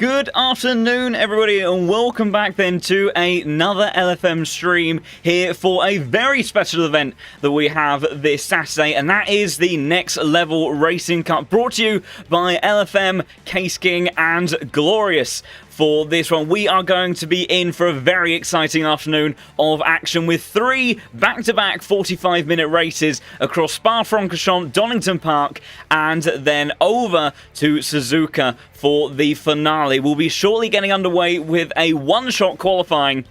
Good afternoon, everybody, and welcome back then to another LFM stream here for a very special event that we have this Saturday, and that is the Next Level Racing Cup, brought to you by LFM, Case King, and Glorious. For this one, we are going to be in for a very exciting afternoon of action with three back-to-back 45-minute races across Spa Franchorchamps, Donington Park, and then over to Suzuka for the finale. We'll be shortly getting underway with a one-shot qualifying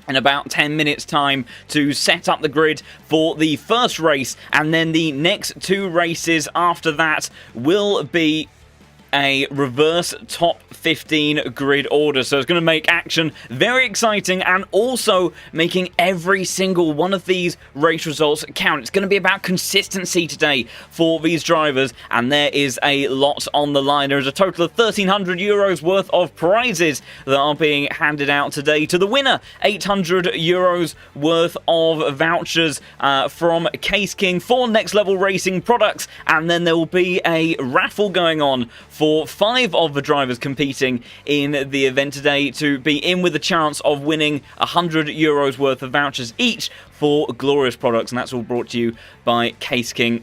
in about 10 minutes time to set up the grid for the first race, and then the next two races after that will be a reverse top 15 grid order. So it's going to make action very exciting and also making every single one of these race results count. It's going to be about consistency today for these drivers, and there is a lot on the line. There is a total of €1,300 worth of prizes that are being handed out today to the winner. €800 worth of vouchers from Case King for Next Level Racing products, and then there will be a raffle going on for 5 of the drivers competing in the event today to be in with a chance of winning €100 worth of vouchers each for Glorious products, and that's all brought to you by Case King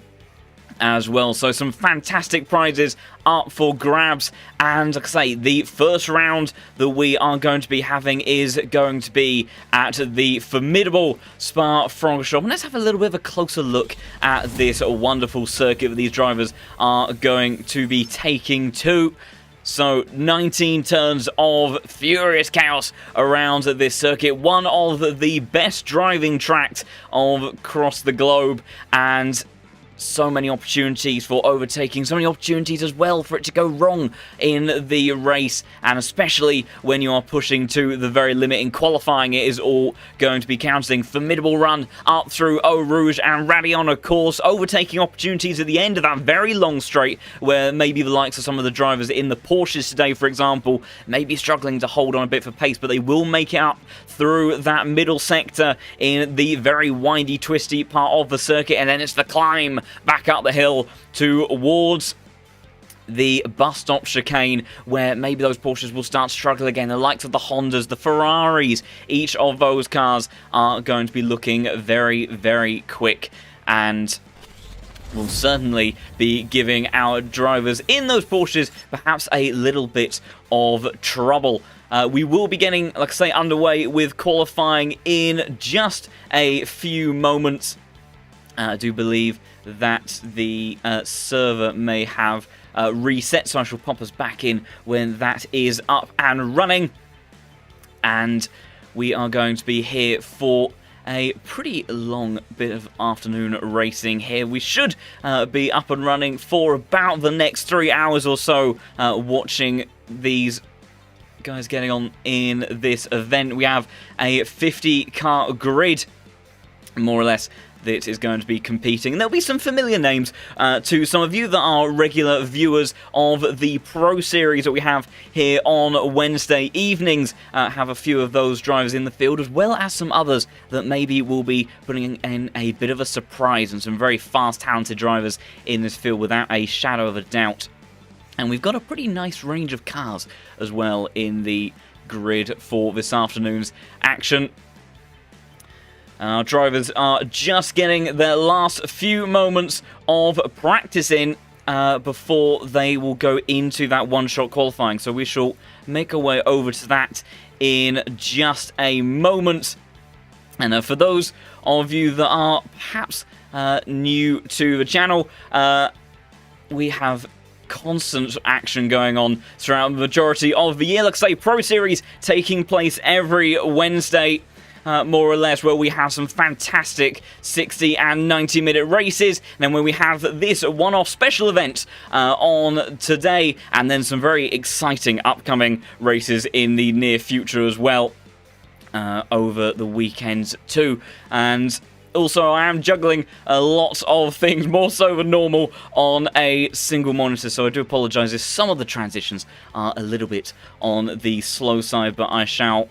as well. So some fantastic prizes up for grabs, and like I say, the first round that we are going to be having is going to be at the formidable Spa Franchorchamps. And let's have a little bit of a closer look at this wonderful circuit that these drivers are going to be taking to. So 19 turns of furious chaos around this circuit, one of the best driving tracks across the globe, and so many opportunities for overtaking, so many opportunities as well for it to go wrong in the race, and especially when you are pushing to the very limit in qualifying, it is all going to be counting. Formidable run up through Eau Rouge and Radion, of course, overtaking opportunities at the end of that very long straight where maybe the likes of some of the drivers in the Porsches today, for example, may be struggling to hold on a bit for pace, but they will make it up through that middle sector in the very windy, twisty part of the circuit, and then it's the climb back up the hill towards the bus stop chicane where maybe those Porsches will start to struggle again. The likes of the Hondas, the Ferraris, each of those cars are going to be looking very, very quick, and will certainly be giving our drivers in those Porsches perhaps a little bit of trouble. We will be getting, like I say, underway with qualifying in just a few moments. I do believe that the server may have reset, so I shall pop us back in when that is up and running. And we are going to be here for a pretty long bit of afternoon racing here. We should be up and running for about the next 3 hours or so, watching these guys getting on in this event. We have a 50-car grid, more or less, that is going to be competing. And there'll be some familiar names to some of you that are regular viewers of the Pro Series that we have here on Wednesday evenings. Have a few of those drivers in the field, as well as some others that maybe will be putting in a bit of a surprise, and some very fast, talented drivers in this field without a shadow of a doubt. And we've got a pretty nice range of cars as well in the grid for this afternoon's action. Our drivers are just getting their last few moments of practice in before they will go into that one-shot qualifying. So we shall make our way over to that in just a moment. And for those of you that are perhaps new to the channel, we have constant action going on throughout the majority of the year. Like I say, Pro Series taking place every Wednesday, more or less, where we have some fantastic 60 and 90-minute races. And then when we have this one-off special event on today, and then some very exciting upcoming races in the near future as well over the weekends too. And also, I am juggling a lot of things, more so than normal, on a single monitor, so I do apologise if some of the transitions are a little bit on the slow side, but I shall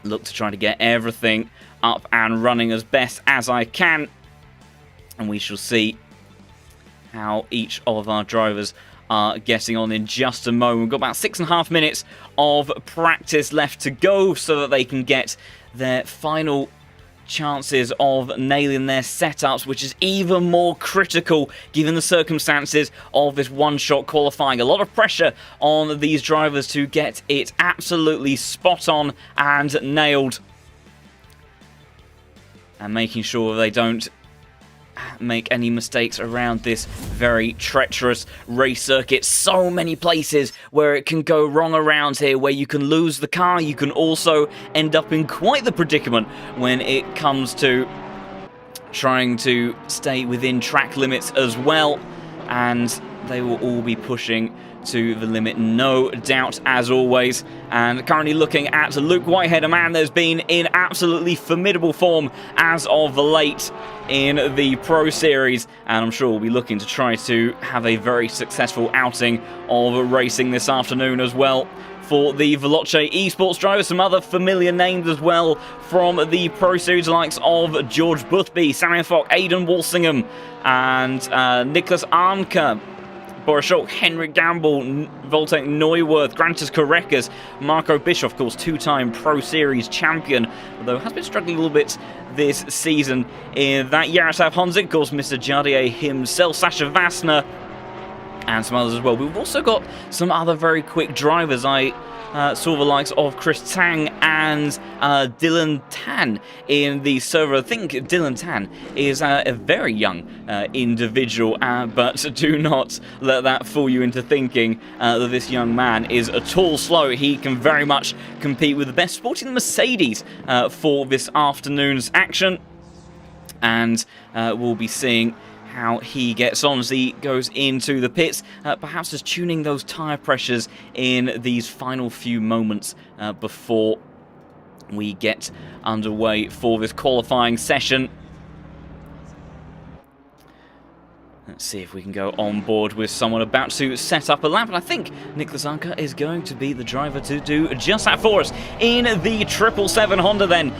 look to try to get everything up and running as best as I can, and we shall see how each of our drivers are getting on in just a moment. We've got about 6.5 minutes of practice left to go so that they can get their final chances of nailing their setups, which is even more critical given the circumstances of this one-shot qualifying. A lot of pressure on these drivers to get it absolutely spot on and nailed, and making sure they don't make any mistakes around this very treacherous race circuit. So many places where it can go wrong around here, where you can lose the car. You can also end up in quite the predicament when it comes to trying to stay within track limits as well, and they will all be pushing to the limit, no doubt, as always. And currently looking at Luke Whitehead, a man that's been in absolutely formidable form as of late in the Pro Series, and I'm sure we'll be looking to try to have a very successful outing of racing this afternoon as well. For the Veloce Esports drivers, some other familiar names as well from the Pro Series, likes of George Boothby, Samuel Fock, Aidan Walsingham, and Nicholas Arnker, Boris Schulk, Henrik Gamble, Voltek Neuwirth, Grantis Korekas, Marco Bischoff, of course, two-time Pro Series champion, although has been struggling a little bit this season. In that, Yaroslav Honzik, of course, Mr. Jardier himself, Sasha Vassner, and some others as well. We've also got some other very quick drivers. I saw the likes of Chris Tang and Dylan Tan in the server. I think Dylan Tan is a very young individual, but do not let that fool you into thinking that this young man is at all slow. He can very much compete with the best, sporting the Mercedes for this afternoon's action, and we'll be seeing how he gets on as he goes into the pits, perhaps just tuning those tyre pressures in these final few moments before we get underway for this qualifying session. Let's see if we can go on board with someone about to set up a lap, and I think Nicholas Anker is going to be the driver to do just that for us in the 777 Honda then,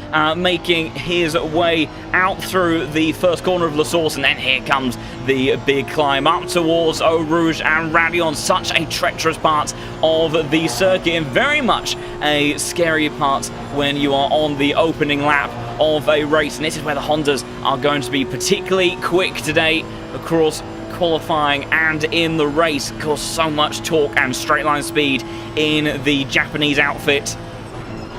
making his way out through the first corner of La Source, and then here comes the big climb up towards Eau Rouge and Radion. Such a treacherous part of the circuit, and very much a scary part when you are on the opening lap of a race, and this is where the Hondas are going to be particularly quick today across qualifying and in the race. Of course, so much torque and straight line speed in the Japanese outfit,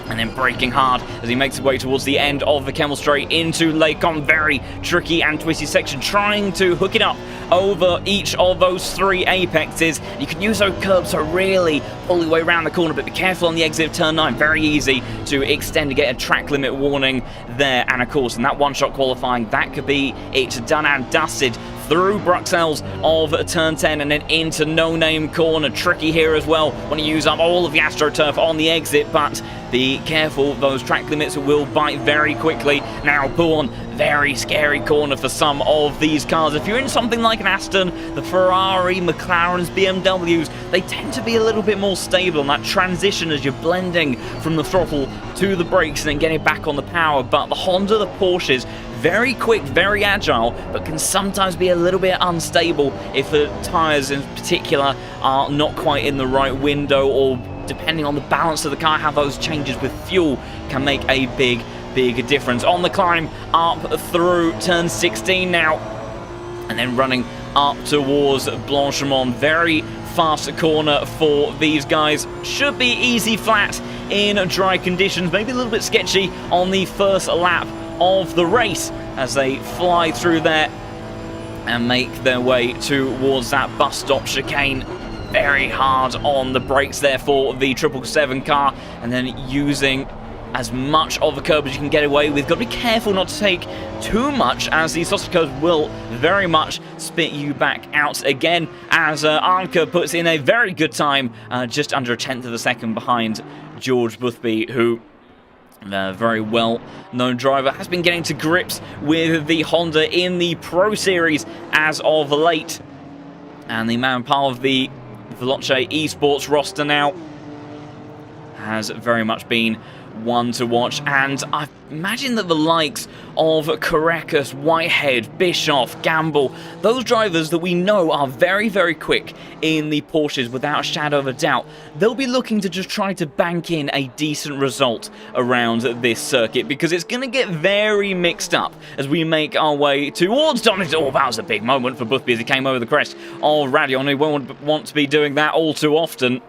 and then braking hard as he makes his way towards the end of the Kemmel Straight into Lakon. Very tricky and twisty section, trying to hook it up over each of those three apexes. You can use those curbs to really pull your way around the corner, but be careful on the exit of turn 9. Very easy to extend to get a track limit warning there, and of course in that one-shot qualifying, that could be it done and dusted through Bruxelles of turn 10 and then into No Name Corner. Tricky here as well when you use up all of the AstroTurf on the exit, but be careful, those track limits will bite very quickly. Now Pouhon, very scary corner for some of these cars. If you're in something like an Aston, the Ferrari, McLarens, BMWs, they tend to be a little bit more stable on that transition as you're blending from the throttle to the brakes and then getting back on the power. But the Honda, the Porsches, very quick, very agile, but can sometimes be a little bit unstable if the tyres in particular are not quite in the right window, or depending on the balance of the car, how those changes with fuel can make a big difference. On the climb up through turn 16 now, and then running up towards Blanchimont. Very fast corner for these guys. Should be easy flat in dry conditions, maybe a little bit sketchy on the first lap of the race as they fly through there and make their way towards that bus stop chicane. Very hard on the brakes there for the 777 car, and then using as much of the curb as you can get away with. Got to be careful not to take too much, as these sausage curbs will very much spit you back out again, as Arnker puts in a very good time, just under a tenth of a second behind George Boothby, who very well-known driver, has been getting to grips with the Honda in the Pro Series as of late, and the man part of the Veloce Esports roster now has very much been one to watch, and I imagine that the likes of Karekas, Whitehead, Bischoff, Gamble, those drivers that we know are very, very quick in the Porsches without a shadow of a doubt, they'll be looking to just try to bank in a decent result around this circuit, because it's going to get very mixed up as we make our way towards Donington. Oh, that was a big moment for Boothby as he came over the crest of Radion. He won't want to be doing that all too often.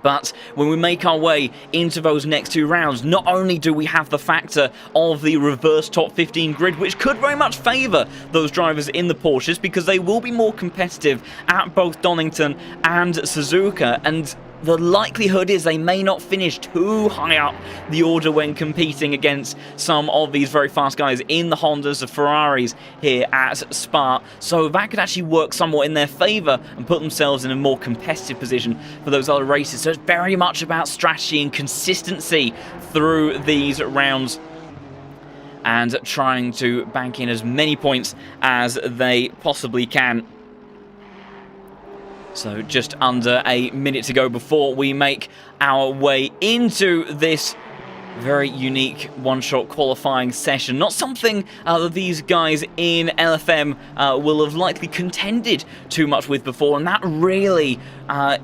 But when we make our way into those next two rounds, not only do we have the factor of the reverse top 15 grid, which could very much favour those drivers in the Porsches, because they will be more competitive at both Donington and Suzuka, and the likelihood is they may not finish too high up the order when competing against some of these very fast guys in the Hondas, the Ferraris here at Spa. So that could actually work somewhat in their favour and put themselves in a more competitive position for those other races. So it's very much about strategy and consistency through these rounds, and trying to bank in as many points as they possibly can. So just under a minute to go before we make our way into this very unique one-shot qualifying session. Not something that these guys in LFM will have likely contended too much with before, and that really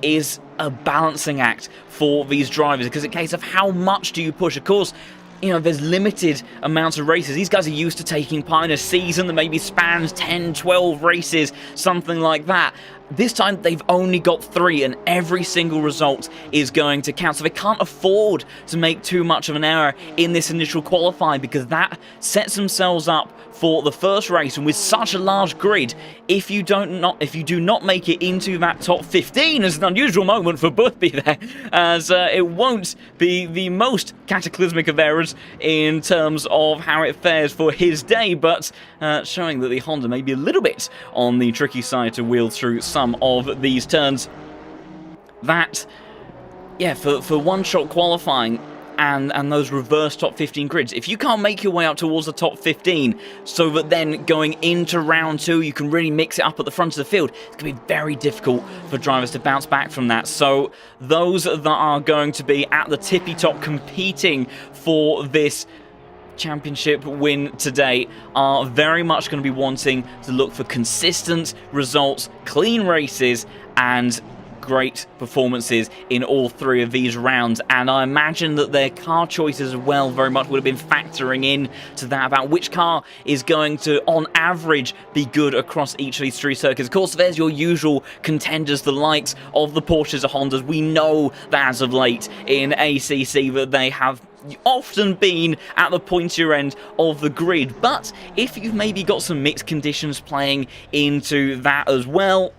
is a balancing act for these drivers, because it's a case of how much do you push. Of course, you know, there's limited amounts of races. These guys are used to taking part in a season that maybe spans 10, 12 races, something like that. This time, they've only got 3, and every single result is going to count. So they can't afford to make too much of an error in this initial qualifying, because that sets themselves up for the first race. And with such a large grid, if you do not make it into that top 15, is an unusual moment for Boothby there, as it won't be the most cataclysmic of errors in terms of how it fares for his day, but showing that the Honda may be a little bit on the tricky side to wheel through some of these turns. That, yeah, for one-shot qualifying and those reverse top 15 grids, if you can't make your way up towards the top 15, so that then going into round 2 you can really mix it up at the front of the field, it's going to be very difficult for drivers to bounce back from that. So those that are going to be at the tippy top competing for this championship win today are very much going to be wanting to look for consistent results, clean races, and great performances in all 3 of these rounds. And I imagine that their car choices as well very much would have been factoring in to that, about which car is going to, on average, be good across each of these 3 circuits. Of course, there's your usual contenders, the likes of the Porsches or Hondas. We know that as of late in ACC that they have often been at the pointier end of the grid, but if you've maybe got some mixed conditions playing into that as well,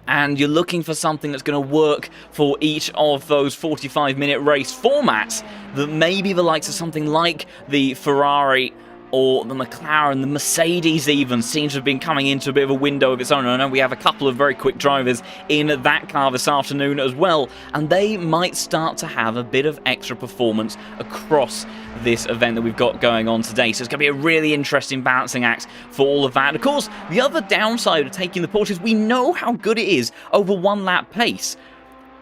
and you're looking for something that's going to work for each of those 45-minute race formats, that maybe the likes of something like the Ferrari or the McLaren, the Mercedes even, seems to have been coming into a bit of a window of its own. I know we have a couple of very quick drivers in that car this afternoon as well, and they might start to have a bit of extra performance across this event that we've got going on today. So it's going to be a really interesting balancing act for all of that. And of course, the other downside of taking the Porsche is we know how good it is over one-lap pace.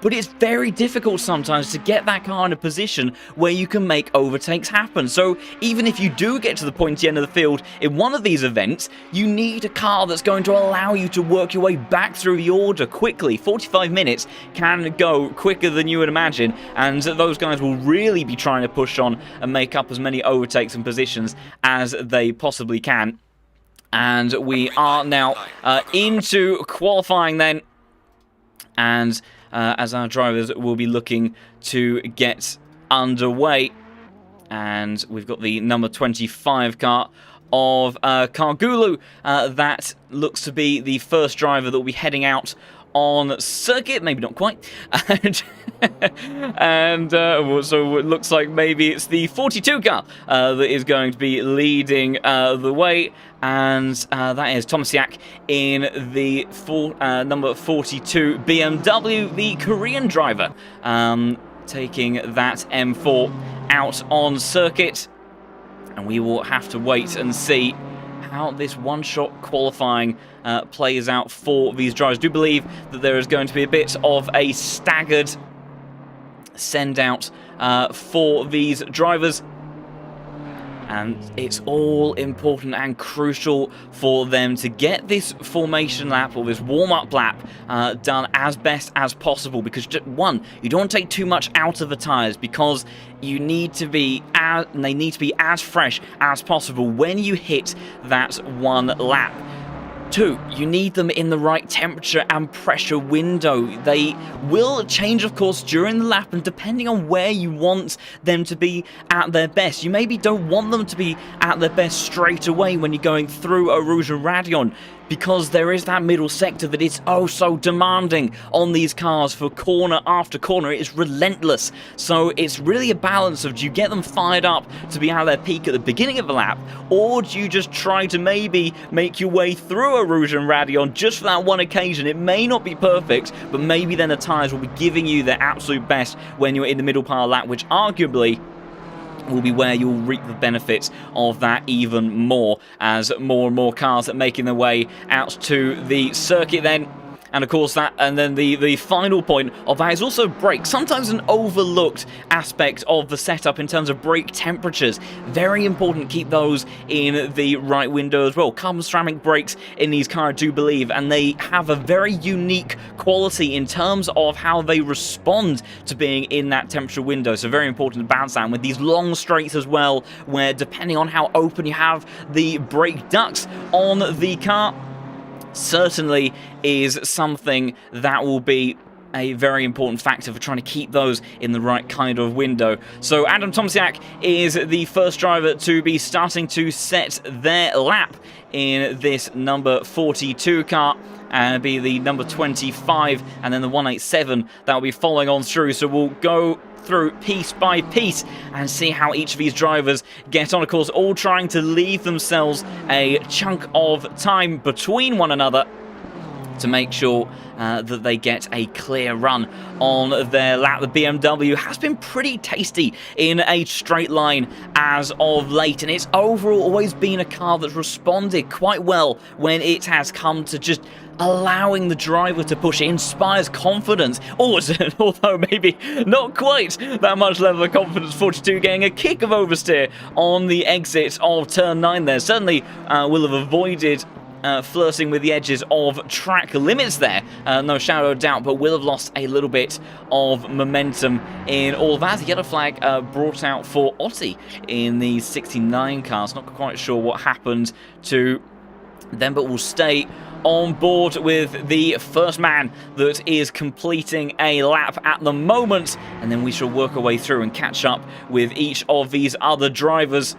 But it's very difficult sometimes to get that car in a position where you can make overtakes happen. So even if you do get to the pointy end of the field in one of these events, you need a car that's going to allow you to work your way back through the order quickly. 45 minutes can go quicker than you would imagine, and those guys will really be trying to push on and make up as many overtakes and positions as they possibly can. And we are now into qualifying then, and as our drivers will be looking to get underway. And we've got the number 25 car of Kargulu. That looks to be the first driver that will be heading out on circuit, maybe not quite. And so it looks like maybe it's the 42 car that is going to be leading the way, and that is Tomasiak in the number 42 BMW, the Korean driver, taking that M4 out on circuit. And we will have to wait and see how this one-shot qualifying plays out for these drivers. I do believe that there is going to be a bit of a staggered send out for these drivers. And it's all important and crucial for them to get this formation lap or this warm-up lap done as best as possible, because one, you don't want to take too much out of the tyres, because you need to be they need to be as fresh as possible when you hit that one lap. Two, you need them in the right temperature and pressure window. They will change, of course, during the lap, and depending on where you want them to be at their best. You maybe don't want them to be at their best straight away when you're going through a Rouge and Radion, because there is that middle sector that is oh so demanding on these cars for corner after corner. It is relentless. So it's really a balance of, do you get them fired up to be at their peak at the beginning of the lap, or do you just try to maybe make your way through a Rouge and Radion just for that one occasion? It may not be perfect, but maybe then the tyres will be giving you their absolute best when you're in the middle part of the lap, which arguably will be where you'll reap the benefits of that even more, as more and more cars are making their way out to the circuit then. And of course then the final point of that is also brakes. Sometimes an overlooked aspect of the setup in terms of brake temperatures. Very important to keep those in the right window as well. Carbon ceramic brakes in these cars, I do believe, and they have a very unique quality in terms of how they respond to being in that temperature window. So very important to balance that. And with these long straights as well, where depending on how open you have the brake ducts on the car, certainly is something that will be a very important factor for trying to keep those in the right kind of window. So Adam Tomsiak is the first driver to be starting to set their lap in this number 42 car, and it'll be the number 25 and then the 187 that will be following on through. So we'll go through piece by piece and see how each of these drivers get on. Of course, all trying to leave themselves a chunk of time between one another to make sure that they get a clear run on their lap. The BMW has been pretty tasty in a straight line as of late, and it's overall always been a car that's responded quite well when it has come to just allowing the driver to push. It inspires confidence, although maybe not quite that much level of confidence. 42 getting a kick of oversteer on the exit of turn 9 there. Certainly will have avoided flirting with the edges of track limits there, no shadow of doubt, but will have lost a little bit of momentum in all of that. The yellow flag brought out for Otti in the 69 cars. Not quite sure what happened to them, but will stay on board with the first man that is completing a lap at the moment, and then we shall work our way through and catch up with each of these other drivers.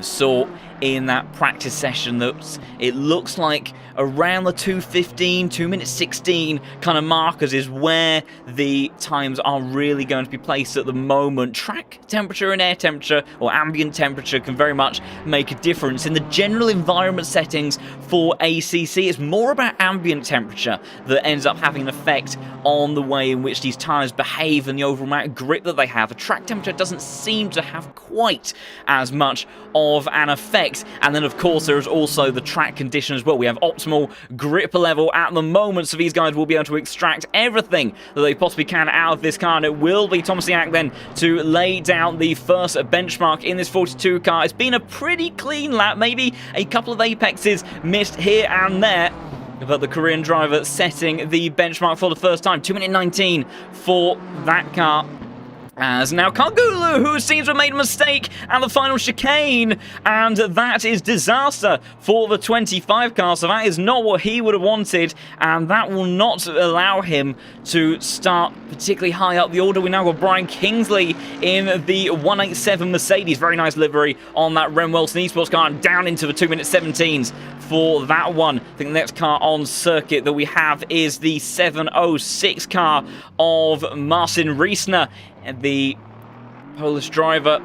Saw in that practice session that it looks like around the 2:15, 2 minutes 16 kind of markers is where the times are really going to be placed at the moment. Track temperature and air temperature, or ambient temperature, can very much make a difference. In the general environment settings for ACC, it's more about ambient temperature that ends up having an effect on the way in which these tyres behave and the overall amount of grip that they have. The track temperature doesn't seem to have quite as much of an effect. And then, of course, there is also the track condition as well. We have optimal grip level at the moment, so these guys will be able to extract everything that they possibly can out of this car, and it will be Tomasiak then to lay down the first benchmark in this 42 car. It's been a pretty clean lap, maybe a couple of apexes missed here and there, but the Korean driver setting the benchmark for the first time. 2 minute 19 for that car. As now Kangulu, who seems to have made a mistake at the final chicane, and that is disaster for the 25 car, so that is not what he would have wanted, and that will not allow him to start particularly high up the order. We now got Brian Kingsley in the 187 Mercedes. Very nice livery on that Ren Wilson Esports car, and down into the 2 minute 17s for that one. I think the next car on circuit that we have is the 706 car of Marcin Riesner, the Polish driver,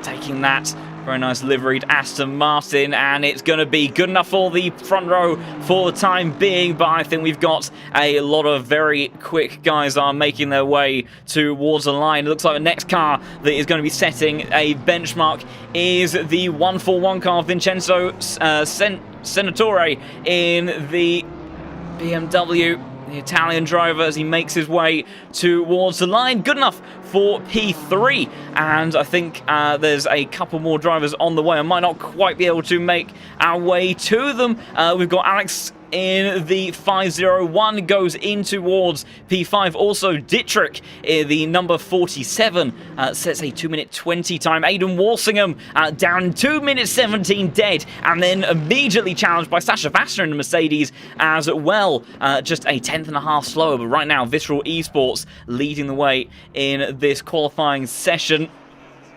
taking that very nice liveried Aston Martin, and it's going to be good enough for the front row for the time being, but I think we've got a lot of very quick guys that are making their way towards the line. It looks like the next car that is going to be setting a benchmark is the 141 car, Vincenzo Senatore in the BMW. the Italian driver as he makes his way towards the line. Good enough for P3, and I think there's a couple more drivers on the way. I might not quite be able to make our way to them. We've got Alex in the 501, goes in towards P5. Also, Dietrich, the number 47, sets a 2-minute 20 time. Aidan Walsingham down 2 minutes 17 dead, and then immediately challenged by Sasha Vassar in the Mercedes as well. Just a 10th and a half slower, but right now, Visceral Esports leading the way in this qualifying session.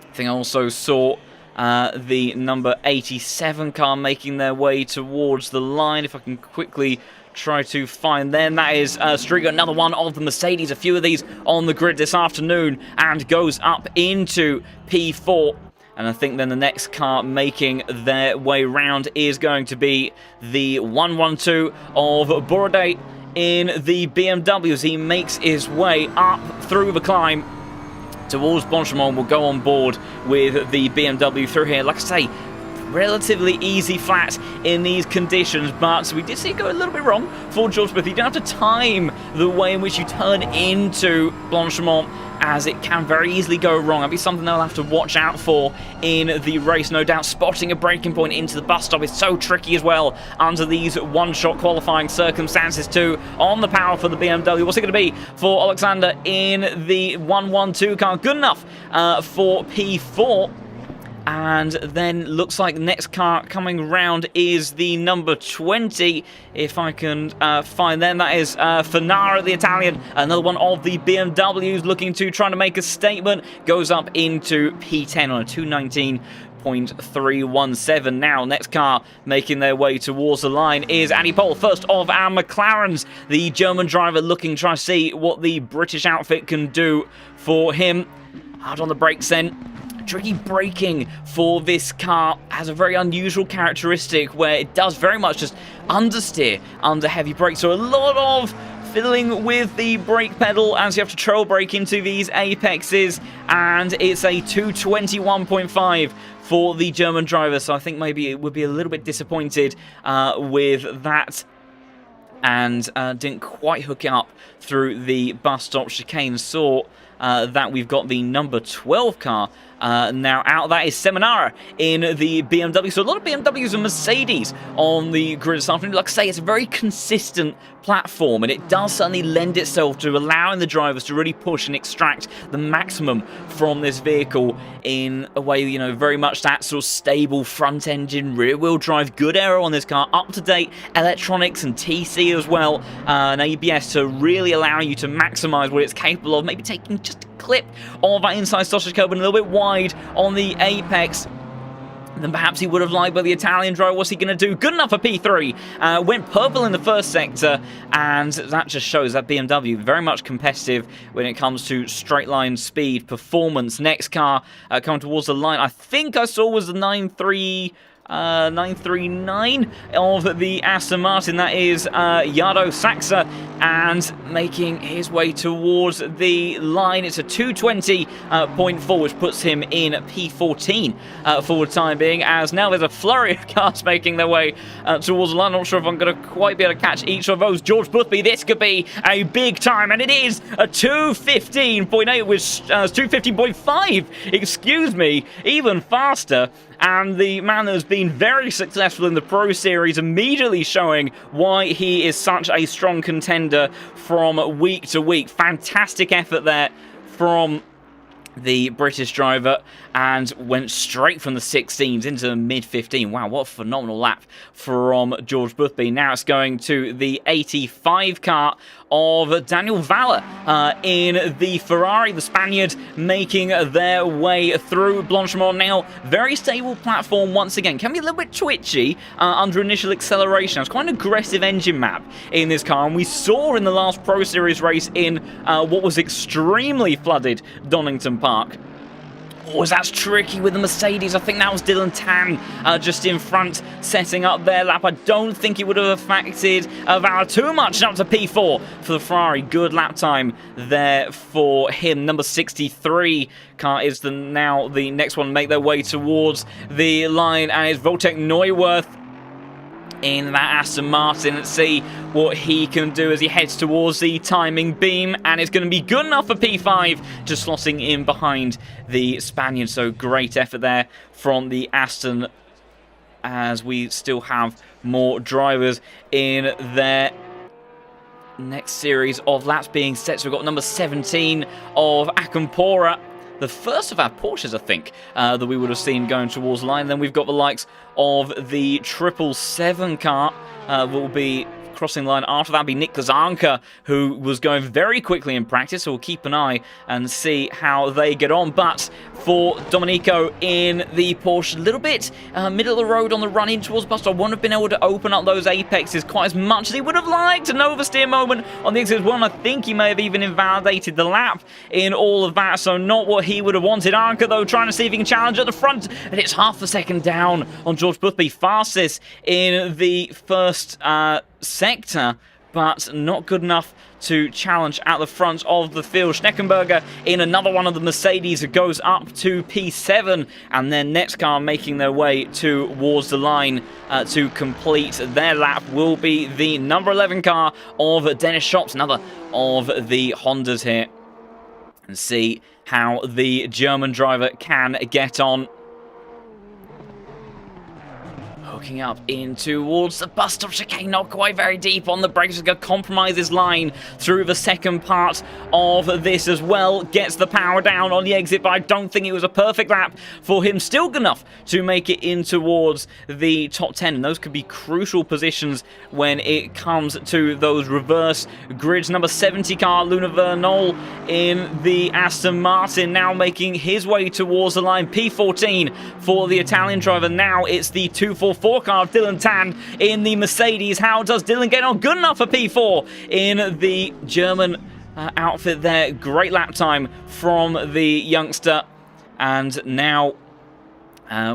I think I also saw the number 87 car making their way towards the line. If I can quickly try to find them. That is Striga, another one of the Mercedes. A few of these on the grid this afternoon, and goes up into P4. And I think then the next car making their way round is going to be the 112 of Borode in the BMW as he makes his way up through the climb towards Blanchimont. Will go on board with the BMW through here. Like I say, relatively easy flat in these conditions, but we did see it go a little bit wrong for George Booth. You don't have to time the way in which you turn into Blanchimont, as it can very easily go wrong. That'll be something they'll have to watch out for in the race, no doubt. Spotting a braking point into the bus stop is so tricky as well under these one-shot qualifying circumstances too. On the power for the BMW. What's it going to be for Alexander in the 112 car? Good enough for P4. And then looks like the next car coming round is the number 20. If I can find them, that is Fanara, the Italian. Another one of the BMWs looking to try to make a statement. Goes up into P10 on a 219.317. Now, next car making their way towards the line is Andy Pohl, first of our McLarens. The German driver looking to try to see what the British outfit can do for him. Hard on the brakes then. Tricky braking for this car has a very unusual characteristic where it does very much just understeer under heavy brakes. So a lot of fiddling with the brake pedal as you have to trail brake into these apexes, and it's a 221.5 for the German driver. So I think maybe it would be a little bit disappointed with that, and didn't quite hook it up through the bus stop chicane. Saw that we've got the number 12 car now out. That is Seminara in the BMW. So a lot of BMWs and Mercedes on the grid this afternoon. Like I say, it's a very consistent platform, and it does certainly lend itself to allowing the drivers to really push and extract the maximum from this vehicle in a way, you know, very much that sort of stable front engine, rear wheel drive, good aero on this car, up to date electronics and TC as well, and ABS to really allow you to maximize what it's capable of. Maybe taking just a clip of that inside sausage curb and a little bit wide on the apex than perhaps he would have liked. But the Italian driver, what's he going to do? Good enough for P3. Went purple in the first sector, and that just shows that BMW very much competitive when it comes to straight line speed performance. Next car coming towards the line, I think I saw was the 939 of the Aston Martin. That is Yardo Saxa, and making his way towards the line. It's a 220.4, which puts him in P14 for the time being, as now there's a flurry of cars making their way towards the line. Not sure if I'm going to quite be able to catch each of those. George Boothby, this could be a big time, and it is a 215.8, which 215.5, excuse me, even faster. And the man has been very successful in the Pro Series, immediately showing why he is such a strong contender from week to week. Fantastic effort there from the British driver, and went straight from the 16s into the mid-15. Wow, what a phenomenal lap from George Boothby. Now it's going to the 85 car of Daniel Valle in the Ferrari. The Spaniard making their way through Blanchimont now. Very stable platform once again. Can be a little bit twitchy under initial acceleration. It's quite an aggressive engine map in this car, and we saw in the last Pro Series race in what was extremely flooded Donington Park. Oh, that's tricky with the Mercedes. I think that was Dylan Tan just in front, setting up their lap. I don't think it would have affected Valle too much. Up to P4 for the Ferrari. Good lap time there for him. Number 63 car is now the next one to make their way towards the line, and it's Voltek Neuwirth in that Aston Martin. Let's see what he can do as he heads towards the timing beam, and it's going to be good enough for P5, just slotting in behind the Spaniard. So great effort there from the Aston, as we still have more drivers in their next series of laps being set. So we've got number 17 of Akampora, the first of our Porsches, I think, that we would have seen going towards the line. Then we've got the likes of the 777 car will be crossing the line. After that, be Nick Kazanka, who was going very quickly in practice. So we'll keep an eye and see how they get on. But for Domenico in the Porsche, a little bit middle of the road on the run in towards Buster. I wouldn't have been able to open up those apexes quite as much as he would have liked. An oversteer moment on the exit one. I think he may have even invalidated the lap in all of that. So not what he would have wanted. Anka, though, trying to see if he can challenge at the front. And it's half a second down on George Boothby. Fastest in the first sector, but not good enough to challenge at the front of the field. Schneckenberger in another one of the Mercedes goes up to P7, and then next car making their way towards the line to complete their lap will be the number 11 car of Dennis Schops, another of the Hondas here, and see how the German driver can get on. Hooking up in towards the bus stop chicane, not quite very deep on the brakes. He's going to compromise his line through the second part of this as well. Gets the power down on the exit, but I don't think it was a perfect lap for him. Still good enough to make it in towards the top 10, and those could be crucial positions when it comes to those reverse grids. Number 70 car, Luna Vernol in the Aston Martin, now making his way towards the line. P14 for the Italian driver. Now it's the 244 car of Dylan Tan in the Mercedes. How does Dylan get on? Good enough for P4 in the German outfit there. Great lap time from the youngster. And now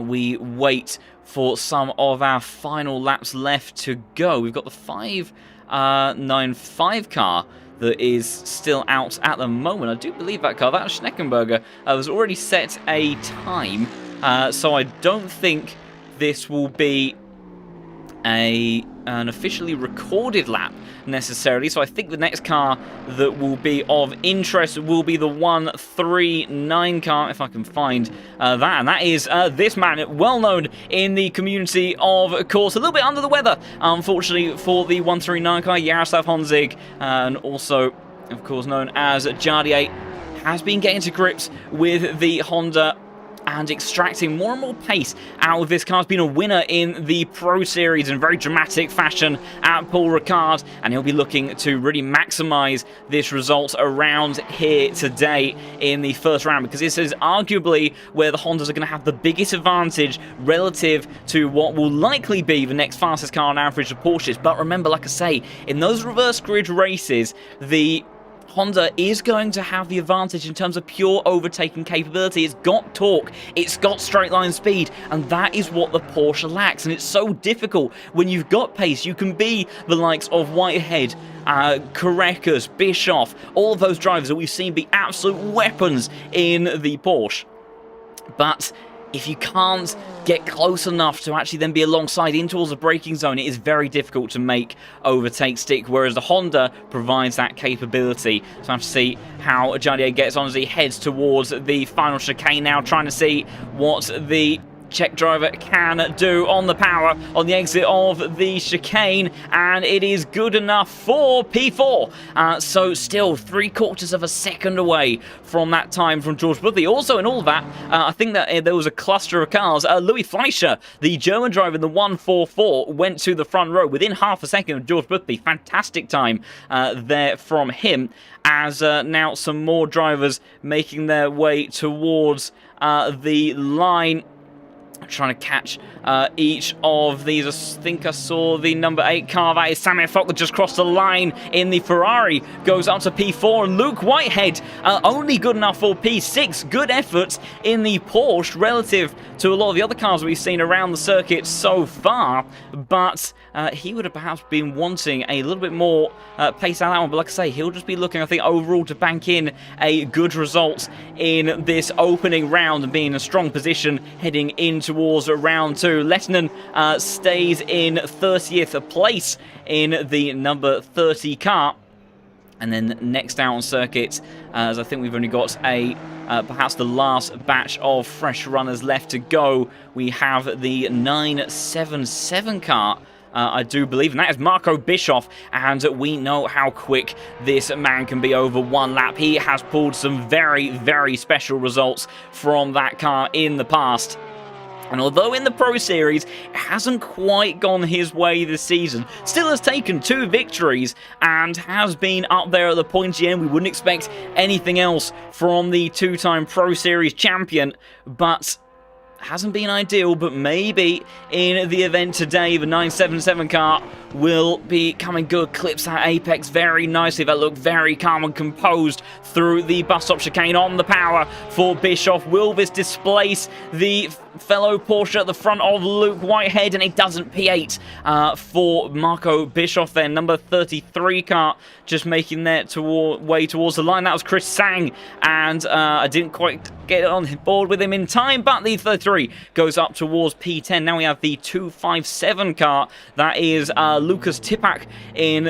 we wait for some of our final laps left to go. We've got the 595 car that is still out at the moment. I do believe that car, that Schneckenberger, has already set a time. So I don't think this will be an officially recorded lap necessarily. So I think the next car that will be of interest will be the 139 car, if I can find that. And that is this man, well known in the community, of course. A little bit under the weather, unfortunately, for the 139 car, Jaroslav Honzig, and also, of course, known as Jardier, has been getting to grips with the Honda and extracting more and more pace out of this car. Has been a winner in the Pro Series in very dramatic fashion at Paul Ricard, and he'll be looking to really maximize this result around here today in the first round, because this is arguably where the Hondas are going to have the biggest advantage relative to what will likely be the next fastest car on average of Porsches. But remember, like I say, in those reverse grid races, the Honda is going to have the advantage in terms of pure overtaking capability. It's got torque, it's got straight line speed, and that is what the Porsche lacks. And it's so difficult when you've got pace. You can be the likes of Whitehead, Karekas, Bischoff, all of those drivers that we've seen be absolute weapons in the Porsche. But if you can't get close enough to actually then be alongside in towards the braking zone, it is very difficult to make overtake stick, whereas the Honda provides that capability. So I have to see how Jardier gets on as he heads towards the final chicane now, trying to see what the Czech driver can do on the power on the exit of the chicane, and it is good enough for P4. So still 3/4 of a second away from that time from George Boothby. Also in all of that, I think that there was a cluster of cars. Louis Fleischer, the German driver in the 144, went to the front row within half a second of George Boothby. Fantastic time there from him, as now some more drivers making their way towards the line. Trying to catch each of these. I think I saw the number 8 car. That is Samuel Falk that just crossed the line in the Ferrari. Goes up to P4. And Luke Whitehead only good enough for P6. Good efforts in the Porsche relative to a lot of the other cars we've seen around the circuit so far. But he would have perhaps been wanting a little bit more pace out of that one. But like I say, he'll just be looking, I think, overall to bank in a good result in this opening round and be in a strong position heading into towards round 2. Lehtinen stays in 30th place in the number 30 car. And then next out on circuit, as I think we've only got perhaps the last batch of fresh runners left to go, we have the 977 car, I do believe, and that is Marco Bischoff, and we know how quick this man can be over one lap. He has pulled some very, very special results from that car in the past. And although in the Pro Series, it hasn't quite gone his way this season, still has taken 2 victories and has been up there at the pointy end. We wouldn't expect anything else from the 2-time Pro Series champion, but hasn't been ideal. But maybe in the event today, the 977 car will be coming good. Clips that apex very nicely. That looked very calm and composed through the bus stop chicane on the power for Bischoff. Will this displace the fellow Porsche at the front of Luke Whitehead? And it doesn't. P8 for Marco Bischoff then. Number 33 car just making their way towards the line. That was Chris Sang, and I didn't quite get on board with him in time, but the 33 goes up towards P10. Now we have the 257 car. That is Lucas Tipak in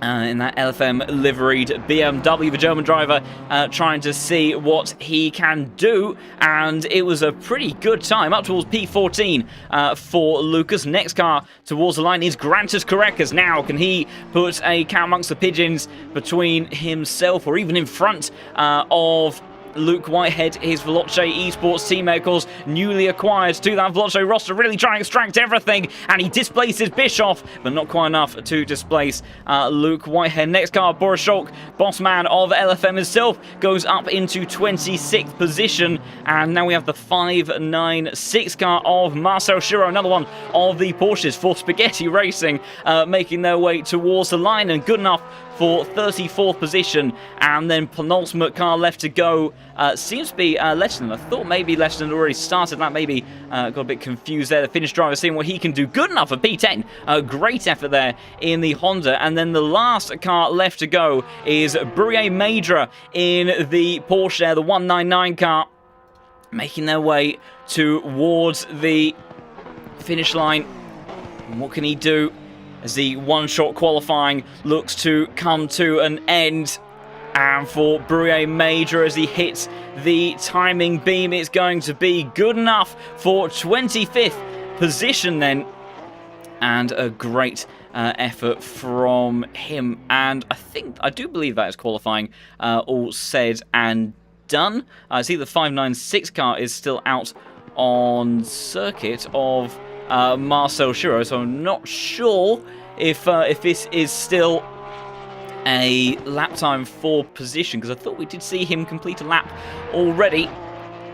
that LFM liveried BMW, the German driver, trying to see what he can do, and it was a pretty good time, up towards P14 for Lucas. Next car towards the line is Grantus Correcas. Now, can he put a cat amongst the pigeons between himself or even in front of Luke Whitehead, his Veloce Esports teammate, of course, newly acquired to that Veloce roster, really trying to extract everything, and he displaces Bischoff, but not quite enough to displace Luke Whitehead. Next car, Boris Scholk, boss man of LFM himself, goes up into 26th position, and now we have the 596 car of Marcel Schiro, another one of the Porsches for Spaghetti Racing, making their way towards the line, and good enough for 34th position. And then penultimate car left to go seems to be Lehtinen. I thought maybe Lehtinen had already started that, maybe got a bit confused there. The Finnish driver seeing what he can do. Good enough for P10. Great effort there in the Honda. And then the last car left to go is Brouillet Maidra in the Porsche, the 199 car, making their way towards the finish line. And what can he do as the one-shot qualifying looks to come to an end? And for Brouillet Maidra, as he hits the timing beam, it's going to be good enough for 25th position then. And a great effort from him. And I do believe that is qualifying all said and done. I see the 596 car is still out on circuit of Marcel Schiro, so I'm not sure if this is still a lap time for position, because I thought we did see him complete a lap already.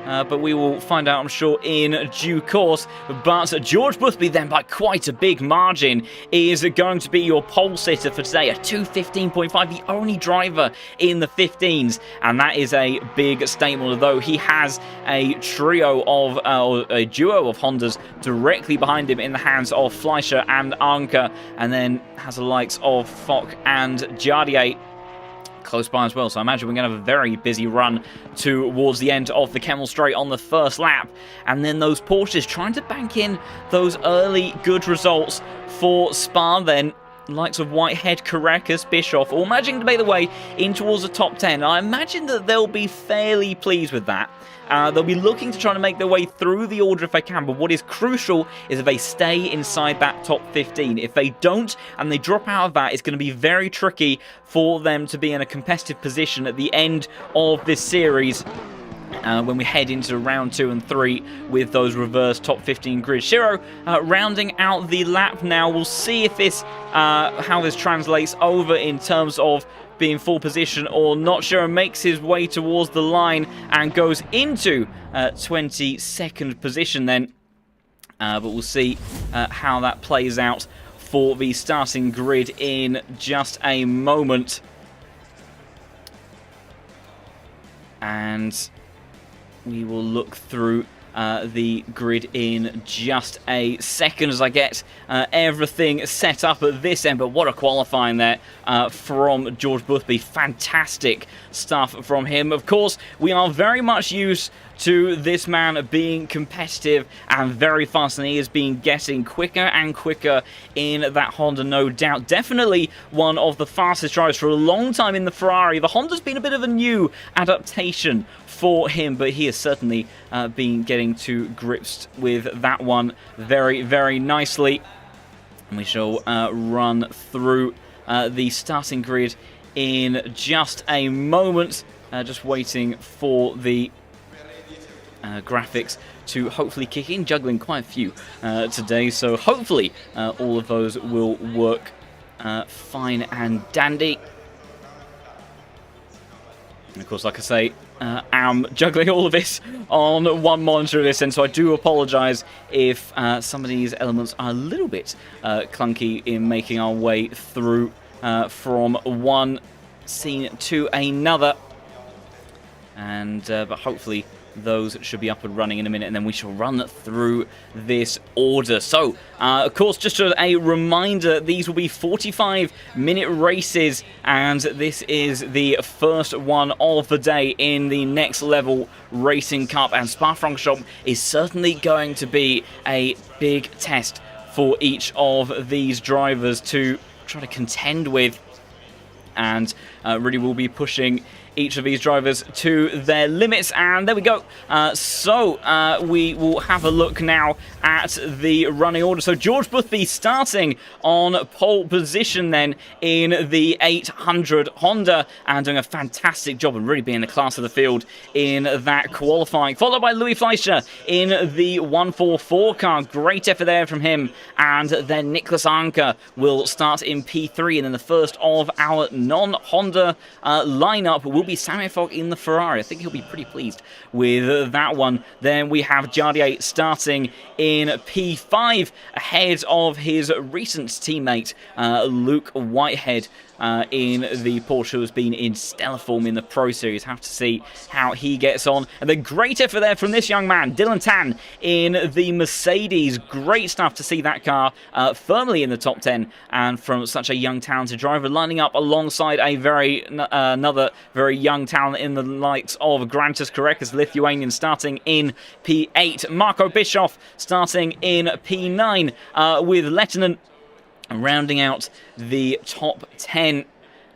But we will find out, I'm sure, in due course. But George Boothby, then, by quite a big margin, is going to be your pole sitter for today. A 2:15.5, the only driver in the 15s. And that is a big statement, although he has a trio of, or a duo of Hondas directly behind him in the hands of Fleischer and Anker. And then has the likes of Fock and Jardier close by as well, so I imagine we're going to have a very busy run towards the end of the Kemmel Straight on the first lap. And then those Porsches trying to bank in those early good results for Spa then. Likes of Whitehead, Caracas, Bischoff, all managing to make their way in towards the top 10. I imagine that they'll be fairly pleased with that. They'll be looking to try to make their way through the order if they can, but what is crucial is if they stay inside that top 15. If they don't and they drop out of that, it's going to be very tricky for them to be in a competitive position at the end of this series. When we head into round 2 and 3 with those reverse top 15 grids. Schiro rounding out the lap now. We'll see if this how this translates over in terms of being full position or not. Schiro makes his way towards the line and goes into 22nd position then. But we'll see how that plays out for the starting grid in just a moment. And we will look through the grid in just a second as I get everything set up at this end. But what a qualifying there from George Boothby. Fantastic stuff from him. Of course, we are very much used to this man being competitive and very fast, and he has been getting quicker and quicker in that Honda, no doubt. Definitely one of the fastest drivers for a long time in the Ferrari. The Honda's been a bit of a new adaptation for him, but he has certainly been getting to grips with that one very, very nicely. And we shall run through the starting grid in just a moment, just waiting for the graphics to hopefully kick in, juggling quite a few today, so hopefully all of those will work fine and dandy. And of course, like I say, I'm juggling all of this on one monitor of this, and so I do apologise if some of these elements are a little bit clunky in making our way through from one scene to another, and but hopefully those should be up and running in a minute, and then we shall run through this order. So, of course, just a reminder, these will be 45-minute races, and this is the first one of the day in the Next Level Racing Cup, and Spa Franchorchamps is certainly going to be a big test for each of these drivers to try to contend with, and really will be pushing each of these drivers to their limits. And there we go. So we will have a look now at the running order. So George Boothby starting on pole position then in the 800 Honda, and doing a fantastic job and really being the class of the field in that qualifying. Followed by Louis Fleischer in the 144 car. Great effort there from him. And then Nicholas Anker will start in P3. And then the first of our non-Honda lineup will be Samuel Fogg in the Ferrari. I think he'll be pretty pleased with that one. Then we have Jardier starting in P5 ahead of his recent teammate Luke Whitehead in the Porsche, who has been in stellar form in the Pro Series. Have to see how he gets on. And then great effort there from this young man, Dylan Tan, in the Mercedes. Great stuff to see that car firmly in the top 10, and from such a young, talented driver, lining up alongside a another very young talent in the likes of Grantas Karekas, Lithuanian, starting in P8. Marco Bischoff starting in P9 with Lettinen rounding out the top 10,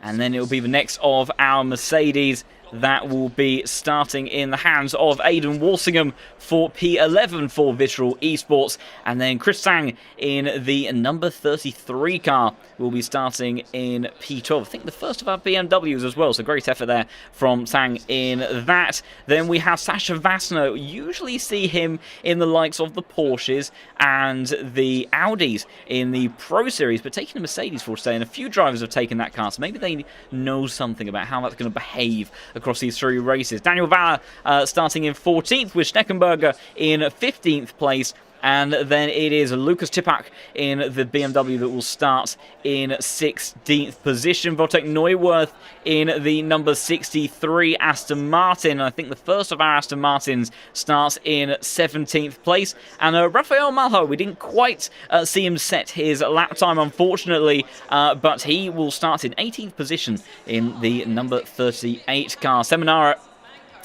and then it will be the next of our Mercedes that will be starting in the hands of Aidan Walsingham for P11 for Visceral Esports, and then Chris Sang in the number 33 car will be starting in P12. I think the first of our BMWs as well, so great effort there from Sang in that. Then we have Sasha Vassner. Usually see him in the likes of the Porsches and the Audis in the Pro Series, but taking a Mercedes for today, and a few drivers have taken that car, so maybe they know something about how that's going to behave across these three races. Daniel Valler starting in 14th, with Schneckenberger in 15th place. And then it is Lucas Tipak in the BMW that will start in 16th position. Wojtek Neuwirth in the number 63 Aston Martin. I think the first of our Aston Martins starts in 17th place. And Rafael Malho, we didn't quite see him set his lap time, unfortunately, but he will start in 18th position in the number 38 car. Seminara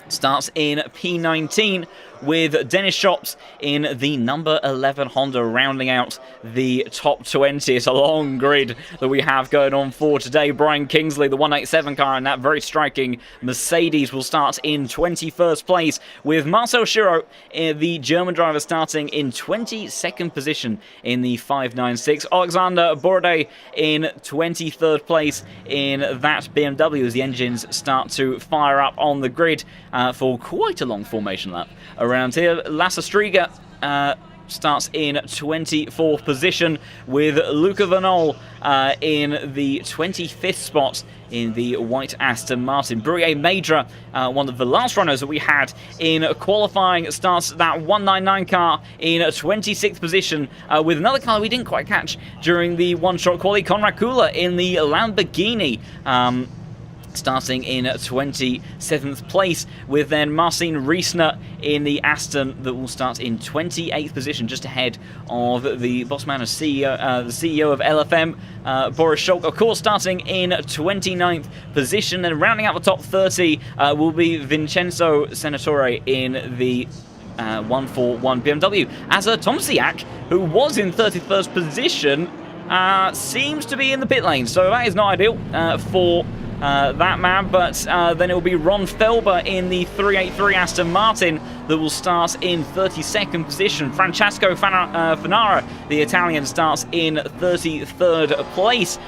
starts in P19 with Dennis Shops in the number 11 Honda, rounding out the top 20. It's a long grid that we have going on for today. Brian Kingsley, the 187 car, in that very striking Mercedes, will start in 21st place, with Marcel Schiro, the German driver, starting in 22nd position in the 596. Alexander Bourdais in 23rd place in that BMW, as the engines start to fire up on the grid for quite a long formation lap around here. Lasse Striga starts in 24th position, with Luca Vanol in the 25th spot in the white Aston Martin. Brurier Madra, one of the last runners that we had in qualifying, starts that 199 car in 26th position, with another car we didn't quite catch during the one-shot quali, Konrad Kula in the Lamborghini. starting in 27th place, with then Marcin Riesner in the Aston that will start in 28th position, just ahead of the boss man, the CEO of LFM, Boris Scholk, of course, starting in 29th position. And rounding out the top 30 will be Vincenzo Senatore in the 141 BMW, as Tomsiak, who was in 31st position, seems to be in the pit lane, so that is not ideal for that man. But then it will be Ron Felber in the 383 Aston Martin that will start in 32nd position. Francesco Fanara, the Italian, starts in 33rd place,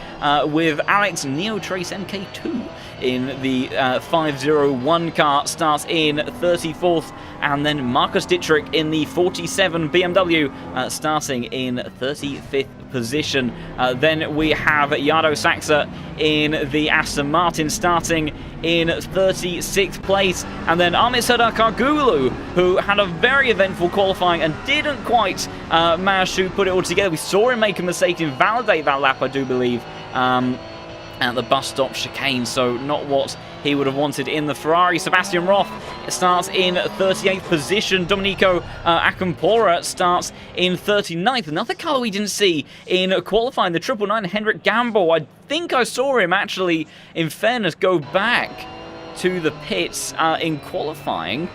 with Alex Neo Trace MK2 in the 501 car starts in 34th, and then Marcus Dittrich in the 47 BMW starting in 35th position. Then we have Yado Saxa in the Aston Martin starting in 36th place, and then Amit Serdar-Kargulu, who had a very eventful qualifying and didn't quite manage to put it all together. We saw him make a mistake to invalidate that lap, I do believe, at the bus stop chicane, so not what he would have wanted in the Ferrari. Sebastian Roth starts in 38th position. Domenico Acampora starts in 39th. Another colour we didn't see in qualifying, the 999 Henrik Gamble. I think I saw him actually, in fairness, go back to the pits in qualifying.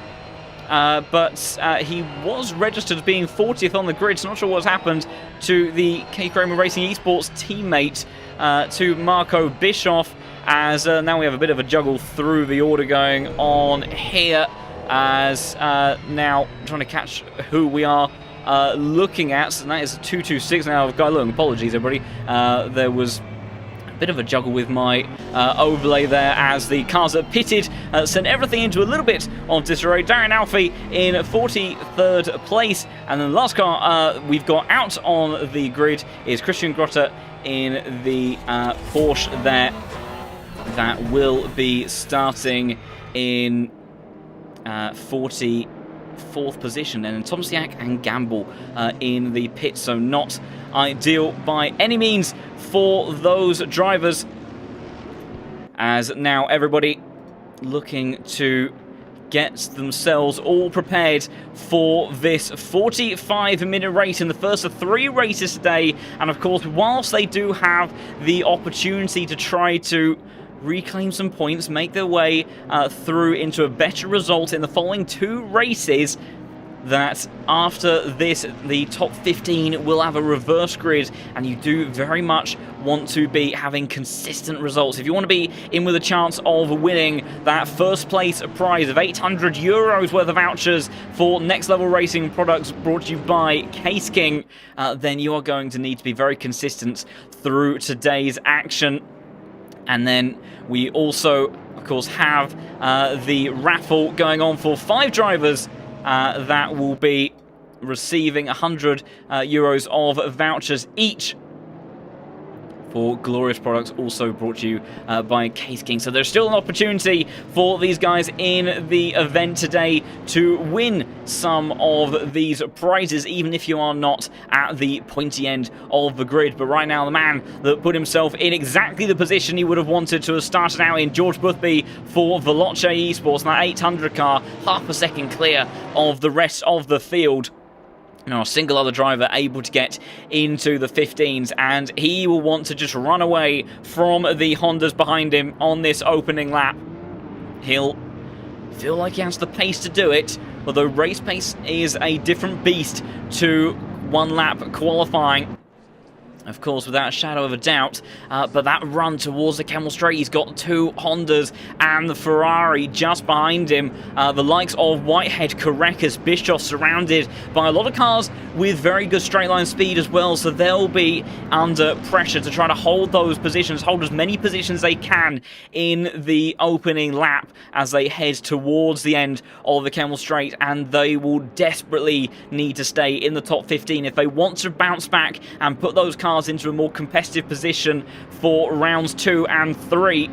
But he was registered as being 40th on the grid, so not sure what's happened to the K Kramer Racing Esports teammate, to Marco Bischoff, as now we have a bit of a juggle through the order going on here, as now trying to catch who we are looking at, and that is 226 now. Apologies everybody, there was bit of a juggle with my overlay there, as the cars are pitted sent everything into a little bit of disarray. Darren Alfie in 43rd place, and then the last car we've got out on the grid is Christian Grotter in the Porsche there, that will be starting in 44th position, and Tomsiak and Gamble in the pit, so not ideal by any means for those drivers, as now everybody looking to get themselves all prepared for this 45-minute race in the first of 3 races today. And of course, whilst they do have the opportunity to try to reclaim some points, make their way through into a better result in the following 2 races, that after this, the top 15 will have a reverse grid, and you do very much want to be having consistent results. If you want to be in with a chance of winning that first place prize of 800 euros worth of vouchers for Next Level Racing products brought to you by Case King, then you are going to need to be very consistent through today's action. And then we also, of course, have the raffle going on for 5 drivers that will be receiving 100 euros of vouchers each for glorious products, also brought to you by Case King. So there's still an opportunity for these guys in the event today to win some of these prizes, even if you are not at the pointy end of the grid. But right now, the man that put himself in exactly the position he would have wanted to have started out in, George Boothby for Veloce Esports, and that 800 car, half a second clear of the rest of the field. Now, a single other driver able to get into the 15s, and he will want to just run away from the Hondas behind him on this opening lap. He'll feel like he has the pace to do it, although race pace is a different beast to 1 lap qualifying, of course, without a shadow of a doubt. But that run towards the Camel Straight, he's got 2 Hondas and the Ferrari just behind him. The likes of Whitehead, Carreras, Bischoff, surrounded by a lot of cars with very good straight line speed as well. So they'll be under pressure to try to hold those positions, hold as many positions they can in the opening lap as they head towards the end of the Camel Straight. And they will desperately need to stay in the top 15 if they want to bounce back and put those cars into a more competitive position for rounds 2 and 3.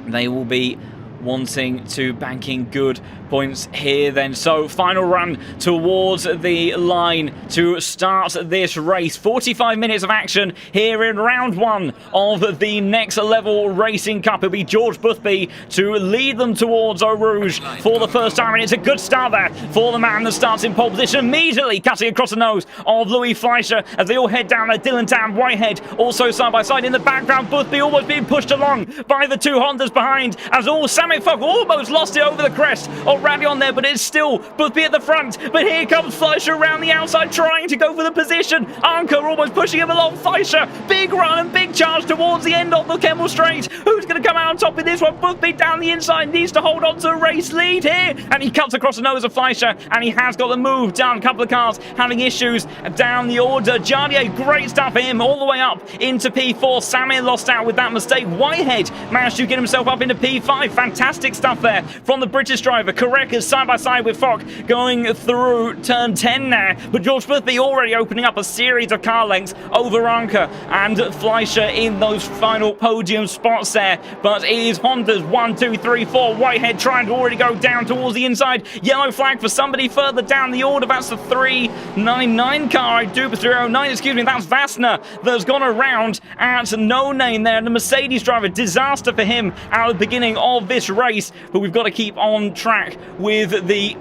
They will be wanting to bank in good points here then. So final run towards the line to start this race. 45 minutes of action here in round 1 of the Next Level Racing Cup. It'll be George Boothby to lead them towards Eau Rouge for the first time, and it's a good start there for the man that starts in pole position, immediately cutting across the nose of Louis Fleischer as they all head down there. Dylan Tan, Whitehead also side by side. In the background, Boothby almost being pushed along by the 2 Hondas behind, as all Sammy Fogg almost lost it over the crest of Radion there, but it's still Boothby at the front. But here comes Fleischer around the outside trying to go for the position. Anker almost pushing him along. Fleischer, big run and big charge towards the end of the Kemmel Straight. Who's going to come out on top in this one? Boothby down the inside needs to hold on to the race lead here, and he cuts across the nose of Fleischer, and he has got the move down. A couple of cars having issues down the order. Jardier, great stuff for him, all the way up into P4. Sammy lost out with that mistake. Whitehead managed to get himself up into P5. Fantastic stuff there from the British driver. Correct is side by side with Fock going through turn 10 there, but George Boothby already opening up a series of car lengths over Anker and Fleischer in those final podium spots there. But it is Honda's 1, 2, 3, 4. Whitehead trying to already go down towards the inside. Yellow flag for somebody further down the order. That's the 399 car, I do, 309, excuse me. That's Vassner that's gone around at no name there. The Mercedes driver, disaster for him at the beginning of this race, but we've got to keep on track with the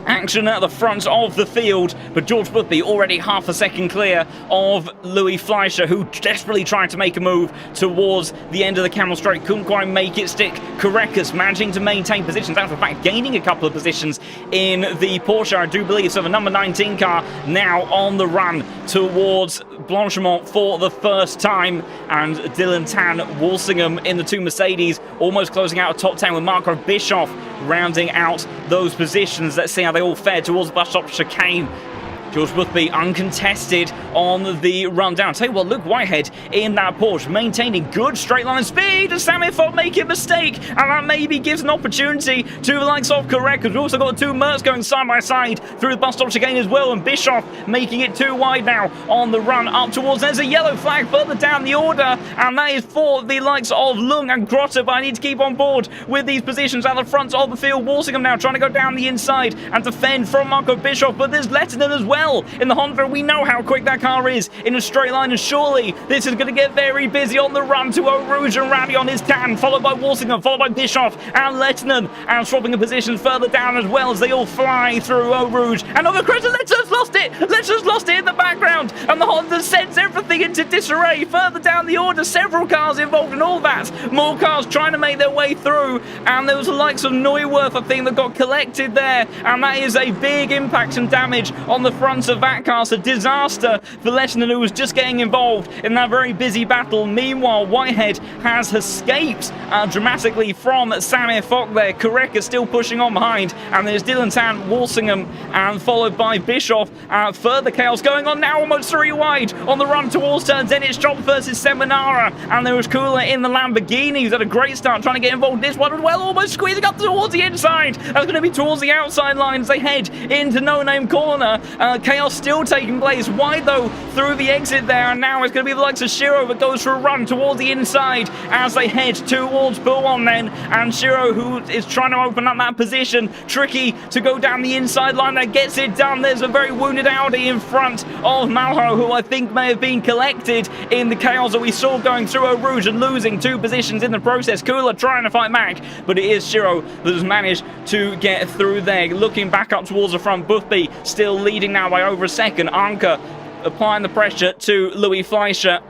action at the front of the field. But George Boothby already half a second clear of Louis Fleischer, who desperately tried to make a move towards the end of the Kemmel Straight, couldn't quite make it stick. Korekis managing to maintain positions, and in fact gaining a couple of positions in the Porsche, I do believe. So the number 19 car now on the run towards Blanchimont for the first time, and Dylan Tan, Walsingham in the 2 Mercedes, almost closing out a top 10 with Marco Bischoff rounding out those positions. Let's see how they all fare towards the bus stop chicane. George Boothby uncontested on the run down. Tell you what, Luke Whitehead in that Porsche maintaining good straight line speed, and Sammy Fogg making a mistake, and that maybe gives an opportunity to the likes of Correct, because we've also got 2 Mercs going side by side through the bus stop chicane as well, and Bischoff making it too wide now on the run up towards. There's a yellow flag further down the order, and that is for the likes of Lung and Grotter, but I need to keep on board with these positions at the front of the field. Walsingham now trying to go down the inside and defend from Marco Bischoff, but there's Lettinen as well in the Honda. We know how quick that car is in a straight line, and surely this is going to get very busy on the run to Eau Rouge, and Radion is Tan, followed by Walsingham, followed by Bischoff and Lettinen, and swapping a position further down as well as they all fly through Eau Rouge. And over Crescent, Lettiner's lost it! Lettiner's lost it in the background, and the Honda sends everything into disarray. Further down the order, several cars involved in all that. More cars trying to make their way through, and there was the likes of Neuwirth, I think, that got collected there, and that is a big impact and damage on the front of that car. So disaster for Lettinen, who was just getting involved in that very busy battle. Meanwhile, Whitehead has escaped dramatically from Sammy Fogg there. Correct is still pushing on behind, and there's Dylan Tan, Walsingham, and followed by Bischoff. Further chaos going on now, almost 3 wide on the run towards turn 10. It's Chop versus Seminara, and there was Cooler in the Lamborghini, who's had a great start trying to get involved in this one as well, almost squeezing up towards the inside. That's going to be towards the outside line as they head into No Name Corner. Chaos still taking place wide though through the exit there, and now it's going to be the likes of Shiro that goes for a run towards the inside as they head towards Buon then, and Shiro, who is trying to open up that position, tricky to go down the inside line, that gets it done. There's a very wounded Audi in front of Malho, who I think may have been collected in the chaos that we saw going through Eau Rouge and losing 2 positions in the process. Cooler trying to fight back, but it is Shiro that has managed to get through there. Looking back up towards the front, Boothby still leading now by over a second. Anker applying the pressure to Louis Fleischer.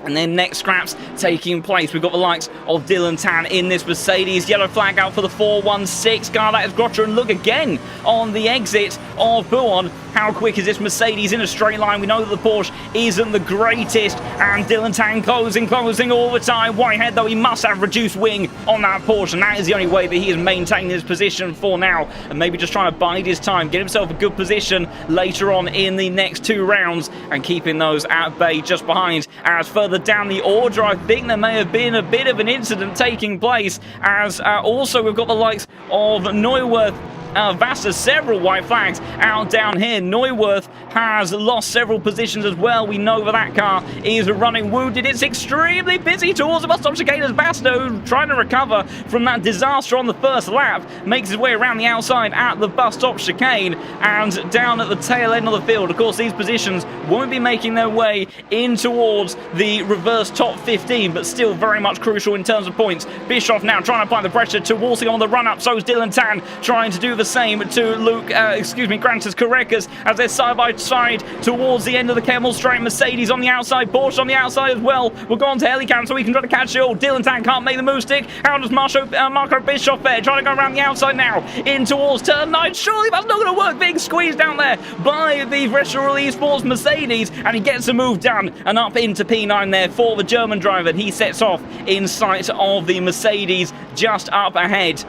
And then next scraps taking place. We've got the likes of Dylan Tan in this Mercedes. Yellow flag out for the 416 car. That is Grotcher, and look again on the exit of Buon. How quick is this Mercedes in a straight line? We know that the Porsche isn't the greatest, and Dylan Tan closing all the time. Whitehead, though, he must have reduced wing on that Porsche, and that is the only way that he is maintaining his position for now, and maybe just trying to bide his time, get himself a good position later on in the next 2 rounds, and keeping those at bay just behind. As further down the order, I think there may have been a bit of an incident taking place, as also we've got the likes of Neuwirth Vasta several white flags out down here. Neuwirth has lost several positions as well. We know that car is running wounded. It's extremely busy towards the bus stop chicane as Vasta, trying to recover from that disaster on the first lap, makes his way around the outside at the bus stop chicane and down at the tail end of the field. Of course, these positions won't be making their way in towards the reverse top 15, but still very much crucial in terms of points. Bischoff now trying to apply the pressure to Walsing on the run-up. So is Dylan Tan trying to do the same to Grantas Correcas as they're side by side towards the end of the Camel Straight. Mercedes on the outside, Porsche on the outside as well. We'll go on to Helicam so we can try to catch it all. Dylan Tan can't make the move stick. How does Marco Bischoff there? Trying to go around the outside now in towards turn 9. Surely that's not going to work. Being squeezed down there by the Retro Release Sports Mercedes, and he gets a move down and up into P9 there for the German driver. And he sets off in sight of the Mercedes just up ahead.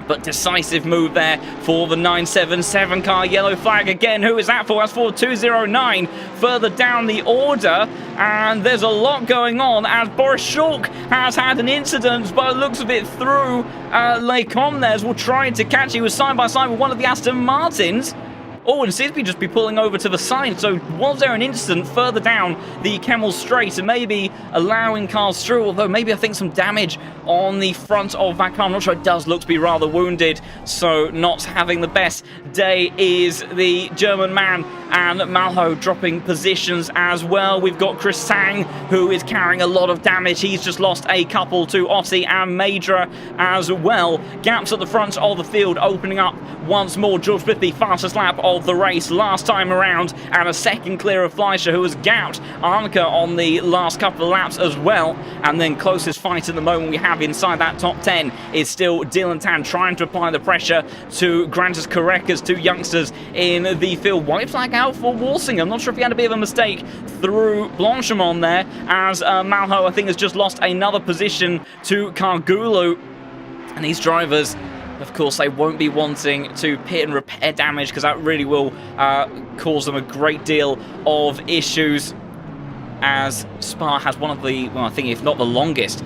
But decisive move there for the 977 car. Yellow flag again. Who is that for? That's for 209 further down the order. And there's a lot going on as Boris Schulk has had an incident, but it looks of it through Les Comnes will try to catch. He was side by side with one of the Aston Martins. Oh, and seems to be just pulling over to the side. So was there an incident further down the Camel Straight and maybe allowing cars through? Although maybe I think some damage on the front of that car. I'm not sure. It does look to be rather wounded. So not having the best day is the German man, and Malho dropping positions as well. We've got Chris Sang, who is carrying a lot of damage. He's just lost a couple to Ossie and Major as well. Gaps at the front of the field opening up once more. George Smith, the fastest lap of the race last time around, and a second clear of Fleischer, who has gapped Arnke on the last couple of laps as well. And then closest fight at the moment we have inside that top 10 is still Dylan Tan trying to apply the pressure to Grantas Correcas, two youngsters in the field. White flag out for Walsing. I'm not sure if he had a bit of a mistake through Blanchimont there, as Malho, I think, has just lost another position to Cargulu. And these drivers, of course, they won't be wanting to pit and repair damage, because that really will cause them a great deal of issues, as Spa has one of the, well, I think if not the longest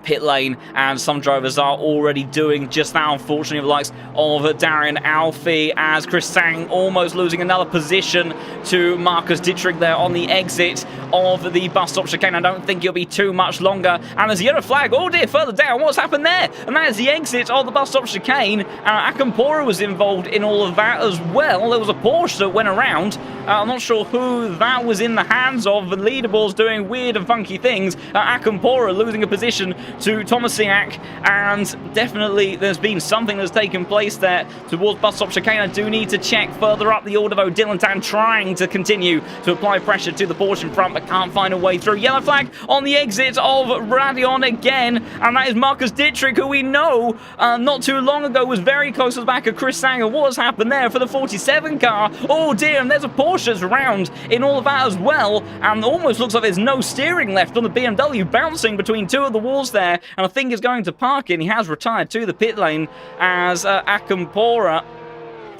pit lane, and some drivers are already doing just that, unfortunately, the likes of Darian Alfie, as Chris Sang almost losing another position to Marcus Dittrich there on the exit of the bus stop chicane. I don't think it'll be too much longer, and there's a yellow flag, oh dear, further down. What's happened there? And that is the exit of the bus stop chicane. Akampora was involved in all of that as well. There was a Porsche that went around. I'm not sure who that was in the hands of. The leaderboard's doing weird and funky things. Akampora losing a position to Tomasiak, and definitely there's been something that's taken place there towards bus stop chicane. I do need to check further up the order though. Dylan Tan trying to continue to apply pressure to the Porsche in front, but can't find a way through. Yellow flag on the exit of Radion again, and that is Marcus Dittrich, who we know not too long ago was very close to the back of Chris Sanger. What has happened there for the 47 car? Oh dear, and there's a Porsche around in all of that as well, and almost looks like there's no steering left on the BMW, bouncing between two of the walls there, and I think is going to park in. He has retired to the pit lane as Akampora,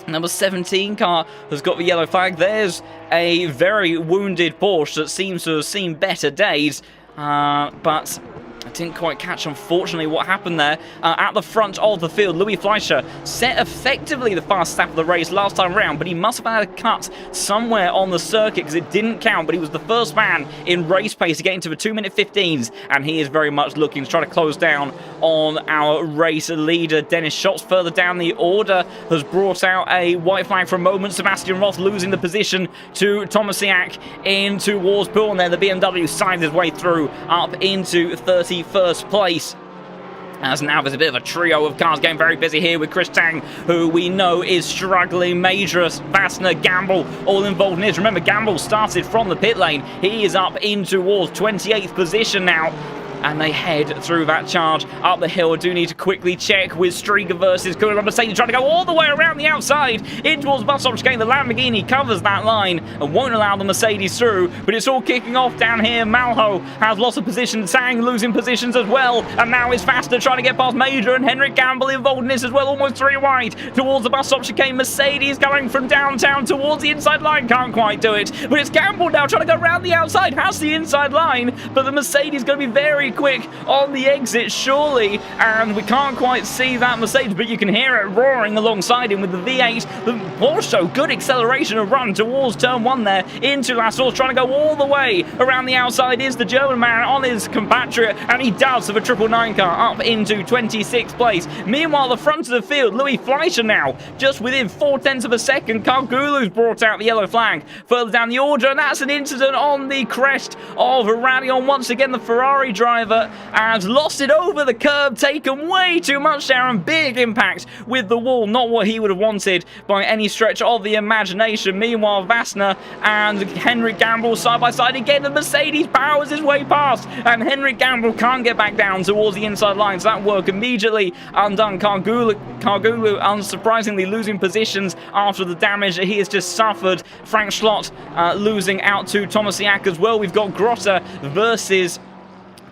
number 17 car, has got the yellow flag. There's a very wounded Porsche that seems to have seen better days, but I didn't quite catch, unfortunately, what happened there. At the front of the field, Louis Fleischer set effectively the fastest lap of the race last time round, but he must have had a cut somewhere on the circuit because it didn't count, but he was the first man in race pace to get into the 2-minute 15s, and he is very much looking to try to close down on our race leader. Dennis Schatz further down the order has brought out a white flag for a moment. Sebastian Roth losing the position to Tomasiak in towards Poole, and then the BMW signs his way through up into 31st place. As now there's a bit of a trio of cars getting very busy here with Chris Tang, who we know is struggling. Majorus, Vassner, Gamble, all involved in this. Remember, Gamble started from the pit lane. He is up in towards 28th position now, and they head through that charge up the hill. I do need to quickly check with Striga versus Cooler. Mercedes trying to go all the way around the outside in towards the bus stop chicane. The Lamborghini covers that line and won't allow the Mercedes through, but it's all kicking off down here. Malho has lost a position, Sang losing positions as well, and now is faster trying to get past Major, and Henrik Gamble involved in this as well, almost 3 wide towards the bus stop chicane. Mercedes going from downtown towards the inside line, can't quite do it, but it's Gamble now trying to go around the outside, has the inside line, but the Mercedes going to be very quick on the exit, surely, and we can't quite see that Mercedes, but you can hear it roaring alongside him with the V8. The also good acceleration and run towards turn 1 there into La Source, trying to go all the way around the outside is the German man on his compatriot, and he does, of a 999 car up into 26th place. Meanwhile, the front of the field, Louis Fleischer now just within 0.4 of a second. Cargulu's brought out the yellow flag further down the order, and that's an incident on the crest of Radion. Once again, the Ferrari driver has lost it over the curb, taken way too much there, and big impact with the wall. Not what he would have wanted by any stretch of the imagination. Meanwhile, Vassner and Henrik Gamble side by side again. The Mercedes powers his way past, and Henrik Gamble can't get back down towards the inside lines. That work immediately undone. Cargulu unsurprisingly losing positions after the damage that he has just suffered. Frank Schlott losing out to Thomas Siak as well. We've got Grotta versus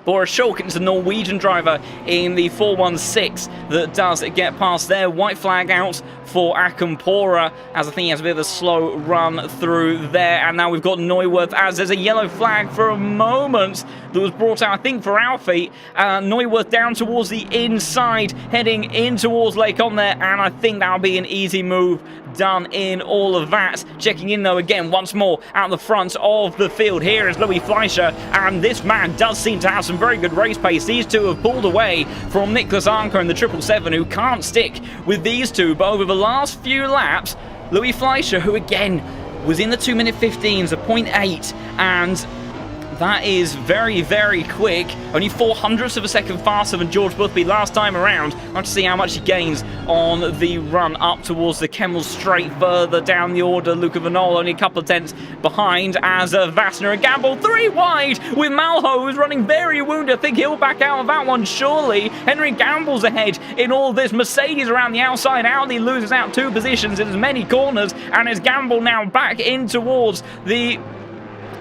Boris Schulk. It's a Norwegian driver in the 416 that does get past there. White flag out for Akampora, as I think he has a bit of a slow run through there. And now we've got Neuwirth, as there's a yellow flag for a moment that was brought out, I think, for Alfie. Neuwirth down towards the inside, heading in towards Lake On there, and I think that'll be an easy move done in all of that. Checking in though again once more out the front of the field. Here is Louis Fleischer, and this man does seem to have some very good race pace. These two have pulled away from Nicholas Anker and the 777, who can't stick with these two, but over the last few laps, Louis Fleischer, who again was in the 2-minute 15s, a 0.8, and that is very, very quick. Only 0.04 of a second faster than George Boothby last time around. I'll have to see how much he gains on the run up towards the Kemmel Straight. Further down the order, Luca Vanol only a couple of tenths behind as Vassner and Gamble 3 wide with Malho, who's running very wounded. I think he'll back out of that one, surely. Henry Gamble's ahead in all this. Mercedes around the outside. Audi loses out 2 positions in as many corners, and is Gamble now back in towards the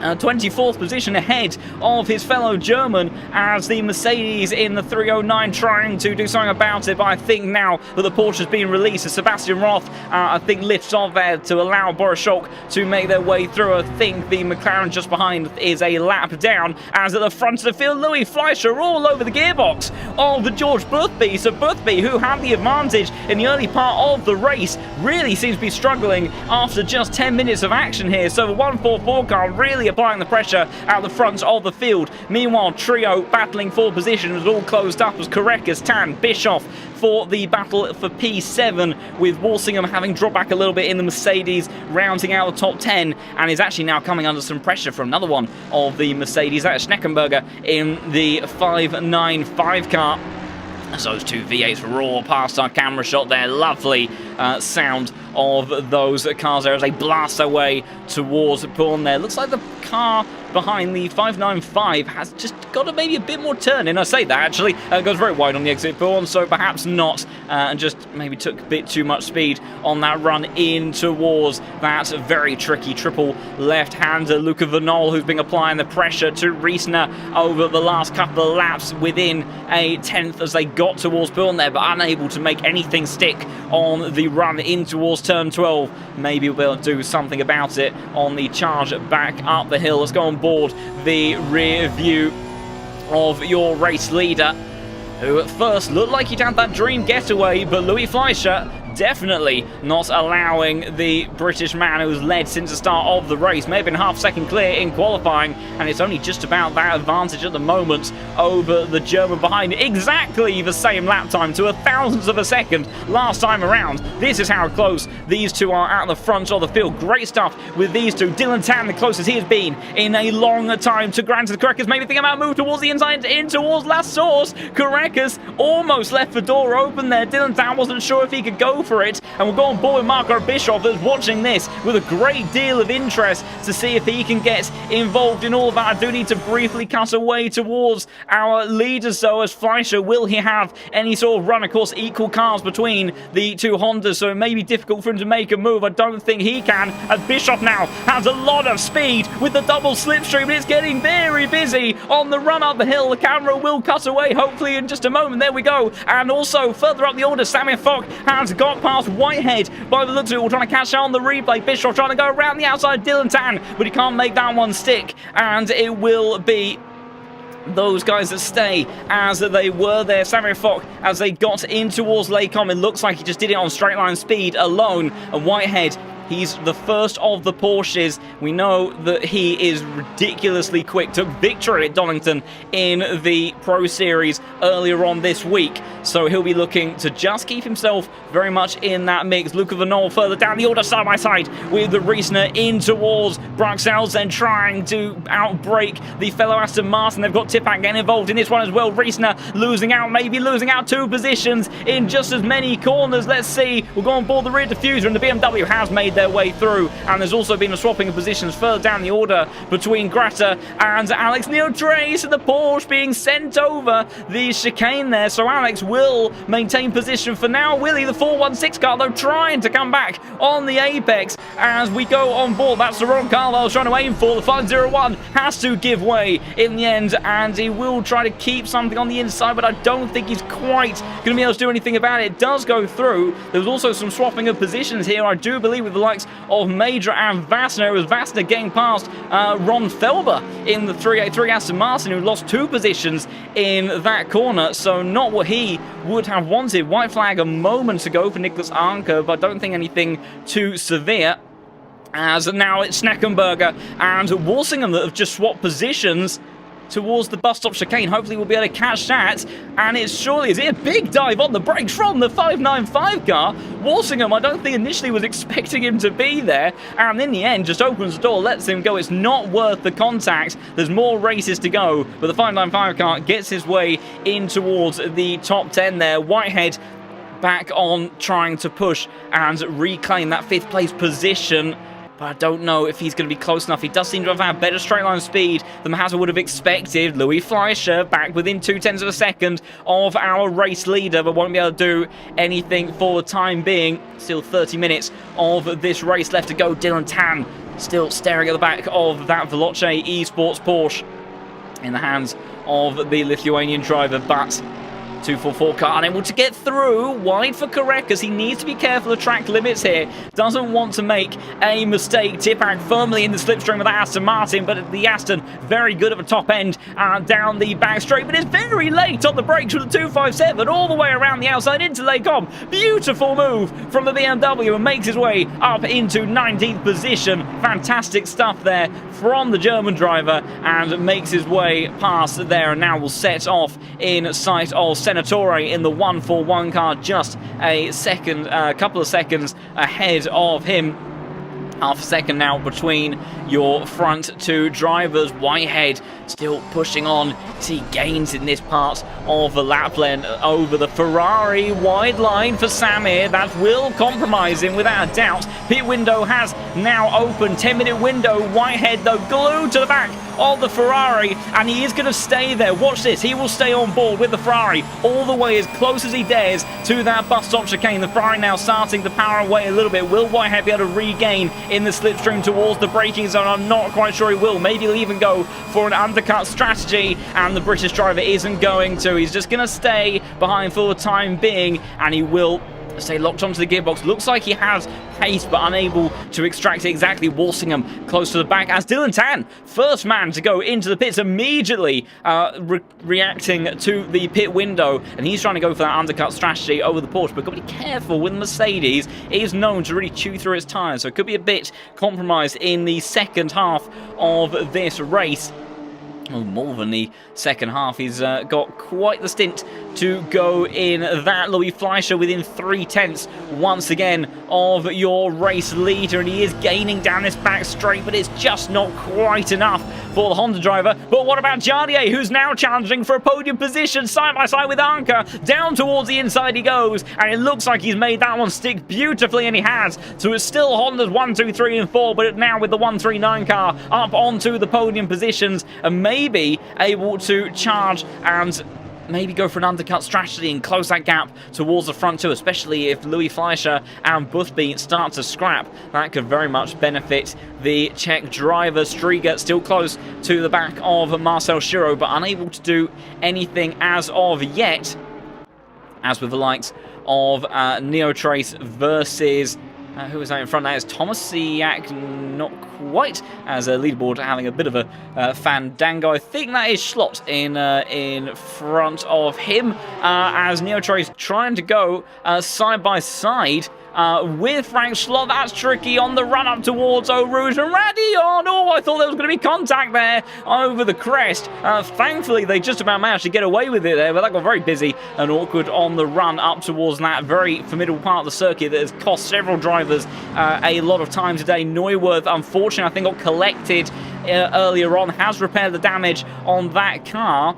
24th position ahead of his fellow German, as the Mercedes in the 309 trying to do something about it. But I think now that the Porsche's been released, as Sebastian Roth I think lifts off there to allow Boris Scholk to make their way through. I think the McLaren just behind is a lap down, as at the front of the field, Louis Fleischer all over the gearbox of the George Boothby. So Boothby, who had the advantage in the early part of the race, really seems to be struggling after just 10 minutes of action here. So the 144 car really applying the pressure out the front of the field. Meanwhile, trio battling for position was all closed up as Korekas, Tan, Bischoff for the battle for P7, with Walsingham having dropped back a little bit in the Mercedes, rounding out the top 10, and is actually now coming under some pressure from another one of the Mercedes. That is Schneckenberger in the 595 car. So those 2 V8s roar past our camera shot there. Lovely sound of those cars there as they blast their way towards Bourne there. Looks like the car behind the 595 has just got maybe a bit more turn in. I say that actually, goes very wide on the exit Bourne, so perhaps not, and just maybe took a bit too much speed on that run in towards that very tricky triple left-hander. Luca Vanol, who's been applying the pressure to Riesner over the last couple of laps, within a tenth as they got towards Bourne there, but unable to make anything stick on the run in towards turn 12. Maybe we'll be able to do something about it on the charge back up the hill. Let's go on board the rear view of your race leader, who at first looked like he'd had that dream getaway, but Louis Fleischer definitely not allowing the British man who's led since the start of the race. May have been half second clear in qualifying, and it's only just about that advantage at the moment over the German behind. Exactly the same lap time to 1,000th of a second last time around. This is how close these two are at the front of the field. Great stuff with these two. Dylan Tan, the closest he has been in a long time to Granted Korekas. Maybe thinking about move towards the inside, in towards La Source. Korekas almost left the door open there. Dylan Tan wasn't sure if he could go for it, and we'll go on board with Marco Bischoff, that's watching this with a great deal of interest to see if he can get involved in all of that. I do need to briefly cut away towards our leaders though, as Fleischer, will he have any sort of run? Of course, equal cars between the two Hondas, so it may be difficult for him to make a move. I don't think he can, as Bischoff now has a lot of speed with the double slipstream, but it's getting very busy on the run up the hill. The camera will cut away hopefully in just a moment. There we go. And also further up the order, Samir Fock has got past Whitehead by the looks of it. We're trying to catch out on the replay. Bischoff trying to go around the outside, Dylan Tan, but he can't make that one stick, and it will be those guys that stay as they were there. Samuel Fock, as they got in towards Lacombe, it looks like he just did it on straight line speed alone. And Whitehead, he's the first of the Porsches. We know that he is ridiculously quick. Took victory at Donington in the Pro Series earlier on this week. So he'll be looking to just keep himself very much in that mix. Luca Vanol further down the order side by side with the Riesner in towards Bruxelles, then trying to outbreak the fellow Aston Martin. They've got Tipak getting involved in this one as well. Riesner losing out, maybe losing out 2 positions in just as many corners. Let's see. We'll go on board the rear diffuser, and the BMW has made their way through. And there's also been a swapping of positions further down the order between Grata and Alex Neotrace, and the Porsche being sent over the chicane there. So Alex will maintain position for now. Willie, the 416 car, though, trying to come back on the apex as we go on board. That's the wrong car I was trying to aim for. The 501 has to give way in the end, and he will try to keep something on the inside, but I don't think he's quite going to be able to do anything about it. It does go through. There was also some swapping of positions here, I do believe, with the likes of Major and Vassner. It was Vassner getting past Ron Felber in the 383 Aston Martin, who lost 2 positions in that corner, so not what he would have wanted. White flag a moment ago for Nicholas Arnker, but I don't think anything too severe, as now it's Schneckenberger and Walsingham that have just swapped positions towards the bus stop chicane. Hopefully we'll be able to catch that, and it surely is a big dive on the brakes from the 595 car. Walsingham, I don't think initially was expecting him to be there, and in the end just opens the door, lets him go. It's not worth the contact. There's more races to go, but the 595 car gets his way in towards the top 10 there. Whitehead back on trying to push and reclaim that 5th place position, but I don't know if he's going to be close enough. He does seem to have had better straight line speed than Hazard would have expected. Louis Fleischer back within 0.2 of a second of our race leader, but won't be able to do anything for the time being. Still 30 minutes of this race left to go. Dylan Tan still staring at the back of that Veloce Esports Porsche in the hands of the Lithuanian driver, but 244 car unable to get through, wide for Correct, as he needs to be careful of track limits here. Doesn't want to make a mistake. Tipak firmly in the slipstream of the Aston Martin, but the Aston very good at the top end down the back straight, but it's very late on the brakes with the 257 all the way around the outside into Lacombe. Beautiful move from the BMW, and makes his way up into 19th position. Fantastic stuff there from the German driver, and makes his way past there, and now will set off in sight of Senatore in the 141 car, just a second, couple of seconds ahead of him. Half a second now between your front 2 drivers. Whitehead still pushing on as he gains in this part of the lap lane over the Ferrari. Wide line for Samir. That will compromise him without a doubt. Pit window has now opened. 10-minute window. Whitehead, though, glued to the back of the Ferrari, and he is going to stay there. Watch this. He will stay on board with the Ferrari all the way as close as he dares to that bus stop chicane. The Ferrari now starting to power away a little bit. Will Whitehead be able to regain in the slipstream towards the braking zone? I'm not quite sure he will. Maybe he'll even go for an undercut strategy, and the British driver isn't going to. He's just going to stay behind for the time being, and he will stay locked onto the gearbox. Looks like he has pace, but unable to extract it exactly. Walsingham close to the back as Dylan Tan, first man to go into the pits, immediately reacting to the pit window, and he's trying to go for that undercut strategy over the Porsche, but got to be careful with Mercedes. It is known to really chew through its tyres, so it could be a bit compromised in the second half of this race. Oh, more than the second half. He's got quite the stint to go in that. Louis Fleischer within 0.3 once again of your race leader, and he is gaining down this back straight, but it's just not quite enough for the Honda driver. But what about Jardier, who's now challenging for a podium position side by side with Anker? Down towards the inside he goes, and it looks like he's made that one stick beautifully, and he has. So it's still Honda's 1, 2, 3, and 4, but now with the 139 car up onto the podium positions, and maybe able to charge and maybe go for an undercut strategy and close that gap towards the front 2, especially if Louis Fleischer and Boothby start to scrap. That could very much benefit the Czech driver. Striga still close to the back of Marcel Schiro, but unable to do anything as of yet. As with the likes of Neotrace versus Who is that in front? That is Tomasiak, not quite, as a leaderboard having a bit of a fandango. I think that is Schlott in front of him, as Neotroy is trying to go side by side with Frank Schlott. That's tricky on the run up towards Eau Rouge and Radion. Oh, I thought there was going to be contact there over the crest. Thankfully, they just about managed to get away with it there, but that got very busy and awkward on the run up towards that very formidable part of the circuit that has cost several drivers a lot of time today. Neuwirth, unfortunately, I think got collected earlier on, has repaired the damage on that car.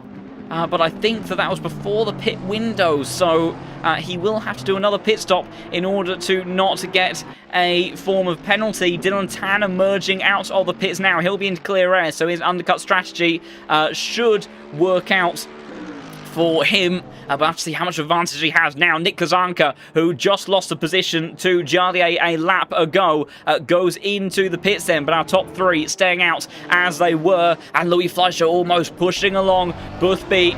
But I think that was before the pit window, so he will have to do another pit stop in order to not get a form of penalty. Dylan Tan emerging out of the pits now. He'll be into clear air, so his undercut strategy should work out for him. But we'll have to see how much advantage he has now. Nick Kazanka, who just lost the position to Jardier a lap ago, goes into the pits then, but our top three staying out as they were, and Louis Fleischer almost pushing along Boothby,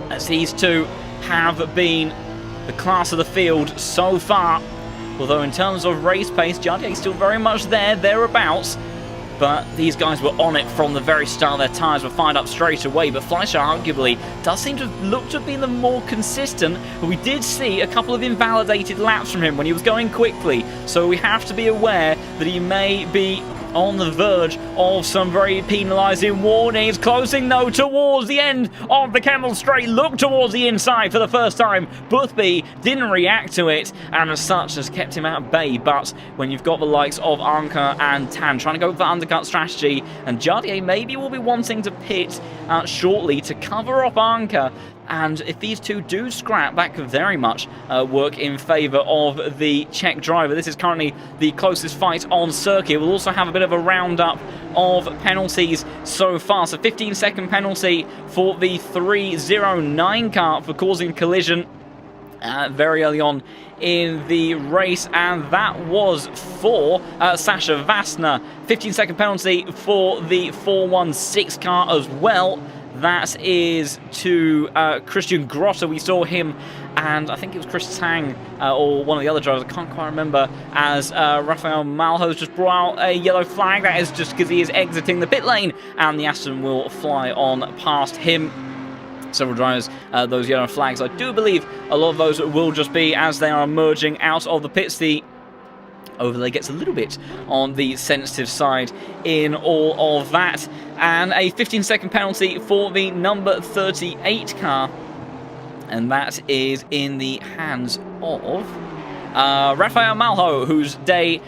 as these two have been the class of the field so far. Although in terms of race pace, Jardier still very much thereabouts. But these guys were on it from the very start. Their tyres were fired up straight away. But Fleischer arguably does seem to look to have been the more consistent. But we did see a couple of invalidated laps from him when he was going quickly. So we have to be aware that he may be on the verge of some very penalising warnings. Closing though towards the end of the Kemmel Straight. Look towards the inside for the first time. Boothby didn't react to it, and as such has kept him at bay. But when you've got the likes of Anker and Tan trying to go for the undercut strategy, and Jardier maybe will be wanting to pit shortly to cover up Anker. And if these two do scrap, that could very much work in favour of the Czech driver. This is currently the closest fight on circuit. We'll also have a bit of a roundup of penalties so far. So 15-second penalty for the 309 car for causing collision very early on in the race, and that was for Sasha Vassner. 15-second penalty for the 416 car as well. That is to Christian Grotter. We saw him, and I think it was Chris Tang or one of the other drivers, I can't quite remember, as Rafael Malho's just brought out a yellow flag. That is just because he is exiting the pit lane, and the Aston will fly on past him. Several drivers, those yellow flags, I do believe a lot of those will just be as they are emerging out of the pits. The overlay gets a little bit on the sensitive side in all of that. And a 15-second penalty for the number 38 car. And that is in the hands of Rafael Malho, whose day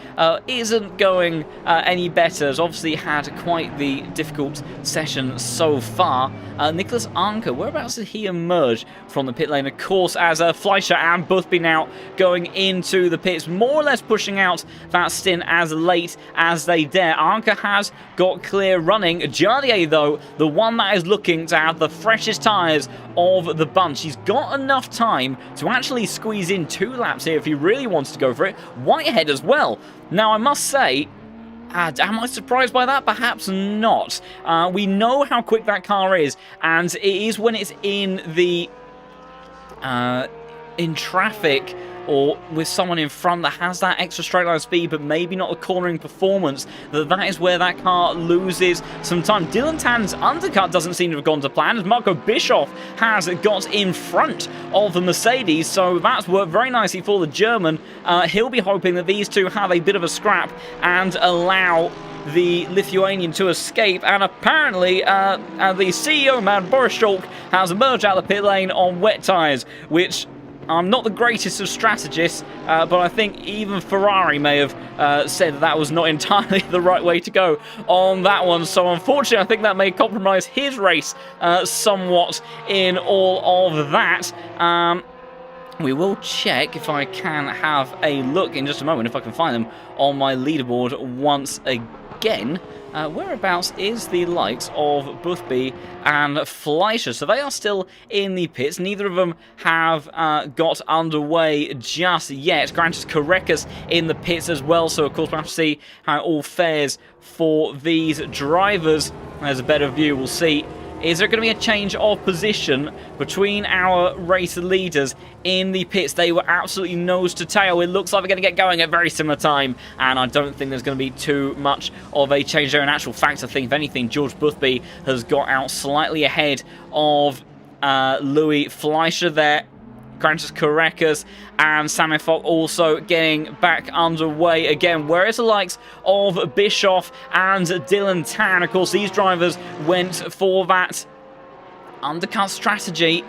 isn't going any better. Has obviously had quite the difficult session so far. Nicholas Anker, whereabouts did he emerge from the pit lane? Of course, as Fleischer and Boothby now going into the pits, more or less pushing out that stint as late as they dare. Anker has got clear running. Jardier, though, the one that is looking to have the freshest tyres of the bunch. He's got enough time to actually squeeze in 2 laps here if he really wants to go for it. Whitehead as well. Now, I must say, am I surprised by that? Perhaps not. We know how quick that car is, and it is when it's in the in traffic or with someone in front that has that extra straight line speed but maybe not the cornering performance, that is where that car loses some time. Dylan Tan's undercut doesn't seem to have gone to plan, as Marco Bischoff has got in front of the Mercedes, so that's worked very nicely for the German. He'll be hoping that these two have a bit of a scrap and allow the Lithuanian to escape, and apparently the CEO man Boris Schalk has emerged out of the pit lane on wet tyres, which I'm not the greatest of strategists, but I think even Ferrari may have said that was not entirely the right way to go on that one. So unfortunately, I think that may compromise his race somewhat in all of that. We will check if I can have a look in just a moment, if I can find them on my leaderboard once again. Whereabouts is the likes of Boothby and Fleischer? So they are still in the pits. Neither of them have got underway just yet. Granted, Karekas in the pits as well. So, of course, we'll have to see how it all fares for these drivers. There's a better view. We'll see is there going to be a change of position between our race leaders in the pits? They were absolutely nose to tail. It looks like we're going to get going at a very similar time, and I don't think there's going to be too much of a change there. In actual fact, I think, if anything, George Boothby has got out slightly ahead of Louis Fleischer there. Grantis Korekas and Sammy Fock also getting back underway again, whereas the likes of Bischoff and Dylan Tan, of course, these drivers went for that undercut strategy.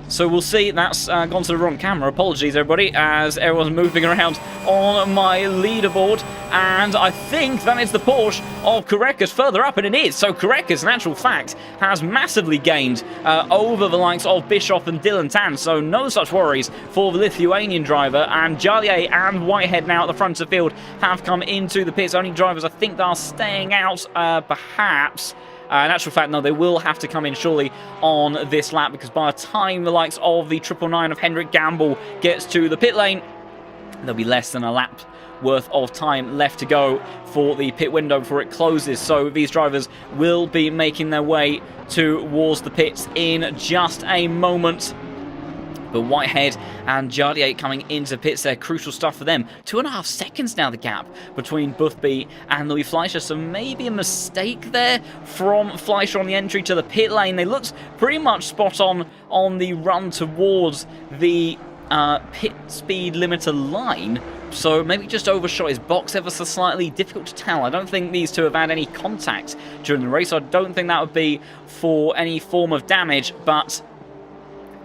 So we'll see. That's gone to the wrong camera. Apologies, everybody, as everyone's moving around on my leaderboard. And I think that is the Porsche of Korekas further up, and it is. So Korekas, in actual fact, has massively gained over the likes of Bischoff and Dylan Tan. So no such worries for the Lithuanian driver. And Jarlier and Whitehead now at the front of the field have come into the pits. Only drivers I think that are staying out, perhaps. In actual fact, no, they will have to come in surely on this lap, because by the time the likes of the 999 of Henrik Gamble gets to the pit lane, there'll be less than a lap worth of time left to go for the pit window before it closes. So these drivers will be making their way towards the pits in just a moment. But Whitehead and Jardier coming into pits there, crucial stuff for them. 2.5 seconds now, the gap between Boothby and Louis Fleischer. So maybe a mistake there from Fleischer on the entry to the pit lane. They looked pretty much spot on the run towards the pit speed limiter line. So maybe just overshot his box ever so slightly. Difficult to tell. I don't think these two have had any contact during the race. So I don't think that would be for any form of damage, but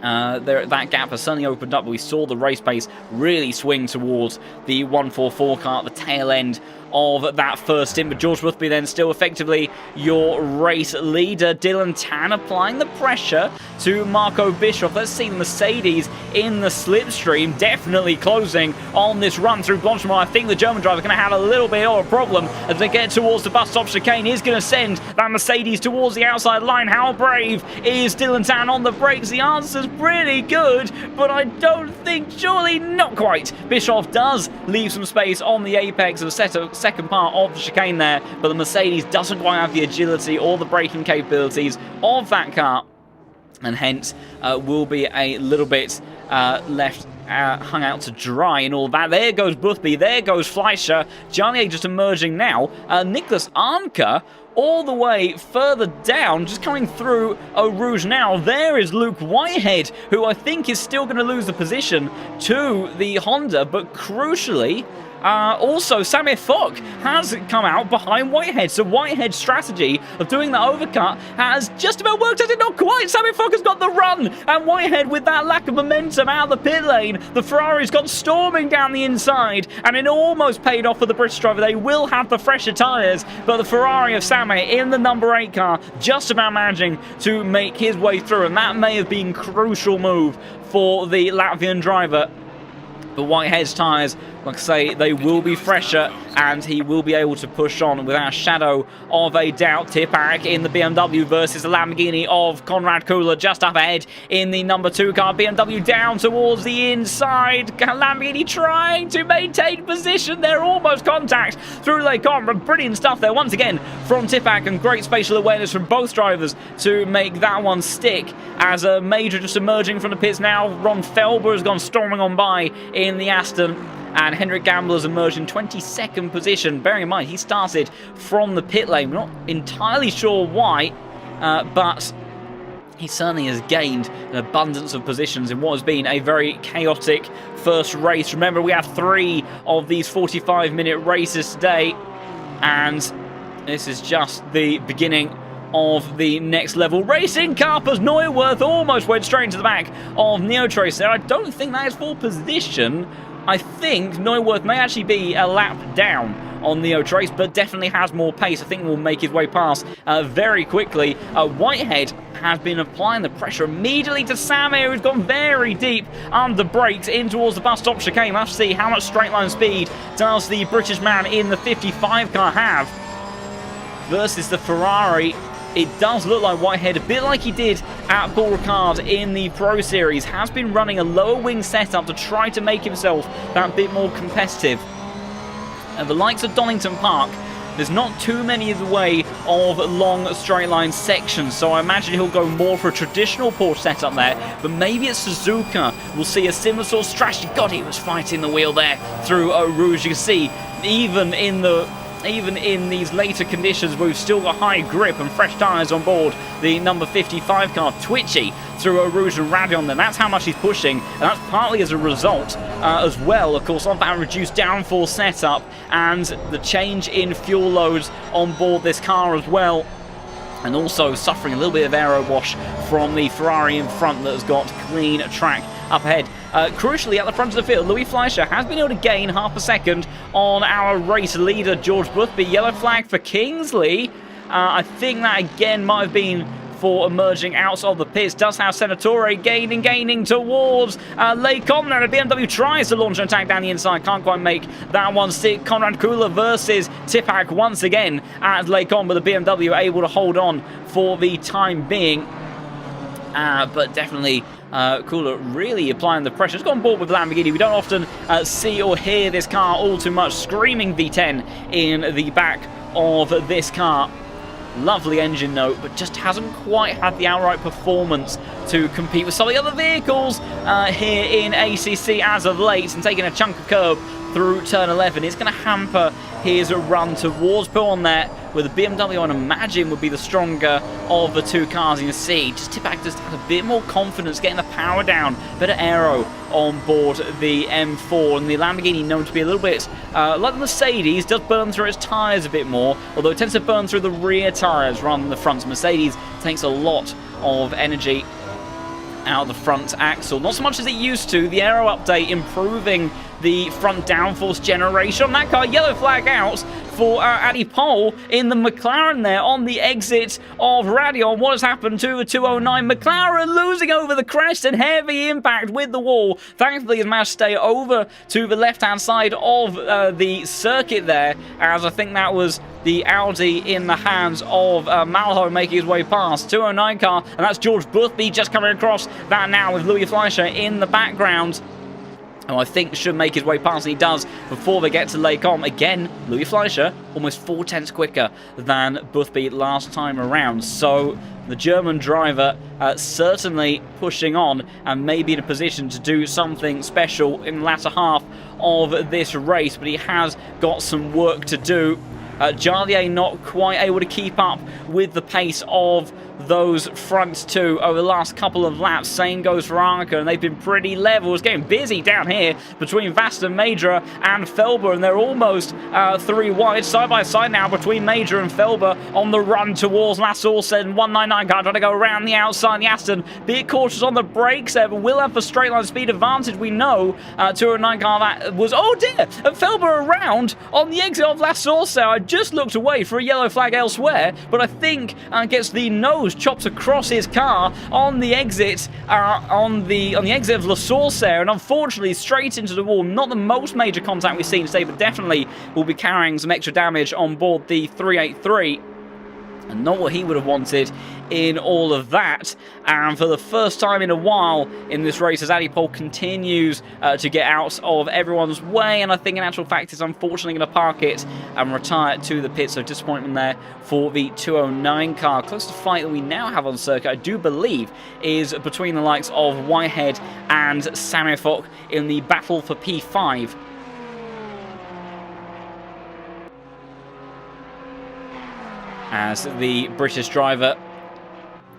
that gap has certainly opened up. We saw the race pace really swing towards the 144 car at the tail end of that first stint, but George Boothby then still effectively your race leader. Dylan Tan applying the pressure to Marco Bischoff. Let's see the Mercedes in the slipstream, definitely closing on this run through Blanchimont. I think the German driver is going to have a little bit of a problem as they get towards the bus stop chicane. He's going to send that Mercedes towards the outside line. How brave is Dylan Tan on the brakes? The answer's pretty good, but I don't think, surely not quite. Bischoff does leave some space on the apex of the second part of the chicane there, but the Mercedes doesn't quite have the agility or the braking capabilities of that car, and hence will be a little bit left hung out to dry and all that. There goes Boothby, there goes Fleischer. Jarnier just emerging now. Nicholas Armker all the way further down, just coming through Eau Rouge now. There is Luke Whitehead, who I think is still going to lose the position to the Honda, but crucially, also, Samir Fock has come out behind Whitehead. So Whitehead's strategy of doing the overcut has just about worked out. Not quite. Samir Fock has got the run. And Whitehead, with that lack of momentum out of the pit lane, the Ferrari's gone storming down the inside. And it almost paid off for the British driver. They will have the fresher tyres. But the Ferrari of Samir in the number 8 car just about managing to make his way through. And that may have been a crucial move for the Latvian driver. But Whitehead's tyres, like I say, they will be fresher, and he will be able to push on without a shadow of a doubt. Tipak in the BMW versus the Lamborghini of Konrad Kula just up ahead in the number 2 car. BMW down towards the inside. Lamborghini trying to maintain position. They're almost contact through Le Combre. Brilliant stuff there once again from Tipak, and great spatial awareness from both drivers to make that one stick. As a Major just emerging from the pits now, Ron Felber has gone storming on by in the Aston, and Henrik Gamble has emerged in 22nd position. Bearing in mind, he started from the pit lane. We're not entirely sure why, but he certainly has gained an abundance of positions in what has been a very chaotic first race. Remember, we have 3 of these 45-minute races today, and this is just the beginning of the next level racing. Carpers Neuwirth almost went straight into the back of Neotrace there. I don't think that is for position. I think Neuwirth may actually be a lap down on Neotrace, but definitely has more pace. I think will make his way past very quickly. Whitehead has been applying the pressure immediately to Samir, who's gone very deep under brakes in towards the bus stop chicane. Let's see how much straight line speed does the British man in the 55 car have versus the Ferrari. It does look like Whitehead, a bit like he did at Paul Ricard in the Pro Series, has been running a lower wing setup to try to make himself that bit more competitive. And the likes of Donington Park there's not too many in the way of long straight line sections, so I imagine he'll go more for a traditional Porsche setup there, but maybe at Suzuka we'll see a similar sort of strategy. God, he was fighting the wheel there through Eau Rouge. You can see even in these later conditions, we've still got high grip and fresh tyres on board the number 55 car, twitchy through Eau Rouge and Radion. Then that's how much he's pushing, and that's partly as a result as well, of course, of that reduced downforce setup and the change in fuel loads on board this car as well. And also suffering a little bit of aero wash from the Ferrari in front that has got clean track up ahead. Crucially, at the front of the field, Louis Fleischer has been able to gain half a second on our race leader, George Boothby. Yellow flag for Kingsley. I think that again might have been for emerging out of the pits. Does have Senatore gaining towards Lecom. Now the BMW tries to launch an attack down the inside, can't quite make that one stick. Konrad Kula versus Tipak once again at Lecom, but the BMW able to hold on for the time being. But definitely Kula really applying the pressure. It's got on board with Lamborghini. We don't often see or hear this car all too much. Screaming V10 in the back of this car. Lovely engine note, but just hasn't quite had the outright performance to compete with some of the other vehicles here in ACC as of late, and taking a chunk of curb through turn 11. It's going to hamper his run towards Pulon there, where the BMW, I imagine, would be the stronger of the two cars. You can see just Tipak just had a bit more confidence getting the power down, better aero on board the M4, and the Lamborghini, known to be a little bit like the Mercedes, does burn through its tyres a bit more, although it tends to burn through the rear tyres rather than the front. So Mercedes takes a lot of energy out of the front axle, not so much as it used to. The aero update improving the front downforce generation on that car. Yellow flag out for Adi Pole in the McLaren there on the exit of Radion. What has happened to the 209 McLaren? Losing over the crest and heavy impact with the wall. Thankfully, he's managed to stay over to the left-hand side of the circuit there, as I think that was the Audi in the hands of Malho making his way past. 209 car, and that's George Boothby just coming across that now with Louis Fleischer in the background. Oh, I think should make his way past, and he does before they get to Lecom. Again, Louis Fleischer almost 4 tenths quicker than Boothby last time around. So the German driver certainly pushing on and maybe in a position to do something special in the latter half of this race, but he has got some work to do. Jardier not quite able to keep up with the pace of those front two over the last couple of laps. Same goes for Arca, and they've been pretty level. It's getting busy down here between Vast and Major and Felber, and they're almost 3 wide, side by side now between Major and Felber on the run towards La Source, and 199 car trying to go around the outside. The Aston, be cautious on the brakes there, but will have a straight line speed advantage. We know 209 car that was, oh dear, and Felber around on the exit of La Source. I just looked away for a yellow flag elsewhere, but I think gets the nose chopped across his car on the exit on the exit of La Source there, and unfortunately straight into the wall. Not the most major contact we've seen today, but definitely will be carrying some extra damage on board the 383. And not what he would have wanted in all of that. And for the first time in a while in this race, as Adipole continues to get out of everyone's way, and I think in actual fact is unfortunately going to park it and retire to the pit. So disappointment there for the 209 car. Closest fight that we now have on circuit, I do believe, is between the likes of Whitehead and Samifok in the battle for P5. As the British driver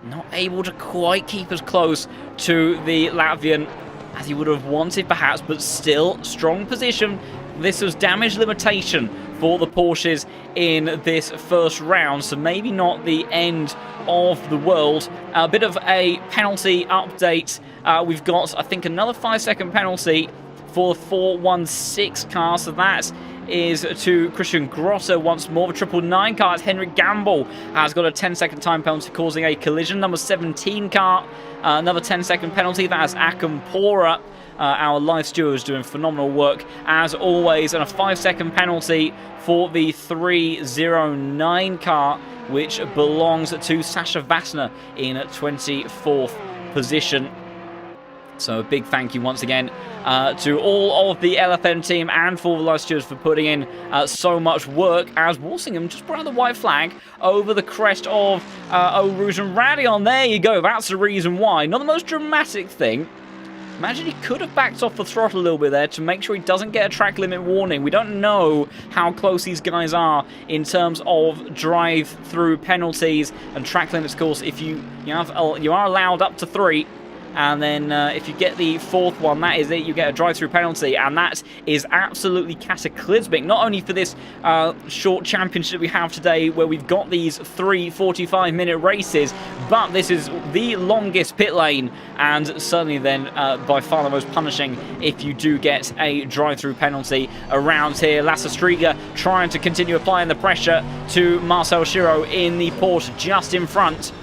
not able to quite keep as close to the Latvian as he would have wanted perhaps, but still strong position. This was damage limitation for the Porsches in this first round, so maybe not the end of the world. A bit of a penalty update. We've got, I think, another 5-second penalty for the 416 car, so that is to Christian Grotto once more. The 999 car, Henrik Gamble has got a 10-second time penalty causing a collision. Number 17 car, another 10-second penalty. That is Akam Pora. Our live stewards doing phenomenal work as always, and a 5-second penalty for the 309 car, which belongs to Sasha Vassner in 24th position. So a big thank you once again to all of the LFM team and for the live stewards for putting in so much work as Walsingham just brought the white flag over the crest of Eau Rouge and Radion. There you go. That's the reason why. Not the most dramatic thing. Imagine he could have backed off the throttle a little bit there to make sure he doesn't get a track limit warning. We don't know how close these guys are in terms of drive-through penalties and track limits. Of course, if you are allowed up to 3. And then if you get the 4th one, that is it. You get a drive-through penalty, and that is absolutely cataclysmic. Not only for this short championship we have today, where we've got these 3 45-minute races, but this is the longest pit lane, and certainly then by far the most punishing if you do get a drive-through penalty around here. Lasse Striga trying to continue applying the pressure to Marcel Giro in the Porsche just in front.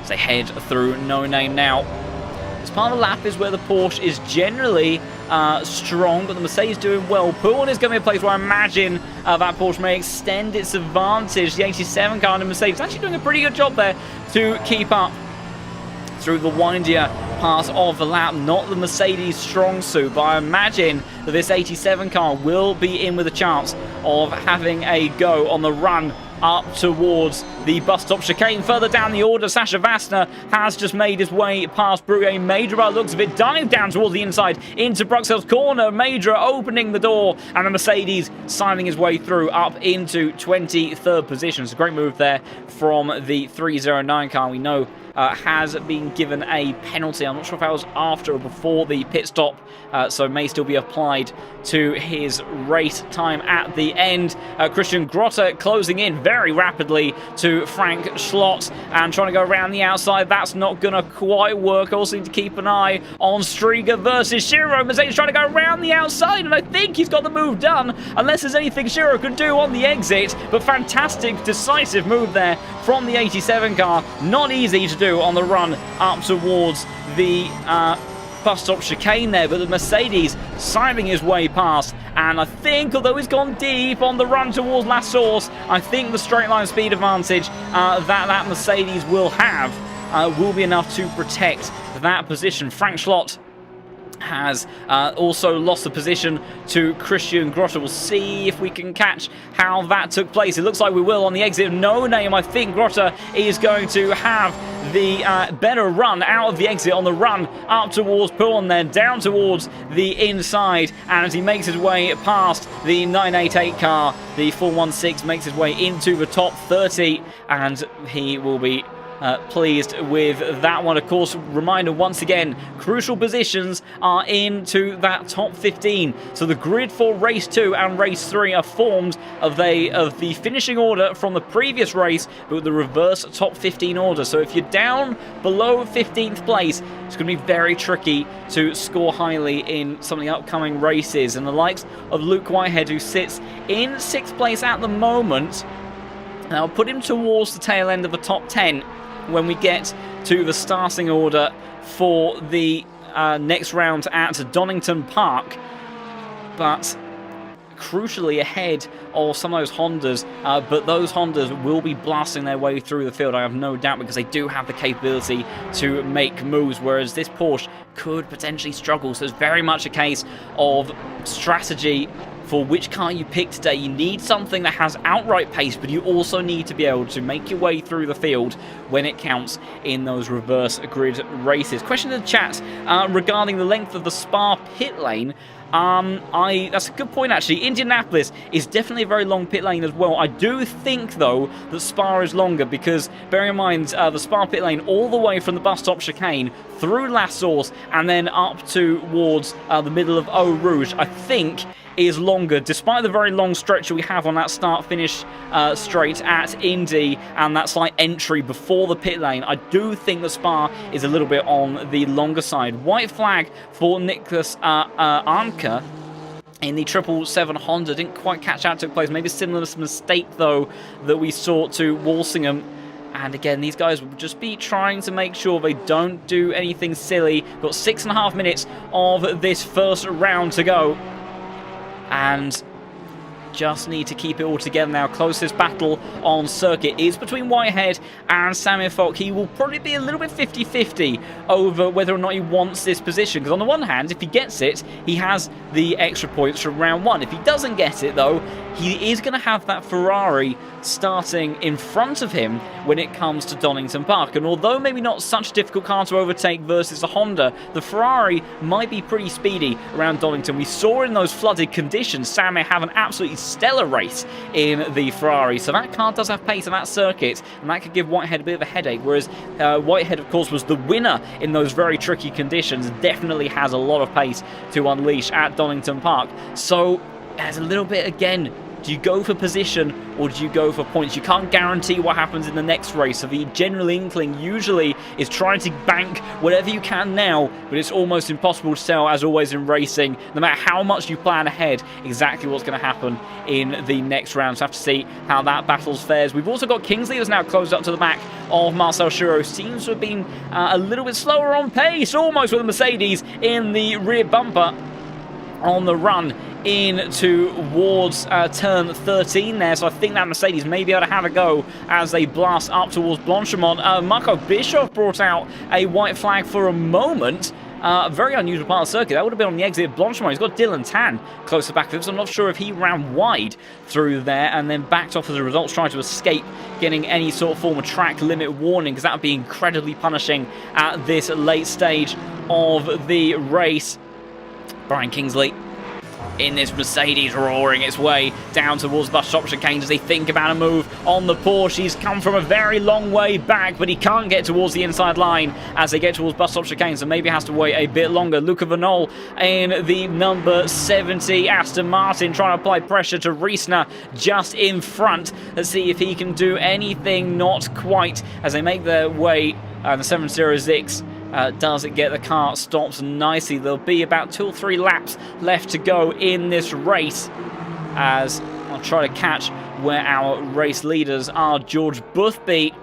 They head through No Name now. This part of the lap is where the Porsche is generally strong, but the Mercedes doing well. Poole is going to be a place where I imagine that Porsche may extend its advantage. The 87 car and the Mercedes actually doing a pretty good job there to keep up through the windier part of the lap. Not the Mercedes strong suit, but I imagine that this 87 car will be in with a chance of having a go on the run up towards the bus stop chicane. Further down the order, Sasha Vassner has just made his way past Bruget Major by the looks of it, diving down towards the inside into Bruxelles corner. Major opening the door, and the Mercedes signing his way through up into 23rd position. It's a great move there from the 309 car. We know has been given a penalty. I'm not sure if that was after or before the pit stop, so may still be applied to his race time at the end. Christian Grotte closing in very rapidly to Frank Schlott and trying to go around the outside. That's not going to quite work. Also need to keep an eye on Striga versus Shiro. Mercedes trying to go around the outside, and I think he's got the move done, unless there's anything Shiro can do on the exit. But fantastic, decisive move there from the 87 car. Not easy to do on the run up towards the bus stop chicane there, but the Mercedes signing his way past, and I think, although he's gone deep on the run towards La Source, I think the straight line speed advantage that Mercedes will have will be enough to protect that position. Frank Schlott has also lost the position to Christian Grotte. We'll see if we can catch how that took place. It looks like we will on the exit of No Name. I think Grotte is going to have the better run out of the exit on the run up towards Poole and then down towards the inside. And as he makes his way past the 988 car, the 416 makes his way into the top 30, and he will be pleased with that one. Of course, reminder once again, crucial positions are into that top 15. So the grid for race 2 and race 3 are formed of the finishing order from the previous race, but with the reverse top 15 order. So if you're down below 15th place, it's going to be very tricky to score highly in some of the upcoming races. And the likes of Luke Whitehead, who sits in 6th place at the moment, and I'll put him towards the tail end of the top 10 when we get to the starting order for the next round at Donington Park. But crucially ahead of some of those Hondas, but those Hondas will be blasting their way through the field, I have no doubt, because they do have the capability to make moves, whereas this Porsche could potentially struggle. So it's very much a case of strategy for which car you pick today. You need something that has outright pace, but you also need to be able to make your way through the field when it counts in those reverse grid races. Question in the chat regarding the length of the Spa pit lane. That's a good point, actually. Indianapolis is definitely a very long pit lane as well. I do think, though, that Spa is longer because, bearing in mind, the Spa pit lane all the way from the bus stop chicane through La Source and then up towards the middle of Eau Rouge, I think is longer, despite the very long stretch we have on that start-finish straight at Indy and that slight entry before the pit lane. I do think the Spa is a little bit on the longer side. White flag for Nicholas Arnke in the 777 Honda. Didn't quite catch out, took place. Maybe a similar mistake, though, that we saw to Walsingham. And again, these guys will just be trying to make sure they don't do anything silly. Got 6.5 minutes of this first round to go. And just need to keep it all together now. Closest battle on circuit is between Whitehead and Samir Falk. He will probably be a little bit 50-50 over whether or not he wants this position, because on the one hand, if he gets it, he has the extra points from round 1. If he doesn't get it, though, he is going to have that Ferrari starting in front of him when it comes to Donington Park. And although maybe not such a difficult car to overtake versus the Honda, the Ferrari might be pretty speedy around Donington. We saw in those flooded conditions Samir have an absolutely stellar race in the Ferrari, so that car does have pace on that circuit, and that could give Whitehead a bit of a headache, whereas Whitehead, of course, was the winner in those very tricky conditions, definitely has a lot of pace to unleash at Donington Park. So there's a little bit, again, do you go for position or do you go for points? You can't guarantee what happens in the next race, so the general inkling usually is trying to bank whatever you can now, but it's almost impossible to tell, as always in racing, no matter how much you plan ahead, exactly what's going to happen in the next round. So have to see how that battle fares. We've also got Kingsley, who's now closed up to the back of Marcel Schuro. Seems to have been a little bit slower on pace, almost with a Mercedes in the rear bumper on the run in towards turn 13 there, so I think that Mercedes may be able to have a go as they blast up towards Blanchimont. Marco Bischoff brought out a white flag for a moment. Very unusual part of the circuit. That would have been on the exit of Blanchimont. He's got Dylan Tan close to the back of him, so I'm not sure if he ran wide through there and then backed off as a result, trying to escape getting any sort of form of track limit warning, because that would be incredibly punishing at this late stage of the race. Brian Kingsley in this Mercedes, roaring its way down towards Bus Stop Chicane as they think about a move on the Porsche. He's come from a very long way back, but he can't get towards the inside line as they get towards Bus Stop Chicane, so maybe has to wait a bit longer. Luca Vanol in the number 70 Aston Martin trying to apply pressure to Riesner just in front. Let's see if he can do anything. Not quite, as they make their way. The 706 does it get the car stopped nicely. There'll be about 2 or 3 laps left to go in this race, as I'll try to catch where our race leaders are. George Boothby,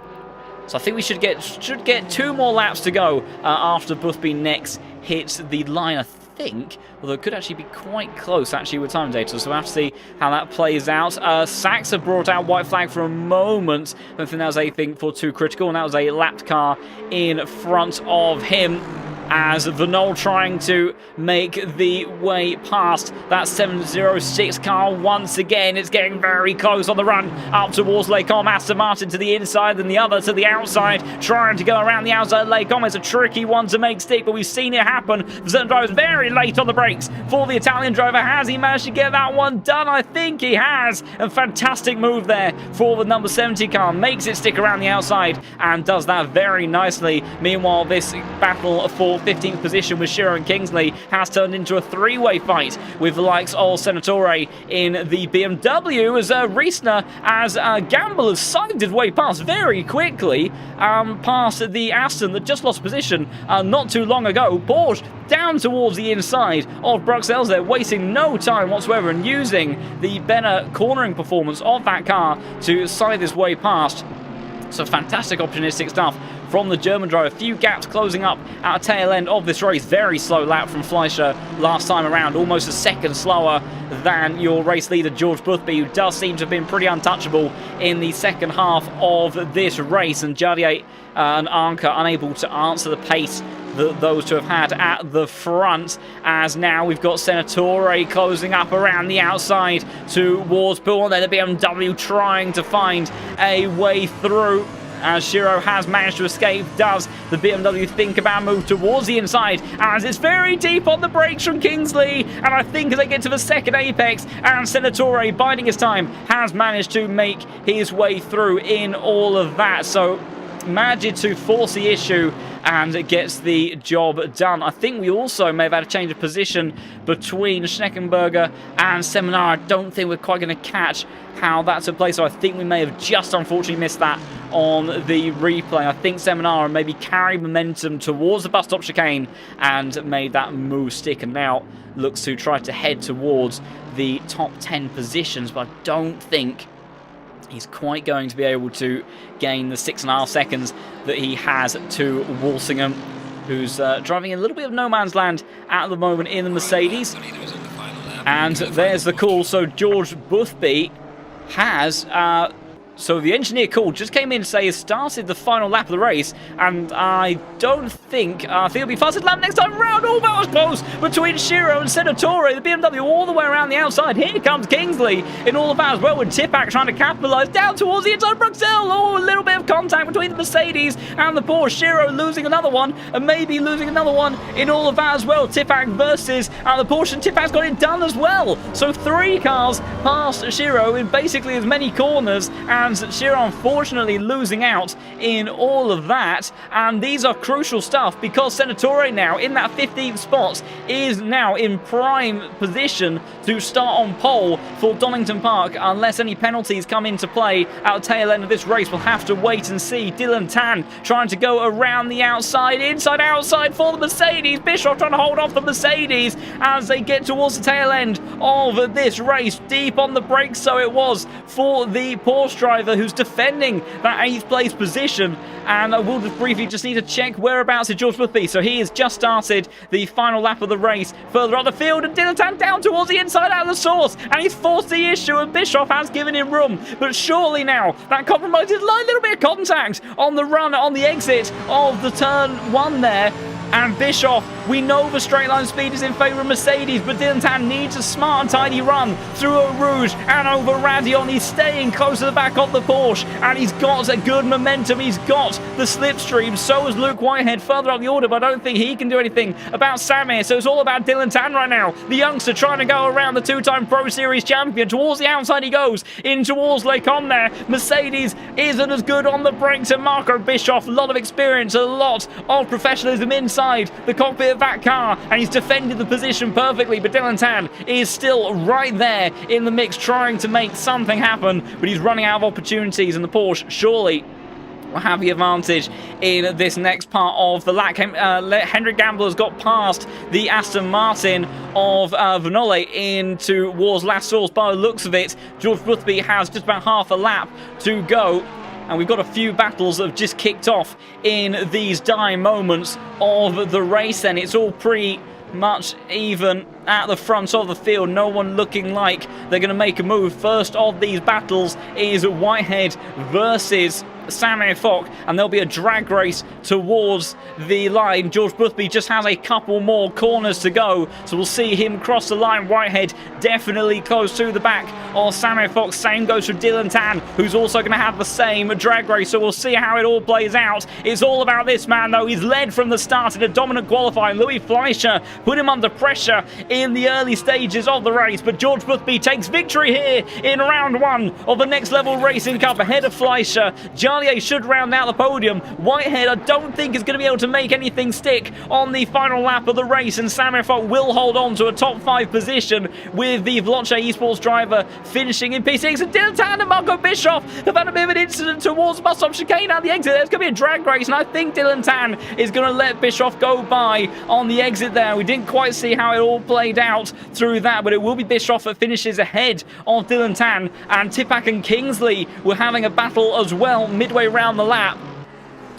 so I think we should get 2 more laps to go after Boothby next hits the line, I think, although it could actually be quite close actually with time data, so we'll have to see how that plays out. Saxa brought out white flag for a moment. I don't think that was anything for too critical, and that was a lapped car in front of him, as Vanol trying to make the way past that 706 car once again. It's getting very close on the run up towards Lecom. Aston Martin to the inside and the other to the outside, trying to go around the outside. Lecom is a tricky one to make stick, but we've seen it happen. The certain driver is very late on the brakes for the Italian driver. Has he managed to get that one done? I think he has. A fantastic move there for the number 70 car. Makes it stick around the outside and does that very nicely. Meanwhile, this battle for 15th position with Schuro and Kingsley has turned into a 3-way fight with the likes of Senatore in the BMW, as Riesner, as Gamble has sided his way past very quickly, past the Aston that just lost position not too long ago. Porsche down towards the inside of Bruxelles there, wasting no time whatsoever and using the better cornering performance of that car to side his way past. So fantastic opportunistic stuff from the German driver. A few gaps closing up at the tail end of this race. Very slow lap from Fleischer last time around, almost a second slower than your race leader George Boothby, who does seem to have been pretty untouchable in the second half of this race, and Jardier and Anka unable to answer the pace that those two have had at the front, as now we've got Senatore closing up around the outside towards Pool, and then the BMW trying to find a way through, as Schuro has managed to escape. Does the BMW think about a move towards the inside, as it's very deep on the brakes from Kingsley, and I think as they get to the second apex, and Senatore, biding his time, has managed to make his way through in all of that. So managed to force the issue and gets the job done. I think we also may have had a change of position between Schneckenberger and Seminar. I don't think we're quite going to catch how that took place, so I think we may have just unfortunately missed that on the replay. I think Seminar maybe carried momentum towards the bus stop chicane and made that move stick, and now looks to try to head towards the top 10 positions, but I don't think he's quite going to be able to gain the 6.5 seconds that he has to Walsingham, who's driving a little bit of no man's land at the moment in the Mercedes. And there's the call. So George Boothby has... So the engineer call just came in to say has started the final lap of the race, and I don't think, I think it'll be fastest lap next time round. Oh, that was close between Shiro and Senatore. The BMW all the way around the outside. Here comes Kingsley in all of that as well, with Tipak trying to capitalise down towards the inside of Bruxelles. Oh, a little bit of contact between the Mercedes and the Porsche. Shiro losing another one, and maybe losing another one in all of that as well. Tipak versus the Porsche, and Tipak's got it done as well. So 3 cars past Shiro in basically as many corners, and Shiro unfortunately losing out in all of that. And these are crucial stuff, because Senatore now in that 15th spot is now in prime position to start on pole for Donington Park, unless any penalties come into play at the tail end of this race. We'll have to wait and see. Dylan Tan trying to go around the outside, inside, outside for the Mercedes. Bischoff trying to hold off the Mercedes as they get towards the tail end of this race. Deep on the brakes, so it was for the Porsche driver who's defending that 8th place position. And I will just need to check whereabouts is George Boothby. So he has just started the final lap of the race further up the field, and Dylan Tan down towards the inside out of the source, and he's forced the issue, and Bischoff has given him room. But surely now that compromises a little bit of contact on the run, on the exit of the turn 1 there. And Bischoff, we know the straight line speed is in favour of Mercedes, but Dylan Tan needs a smart and tidy run through Eau Rouge and over Radion. He's staying close to the back of the Porsche, and he's got a good momentum. He's got the slipstream. So is Luke Whitehead further up the order, but I don't think he can do anything about Samir. So it's all about Dylan Tan right now. The youngster trying to go around the 2-time Pro Series champion. Towards the outside he goes, in towards Lake On there. Mercedes isn't as good on the brakes, and Marco Bischoff, a lot of experience, a lot of professionalism inside the cockpit of that car, and he's defended the position perfectly. But Dylan Tan is still right there in the mix, trying to make something happen, but he's running out of opportunities, and the Porsche surely will have the advantage in this next part of the lap. Henrik Gambler has got past the Aston Martin of Vinole into towards last source by the looks of it. George Boothby has just about half a lap to go, and we've got a few battles that have just kicked off in these dying moments of the race. And it's all pretty much even at the front of the field. No one looking like they're going to make a move. First of these battles is Whitehead versus Samir Fock, and there'll be a drag race towards the line. George Boothby just has a couple more corners to go, so we'll see him cross the line. Whitehead definitely close to the back of Samir Fock. Same goes for Dylan Tan, who's also going to have the same drag race, so we'll see how it all plays out. It's all about this man, though. He's led from the start in a dominant qualifying. Louis Fleischer put him under pressure in the early stages of the race, but George Boothby takes victory here in round 1 of the Next Level Racing Cup ahead of Fleischer. Jalier should round out the podium. Whitehead, I don't think is going to be able to make anything stick on the final lap of the race, and Samir Fock will hold on to a top 5 position, with the Vloche Esports driver finishing in P6. And Dylan Tan and Marco Bischoff have had a bit of an incident towards bus stop chicane out the exit. There's going to be a drag race, and I think Dylan Tan is going to let Bischoff go by on the exit there. We didn't quite see how it all played out through that, but it will be Bischoff that finishes ahead of Dylan Tan, and Tipak and Kingsley were having a battle as well midway around the lap,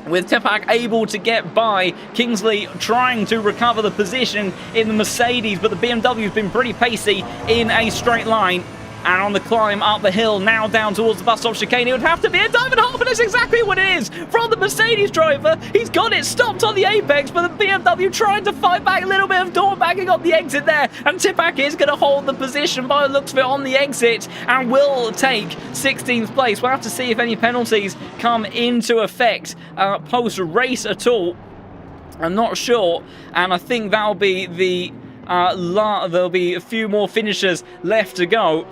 with Tipak able to get by. Kingsley trying to recover the position in the Mercedes, but the BMW's been pretty pacey in a straight line. And on the climb up the hill, now down towards the bus stop chicane, it would have to be a dive and a half, and that's exactly what it is from the Mercedes driver. He's got it stopped on the apex, but the BMW trying to fight back. A little bit of door backing on the exit there, and Tipak is going to hold the position by the looks of it on the exit, and will take 16th place. We'll have to see if any penalties come into effect post-race at all. I'm not sure, and I think that'll be the there'll be a few more finishers left to go.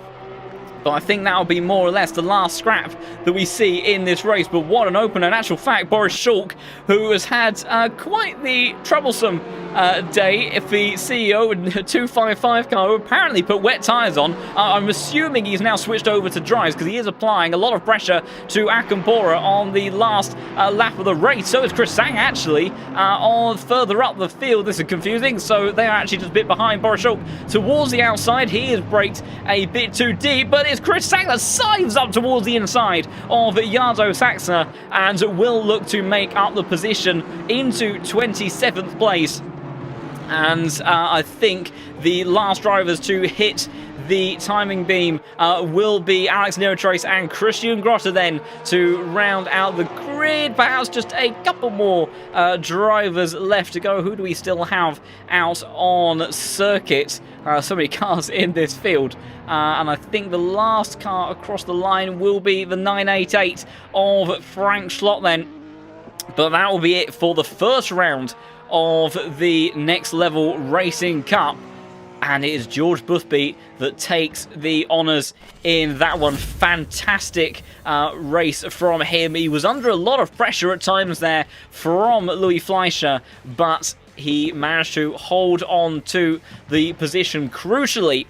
But I think that'll be more or less the last scrap that we see in this race. But what an opener. In actual fact, Boris Schulk, who has had quite the troublesome day, if the CEO in a 255 car, who apparently put wet tyres on. I'm assuming he's now switched over to dries, because he is applying a lot of pressure to Akampora on the last lap of the race. So is Chris Sang, actually, on further up the field. This is confusing. So they are actually just a bit behind Boris Schulk towards the outside. He has braked a bit too deep, but it's Chris Sang that sides up towards the inside of Yardo Saxner, and will look to make up the position into 27th place. And I think the last drivers to hit the timing beam will be Alex Neotrace and Christian Grotter then to round out the grid. Perhaps just a couple more drivers left to go. Who do we still have out on circuit? So many cars in this field. And I think the last car across the line will be the 988 of Frank Schlott then. But that will be it for the first round of the Next Level Racing Cup. And it is George Boothby that takes the honours in that one. Fantastic race from him. He was under a lot of pressure at times there from Louis Fleischer, but he managed to hold on to the position crucially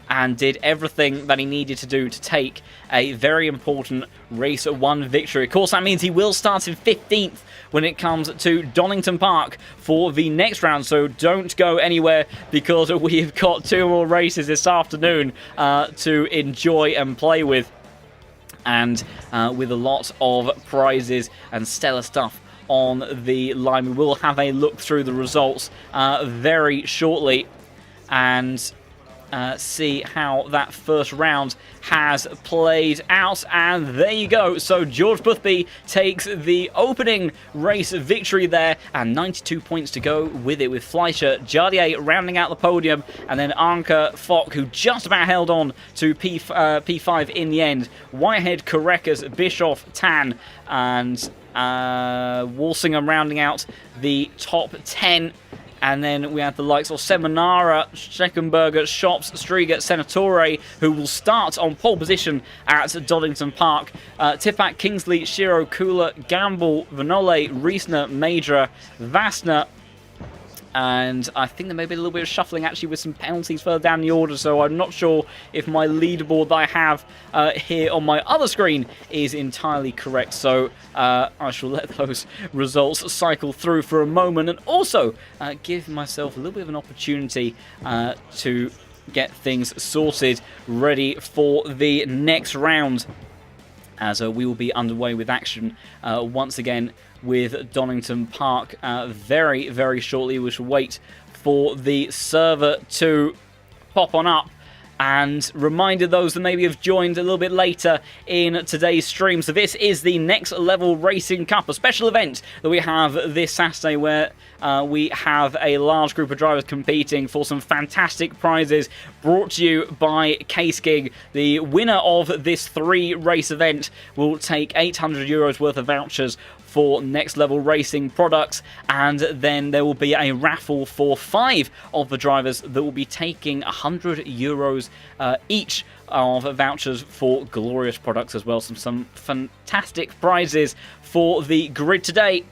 and did everything that he needed to do to take a very important Race 1 victory. Of course, that means he will start in 15th when it comes to Donington Park for the next round, so don't go anywhere because we've got 2 more races this afternoon to enjoy and play with, and with a lot of prizes and stellar stuff on the line. We will have a look through the results very shortly and see how that first round has played out. And there you go. So George Boothby takes the opening race victory there, and 92 points to go with it, with Fleischer, Jardier rounding out the podium, and then Anke Fock, who just about held on to P5 in the end. Whitehead, Korekas, Bischoff, Tan, and Walsingham rounding out the top 10. And then we have the likes of Seminara, Scheckenberger, Shops, Striger, Senatore, who will start on pole position at Donington Park. Tipak, Kingsley, Shiro, Kula, Gamble, Vanole, Riesner, Major, Vassner. And I think there may be a little bit of shuffling actually with some penalties further down the order, so I'm not sure if my leaderboard that I have here on my other screen is entirely correct. So I shall let those results cycle through for a moment, and also give myself a little bit of an opportunity to get things sorted, ready for the next round, as we will be underway with action once again with Donington Park very, very shortly. We shall wait for the server to pop on up. And reminder those that maybe have joined a little bit later in today's stream. So this is the Next Level Racing Cup, a special event that we have this Saturday where we have a large group of drivers competing for some fantastic prizes brought to you by Case Gig. The winner of this 3-race event will take €800 worth of vouchers for Next Level Racing products, and then there will be a raffle for 5 of the drivers that will be taking €100 each of vouchers for glorious products as well. Some fantastic prizes for the grid today,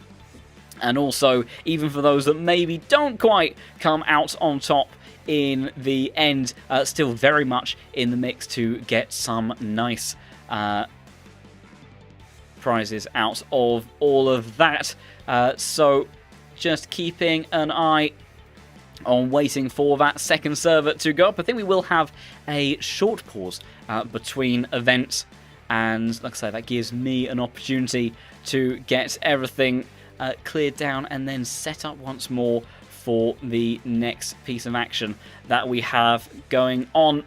and also even for those that maybe don't quite come out on top in the end, still very much in the mix to get some nice prizes out of all of that. So just keeping an eye on waiting for that second server to go up. I think we will have a short pause between events, and like I say, that gives me an opportunity to get everything cleared down and then set up once more for the next piece of action that we have going on.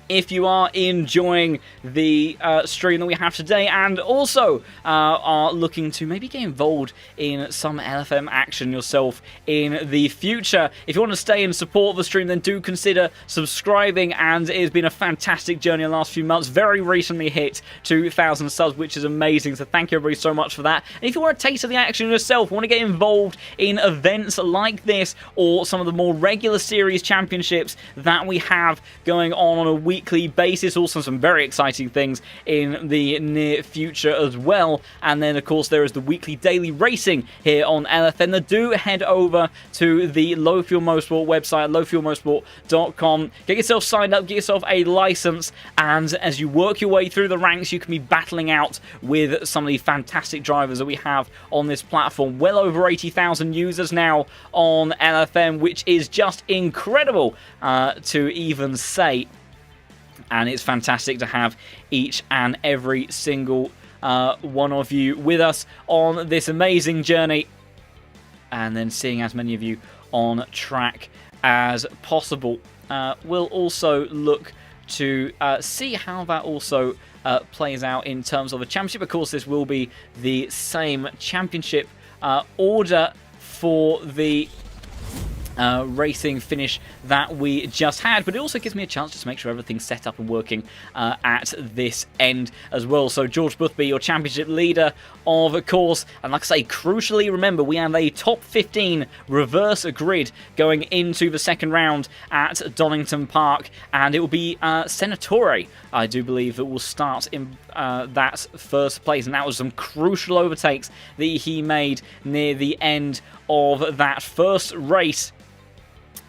If you are enjoying the stream that we have today, and also are looking to maybe get involved in some LFM action yourself in the future, if you want to stay and support the stream, then do consider subscribing. And it has been a fantastic journey in the last few months. Very recently hit 2,000 subs, which is amazing, so thank you everybody so much for that. And if you want a taste of the action yourself, want to get involved in events like this or some of the more regular series championships that we have going on a weekly basis, also some very exciting things in the near future as well. And then of course there is the weekly daily racing here on LFM. Do head over to the Low Fuel Motorsport website, lowfuelmotorsport.com, get yourself signed up, get yourself a license, and as you work your way through the ranks, you can be battling out with some of the fantastic drivers that we have on this platform. Well over 80,000 users now on LFM, which is just incredible to even say. And it's fantastic to have each and every single one of you with us on this amazing journey, and then seeing as many of you on track as possible. We'll also look to see how that also plays out in terms of the championship. Of course, this will be the same championship order for the racing finish that we just had, but it also gives me a chance just to make sure everything's set up and working at this end as well. So George Boothby, your championship leader, of course, and like I say, crucially, remember, we have a top 15 reverse grid going into the second round at Donington Park, and it will be Senatore, I do believe, that will start in that first place, and that was some crucial overtakes that he made near the end of that first race,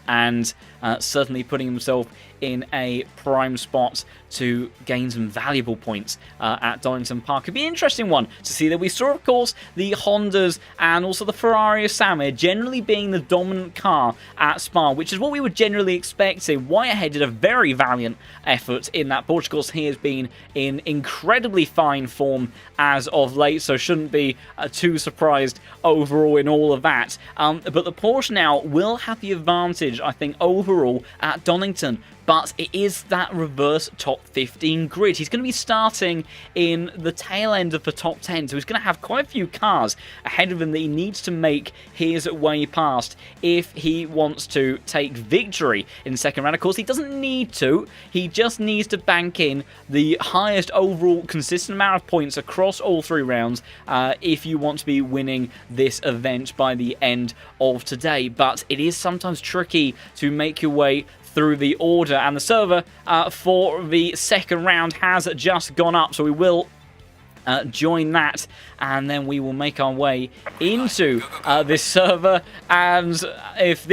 and certainly putting himself in a prime spot to gain some valuable points at Donington Park. It'd be an interesting one to see that we saw, of course, the Hondas and also the Ferrari Samir generally being the dominant car at Spa, which is what we would generally expect. Whitehead did a very valiant effort in that Porsche. Of course, he has been in incredibly fine form as of late, so shouldn't be too surprised overall in all of that. But the Porsche now will have the advantage, I think, overall at Donington. But it is that reverse top 15 grid. He's going to be starting in the tail end of the top 10, so he's going to have quite a few cars ahead of him that he needs to make his way past if he wants to take victory in the second round. Of course, he doesn't need to. He just needs to bank in the highest overall consistent amount of points across all 3 rounds if you want to be winning this event by the end of today. But it is sometimes tricky to make your way through the order, and the server for the second round has just gone up, so we will join that, and then we will make our way into this server. And if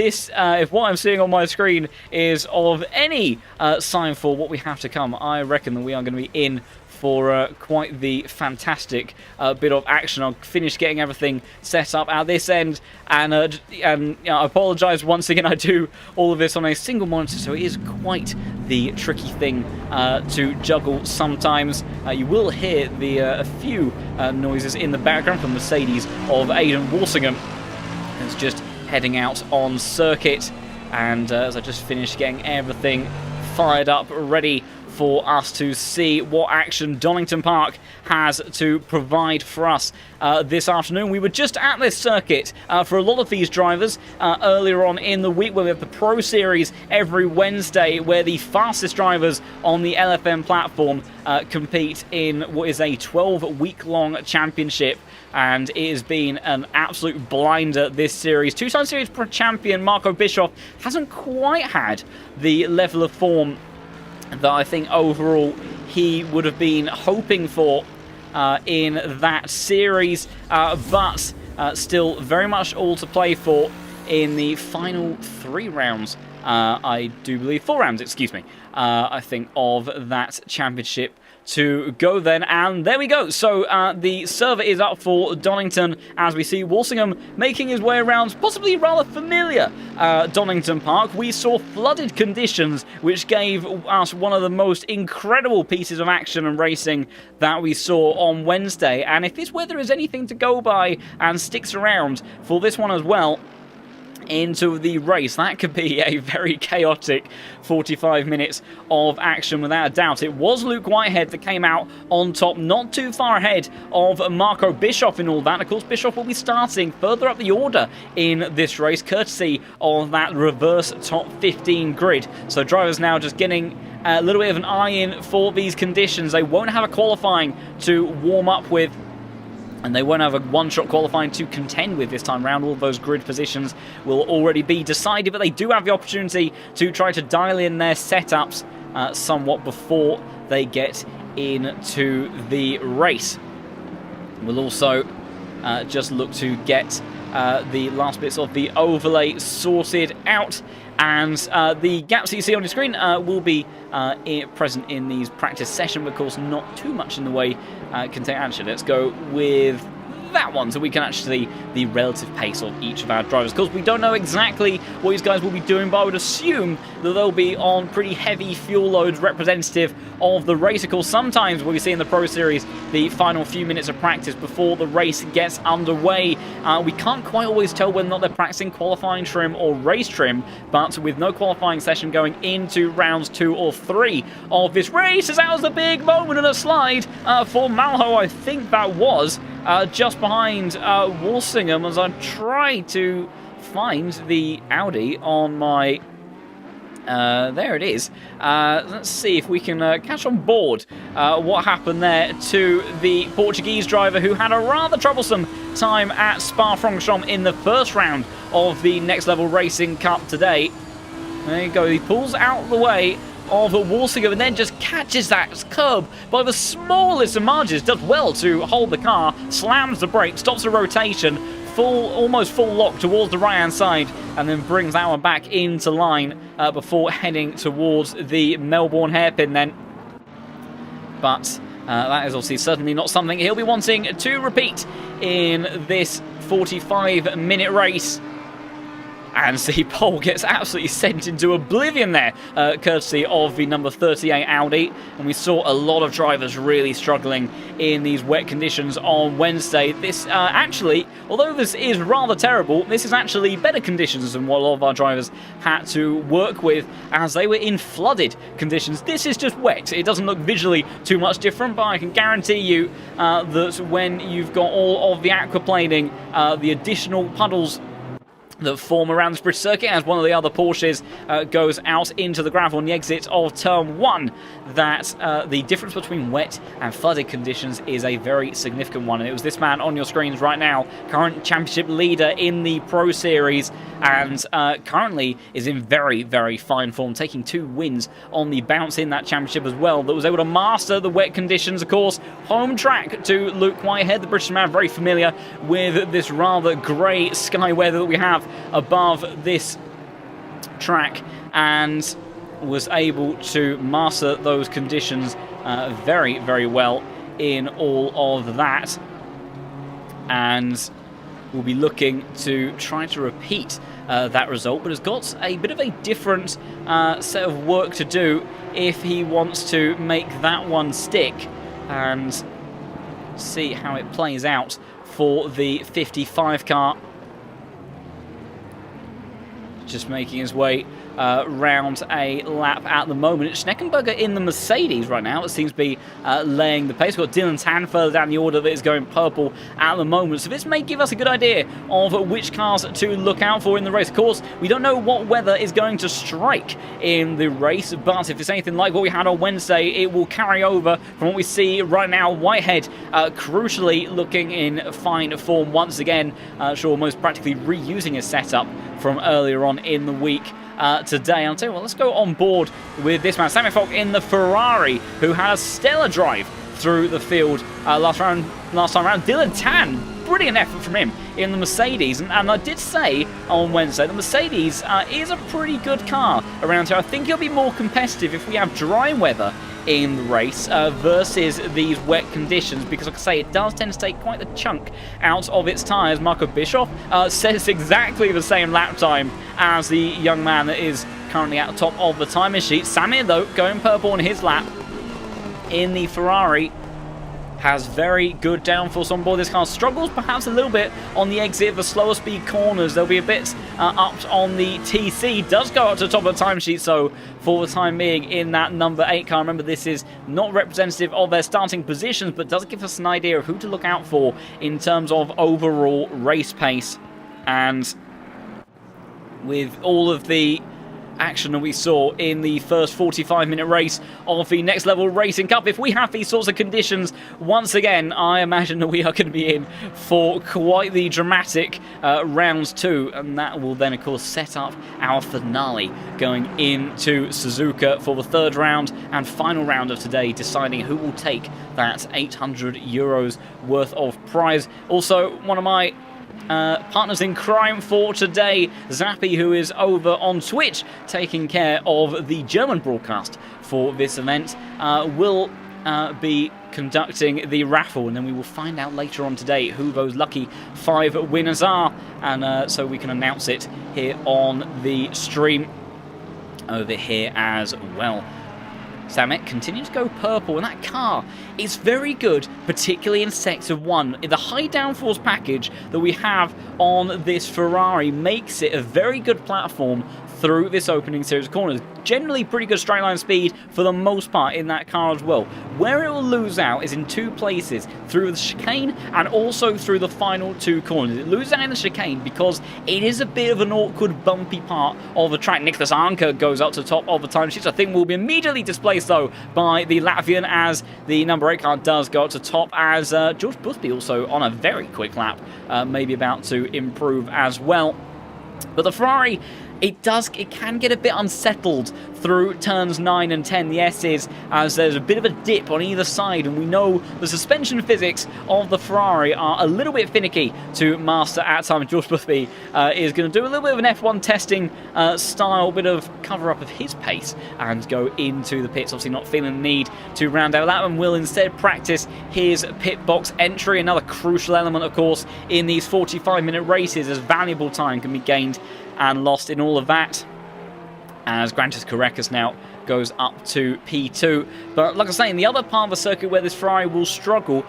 what I'm seeing on my screen is of any sign for what we have to come, I reckon that we are going to be in for quite the fantastic bit of action. I'll finish getting everything set up at this end, and I apologise once again. I do all of this on a single monitor, so it is quite the tricky thing to juggle sometimes. You will hear a few noises in the background from Mercedes of Aidan Walsingham, who's just heading out on circuit, and as I just finished getting everything fired up, ready for us to see what action Donington Park has to provide for us this afternoon. We were just at this circuit for a lot of these drivers earlier on in the week, where we have the Pro Series every Wednesday, where the fastest drivers on the LFM platform compete in what is a 12-week-long championship. And it has been an absolute blinder, this series. Two-time series champion Marco Bischoff hasn't quite had the level of form that I think overall he would have been hoping for in that series, but still very much all to play for in the final 3 rounds, I do believe, 4 rounds, excuse me, I think, of that championship to go then. And there we go. So the server is up for Donington, as we see Walsingham making his way around possibly rather familiar Donington Park. We saw flooded conditions, which gave us one of the most incredible pieces of action and racing that we saw on Wednesday. And if this weather is anything to go by and sticks around for this one as well into the race, that could be a very chaotic 45 minutes of action without a doubt. It was Luke Whitehead that came out on top, not too far ahead of Marco Bischoff in all that. Of course, Bischoff will be starting further up the order in this race, courtesy of that reverse top 15 grid. So drivers now just getting a little bit of an eye in for these conditions. They won't have a qualifying to warm up with, and they won't have a one-shot qualifying to contend with this time round. All of those grid positions will already be decided, but they do have the opportunity to try to dial in their setups somewhat before they get into the race. We'll also just look to get the last bits of the overlay sorted out, and the gaps that you see on your screen will be present in these practice sessions, but of course not too much in the way contain. Actually, let's go with that one, so we can actually see the relative pace of each of our drivers. Of course, we don't know exactly what these guys will be doing, but I would assume that they'll be on pretty heavy fuel loads representative of the race. Of course, sometimes what we see in the Pro Series, the final few minutes of practice before the race gets underway, we can't quite always tell whether or not they're practicing qualifying trim or race trim, but with no qualifying session going into rounds 2 or 3 of this race, as that was a big moment and a slide for Malho. I think that was just behind Walsingham, as I try to find the Audi on my... there it is. Let's see if we can catch on board what happened there to the Portuguese driver who had a rather troublesome time at Spa Franchorchamps in the first round of the Next Level Racing Cup today. There you go, he pulls out the way of Walsingham and then just catches that curb by the smallest of margins, does well to hold the car, slams the brake, stops the rotation, almost full lock towards the right hand side, and then brings that one back into line before heading towards the Melbourne hairpin then. But that is obviously certainly not something he'll be wanting to repeat in this 45-minute race. And the pole gets absolutely sent into oblivion there, courtesy of the number 38 Audi. And we saw a lot of drivers really struggling in these wet conditions on Wednesday. This actually, although this is rather terrible, this is actually better conditions than what a lot of our drivers had to work with, as they were in flooded conditions. This is just wet. It doesn't look visually too much different, but I can guarantee you that when you've got all of the aquaplaning, the additional puddles that form around this bridge circuit as one of the other Porsches goes out into the gravel on the exit of turn 1, that the difference between wet and flooded conditions is a very significant one. And it was this man on your screens right now, current championship leader in the Pro Series, and currently is in very, very fine form, taking 2 wins on the bounce in that championship as well, that was able to master the wet conditions. Of course, home track to Luke Whitehead, the British man, very familiar with this rather grey sky weather that we have above this track, and was able to master those conditions very, very well in all of that. And we'll be looking to try to repeat that result, but has got a bit of a different set of work to do if he wants to make that one stick, and see how it plays out for the 55 car. Just making his way round a lap at the moment. Schneckenberger in the Mercedes right now. It seems to be laying the pace. We've got Dylan Tan further down the order that is going purple at the moment. So this may give us a good idea of which cars to look out for in the race. Of course, we don't know what weather is going to strike in the race, but if it's anything like what we had on Wednesday, it will carry over from what we see right now. Whitehead crucially looking in fine form once again. Sure, almost practically reusing his setup from earlier on in the week. Today, I'll tell you what, let's go on board with this man, Sammy Falk in the Ferrari, who had a stellar drive through the field last time around. Dylan Tan, brilliant effort from him in the Mercedes, and I did say on Wednesday the Mercedes is a pretty good car around here. I think it'll be more competitive if we have dry weather in the race versus these wet conditions, because like I say, it does tend to take quite a chunk out of its tyres. Marco Bischoff says exactly the same lap time as the young man that is currently at the top of the timing sheet. Samir, though, going purple on his lap in the Ferrari, has very good downforce on board. This car struggles perhaps a little bit on the exit of the slower speed corners. There'll be a bit upped on the TC. Does go up to the top of the timesheet, so for the time being in that number 8 car. Remember, this is not representative of their starting positions, but does give us an idea of who to look out for in terms of overall race pace. And with all of the action that we saw in the first 45-minute race of the Next Level Racing Cup, if we have these sorts of conditions once again, I imagine that we are going to be in for quite the dramatic rounds 2, and that will then of course set up our finale going into Suzuka for the 3rd round and final round of today, deciding who will take that €800 worth of prize. Also, one of my partners in crime for today, Zappy, who is over on Twitch taking care of the German broadcast for this event, will be conducting the raffle, and then we will find out later on today who those lucky 5 winners are, and so we can announce it here on the stream over here as well. Samet continues to go purple, and that car is very good, particularly in Sector 1. The high downforce package that we have on this Ferrari makes it a very good platform through this opening series of corners. Generally pretty good straight line speed for the most part in that car as well. Where it will lose out is in 2 places, through the chicane and also through the final 2 corners. It loses out in the chicane because it is a bit of an awkward, bumpy part of the track. Nicholas Anker goes up to the top of the timesheets. I think will be immediately displaced though by the Latvian as the number 8 car does go up to top, as George Busby also on a very quick lap, maybe about to improve as well. But the Ferrari, it can get a bit unsettled through turns 9 and 10, the S's, as there's a bit of a dip on either side, and we know the suspension physics of the Ferrari are a little bit finicky to master at times. George Busby is going to do a little bit of an F1 testing style, bit of cover-up of his pace and go into the pits, obviously not feeling the need to round out that, and will instead practice his pit box entry, another crucial element, of course, in these 45-minute races, as valuable time can be gained and lost in all of that, as Grantis Correcas now goes up to P2. But like I say, in the other part of the circuit where this Ferrari will struggle,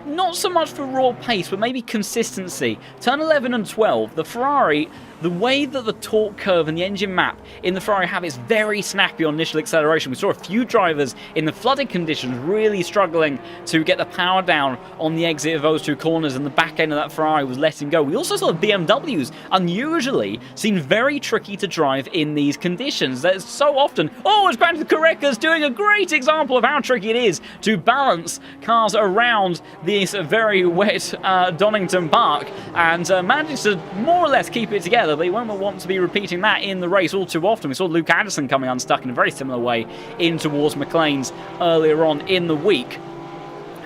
not so much for raw pace, but maybe consistency. Turn 11 and 12, the Ferrari, the way that the torque curve and the engine map in the Ferrari have is very snappy on initial acceleration. We saw a few drivers in the flooded conditions really struggling to get the power down on the exit of those 2 corners, and the back end of that Ferrari was letting go. We also saw the BMWs, unusually, seem very tricky to drive in these conditions. There's so often, it's Grantis Correcas doing a great example of how tricky it is to balance cars around this very wet Donington Park, and manages to more or less keep it together. But he won't want to be repeating that in the race all too often. We saw Luke Anderson coming unstuck in a very similar way in towards McLaren's earlier on in the week,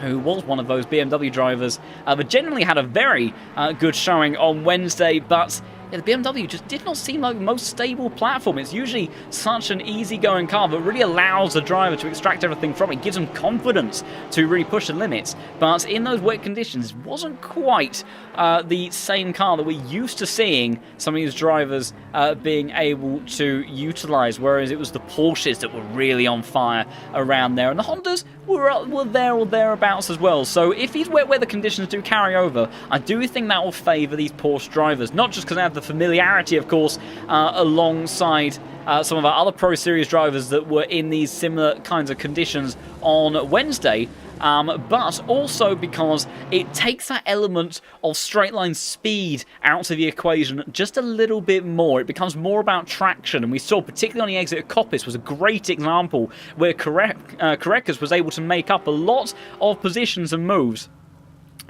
who was one of those BMW drivers that generally had a very good showing on Wednesday, but the BMW just did not seem like the most stable platform. It's usually such an easygoing car that really allows the driver to extract everything from it, gives them confidence to really push the limits. But in those wet conditions, it wasn't quite the same car that we're used to seeing some of these drivers being able to utilize, whereas it was the Porsches that were really on fire around there, and the Hondas were there or thereabouts as well. So if these wet weather conditions do carry over, I do think that will favour these Porsche drivers, not just because they have the familiarity, of course, alongside some of our other Pro Series drivers that were in these similar kinds of conditions on Wednesday, but also because it takes that element of straight line speed out of the equation just a little bit more. It becomes more about traction, and we saw, particularly on the exit of Coppice, was a great example where Correcas was able to make up a lot of positions and moves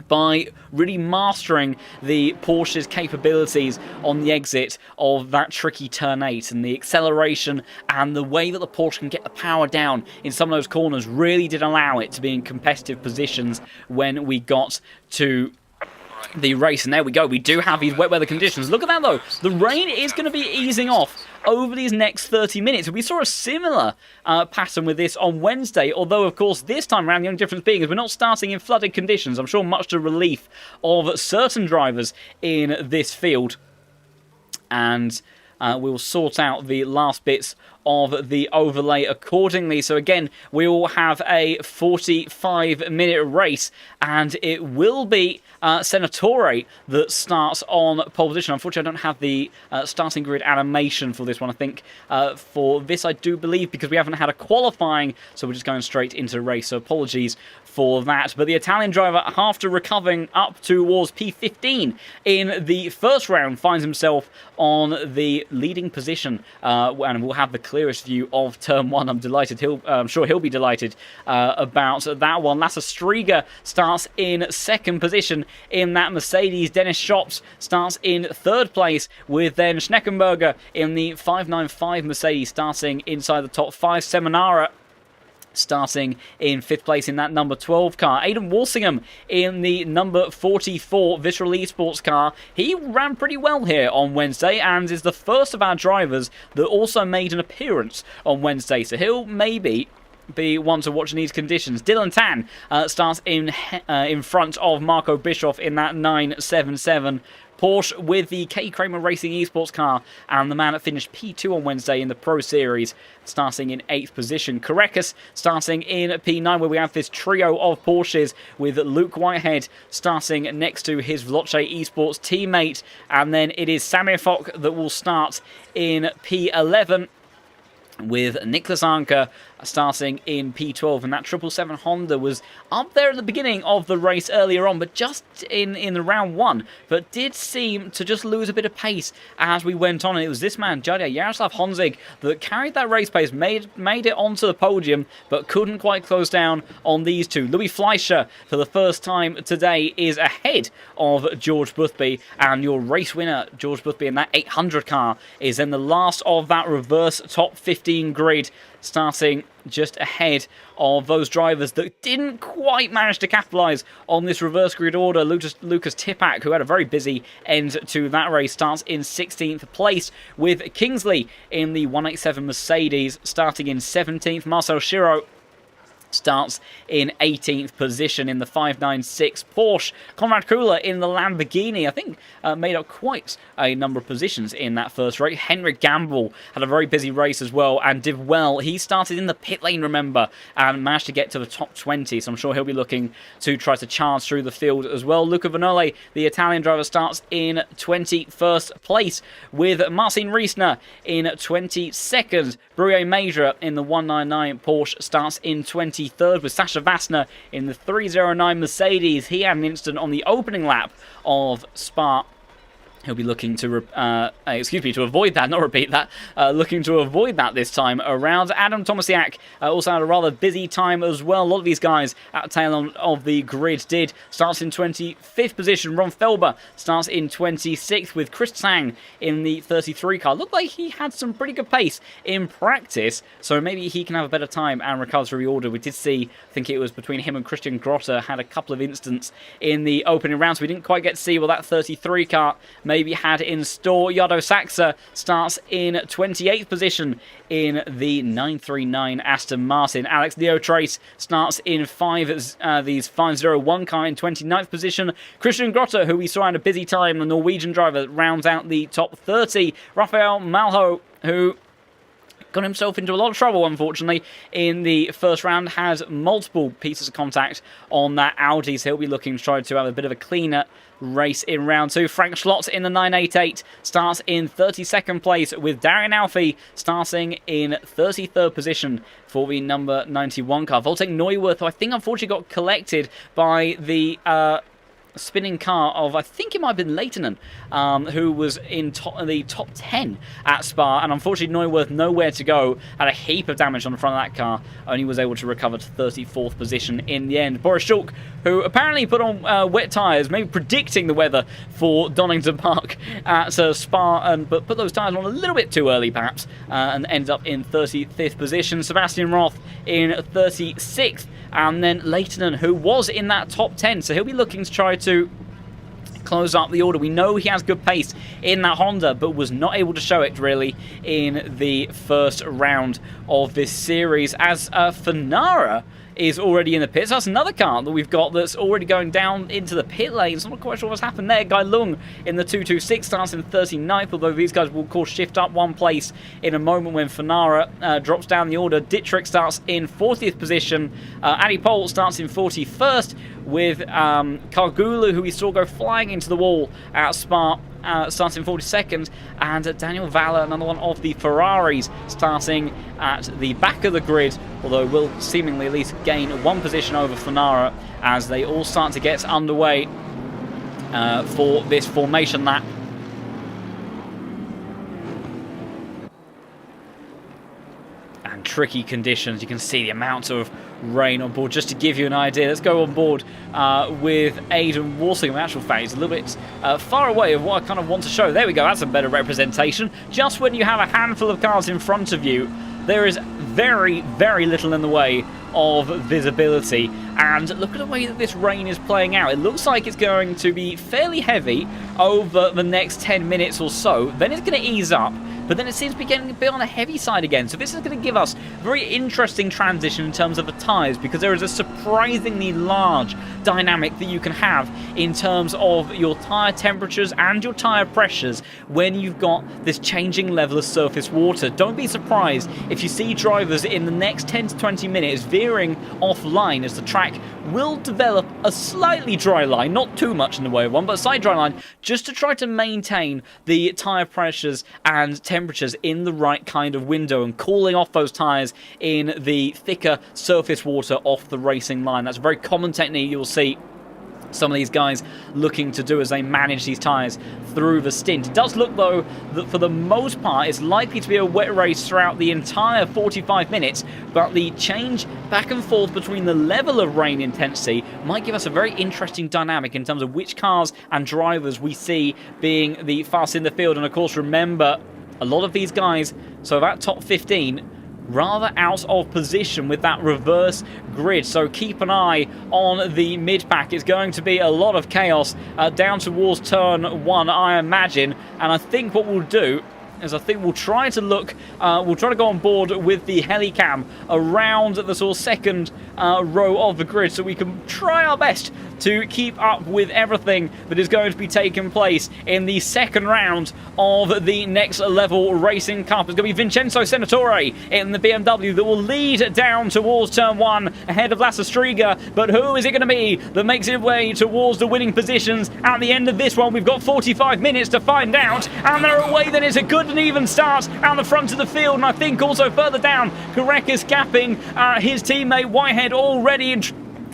by really mastering the Porsche's capabilities on the exit of that tricky turn 8, and the acceleration and the way that the Porsche can get the power down in some of those corners really did allow it to be in competitive positions when we got to the race. And there we go, we do have these wet weather conditions. Look at that though, the rain is going to be easing off over these next 30 minutes. We saw a similar pattern with this on Wednesday, although of course this time around the only difference being is we're not starting in flooded conditions. I'm sure much to relief of certain drivers in this field, and we'll sort out the last bits of the overlay accordingly. So again, we will have a 45-minute race, and it will be Senatore that starts on pole position. Unfortunately, I don't have the starting grid animation for this one. I think for this I do believe, because we haven't had a qualifying, so we're just going straight into race, so apologies for that. But the Italian driver, after recovering up towards P15 in the first round, finds himself on the leading position, and we'll have the clearest view of turn 1. I'm delighted. I'm sure he'll be delighted about that one. Lasse Striger starts in second position in that Mercedes. Dennis Schops starts in third place, with then Schneckenberger in the 595 Mercedes starting inside the top 5. Seminara starting in 5th place in that number 12 car. Aidan Walsingham in the number 44 Visceral Esports car. He ran pretty well here on Wednesday and is the first of our drivers that also made an appearance on Wednesday. So he'll maybe be one to watch in these conditions. Dylan Tan starts in front of Marco Bischoff in that 977 Porsche with the K. Kramer Racing Esports car, and the man that finished P2 on Wednesday in the Pro Series, starting in 8th position. Korekis starting in P9, where we have this trio of Porsches with Luke Whitehead starting next to his Veloce Esports teammate, and then it is Samir Fock that will start in P11, with Niklas Anker starting in P12, and that 777 Honda was up there at the beginning of the race earlier on, but just in the round one, but did seem to just lose a bit of pace as we went on, and it was this man, Jaroslav Honzig, that carried that race pace, made it onto the podium, but couldn't quite close down on these two. Louis Fleischer, for the first time today, is ahead of George Boothby, and your race winner, George Boothby, in that 800 car, is then the last of that reverse top 15 grid, starting just ahead of those drivers that didn't quite manage to capitalise on this reverse grid order. Lucas Tipak, who had a very busy end to that race, starts in 16th place, with Kingsley in the 187 Mercedes starting in 17th. Marcel Schirro starts in 18th position in the 596 Porsche. Konrad Kula in the Lamborghini, I think, made up quite a number of positions in that first race. Henrik Gamble had a very busy race as well and did well. He started in the pit lane, remember, and managed to get to the top 20, so I'm sure he'll be looking to try to charge through the field as well. Luca Vanole, the Italian driver, starts in 21st place, with Marcin Riesner in 22nd. Bruje Major in the 199 Porsche starts in 23rd, with Sasha Vassner in the 309 Mercedes. He had an incident on the opening lap of Spa. He'll be looking to avoid that, not repeat that, looking to avoid that this time around. Adam Tomasiak also had a rather busy time as well. A lot of these guys at the tail end of the grid did. Starts in 25th position. Ron Felber starts in 26th, with Chris Tsang in the 33 car. Looked like he had some pretty good pace in practice, so maybe he can have a better time and recover through the order. We did see, I think it was between him and Christian Grotter, had a couple of incidents in the opening round, so we didn't quite get to see what that 33 car maybe had in store. Yardo Saxa starts in 28th position in the 939 Aston Martin. Alex Neotrace starts in these 501 car in 29th position. Christian Grotter, who we saw had a busy time, the Norwegian driver, rounds out the top 30. Rafael Malho, who got himself into a lot of trouble, unfortunately, in the first round, has multiple pieces of contact on that Audi, so he'll be looking to try to have a bit of a cleaner race in round two. Frank Schlotz in the 988 starts in 32nd place, with Darian Alfie starting in 33rd position for the number 91 car. Voltek Neuwirth, who I think unfortunately got collected by the spinning car of, I think it might have been Leitonen, who was in the top 10 at Spa, and unfortunately Neuwirth nowhere to go, had a heap of damage on the front of that car, only was able to recover to 34th position in the end. Boris Schulk, who apparently put on wet tyres, maybe predicting the weather for Donington Park at Spa, but put those tyres on a little bit too early perhaps, and ends up in 35th position. Sebastian Roth in 36th, and then Leitonen, who was in that top 10, so he'll be looking to try to close up the order. We know he has good pace in that Honda, but was not able to show it really in the first round of this series, as Fanara is already in the pits. That's another car that we've got that's already going down into the pit lanes. I'm not quite sure what's happened there. Guy Lung in the 226 starts in 39th, although these guys will, of course, shift up one place in a moment when Fanara drops down the order. Dietrich starts in 40th position. Adi Pol starts in 41st, with Kargulu, who we saw go flying into the wall at Spa, starts in 42nd, and Daniel Valler, another one of the Ferraris, starting at the back of the grid, although will seemingly at least gain one position over Fanara as they all start to get underway for this formation lap. And tricky conditions. You can see the amount of rain on board. Just to give you an idea, let's go on board with Aidan Walsingham. In actual fact, it's a little bit far away of what I kind of want to show. There we go, that's a better representation. Just when you have a handful of cars in front of you, there is very, very little in the way of visibility. And look at the way that this rain is playing out. It looks like it's going to be fairly heavy over the next 10 minutes or so. Then it's going to ease up. but then it seems to be getting a bit on the heavy side again. So this is going to give us a very interesting transition in terms of the tyres, because there is a surprisingly large dynamic that you can have in terms of your tyre temperatures and your tyre pressures when you've got this changing level of surface water. Don't be surprised if you see drivers in the next 10 to 20 minutes veering offline, as the track will develop a slightly dry line, not too much in the way of one, but a slight dry line, just to try to maintain the tyre pressures and temperatures in the right kind of window and cooling off those tyres in the thicker surface water off the racing line. That's a very common technique you'll see some of these guys looking to do as they manage these tyres through the stint. It does look, though, that for the most part it's likely to be a wet race throughout the entire 45 minutes, but the change back and forth between the level of rain intensity might give us a very interesting dynamic in terms of which cars and drivers we see being the fastest in the field. And of course, remember, a lot of these guys, so that top 15, rather out of position with that reverse grid, so keep an eye on the mid-pack. It's going to be a lot of chaos down towards turn 1, I imagine, and I think what we'll do is we'll try to go on board with the helicam around the sort of second row of the grid, so we can try our best to keep up with everything that is going to be taking place in the second round of the Next Level Racing Cup. It's going to be Vincenzo Senatore in the BMW that will lead down towards turn 1 ahead of Lasse Striga, but who is it going to be that makes its way towards the winning positions at the end of this one? We've got 45 minutes to find out, and they're away. Then it's a good and even start out the front of the field, and I think also further down, Korekis gapping his teammate Whitehead already, and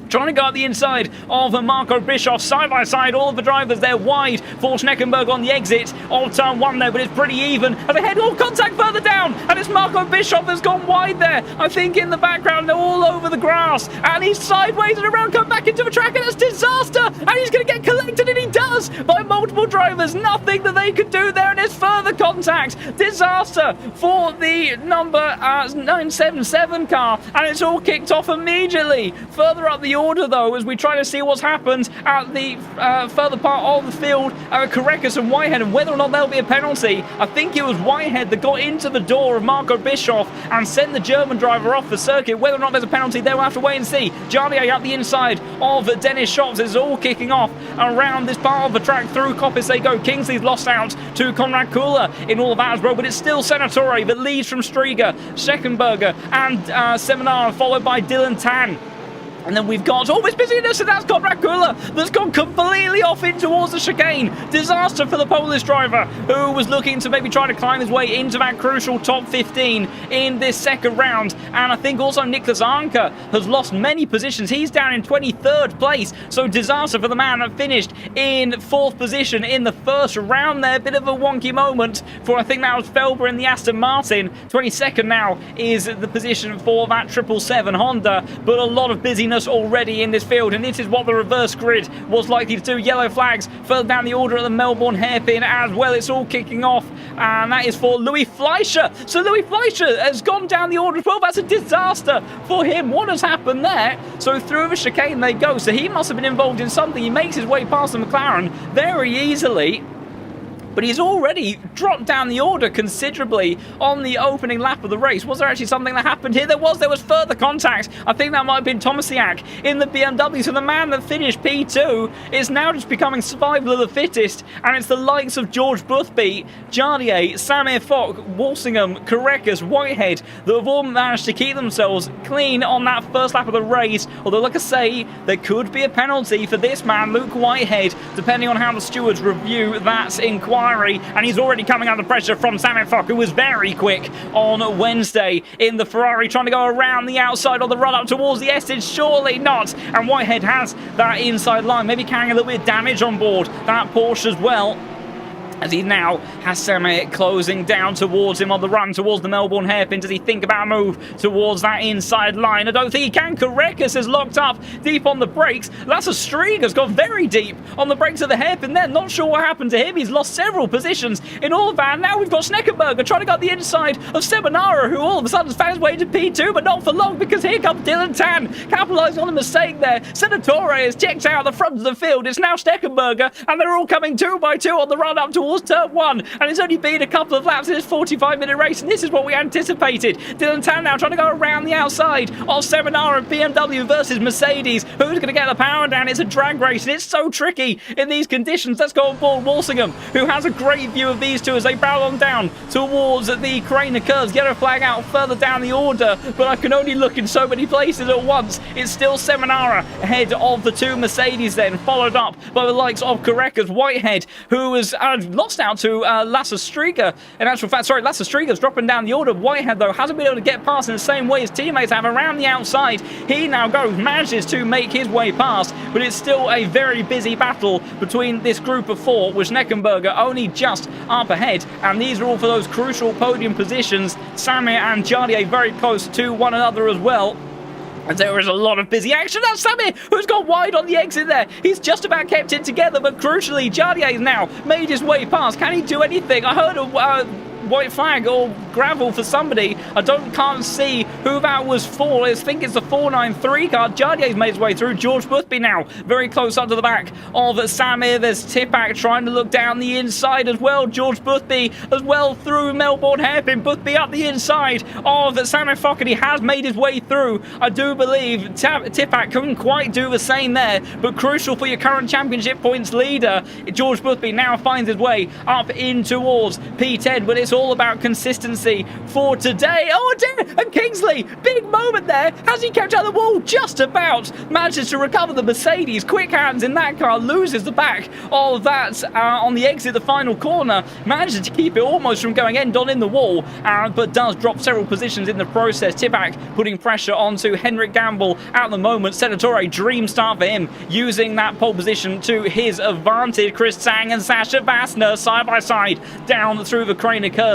trying to go up the inside of Marco Bischoff. Side by side, all of the drivers there wide for Schneckenberg on the exit of turn 1 there, but it's pretty even. And ahead, all contact further down, and it's Marco Bischoff that's gone wide there. I think in the background, they're all over the grass, and he's sideways and around, come back into the track, and it's disaster, and he's going to get collected, and he does, by multiple drivers. Nothing that they could do there, and there's further contact. Disaster for the number 977 car, and it's all kicked off immediately. Further up the order, though, as we try to see what's happened at the further part of the field, Korekis and Whitehead, and whether or not there'll be a penalty. I think it was Whitehead that got into the door of Marco Bischoff and sent the German driver off the circuit. Whether or not there's a penalty, they'll have to wait and see. Jardier up the inside of Dennis Schops. It's all kicking off around this part of the track. Through Coppice they go. Kingsley's lost out to Konrad Kula in all of that as well, but it's still Senatore that leads from Striga, Scheckenberger and Seminar, followed by Dylan Tan. And then we've got always busyness, and that's Konrad Kula that's gone completely off in towards the chicane. Disaster for the Polish driver, who was looking to maybe try to climb his way into that crucial top 15 in this second round. And I think also Niklas Anker has lost many positions. He's down in 23rd place, so disaster for the man that finished in 4th position in the first round there. Bit of a wonky moment for, I think that was Felber in the Aston Martin. 22nd now is the position for that 777 Honda, but a lot of busyness already in this field, and this is what the reverse grid was likely to do. Yellow flags further down the order at the Melbourne hairpin as well. It's all kicking off, and that is for Louis Fleischer. So Louis Fleischer has gone down the order as well. That's a disaster for him. What has happened there? So through the chicane they go. So he must have been involved in something. He makes his way past the McLaren very easily, but he's already dropped down the order considerably on the opening lap of the race. Was there actually something that happened here? There was further contact. I think that might have been Tomasiak in the BMW. So the man that finished P2 is now just becoming survival of the fittest, and it's the likes of George Boothby, Jardier, Samir Fock, Walsingham, Korekis, Whitehead that have all managed to keep themselves clean on that first lap of the race. Although, like I say, there could be a penalty for this man, Luke Whitehead, depending on how the stewards review that inquiry. And he's already coming under pressure from Samir Fock, who was very quick on Wednesday in the Ferrari, trying to go around the outside on the run up towards the Estage. Surely not. And Whitehead has that inside line, maybe carrying a little bit of damage on board that Porsche as well, as he now has Samir closing down towards him on the run towards the Melbourne hairpin. Does he think about a move towards that inside line? I don't think he can. Korekis is locked up deep on the brakes. Lasse Striga's gone very deep on the brakes of the hairpin there. Not sure what happened to him. He's lost several positions in all of that. And now we've got Schneckenberger trying to go up the inside of Seminara, who all of a sudden has found his way to P2, but not for long, because here comes Dylan Tan, capitalising on a mistake there. Senatore has checked out the front of the field. It's now Schneckenberger, and they're all coming 2 by 2 on the run up towards towards turn 1, and it's only been a couple of laps in this 45-minute race, and this is what we anticipated. Dylan Tan now trying to go around the outside of Seminara and BMW versus Mercedes. Who's going to get the power down? It's a drag race, and it's so tricky in these conditions. Let's go on board Walsingham, who has a great view of these two as they barrel on down towards the Craner curves. Yellow flag out further down the order, but I can only look in so many places at once. It's still Seminara ahead of the two Mercedes then, followed up by the likes of Correcas. Whitehead, who was lost out to Lasse Striga. In actual fact, sorry, Lasse Striga's dropping down the order. Whitehead, though, hasn't been able to get past in the same way his teammates have around the outside. He now manages to make his way past, but it's still a very busy battle between this group of four, with Schneckenberger only just up ahead, and these are all for those crucial podium positions. Samir and Jardier very close to one another as well. And there is a lot of busy action. That's Samir, who's gone wide on the exit there. He's just about kept it together, but crucially, Jardier's now made his way past. Can he do anything? I heard a white flag or gravel for somebody. Can't see who that was for. I think it's the 493 car. Jardier's made his way through. George Boothby now very close up to the back of Samir. There's Tipak trying to look down the inside as well. George Boothby as well through Melbourne Hairpin. Boothby up the inside of Samir Fogarty has made his way through. I do believe Tipak couldn't quite do the same there, but crucial for your current championship points leader. George Boothby now finds his way up in towards P10, but it's all about consistency for today. Oh dear, and Kingsley, big moment there. Has he kept out the wall? Just about. Manages to recover the Mercedes. Quick hands in that car, loses the back of that on the exit, the final corner. Manages to keep it almost from going end on in the wall, but does drop several positions in the process. Tipak putting pressure onto Henrik Gamble at the moment. Senatore, dream start for him, using that pole position to his advantage. Chris Tsang and Sasha Bassner side by side down through the Craner curves,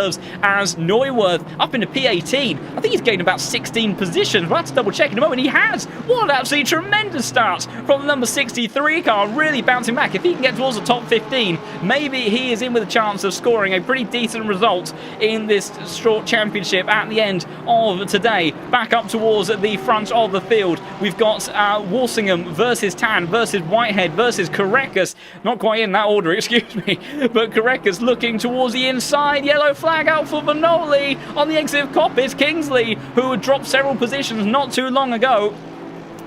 as Neuwirth up into P18. I think he's gained about 16 positions. We'll have to double check in a moment. He has. What an absolutely tremendous start from the number 63 car, really bouncing back. If he can get towards the top 15, maybe he is in with a chance of scoring a pretty decent result in this short championship at the end of today. Back up towards the front of the field, we've got Walsingham versus Tan versus Whitehead versus Correcas. Not quite in that order, excuse me, but Correcas looking towards the inside. Yellow flag out for Vanoli on the exit of Coppice. Kingsley, who had dropped several positions not too long ago,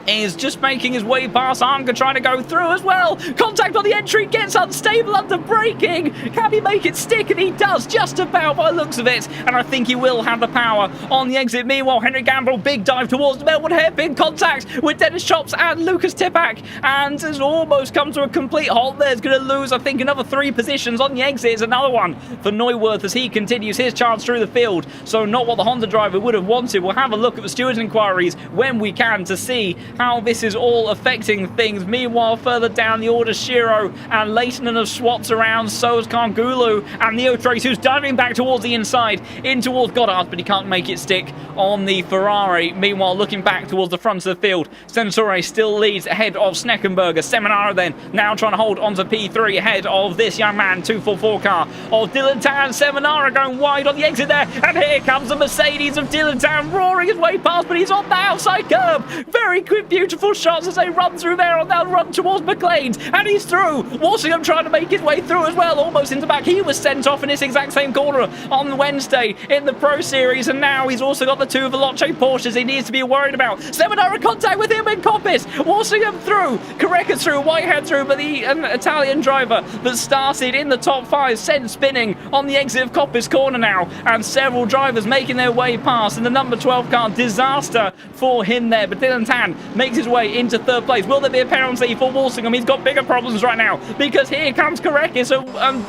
is just making his way past. Arnka trying to go through as well. Contact on the entry, gets unstable under braking. Can he make it stick? And he does, just about by the looks of it. And I think he will have the power on the exit. Meanwhile, Henry Gamble, big dive towards the Melbourne Hairpin. Contact with Dennis Chops and Lucas Tipak. And has almost come to a complete halt there. He's going to lose, I think, another 3 positions on the exit. It's another one for Neuwirth as he continues his charge through the field. So not what the Honda driver would have wanted. We'll have a look at the stewards' inquiries when we can to see how this is all affecting things. Meanwhile, further down the order, Shiro and Leighton have swapped around. So is Kangulu and Neo Trace, who's diving back towards the inside, in towards Goddard, but he can't make it stick on the Ferrari. Meanwhile, looking back towards the front of the field, Senatore still leads ahead of Schneckenberger. Seminara then now trying to hold onto P3 ahead of this young man, 244 car of Dylan Tan. Seminara going wide on the exit there, and here comes the Mercedes of Dylan Tan roaring his way past, but he's on the outside curb. Very quick, beautiful shots as they run through there on that run towards McLean's, and he's through. Walsingham trying to make his way through as well, almost into back. He was sent off in this exact same corner on Wednesday in the Pro Series, and now he's also got the 2 Veloce Porsches he needs to be worried about. Seminara contact with him in Coppice. Walsingham through, Correcas through, Whitehead through, but the Italian driver that started in the top 5 sent spinning on the exit of Coppice corner now, and several drivers making their way past, and the number 12 car, disaster for him there, but Dylan Tan makes his way into 3rd place. Will there be a penalty for Walsingham? He's got bigger problems right now, because here comes Correcas, so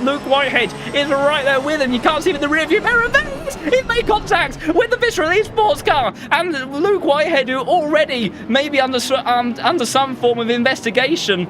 Luke Whitehead is right there with him. You can't see him in the rear view mirror. He made contact with the Vista Elite sports car, and Luke Whitehead, who already may be under some form of investigation.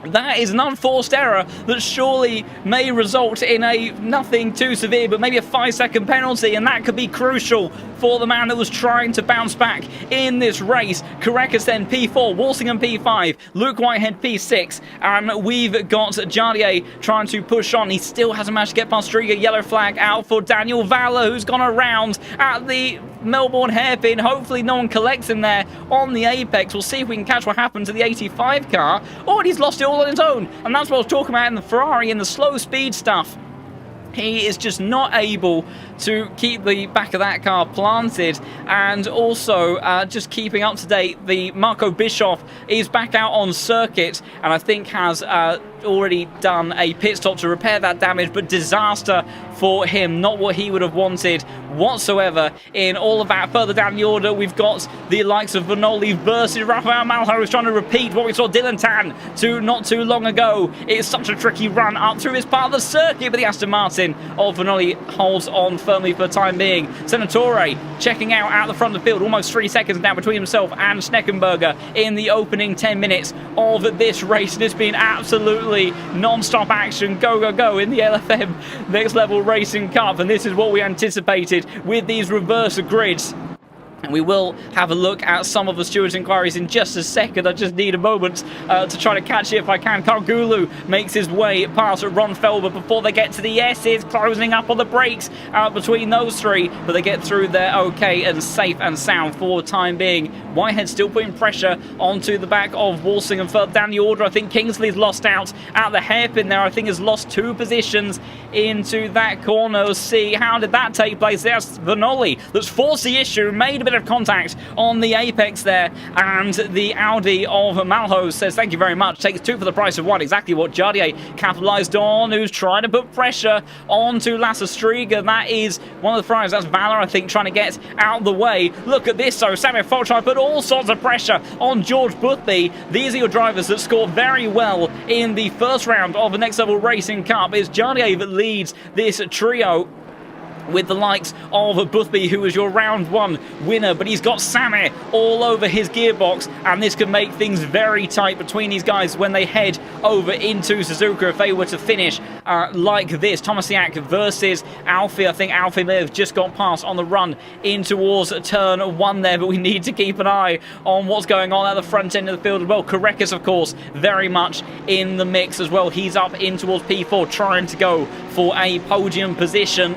That is an unforced error that surely may result in a nothing too severe, but maybe a 5-second penalty, and that could be crucial for the man that was trying to bounce back in this race. Correcas then P4, Walsingham P5, Luke Whitehead P6, and we've got Jardier trying to push on. He still hasn't managed to get past Striga. Yellow flag out for Daniel Valla, who's gone around at the Melbourne Hairpin. Hopefully no one collects him there on the apex. We'll see if we can catch what happened to the 85 car. Oh, and he's lost it all on his own, and that's what I was talking about in the Ferrari, in the slow speed stuff. He is just not able to keep the back of that car planted, and also just keeping up to date. The Marco Bischoff is back out on circuit, and I think has already done a pit stop to repair that damage, but disaster for him. Not what he would have wanted whatsoever in all of that. Further down the order, we've got the likes of Vanoli versus Rafael Malho, who's trying to repeat what we saw Dylan Tan not too long ago. It's such a tricky run up through his part of the circuit, but the Aston Martin of Vanoli holds on firmly for the time being. Senatore checking out the front of the field, almost 3 seconds now between himself and Schneckenberger in the opening 10 minutes of this race. And it's been absolutely non-stop action, go in the LFM Next Level Racing Cup, and this is what we anticipated with these reverse grids. And we will have a look at some of the stewards' inquiries in just a second. I just need a moment to try to catch it if I can. Kargulu makes his way past Ron Felber before they get to the S's, closing up on the brakes between those three, but they get through there okay and safe and sound for the time being. Whitehead still putting pressure onto the back of Walsingham. Further down the order, I think Kingsley's lost out at the hairpin there. I think has lost 2 positions into that corner. Let's see, how did that take place? There's Vanoli that's forced the issue, made a bit of contact on the apex there, and the Audi of Malho says thank you very much, takes 2 for the price of 1, exactly what Jardier capitalised on, who's trying to put pressure onto Lasse Striga. That is one of the fryers. That's Valor, I think, trying to get out the way. Look at this though, Samuel Fox trying to put all sorts of pressure on George Boothby. These are your drivers that scored very well in the first round of the Next Level Racing Cup. It's Jardier that leads this trio, with the likes of Boothby, who was your round 1 winner, but he's got Sammy all over his gearbox, and this can make things very tight between these guys when they head over into Suzuka if they were to finish like this. Tomasiak versus Alfie. I think Alfie may have just got past on the run in towards turn 1 there, but we need to keep an eye on what's going on at the front end of the field as well. Korekis, of course, very much in the mix as well. He's up in towards P4, trying to go for a podium position.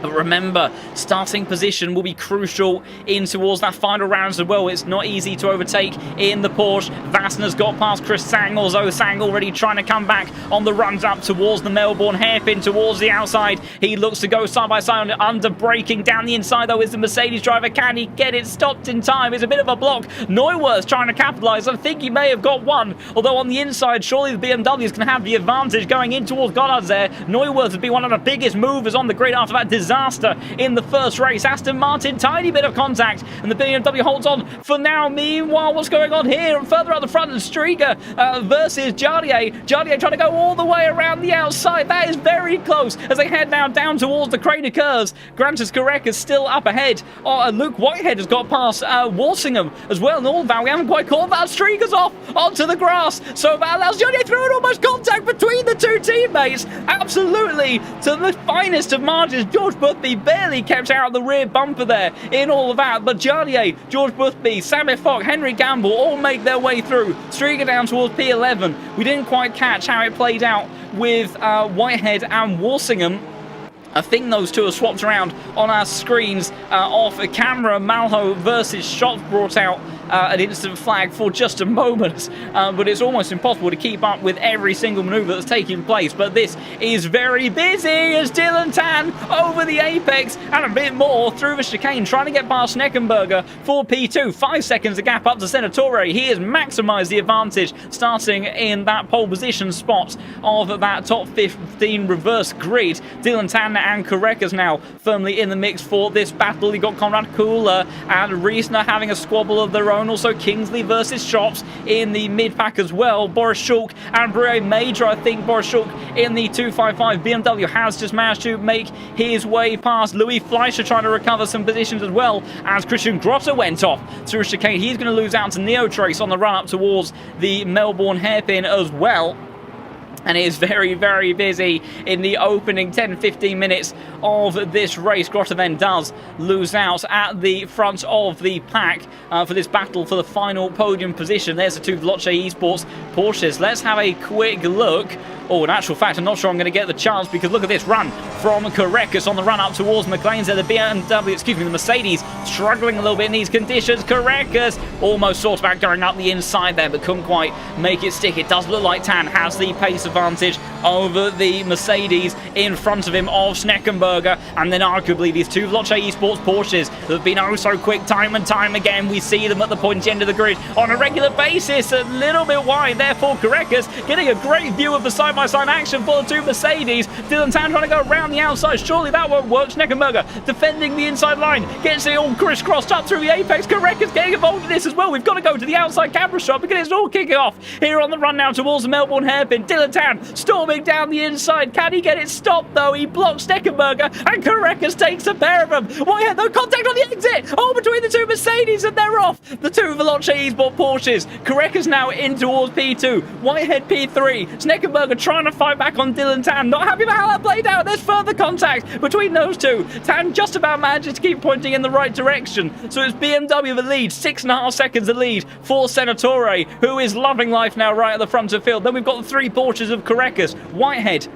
But remember, starting position will be crucial in towards that final round as well. It's not easy to overtake in the Porsche. Vassner's got past Chris Sang, although Sang already trying to come back on the runs up towards the Melbourne hairpin, towards the outside. He looks to go side by side, under braking. Down the inside, though, is the Mercedes driver. Can he get it stopped in time? It's a bit of a block. Neuwirth's trying to capitalise. I think he may have got one, although on the inside, surely the BMWs can have the advantage going in towards Goddard's there. Neuwirth has been one of the biggest movers on the grid after that disaster in the first race. Aston Martin, tiny bit of contact, and the BMW holds on for now. Meanwhile, what's going on here? And further out the front, Striga versus Jardier. Jardier trying to go all the way around the outside. That is very close as they head now down towards the Crater Curves. Grantis Correc is still up ahead. Luke Whitehead has got past Walsingham as well. And all that, we haven't quite caught that. Striga's off onto the grass, so that allows Jardier through, and almost contact between the 2 teammates. Absolutely to the finest of margins. George Boothby barely kept out of the rear bumper there in all of that, but Jardier, George Boothby, Sammy Fogg, Henry Gamble all make their way through. Striga down towards P11. We didn't quite catch how it played out with Whitehead and Walsingham. I think those two are swapped around on our screens off camera. Malho versus Shots brought out an instant flag for just a moment, but it's almost impossible to keep up with every single manoeuvre that's taking place. But this is very busy as Dylan Tan over the apex and a bit more through the chicane, trying to get past Schneckenberger for P2. 5 seconds a gap up to Senatore. He has maximised the advantage, starting in that pole position spot of that top 15 reverse grid. Dylan Tan and Korekas now firmly in the mix for this battle. You got Conrad Kula and Riesner having a squabble of their own. Also Kingsley versus Shops in the mid-pack as well. Boris Schulk and Brie Major. I think Boris Schulk in the 255. BMW has just managed to make his way past. Louis Fleischer trying to recover some positions as well as Christian Grosser went off through a chicane. He's going to lose out to Neo Trace on the run up towards the Melbourne hairpin as well. And it is very, very busy in the opening 10-15 minutes of this race. Grotter then does lose out at the front of the pack for this battle for the final podium position. There's the two Veloce Esports Porsches. Let's have a quick look. Oh, in actual fact, I'm not sure I'm going to get the chance, because look at this run from Korekis on the run up towards McLean's there. The BMW, excuse me, the Mercedes struggling a little bit in these conditions. Korekis almost thought about going up the inside there, but couldn't quite make it stick. It does look like Tan has the pace advantage over the Mercedes in front of him of Schneckenberger, and then arguably these two Veloce Esports Porsches that have been oh so quick time and time again. We see them at the pointy end of the grid on a regular basis, a little bit wide there for Korekas, getting a great view of the side-by-side action for the two Mercedes. Dylan Tan trying to go around the outside, surely that won't work. Schneckenberger defending the inside line, gets it all crisscrossed up through the apex. Korekas getting involved in this as well. We've got to go to the outside camera shot because it's all kicking off here on the run now towards the Melbourne hairpin. Dylan Tan storming down the inside. Can he get it stopped though? He blocks Schneckenberger and Korekas takes a pair of them. Whitehead though, contact on the exit. Oh, between the two Mercedes and they're off. The two Veloce Esports Porsches. Korekas now in towards P2. Whitehead P3. Schneckenberger trying to fight back on Dylan Tan. Not happy about how that played out. There's further contact between those two. Tan just about manages to keep pointing in the right direction. So it's BMW the lead. 6.5 seconds the lead for Senatore, who is loving life now right at the front of the field. Then we've got the three Porsches of Korekas. Whitehead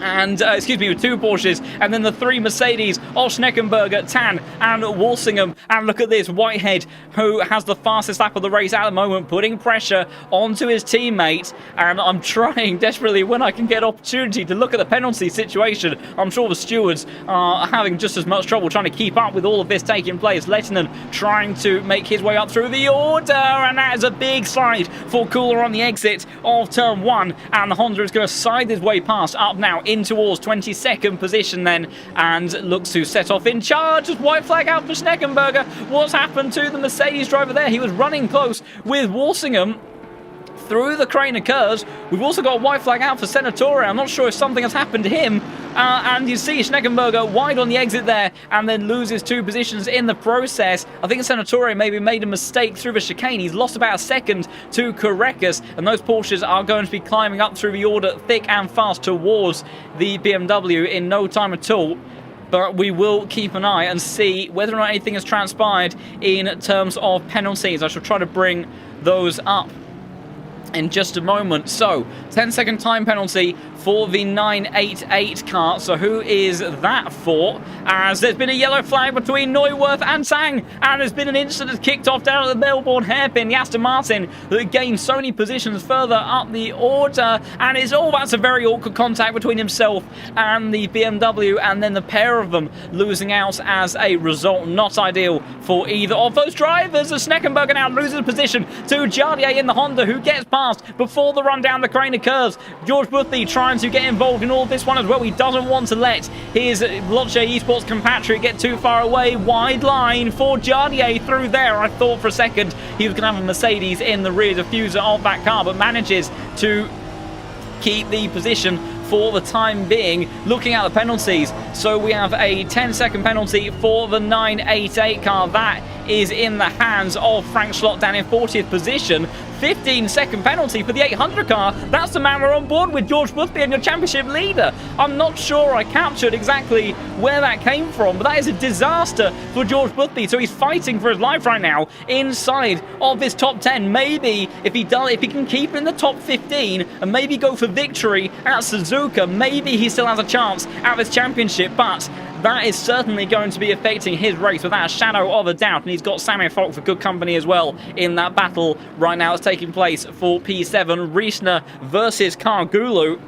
and, with two Porsches, and then the three Mercedes of Schneckenberger, Tan and Walsingham. And look at this, Whitehead, who has the fastest lap of the race at the moment, putting pressure onto his teammate. And I'm trying desperately when I can get opportunity to look at the penalty situation. I'm sure the stewards are having just as much trouble trying to keep up with all of this taking place. Lehtinen trying to make his way up through the order, and that is a big slide for Cooler on the exit of turn 1. And the Honda is going to side his way past, up now in towards 22nd position then, and looks to set off in charge as white flag out for Schneckenberger. What's happened to the Mercedes driver there? He was running close with Walsingham through the crane of curves. We've also got a white flag out for Senatore. I'm not sure if something has happened to him. And you see Schneckenberger wide on the exit there and then loses 2 positions in the process. I think Senatore maybe made a mistake through the chicane. He's lost about a second to Korekas, and those Porsches are going to be climbing up through the order thick and fast towards the BMW in no time at all. But we will keep an eye and see whether or not anything has transpired in terms of penalties. I shall try to bring those up in just a moment. So 10-second time penalty for the 988 car. So who is that for? As there's been a yellow flag between Neuwirth and Sang, and there's been an incident that's kicked off down at the Melbourne hairpin. The Aston Martin that gained so many positions further up the order, and it's that's a very awkward contact between himself and the BMW, and then the pair of them losing out as a result. Not ideal for either of those drivers, as Schneckenberger now loses position to Jardier in the Honda, who gets past before the run down the crane of curves. George Boothby trying to get involved in all this one as well. He doesn't want to let his Veloce Esports compatriot get too far away. Wide line for Jardier through there. I thought for a second he was going to have a Mercedes in the rear diffuser of that car, but manages to keep the position for the time being. Looking at the penalties, so we have a 10-second penalty for the 988 car. That is in the hands of Frank Schlott down in 40th position. 15-second penalty for the 800 car. That's the man we're on board with, George Boothby, and your championship leader. I'm not sure I captured exactly where that came from, but that is a disaster for George Boothby. So he's fighting for his life right now inside of his top 10. Maybe if he can keep in the top 15 and maybe go for victory at Suzuka, maybe he still has a chance at this championship. But that is certainly going to be affecting his race without a shadow of a doubt. And he's got Sammy Falk for good company as well in that battle right now. It's taking place for P7. Riesner versus Kargulu.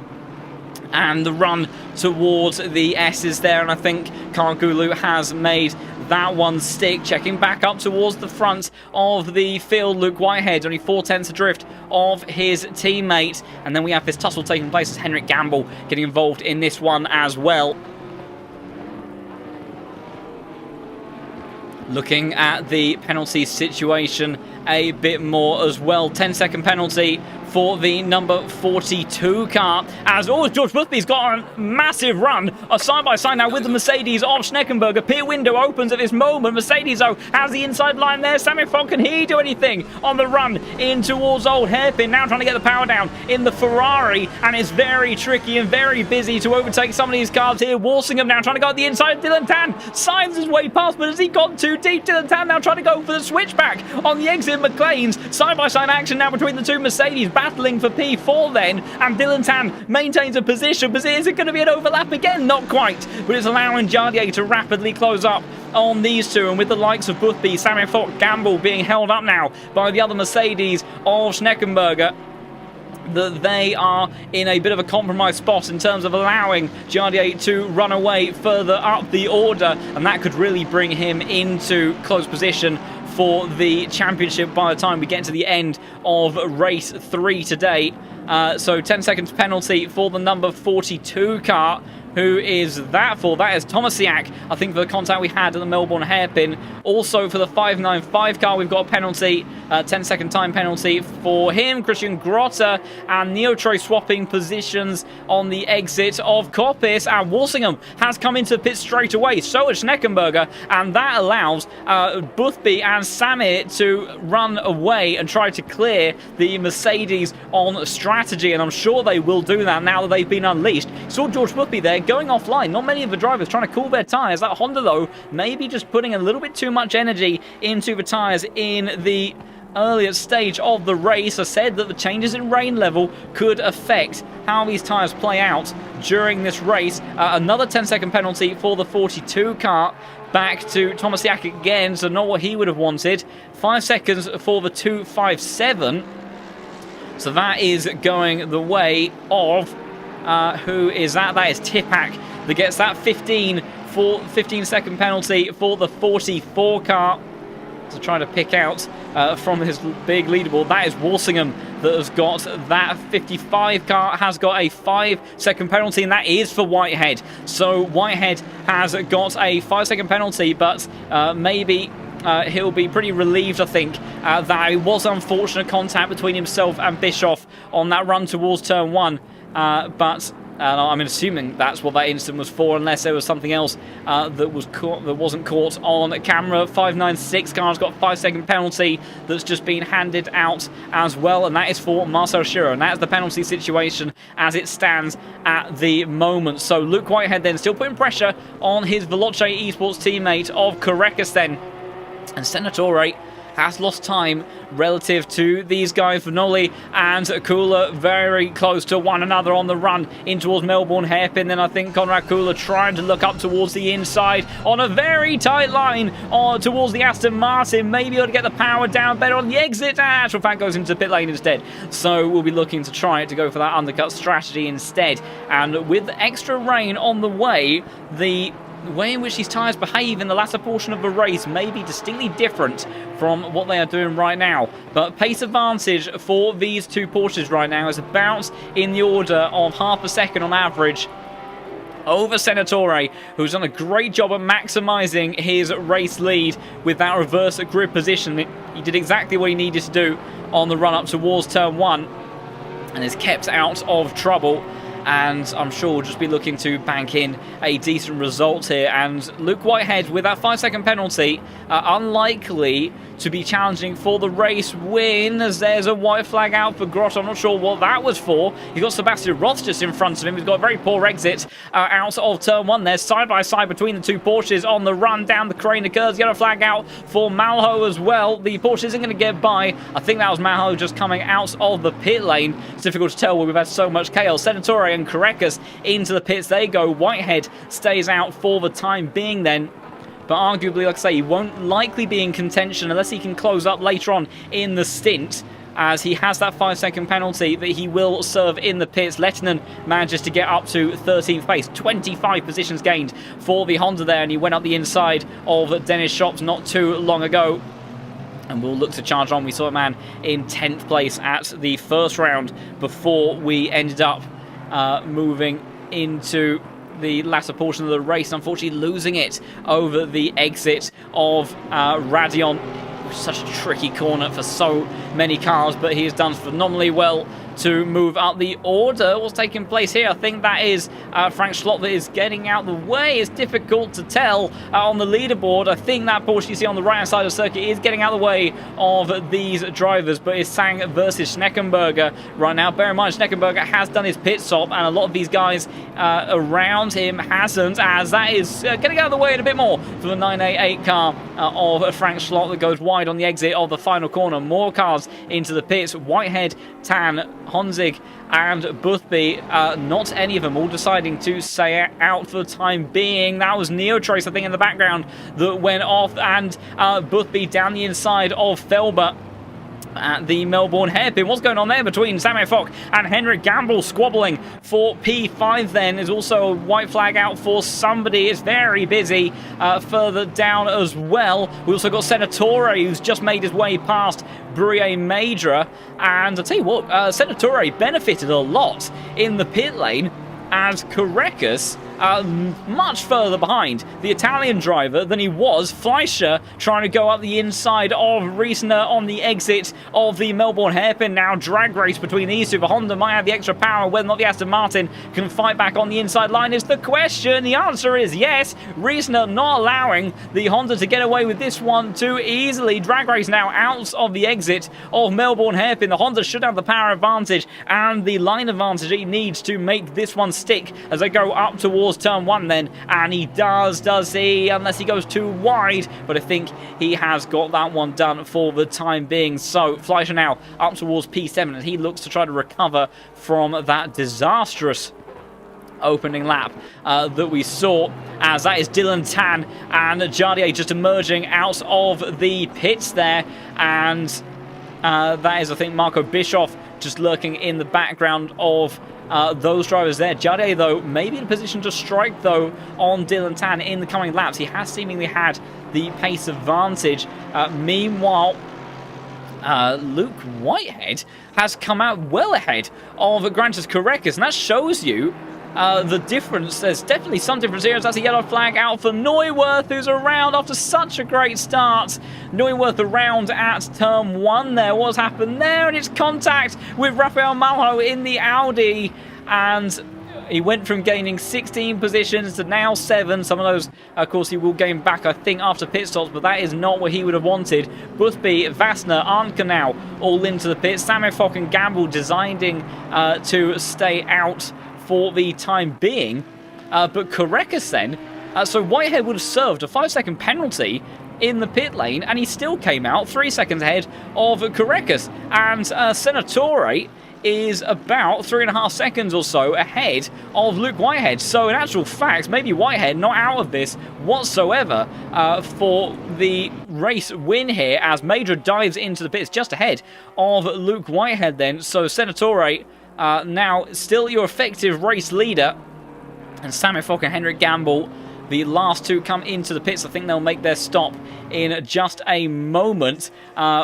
And the run towards the S's there. And I think Kargulu has made that one stick. Checking back up towards the front of the field, Luke Whitehead, only 4/10 adrift of his teammate. And then we have this tussle taking place as Henrik Gamble getting involved in this one as well. Looking at the penalty situation a bit more as well. 10-second penalty for the number 42 car. As always, George Boothby's got a massive run, a side-by-side now with the Mercedes of Schneckenberger. Pier window opens at this moment. Mercedes, though, has the inside line there. Sammy Fogg, can he do anything on the run in towards Old Hairpin? Now trying to get the power down in the Ferrari, and it's very tricky and very busy to overtake some of these cars here. Walsingham now trying to go at the inside. Dylan Tan signs his way past, but has he gone too deep? Dylan Tan now trying to go for the switchback on the exit. McLean's side-by-side action now between the two Mercedes, battling for P4 then, and Dylan Tan maintains a position, but is it going to be an overlap again? Not quite, but it's allowing Jardier to rapidly close up on these two, and with the likes of Boothby, Sammy Fock, Gamble being held up now by the other Mercedes of Schneckenberger. that they are in a bit of a compromised spot in terms of allowing Giardier to run away further up the order, and that could really bring him into close position for the championship by the time we get to the end of race 3 today. So 10 seconds penalty for the number 42 car. Who is that for? That is Tomasiak, I think, for the contact we had at the Melbourne hairpin. Also for the 595 car, we've got a penalty, 10-second time penalty for him. Christian Grotta and Neotroy swapping positions on the exit of Coppice, and Walsingham has come into the pit straight away. So has Schneckenberger, and that allows Boothby and Samir to run away and try to clear the Mercedes on strategy, and I'm sure they will do that now that they've been unleashed. Saw George Boothby there going offline. Not many of the drivers trying to cool their tyres. That Honda, though, maybe just putting a little bit too much energy into the tyres in the earlier stage of the race. I said that the changes in rain level could affect how these tyres play out during this race. Another 10-second penalty for the 42 car. Back to Tomasiak again, so not what he would have wanted. 5 seconds for the 257. So that is going the way of who is that? That is Tipak that gets that 15-second penalty for the 44 car. To try to pick out from his big leaderboard. That is Walsingham that has got that 55 car, has got a 5-second penalty, and that is for Whitehead. So Whitehead has got a 5-second penalty, but maybe he'll be pretty relieved, I think, that it was unfortunate contact between himself and Bischoff on that run towards turn 1. But I'm assuming that's what that incident was for, unless there was something else that wasn't caught on camera. 596 car's got a 5-second penalty that's just been handed out as well, and that is for Marcel Schirrer, and that's the penalty situation as it stands at the moment. So Luke Whitehead then still putting pressure on his Veloce Esports teammate of Correcas then, and Senatore has lost time relative to these guys. Vanoli and Kula very close to one another on the run in towards Melbourne hairpin. Then I think Conrad Kula trying to look up towards the inside on a very tight line towards the Aston Martin. Maybe able to get the power down better on the exit. Actual fact goes into pit lane instead. So we'll be looking to try to go for that undercut strategy instead. And with extra rain on the way, the way in which these tyres behave in the latter portion of the race may be distinctly different from what they are doing right now. But pace advantage for these two Porsches right now is about in the order of half a second on average over Senatore, who's done a great job at maximising his race lead with that reverse grid position. He did exactly what he needed to do on the run up towards turn 1 and is kept out of trouble. And I'm sure we'll just be looking to bank in a decent result here. And Luke Whitehead with that 5-second penalty, unlikely to be challenging for the race win, as there's a white flag out for Grott. I'm not sure what that was for. You've got Sebastian Roth just in front of him. He's got a very poor exit out of turn 1 there, side by side between the two Porsches on the run down the crane occurs. Yellow flag out for Malho as well. The Porsche isn't going to get by. I think that was Malho just coming out of the pit lane. It's difficult to tell where we've had so much chaos. Senatore and Correcas into the pits they go. Whitehead stays out for the time being then. But arguably, like I say, he won't likely be in contention unless he can close up later on in the stint, as he has that 5-second penalty that he will serve in the pits. Lehtinen manages to get up to 13th place, 25 positions gained for the Honda there, and he went up the inside of Dennis Shops not too long ago. And we'll look to charge on. We saw a man in 10th place at the first round before we ended up moving into the latter portion of the race, unfortunately losing it over the exit of Radion. Such a tricky corner for so many cars, but he has done phenomenally well to move up the order. What's taking place here? I think that is Frank Schlott that is getting out the way. It's difficult to tell on the leaderboard. I think that Porsche you see on the right hand side of the circuit is getting out the way of these drivers, but it's Sang versus Schneckenberger right now. Bear in mind, Schneckenberger has done his pit stop, and a lot of these guys around him hasn't, as that is getting out of the way a bit more for the 988 car of Frank Schlott that goes wide on the exit of the final corner. More cars into the pits. Whitehead, Tan, Honzig and Boothby, not any of them all deciding to stay out for the time being. That was Neotrace, I think, in the background that went off, and Boothby down the inside of Felber. at the Melbourne hairpin. What's going on there between Sammy Fock and Henrik Gamble? Squabbling for P5 then. Is also a white flag out for somebody. It's very busy further down as well. We also got Senatore, who's just made his way past Brouillet Major. And I'll tell you what, Senatore benefited a lot in the pit lane as Carreras much further behind the Italian driver than he was. Fleischer trying to go up the inside of Riesner on the exit of the Melbourne hairpin. Now drag race between these two. The Honda might have the extra power. Whether or not the Aston Martin can fight back on the inside line is the question. The answer is yes. Riesner not allowing the Honda to get away with this one too easily. Drag race now out of the exit of Melbourne hairpin. The Honda should have the power advantage and the line advantage he needs to make this one stick as they go up towards turn 1 then, and he does he? Unless he goes too wide, but I think he has got that one done for the time being. So Fleischer now up towards P7 as he looks to try to recover from that disastrous opening lap that we saw, as that is Dylan Tan and Jardier just emerging out of the pits there, and that is, I think, Marco Bischoff just lurking in the background of those drivers there. Jardier, though, maybe in a position to strike, though, on Dylan Tan in the coming laps. He has seemingly had the pace advantage. Meanwhile, Luke Whitehead has come out well ahead of Grantis Carreras, and that shows you the difference. There's definitely some difference here. That's a yellow flag out for Neuwirth, who's around after such a great start. Neuwirth around at turn 1 there. What's happened there? And it's contact with Rafael Malho in the Audi, and he went from gaining 16 positions to now 7. Some of those, of course, he will gain back, I think, after pit stops, but that is not what he would have wanted. Boothby, Vassner, Arndt now all into the pits. Sammy Fock and Gamble designing to stay out for the time being, but Carreras then, so Whitehead would have served a 5-second penalty in the pit lane, and he still came out 3 seconds ahead of Carreras, and Senatore is about 3.5 seconds or so ahead of Luke Whitehead. So in actual fact, maybe Whitehead not out of this whatsoever for the race win here, as Major dives into the pits just ahead of Luke Whitehead then. So Senatore now still your effective race leader, and Sammy Fock and Henrik Gamble, the last two, come into the pits. I think they'll make their stop in just a moment.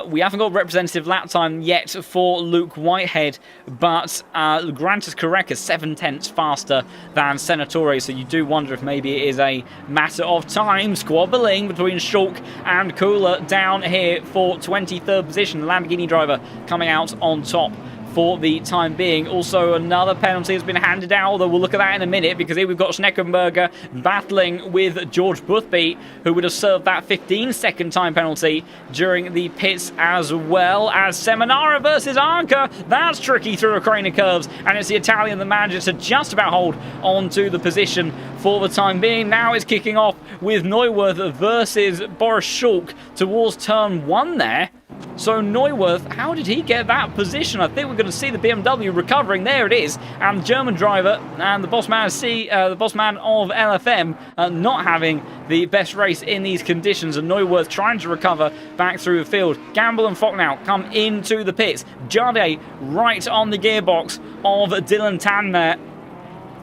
We haven't got representative lap time yet for Luke Whitehead, but Grantis Carreras 7/10 faster than Senatore, so you do wonder if maybe it is a matter of time. Squabbling between Schalk and Cooler down here for 23rd position. The Lamborghini driver coming out on top for the time being. Also, another penalty has been handed out, although we'll look at that in a minute, because here we've got Schneckenberger battling with George Boothby, who would have served that 15-second time penalty during the pits, as well as Seminara versus Anka. That's tricky through a crane of curves, and it's the Italian that manages to just about hold on to the position for the time being. Now it's kicking off with Neuwirth versus Boris Schalk towards turn 1 there. So Neuwirth, how did he get that position? I think we're going to see the BMW recovering. There it is, and the German driver and the boss man of LFM not having the best race in these conditions, and Neuwirth trying to recover back through the field. Gamble and Fock now come into the pits. Jardier right on the gearbox of Dylan Tan there,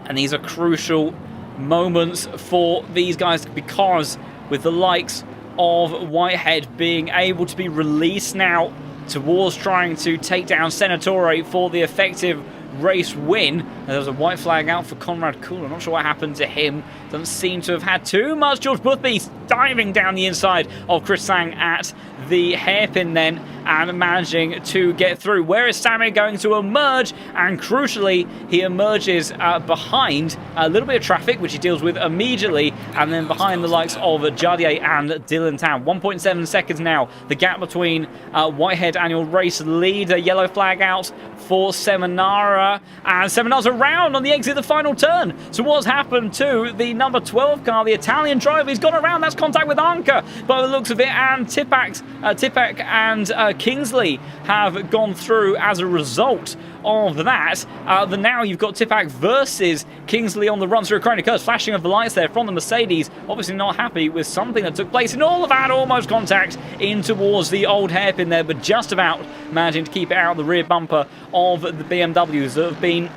and these are crucial moments for these guys, because with the likes of Whitehead being able to be released now towards trying to take down Senatore for the effective race win. There was a white flag out for Conrad Kuhl. I'm not sure what happened to him. Doesn't seem to have had too much. George Boothby diving down the inside of Chris Sang at the hairpin then, and managing to get through. Where is Sammy going to emerge? And crucially, he emerges behind a little bit of traffic, which he deals with immediately, and then behind the likes of Jardier and Dylan Tan. 1.7 seconds now, the gap between Whitehead and your race leader. Yellow flag out for Seminara, and Seminara's around on the exit of the final turn. So what's happened to the number 12 car, the Italian driver? He's gone around. That's contact with Anka by the looks of it, and Tipek and Kingsley have gone through as a result of that. Now you've got Tipek versus Kingsley on the run through Corona Curse. Flashing of the lights there from the Mercedes. Obviously not happy with something that took place in all of that. Almost contact in towards the old hairpin there, but just about managing to keep it out of the rear bumper of the BMWs that have been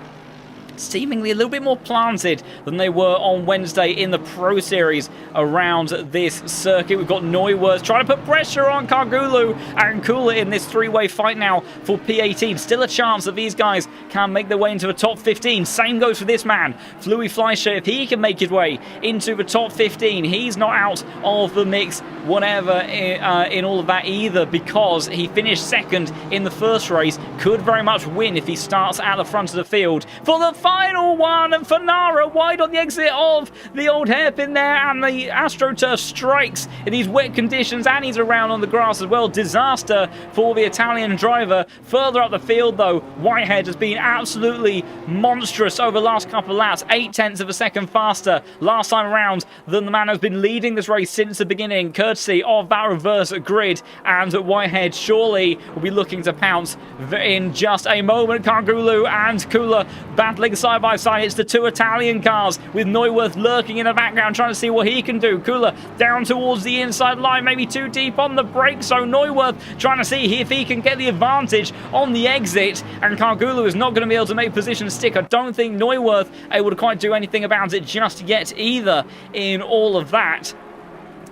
seemingly a little bit more planted than they were on Wednesday in the Pro Series around this circuit. We've got Neuwirth trying to put pressure on Kargulu and Kula in this three-way fight now for P18. Still a chance that these guys can make their way into the top 15. Same goes for this man, Flui Fleischer. If he can make his way into the top 15, he's not out of the mix whatever in all of that either, because he finished second in the first race. Could very much win if he starts at the front of the field for the final one, and Fanara wide on the exit of the old hairpin there, and the AstroTurf strikes in these wet conditions, and he's around on the grass as well. Disaster for the Italian driver. Further up the field though, Whitehead has been absolutely monstrous over the last couple of laps, 0.8 of a second faster last time around than the man who's been leading this race since the beginning, courtesy of that reverse grid, and Whitehead surely will be looking to pounce in just a moment. Kargulu and Kula battling side by side. It's the two Italian cars with Neuwirth lurking in the background trying to see what he can do. Kula down towards the inside line, maybe too deep on the brake, so Neuwirth trying to see if he can get the advantage on the exit, and Kargulu is not going to be able to make position stick. I don't think Neuwirth able to quite do anything about it just yet either in all of that.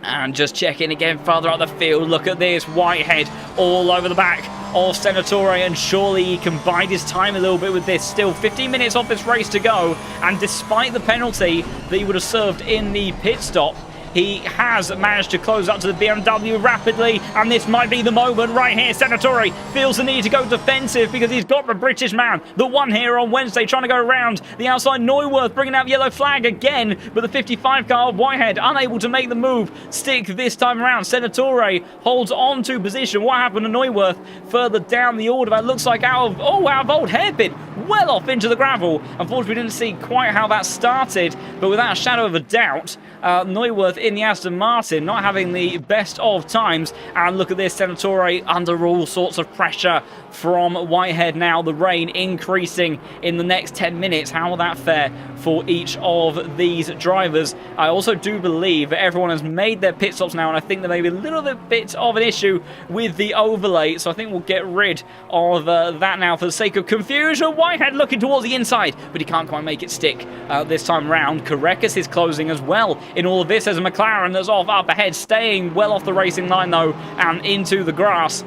And just checking again further up the field. Look at this, Whitehead all over the back of Senatore, and surely he can bide his time a little bit with this. Still 15 minutes off this race to go, and despite the penalty that he would have served in the pit stop, he has managed to close up to the BMW rapidly, and this might be the moment right here. Senatore feels the need to go defensive because he's got the British man, the one here on Wednesday, trying to go around the outside. Neuwirth bringing out yellow flag again, but the 55 car of Whitehead unable to make the move stick this time around. Senatore holds on to position. What happened to Neuwirth further down the order? That looks like out of old hairpin, well off into the gravel. Unfortunately, we didn't see quite how that started, but without a shadow of a doubt, Neuwirth in the Aston Martin not having the best of times. And look at this, Senatore under all sorts of pressure from Whitehead now. The rain increasing in the next 10 minutes. How will that fare for each of these drivers? I also do believe that everyone has made their pit stops now, and I think there may be a little bit of an issue with the overlay, so I think we'll get rid of that now for the sake of confusion. Whitehead looking towards the inside, but he can't quite make it stick this time round. Korekis is closing as well in all of this. There's a McLaren that's off up ahead, staying well off the racing line though, and into the grass.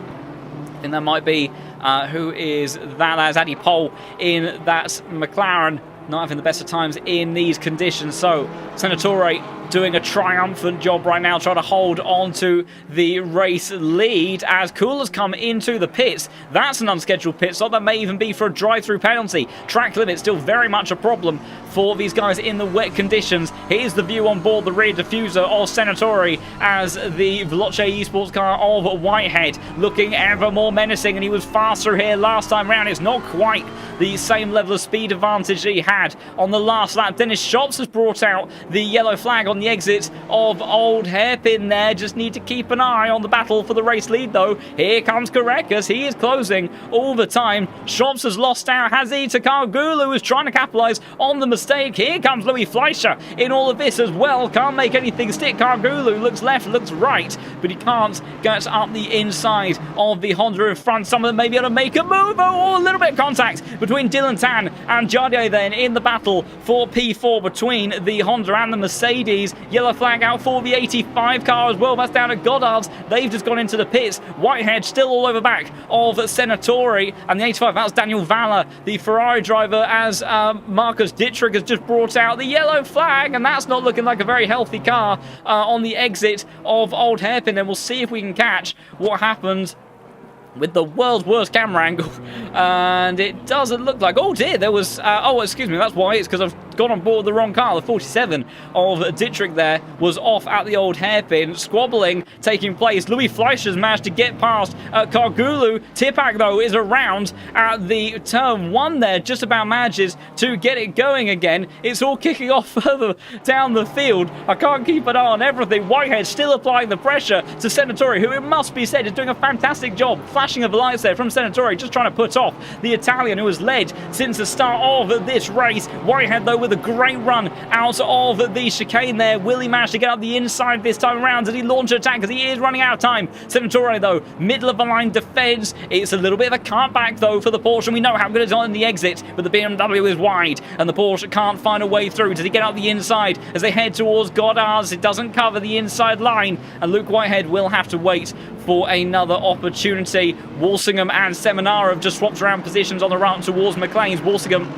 And that might be who is that? That's Addy Pole in that McLaren, not having the best of times in these conditions. So Senatore doing a triumphant job right now, trying to hold on to the race lead as Kula's come into the pits. That's an unscheduled pit stop. That may even be for a drive-through penalty. Track limit still very much a problem for these guys in the wet conditions. Here's the view on board the rear diffuser of Senatore as the Veloce Esports car of Whitehead looking ever more menacing, and he was faster here last time round. It's not quite the same level of speed advantage that he had on the last lap. Dennis Shops has brought out the yellow flag on the exit of old hairpin there. Just need to keep an eye on the battle for the race lead though. Here comes Korekis. He is closing all the time. Shops has lost out, has he, to Kargulu, who's trying to capitalise on the mistake. Here comes Louis Fleischer in all of this as well. Can't make anything stick. Kargulu looks left, looks right, but he can't get up the inside of the Honda in front. Some of them may be able to make a move. Oh, a little bit of contact between Dylan Tan and Jardier then in the battle for P4 between the Honda and the Mercedes. Yellow flag out for the 85 car as well. That's down at Goddard's. They've just gone into the pits. Whitehead still all over back of Senatore, and the 85, that's Daniel Valla, the Ferrari driver, as Marcus Dittrich has just brought out the yellow flag, and that's not looking like a very healthy car on the exit of Old Hairpin. And we'll see if we can catch what happens with the world's worst camera angle, and it doesn't look like, oh dear, there was oh excuse me, that's why, it's because I've got on board the wrong car. The 47 of Dietrich there was off at the old hairpin. Squabbling taking place. Louis Fleischer's managed to get past Kargulu. Tipak, though, is around at the turn 1 there. Just about manages to get it going again. It's all kicking off further down the field. I can't keep an eye on everything. Whitehead still applying the pressure to Senatore, who, it must be said, is doing a fantastic job. Flashing of the lights there from Senatore, just trying to put off the Italian who has led since the start of this race. Whitehead, though, with a great run out of the chicane there. Will he manage to get up the inside this time around? Does he launch an attack? Because he is running out of time. Senatore, though, middle of the line defends. It's a little bit of a cart back, though, for the Porsche, and we know how good it's on the exit, but the BMW is wide, and the Porsche can't find a way through. Does he get out the inside as they head towards Goddard's? It doesn't cover the inside line, and Luke Whitehead will have to wait for another opportunity. Walsingham and Seminara have just swapped around positions on the run towards McLean's. Walsingham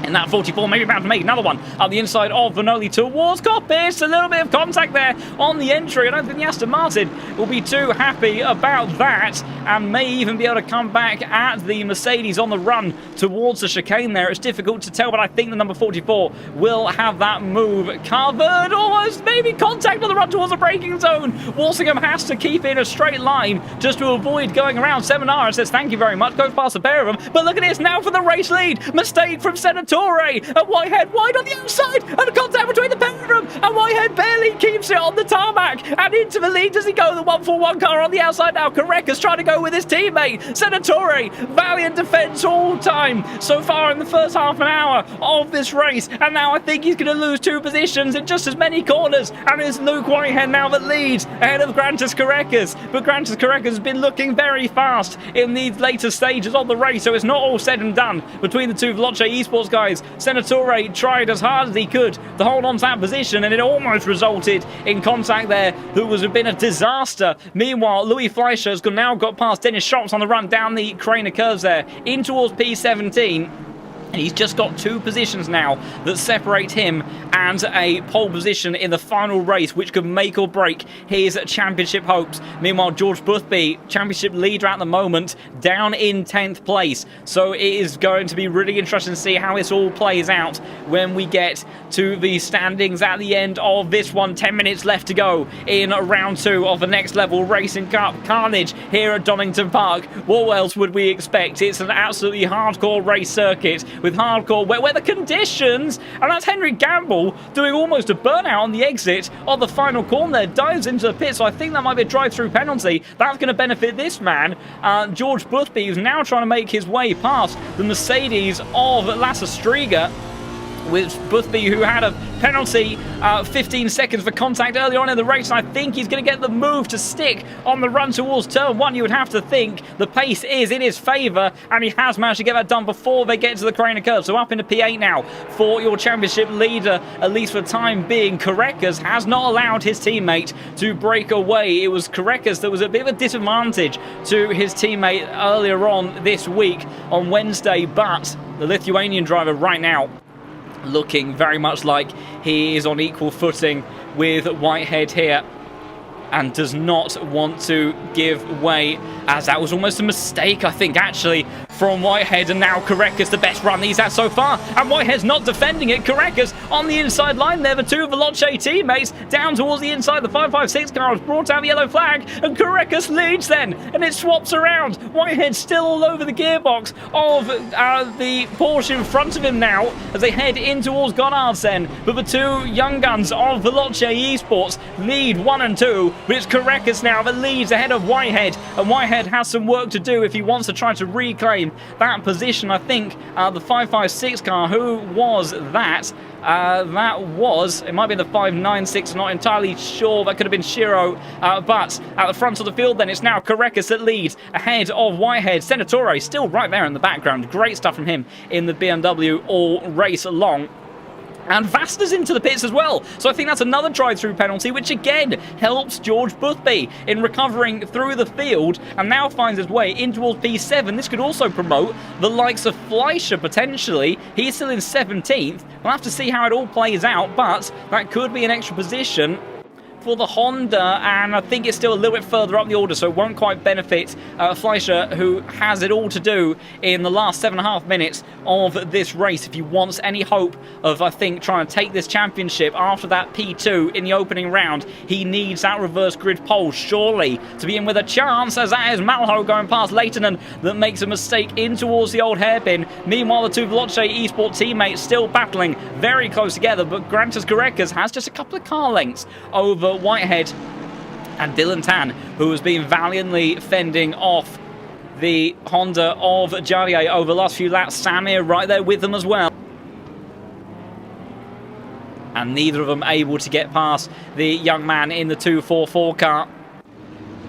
in that 44, maybe about to make another one up the inside of Vanoli towards Coppice. A little bit of contact there on the entry. I don't think the Aston Martin will be too happy about that, and may even be able to come back at the Mercedes on the run towards the chicane there. It's difficult to tell, but I think the number 44 will have that move covered. Almost maybe contact on the run towards the braking zone. Walsingham has to keep in a straight line just to avoid going around. Seminara says thank you very much, goes past the pair of them, but look at this now for the race lead. Mistake from Senatore, and Whitehead wide on the outside, and a contact between the pair of them, and Whitehead barely keeps it on the tarmac, and into the lead does he go. The 141 car on the outside now. Correcca's trying to go with his teammate. Senatore, valiant defence all time so far in the first half an hour of this race, and now I think he's going to lose 2 positions in just as many corners, and it's Luke Whitehead now that leads ahead of Grantas Correcas. But Grantas Correcas has been looking very fast in these later stages of the race, so it's not all said and done between the two Veloce Esports guys. Senatore tried as hard as he could to hold on to that position, and it almost resulted in contact there that was been a disaster. Meanwhile, Louis Fleischer has now got past Dennis Schops on the run down the Craner curves there in towards P17. And he's just got 2 positions now that separate him and a pole position in the final race, which could make or break his championship hopes. Meanwhile, George Boothby, championship leader at the moment, down in 10th place. So it is going to be really interesting to see how this all plays out when we get to the standings at the end of this one. 10 minutes left to go in round 2 of the Next Level Racing Cup. Carnage here at Donington Park. What else would we expect? It's an absolutely hardcore race circuit with hardcore weather conditions, and that's Henry Gamble doing almost a burnout on the exit of the final corner there, dives into the pit, so I think that might be a drive-through penalty. That's going to benefit this man, George Boothby, who's now trying to make his way past the Mercedes of Lasse Striga, with Boothby, who had a penalty 15 seconds for contact earlier on in the race. And I think he's going to get the move to stick on the run towards turn 1. You would have to think the pace is in his favour, and he has managed to get that done before they get to the Craner curve. So up into P8 now for your championship leader, at least for the time being. Correcas has not allowed his teammate to break away. It was Correcas that was a bit of a disadvantage to his teammate earlier on this week on Wednesday, but the Lithuanian driver right now looking very much like he is on equal footing with Whitehead here, and does not want to give way, as that was almost a mistake, I think, actually, from Whitehead. And now Correcas, the best run he's had so far, and Whitehead's not defending it. Correcas on the inside line there, the 2 Veloce teammates down towards the inside. The 556 car has brought out the yellow flag, and Correcas leads then, and it swaps around. Whitehead still all over the gearbox of the Porsche in front of him now, as they head in towards Goddard's then. But the 2 young guns of Veloce Esports lead 1 and 2, but it's Correcas now that leads ahead of Whitehead, and Whitehead has some work to do if he wants to try to reclaim that position. I think the 556 car, who was that? It might be the 596, not entirely sure. That could have been Shiro. But at the front of the field then, it's now Correcas that leads ahead of Whitehead. Senatore still right there in the background. Great stuff from him in the BMW all race long. And Vasta's into the pits as well. So I think that's another drive-through penalty, which again helps George Boothby in recovering through the field, and now finds his way in towards P7. This could also promote the likes of Fleischer, potentially. He's still in 17th. We'll have to see how it all plays out, but that could be an extra position for the Honda, and I think it's still a little bit further up the order, so it won't quite benefit Fleischer, who has it all to do in the last 7.5 minutes of this race. If he wants any hope of, I think, trying to take this championship after that P2 in the opening round, he needs that reverse grid pole, surely, to be in with a chance, as that is Malho going past Leitonen that makes a mistake in towards the old hairpin. Meanwhile, the two Veloce Esport teammates still battling very close together, but Grantas Garekas has just a couple of car lengths over Whitehead and Dylan Tan, who has been valiantly fending off the Honda of Jadier over the last few laps. Samir right there with them as well. And neither of them able to get past the young man in the 244 car.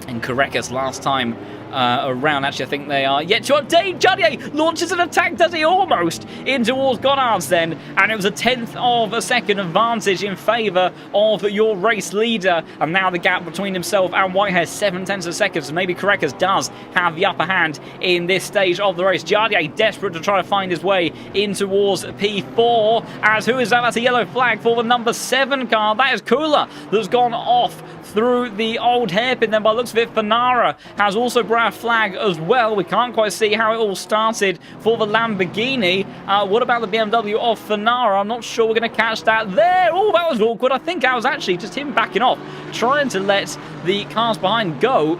And Garekas last time around, actually I think they are yet to update. Jadier launches an attack, does he almost, in towards Goddard's then, and it was a 1/10 of a second advantage in favour of your race leader, and now the gap between himself and Whitehead, 7/10 of a second, so maybe Garekas does have the upper hand in this stage of the race. Jadier desperate to try to find his way in towards P4, as who is that? That's a yellow flag for the number 7 car. That is Kula that's gone off through the old hairpin. Then by the looks of it, Fanara has also brought a flag as well. We can't quite see how it all started for the Lamborghini. What about the BMW of Fanara? I'm not sure we're going to catch that there. Oh, that was awkward. I think that was actually just him backing off, trying to let the cars behind go.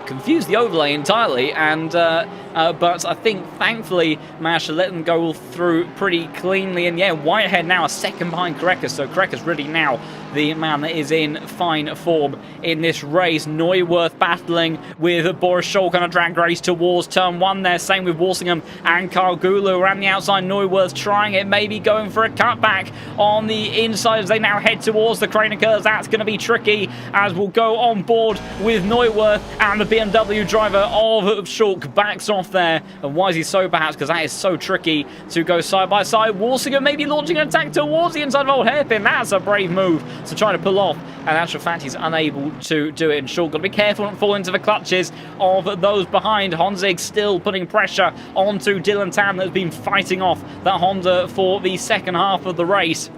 Confused the overlay entirely, and but I think thankfully managed to let them go all through pretty cleanly. And yeah, Whitehead now a second behind Garekas, so Garekas really now the man that is in fine form in this race. Neuwirth battling with Boris Scholk on a drag race towards turn 1 there. Same with Walsingham and Carl Gulu around the outside. Neuwirth trying it, maybe going for a cutback on the inside as they now head towards the crane curves. That's going to be tricky, as we'll go on board with Neuwirth, and the BMW driver of Schalk backs off there. And why is he so, perhaps because that is so tricky to go side by side. Walsingham maybe launching an attack towards the inside of old hairpin. That's a brave move to try to pull off, and in actual fact he's unable to do it. And Schalk got to be careful not fall into the clutches of those behind. Honzig still putting pressure onto Dylan Tan, that's been fighting off that Honda for the second half of the race.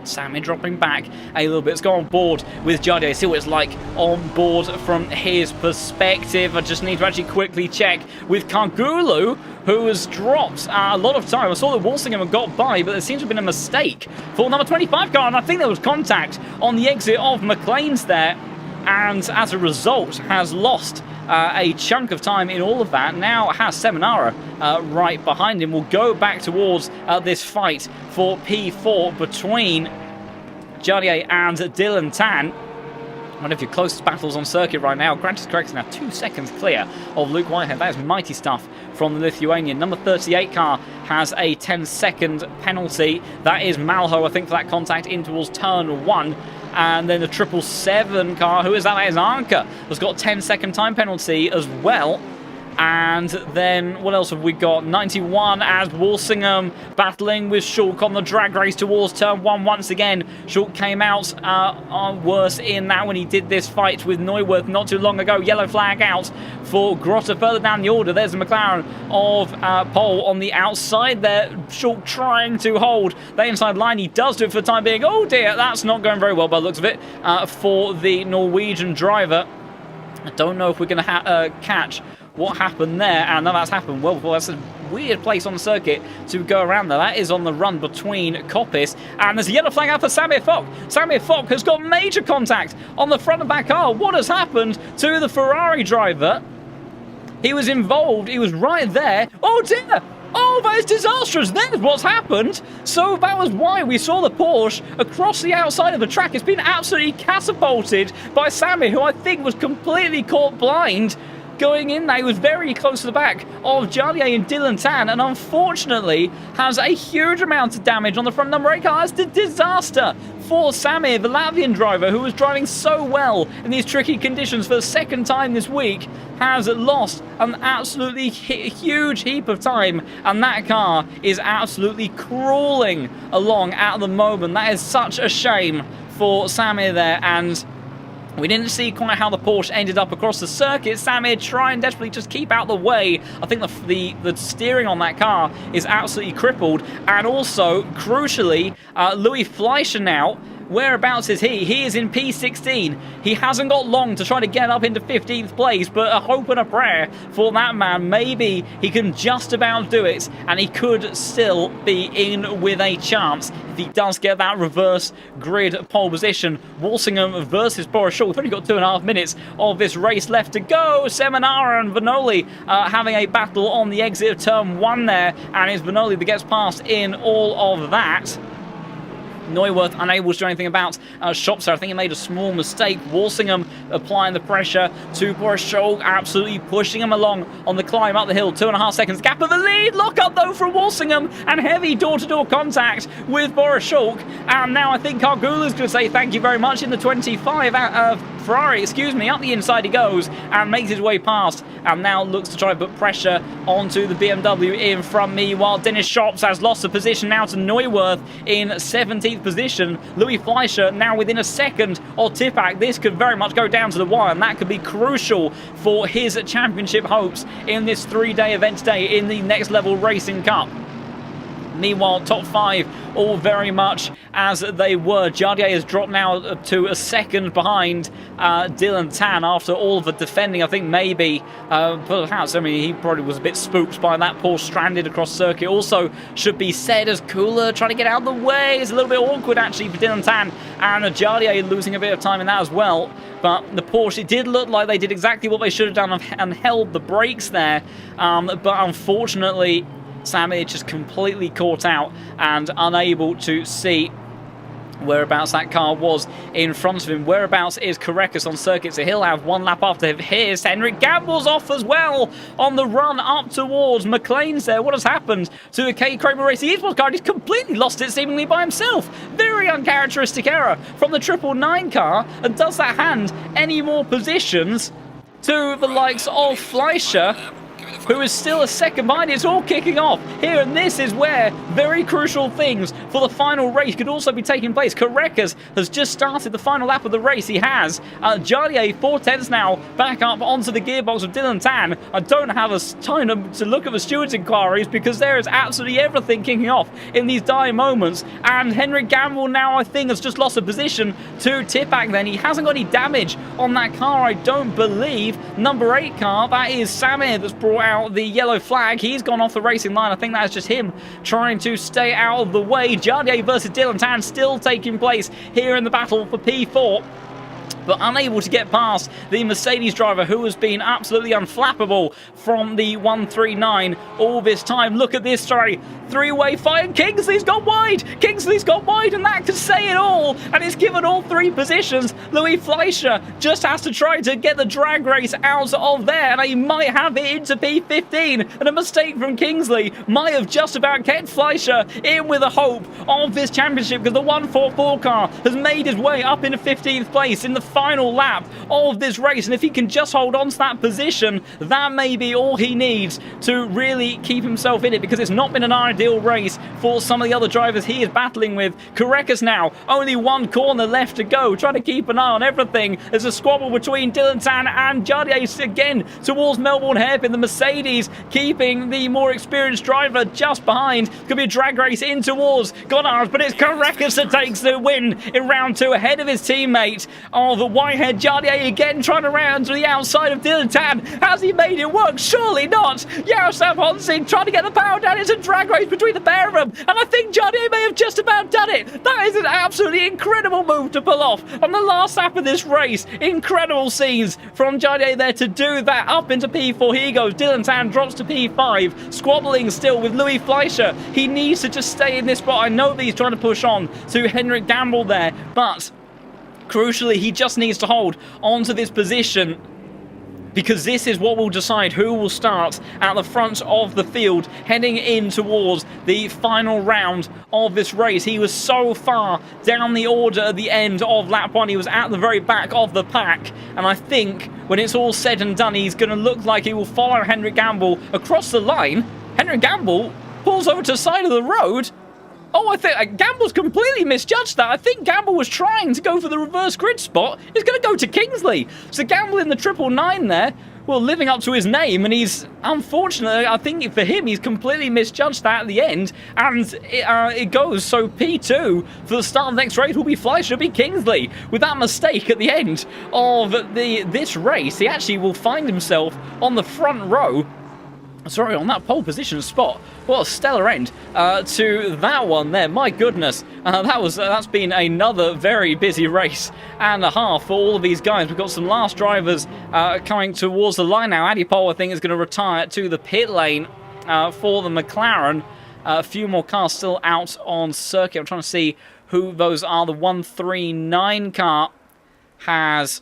Sammy dropping back a little bit. Let's go on board with Jadier, see what it's like on board from his perspective. I just need to actually quickly check with Kangulu, who has dropped a lot of time. I saw that Walsingham had got by, but there seems to have been a mistake for number 25 car, and I think there was contact on the exit of McLean's there, and as a result has lost a chunk of time in all of that. Now has Seminara right behind him. We'll go back towards this fight for P4 between Jadier and Dylan Tan. One of your closest battles on circuit right now. Grant is correct, now 2 seconds clear of Luke Whitehead. That is mighty stuff from the Lithuanian. Number 38 car has a 10-second penalty. That is Malho, I think, for that contact in towards turn 1. And then the 777 car, who is that? That is Anka, has got a 10-second time penalty as well. And then what else have we got? 91 as Walsingham battling with Schalk on the drag race towards turn 1 once again. Schalk came out worse in that when he did this fight with Neuwirth not too long ago. Yellow flag out for Grotta further down the order. There's the McLaren of Pole on the outside there. Schalk trying to hold the inside line. He does do it for the time being. Oh dear, that's not going very well by the looks of it for the Norwegian driver. I don't know if we're going to catch what happened there, and now that's happened well before. That's a weird place on the circuit to go around there. That is on the run between Koppis, and there's a yellow flag out for Samir Fock. Samir Fock has got major contact on the front and back car. What has happened to the Ferrari driver? He was involved, he was right there. Oh dear! Oh, that is disastrous. That's what's happened. So that was why we saw the Porsche across the outside of the track. It's been absolutely catapulted by Sammy, who I think was completely caught blind going in there. He was very close to the back of Jadier and Dylan Tan, and unfortunately has a huge amount of damage on the front number 8 car. It's a disaster for Samir, the Latvian driver, who was driving so well in these tricky conditions for the second time this week, has lost an absolutely huge heap of time, and that car is absolutely crawling along at the moment. That is such a shame for Samir there, and we didn't see quite how the Porsche ended up across the circuit. Samir trying desperately just keep out the way. I think the steering on that car is absolutely crippled. And also, crucially, Louis Fleischer now Whereabouts is he? He is in P16. He hasn't got long to try to get up into 15th place, but a hope and a prayer for that man. Maybe he can just about do it, and he could still be in with a chance if he does get that reverse grid pole position. Walsingham versus Boris Shaw. We've only got 2.5 minutes of this race left to go. Seminara and Vanoli having a battle on the exit of turn 1 there, and it's Vanoli that gets past in all of that. Neuwirth unable to do anything about Shopster. I think he made a small mistake. Walsingham applying the pressure to Boris Scholl, absolutely pushing him along on the climb up the hill. 2.5 seconds gap of the lead. Lock up though from Walsingham, and heavy door-to-door contact with Boris Scholl. And now I think Argula's going to say thank you very much in the 25 Ferrari, excuse me. Up the inside he goes and makes his way past, and now looks to try and put pressure onto the BMW in front. Meanwhile, Dennis Shops has lost the position now to Neuwirth in 17th position. Louis Fleischer now within a second of Tipak. This could very much go down to the wire, and that could be crucial for his championship hopes in this 3-day event today in the Next Level Racing Cup. Meanwhile, top 5 all very much as they were. Jardier has dropped now to a second behind Dylan Tan after all of the defending. I think maybe, perhaps, I mean, he probably was a bit spooked by that poor stranded across circuit. Also, should be said as Kula trying to get out of the way. It's a little bit awkward actually for Dylan Tan, and Jardier losing a bit of time in that as well. But the Porsche, it did look like they did exactly what they should have done and held the brakes there. But unfortunately, Sam is just completely caught out and unable to see whereabouts that car was in front of him. Whereabouts is Korekis on circuit, so he'll have one lap after him. Here's Henrik Gamble's off as well on the run up towards McLean's there. What has happened to a K Kramer Racing Esports car? He's completely lost it seemingly by himself. Very uncharacteristic error from the 999 car, and does that hand any more positions to the likes of Fleischer, who is still a second behind. It's all kicking off here, and this is where very crucial things for the final race could also be taking place. Korekis has just started the final lap of the race. He has Jardier 4/10 now back up onto the gearbox of Dylan Tan. I don't have a time to look at the stewards' inquiries because there is absolutely everything kicking off in these dying moments, and Henrik Gamble now I think has just lost a position to Tipak. Then he hasn't got any damage on that car, I don't believe. Number 8 car, that is Samir, that's brought out the yellow flag. He's gone off the racing line. I think that's just him trying to stay out of the way. Jardier versus Dylan Tan still taking place here in the battle for P4, but unable to get past the Mercedes driver, who has been absolutely unflappable from the 139 all this time. Look at this, sorry. Three-way fight. Kingsley's gone wide. Kingsley's gone wide, and that could say it all. And it's given all 3 positions. Louis Fleischer just has to try to get the drag race out of there, and he might have it into P15. And a mistake from Kingsley might have just about kept Fleischer in with a hope of this championship, because the 144 car has made his way up into 15th place in the final lap of this race. And if he can just hold on to that position, that may be all he needs to really keep himself in it, because it's not been an ideal race for some of the other drivers he is battling with. Korekis now, only 1 corner left to go, trying to keep an eye on everything. There's a squabble between Dylan Tan and Jardier again towards Melbourne Hairpin. The Mercedes keeping the more experienced driver just behind. Could be a drag race in towards Goddard, but it's Korekis that takes the win in round 2 ahead of his teammate. Oh, the whitehead Jardier again trying to round to the outside of Dylan Tan. Has he made it work? Surely not. Yaroslav Honsing trying to get the power down. It's a drag race between the pair of them, and I think Jardier may have just about done it. That is an absolutely incredible move to pull off on the last lap of this race. Incredible scenes from Jardier there to do that. Up into P4 he goes. Dylan Tan drops to P5, squabbling still with Louis Fleischer. He needs to just stay in this spot. I know that he's trying to push on to Henrik Gamble there, but crucially he just needs to hold onto this position, because this is what will decide who will start at the front of the field heading in towards the final round of this race. He was so far down the order at the end of lap 1. He was at the very back of the pack, and I think when it's all said and done, he's going to look like he will follow Henrik Gamble across the line. Henrik Gamble pulls over to the side of the road. Oh, I think Gamble's completely misjudged that. I think Gamble was trying to go for the reverse grid spot. He's going to go to Kingsley. So Gamble in the 999 there, well, living up to his name, and he's, unfortunately, I think for him, he's completely misjudged that at the end, and it goes. So P2 for the start of the next race will be Fleischer, be Kingsley. With that mistake at the end of this race, he actually will find himself on the front row. Sorry, on that pole position spot. What a stellar end to that one there. My goodness, that's been another very busy race and a half for all of these guys. We've got some last drivers coming towards the line now. Adipole, I think, is going to retire to the pit lane for the McLaren. A few more cars still out on circuit. I'm trying to see who those are. The 139 car has...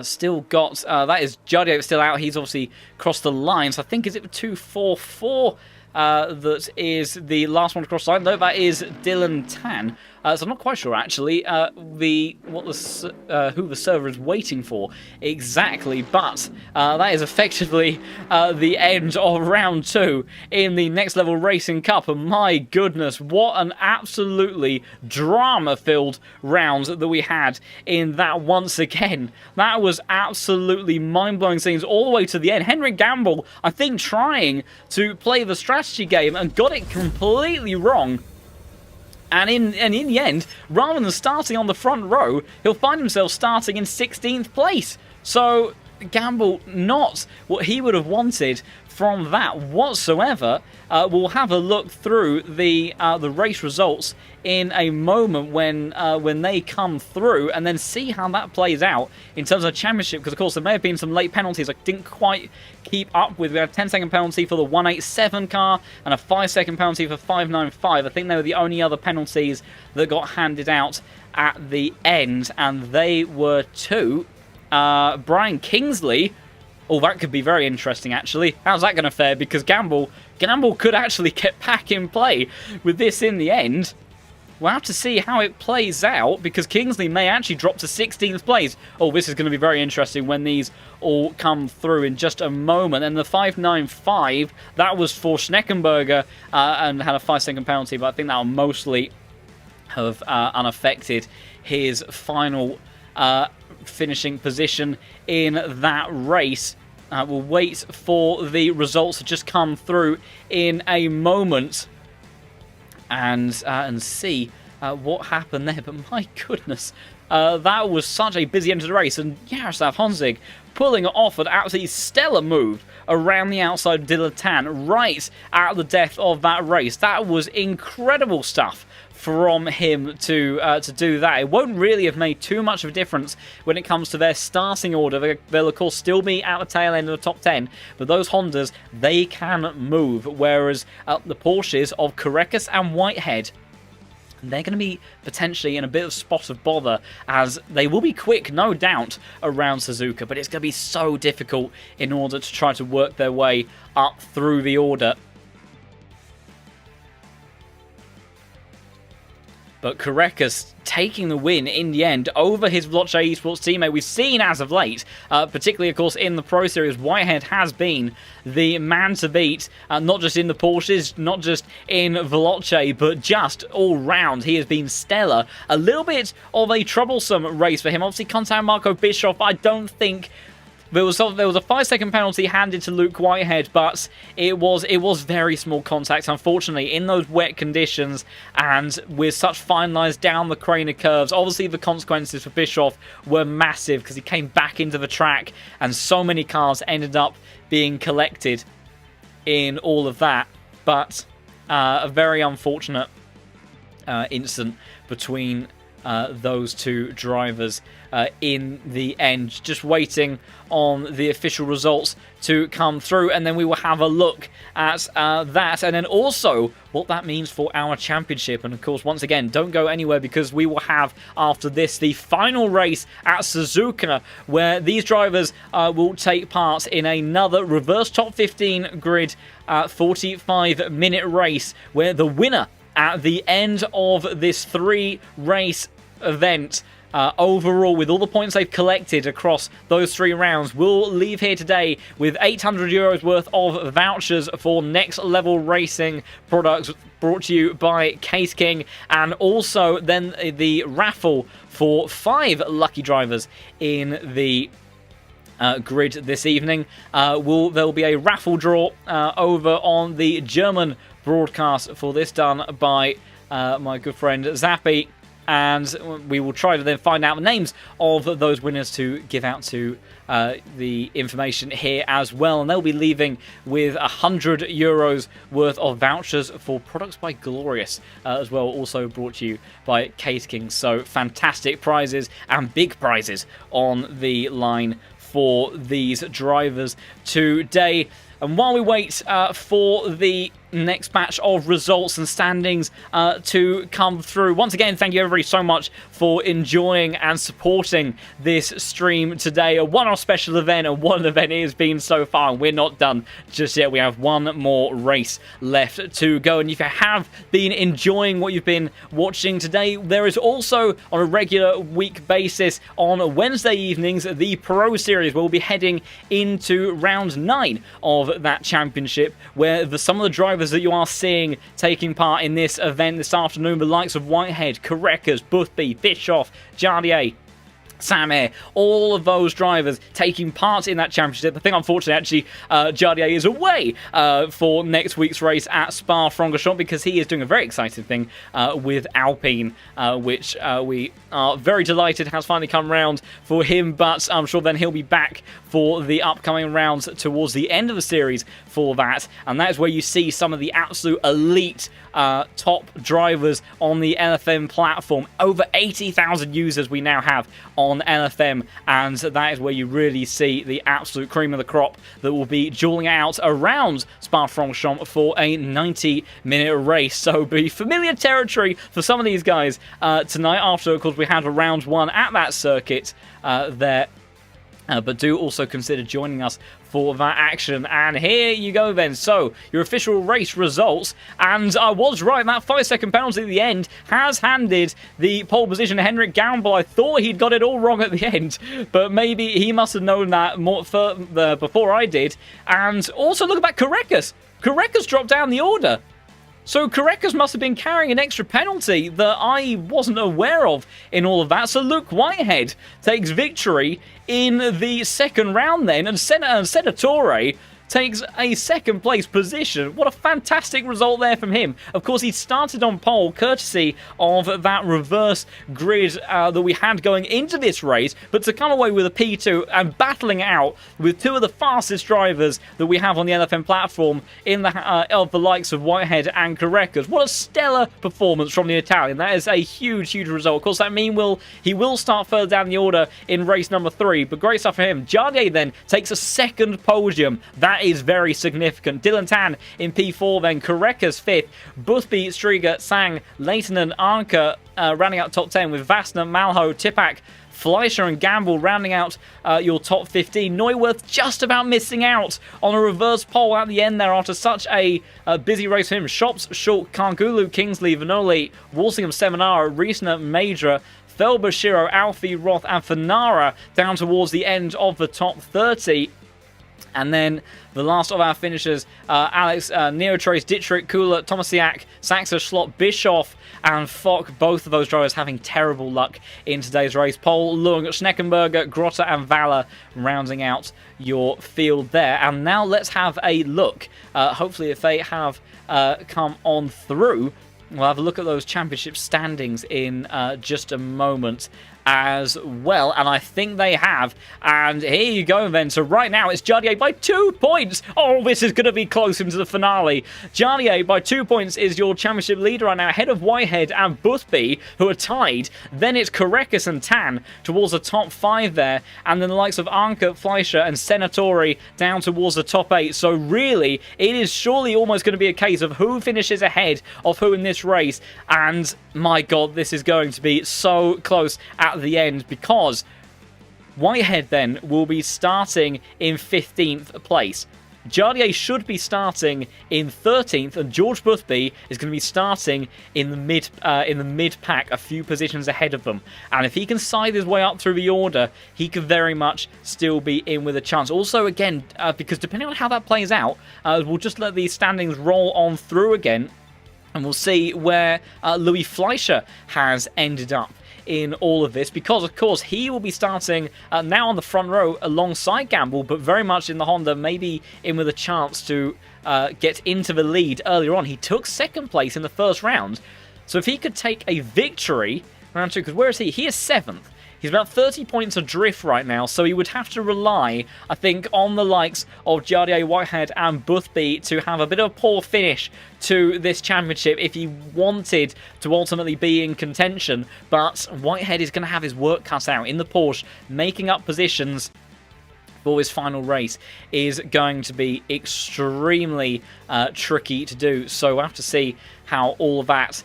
still got, that is Jardio still out. He's obviously crossed the line. So I think, is it 244 that is the last one to cross the line? No, that is Dylan Tan. So I'm not quite sure, actually, who the server is waiting for exactly. But that is effectively the end of round 2 in the Next Level Racing Cup. And my goodness, what an absolutely drama-filled round that we had in that once again. That was absolutely mind-blowing scenes all the way to the end. Henrik Gamble, I think, trying to play the strategy game and got it completely wrong. And in the end, rather than starting on the front row, he'll find himself starting in 16th place. So Gamble, not what he would have wanted from that whatsoever. We'll have a look through the race results in a moment when they come through, and then see how that plays out in terms of championship. Because of course there may have been some late penalties I didn't quite keep up with. We had a 10-second penalty for the 187 car and a 5-second penalty for 595. I think they were the only other penalties that got handed out at the end, and they were to Brian Kingsley. Oh, that could be very interesting, actually. How's that going to fare? Because Gamble could actually get back in play with this in the end. We'll have to see how it plays out, because Kingsley may actually drop to 16th place. Oh, this is going to be very interesting when these all come through in just a moment. And the 595, that was for Schneckenberger and had a 5-second penalty, but I think that will mostly have unaffected his final finishing position in that race. We'll wait for the results to just come through in a moment and see what happened there. But my goodness, that was such a busy end to the race, and Jaroslav Honzig pulling it off an absolutely stellar move around the outside of Dylan Tan right at the death of that race. That was incredible stuff from him to do that. It won't really have made too much of a difference when it comes to their starting order. They'll of course still be at the tail end of the top 10, but those Hondas, they can move, whereas the Porsches of Karekas and Whitehead, they're going to be potentially in a bit of spot of bother, as they will be quick, no doubt, around Suzuka, but it's going to be so difficult in order to try to work their way up through the order. But Karekas taking the win in the end over his Veloce Esports teammate. We've seen as of late, particularly of course in the Pro Series, Whitehead has been the man to beat, not just in the Porsches, not just in Veloce, but just all round. He has been stellar. A little bit of a troublesome race for him. Obviously, contact Marco Bischoff, I don't think... There was a 5-second penalty handed to Luke Whitehead, but it was very small contact, unfortunately, in those wet conditions and with such fine lines down the crane of curves. Obviously, the consequences for Bischoff were massive because he came back into the track and so many cars ended up being collected in all of that. But a very unfortunate incident between those two drivers in the end. Just waiting on the official results to come through, and then we will have a look at that, and then also what that means for our championship. And of course, once again, don't go anywhere, because we will have after this the final race at Suzuka, where these drivers will take part in another reverse top 15 grid 45-minute race, where the winner at the end of this 3-race event overall, with all the points they've collected across those 3 rounds, will leave here today with €800 worth of vouchers for next level racing products brought to you by Case King, and also then the raffle for 5 lucky drivers in the grid this evening. There'll be a raffle draw over on the German broadcast for this, done by my good friend Zappy, and we will try to then find out the names of those winners to give out to the information here as well. And they'll be leaving with €100 worth of vouchers for products by Glorious as well, also brought to you by Case King. So fantastic prizes and big prizes on the line for these drivers today. And while we wait for the next batch of results and standings to come through, once again, thank you everybody so much for enjoying and supporting this stream today. A one-off special event, and what an event it has been so far. We're not done just yet. We have one more race left to go. And if you have been enjoying what you've been watching today, there is also, on a regular week basis, on Wednesday evenings, the Pro Series, where we'll be heading into round 9 of that championship, where some of the drivers that you are seeing taking part in this event this afternoon, the likes of Whitehead, Korekas, Boothby, Bischoff, Jardier, Sam Air, all of those drivers taking part in that championship. I think, unfortunately, actually, Jardier is away for next week's race at Spa Franchorchamps, because he is doing a very exciting thing with Alpine, which we are very delighted has finally come round for him. But I'm sure then he'll be back for the upcoming rounds towards the end of the series for that. And that is where you see some of the absolute elite top drivers on the LFM platform. Over 80,000 users we now have on LFM, and that is where you really see the absolute cream of the crop that will be dueling out around Spa Franchorchamps for a 90-minute race. So be familiar territory for some of these guys tonight, after, of course, we had a round 1 at that circuit there. But do also consider joining us for that action. And here you go then. So, your official race results. And I was right, that 5-second penalty at the end has handed the pole position to Henrik Gamble. I thought he'd got it all wrong at the end, but maybe he must have known that more before I did. And also, look at that, Korekas. Korekas dropped down the order. So Korekas must have been carrying an extra penalty that I wasn't aware of in all of that. So Luke Whitehead takes victory in the second round then, and Senatore takes a second place position. What a fantastic result there from him. Of course, he started on pole courtesy of that reverse grid that we had going into this race, but to come away with a P2 and battling out with 2 of the fastest drivers that we have on the LFM platform in of the likes of Whitehead and Korekas. What a stellar performance from the Italian. That is a huge, huge result. Of course, that means he will start further down the order in race number 3, but great stuff for him. Jardier then takes a second podium. That is very significant. Dylan Tan in P4 then, Korekas 5th, Boothby, Striger, Sang, Leighton and Arnker rounding out top 10, with Vassner, Malho, Tipak, Fleischer and Gamble rounding out your top 15. Neuwirth just about missing out on a reverse pole at the end there after such a busy race for him. Shops, Schultz, Kangulu, Kingsley, Vanoli, Walsingham, Seminara, Riesner, Major, Felber, Shiro, Alfie, Roth and Fanara down towards the end of the top 30. And then the last of our finishers, Alex, Neotrace, Dietrich, Kula, Tomasiak, Saxa, Schlott, Bischoff, and Fock. Both of those drivers having terrible luck in today's race. Pole, Lung, Schneckenberger, Grotta, and Valor rounding out your field there. And now let's have a look. Hopefully, if they have come on through, we'll have a look at those championship standings in just a moment as well, and I think they have. And here you go then. So right now it's Jardier by 2 points. Oh, this is going to be close into the finale. Jardier by 2 points is your championship leader right now, ahead of Whitehead and Boothby, who are tied. Then it's Korekas and Tan towards the top 5 there, and then the likes of Arnker, Fleischer and Senatore down towards the top 8. So really, it is surely almost going to be a case of who finishes ahead of who in this race. And my God, this is going to be so close at the end, because Whitehead then will be starting in 15th place. Jardier should be starting in 13th, and George Boothby is going to be starting in the mid pack, a few positions ahead of them. And if he can scythe his way up through the order, he could very much still be in with a chance. Also, again, because depending on how that plays out, we'll just let these standings roll on through again, and we'll see where Louis Fleischer has ended up in all of this, because of course he will be starting now on the front row alongside Gamble, but very much in the Honda, maybe in with a chance to get into the lead earlier on. He took second place in the first round, so if he could take a victory round 2, because where is he? He is 7th. He's about 30 points adrift right now, so he would have to rely, I think, on the likes of Jardier, Whitehead and Boothby to have a bit of a poor finish to this championship if he wanted to ultimately be in contention. But Whitehead is going to have his work cut out in the Porsche. Making up positions for his final race is going to be extremely tricky to do. So we'll have to see how all of that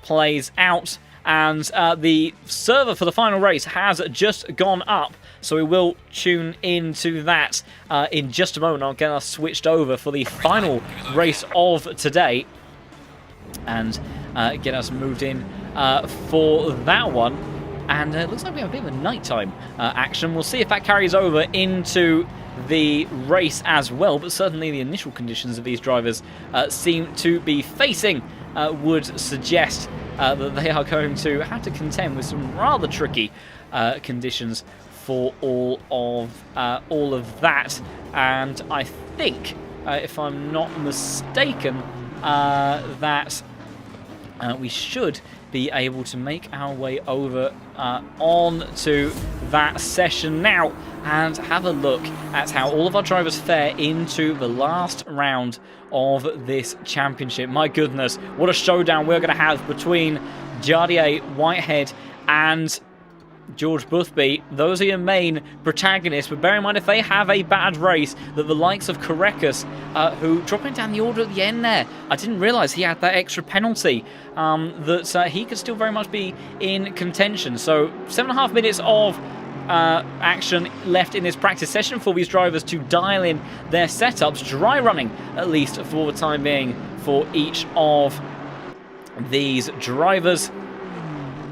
plays out. And the server for the final race has just gone up, so we will tune into that in just a moment. I'll get us switched over for the final race of today and get us moved in for that one. And it looks like we have a bit of a nighttime action. We'll see if that carries over into the race as well, but certainly the initial conditions that these drivers seem to be facing would suggest that they are going to have to contend with some rather tricky conditions for all of that. And I think, if I'm not mistaken, that we should be able to make our way over on to that session now and have a look at how all of our drivers fare into the last round of this championship. My goodness, what a showdown we're going to have between Jardier, Whitehead and George Boothby. Those are your main protagonists, but bear in mind if they have a bad race, that the likes of Korekis, who dropping down the order at the end there, I didn't realise he had that extra penalty, that he could still very much be in contention. So 7.5 minutes of action left in this practice session for these drivers to dial in their setups, dry running at least for the time being for each of these drivers,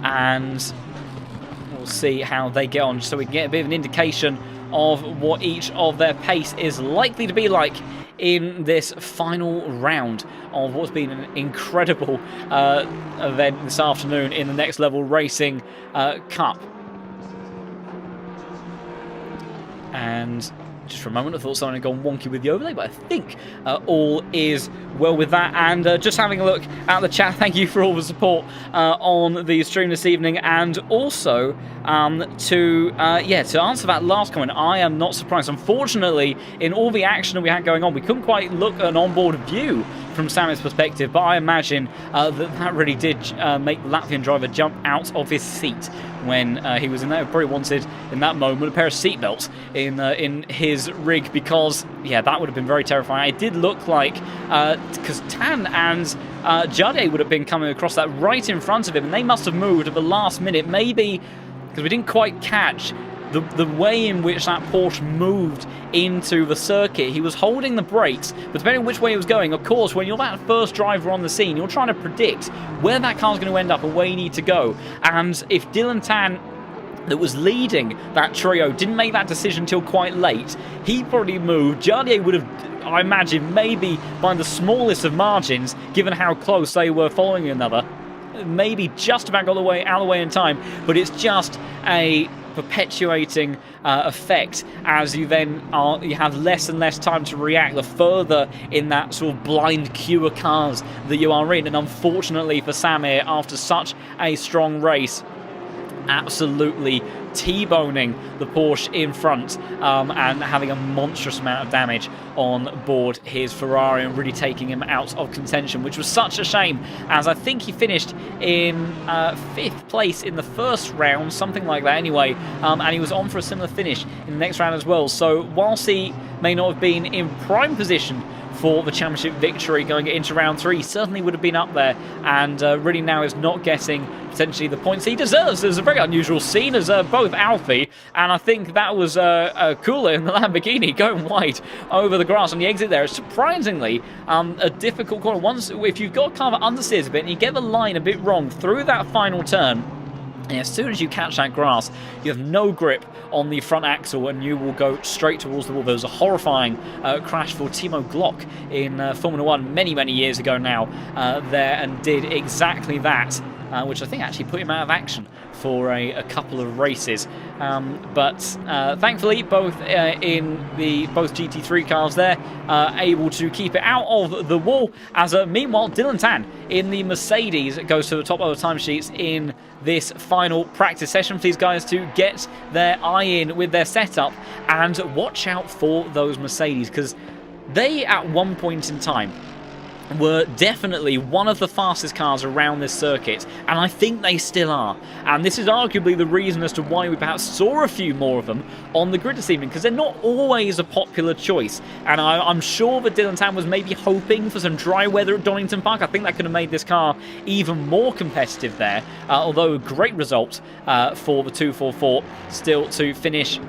and we'll see how they get on so we can get a bit of an indication of what each of their pace is likely to be like in this final round of what's been an incredible event this afternoon in the Next Level Racing Cup. And just for a moment I thought someone had gone wonky with the overlay, but I think all is well with that. And just having a look at the chat, thank you for all the support on the stream this evening. And also to answer that last comment, I am not surprised. Unfortunately, in all the action that we had going on, we couldn't quite look at an onboard view from Samit's perspective, but I imagine that really did make the Latvian driver jump out of his seat when he was in there. Probably wanted in that moment a pair of seatbelts in his rig, because yeah, that would have been very terrifying. It did look like because Tan and Jardier would have been coming across that right in front of him, and they must have moved at the last minute, maybe because we didn't quite catch the way in which that Porsche moved into the circuit. He was holding the brakes, but depending on which way he was going, of course, when you're that first driver on the scene, you're trying to predict where that car's going to end up and where you need to go. And if Dylan Tan, that was leading that trio, didn't make that decision till quite late, he probably moved. Jardier would have, I imagine, maybe by the smallest of margins, given how close they were following another, maybe just about got out of the way in time, but it's just a perpetuating effect as you have less and less time to react the further in that sort of blind queue of cars that you are in. And unfortunately for Samir, after such a strong race, absolutely T-boning the Porsche in front and having a monstrous amount of damage on board his Ferrari and really taking him out of contention, which was such a shame, as I think he finished in 5th place in the first round, something like that anyway, and he was on for a similar finish in the next round as well. So whilst he may not have been in prime position for the championship victory going into round 3. Certainly would have been up there, and really now is not getting potentially the points he deserves. There's a very unusual scene as both Alfie, and I think that was Cooler in the Lamborghini going wide over the grass on the exit there. It's surprisingly a difficult corner. Once, if you've got kind of understeers a bit and you get the line a bit wrong through that final turn, and as soon as you catch that grass, you have no grip on the front axle and you will go straight towards the wall. There was a horrifying crash for Timo Glock in Formula 1 many, many years ago now there, and did exactly that, which I think actually put him out of action for a couple of races. But thankfully, both in the both GT3 cars there, able to keep it out of the wall. As meanwhile, Dylan Tan in the Mercedes goes to the top of the timesheets in this final practice session for these guys to get their eye in with their setup, and watch out for those Mercedes, because they at one point in time were definitely one of the fastest cars around this circuit, and I think they still are. And this is arguably the reason as to why we perhaps saw a few more of them on the grid this evening, because they're not always a popular choice. And I'm sure that Dylan Tan was maybe hoping for some dry weather at Donington Park. I think that could have made this car even more competitive there, although a great result for the 244 still to finish,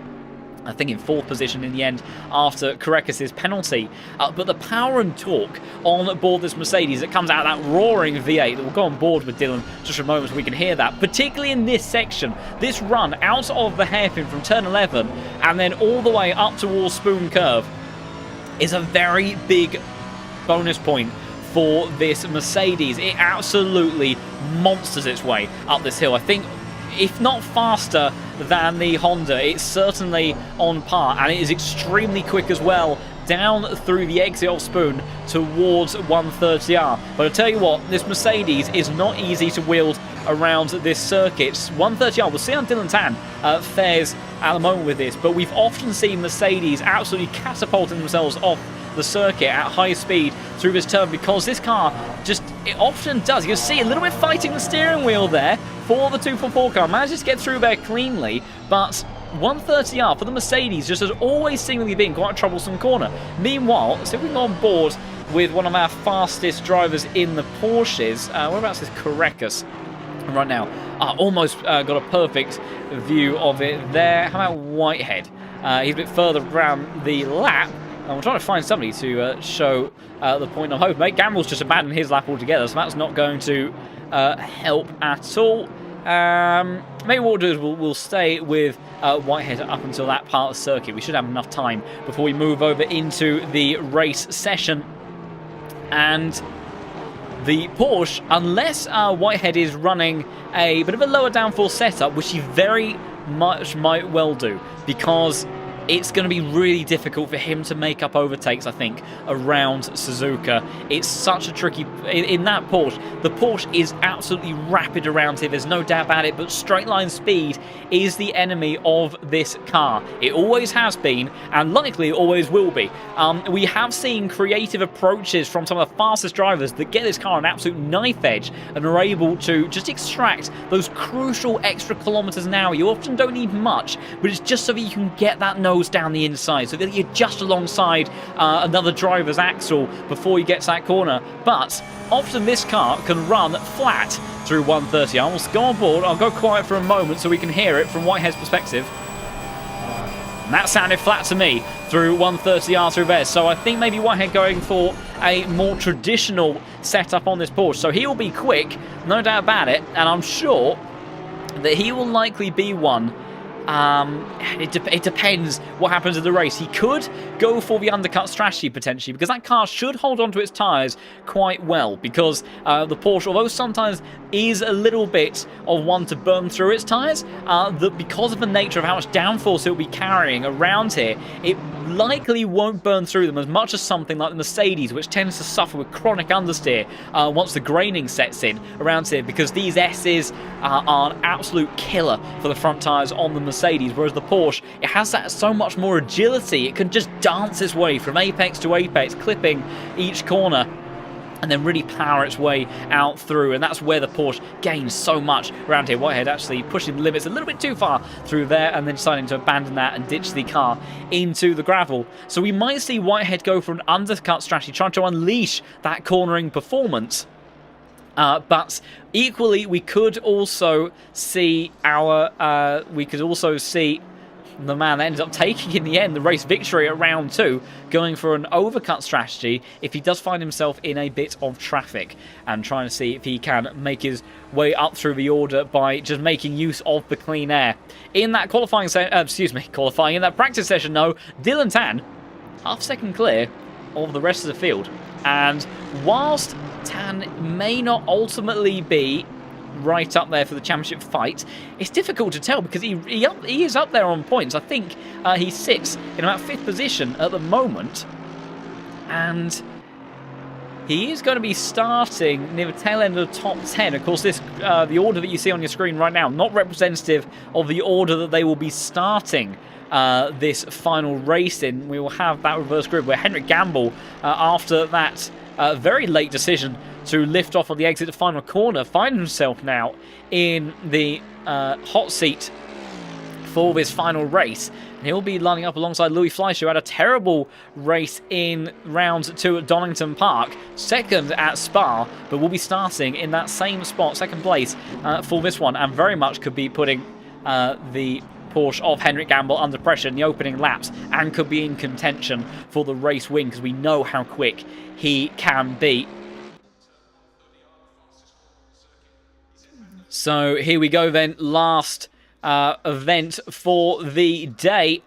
I think, in 4th position in the end after Karekis' penalty. But the power and torque on board this Mercedes, that comes out of that roaring V8, that will go on board with Dylan just for a moment so we can hear that, particularly in this section, this run out of the hairpin from turn 11 and then all the way up towards Spoon Curve, is a very big bonus point for this Mercedes. It absolutely monsters its way up this hill. I think, if not faster than the Honda, it's certainly on par, and it is extremely quick as well down through the exit of Spoon towards 130R. But I tell you what, this Mercedes is not easy to wield around this circuit. 130R, we'll see how Dylan Tan fares at the moment with this, but we've often seen Mercedes absolutely catapulting themselves off the circuit at high speed through this turn, because this car just, it often does. You can see a little bit fighting the steering wheel there for the 244 car, manages to get through there cleanly, but 130R for the Mercedes just has always seemingly been quite a troublesome corner. Meanwhile, so if we go on board with one of our fastest drivers in the Porsches, whereabouts is Karekis right now? Almost got a perfect view of it there. How about Whitehead? He's a bit further around the lap. And we're trying to find somebody to show the point of hope. Mate Gamble's just abandoned his lap altogether, so that's not going to help at all. Maybe what we'll do is we'll stay with Whitehead up until that part of the circuit. We should have enough time before we move over into the race session. And the Porsche, unless Whitehead is running a bit of a lower downforce setup, which he very much might well do, because it's going to be really difficult for him to make up overtakes, I think, around Suzuka. It's such a tricky... In that Porsche, the Porsche is absolutely rapid around here, there's no doubt about it, but straight line speed is the enemy of this car. It always has been, and likely always will be. We have seen creative approaches from some of the fastest drivers that get this car an absolute knife edge and are able to just extract those crucial extra kilometers an hour. You often don't need much, but it's just so that you can get that nose down the inside, so that you're just alongside another driver's axle before you get to that corner. But often this car can run flat through 130. I will go on board, I'll go quiet for a moment so we can hear it from Whitehead's perspective. And that sounded flat to me through 130R through there. So I think maybe Whitehead going for a more traditional setup on this Porsche. So he will be quick, no doubt about it, and I'm sure that he will likely be one. It depends what happens in the race. He could go for the undercut strategy potentially, because that car should hold on to its tyres quite well, because the Porsche, although sometimes is a little bit of one to burn through its tyres, that because of the nature of how much downforce it will be carrying around here, it likely won't burn through them as much as something like the Mercedes, which tends to suffer with chronic understeer once the graining sets in around here, because these S's are an absolute killer for the front tyres on the Mercedes, whereas the Porsche, it has that so much more agility. It can just dance its way from apex to apex, clipping each corner and then really power its way out through, and that's where the Porsche gains so much around here. Whitehead actually pushing the limits a little bit too far through there, and then deciding to abandon that and ditch the car into the gravel. So we might see Whitehead go for an undercut strategy, trying to unleash that cornering performance. But equally, we could also see the man that ends up taking, in the end, the race victory at round 2, going for an overcut strategy if he does find himself in a bit of traffic, and trying to see if he can make his way up through the order by just making use of the clean air. In that in that practice session, no, Dylan Tan, half-second clear of the rest of the field. And whilst Tan may not ultimately be right up there for the championship fight, it's difficult to tell because he is up there on points. I think he sits in about 5th position at the moment, and he is going to be starting near the tail end of the top 10. Of course, the order that you see on your screen right now, not representative of the order that they will be starting this final race in. We will have that reverse grid where Henrik Gamble, after that very late decision to lift off on the exit to final corner, finds himself now in the hot seat for this final race. And he'll be lining up alongside Louis Fleischer, who had a terrible race in round 2 at Donington Park, 2nd at Spa, but will be starting in that same spot, 2nd place, for this one, and very much could be putting the Porsche of Henrik Gamble under pressure in the opening laps, and could be in contention for the race win, because we know how quick he can be. So here we go then, last event for the day,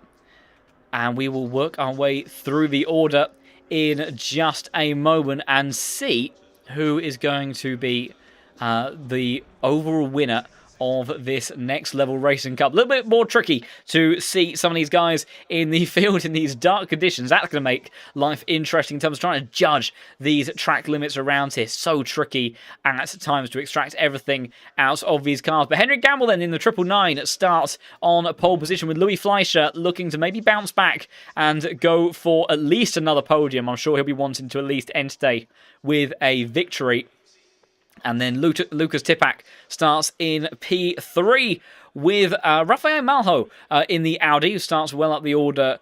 and we will work our way through the order in just a moment and see who is going to be the overall winner of this Next Level Racing Cup. A little bit more tricky to see some of these guys in the field in these dark conditions. That's going to make life interesting in terms of trying to judge these track limits around here. So tricky at times to extract everything out of these cars. But Henrik Gamble then in the 999 starts on pole position, with Louis Fleischer looking to maybe bounce back and go for at least another podium. I'm sure he'll be wanting to at least end today with a victory. And then Lucas Tipak starts in P3 with Rafael Malho in the Audi, who starts well up the order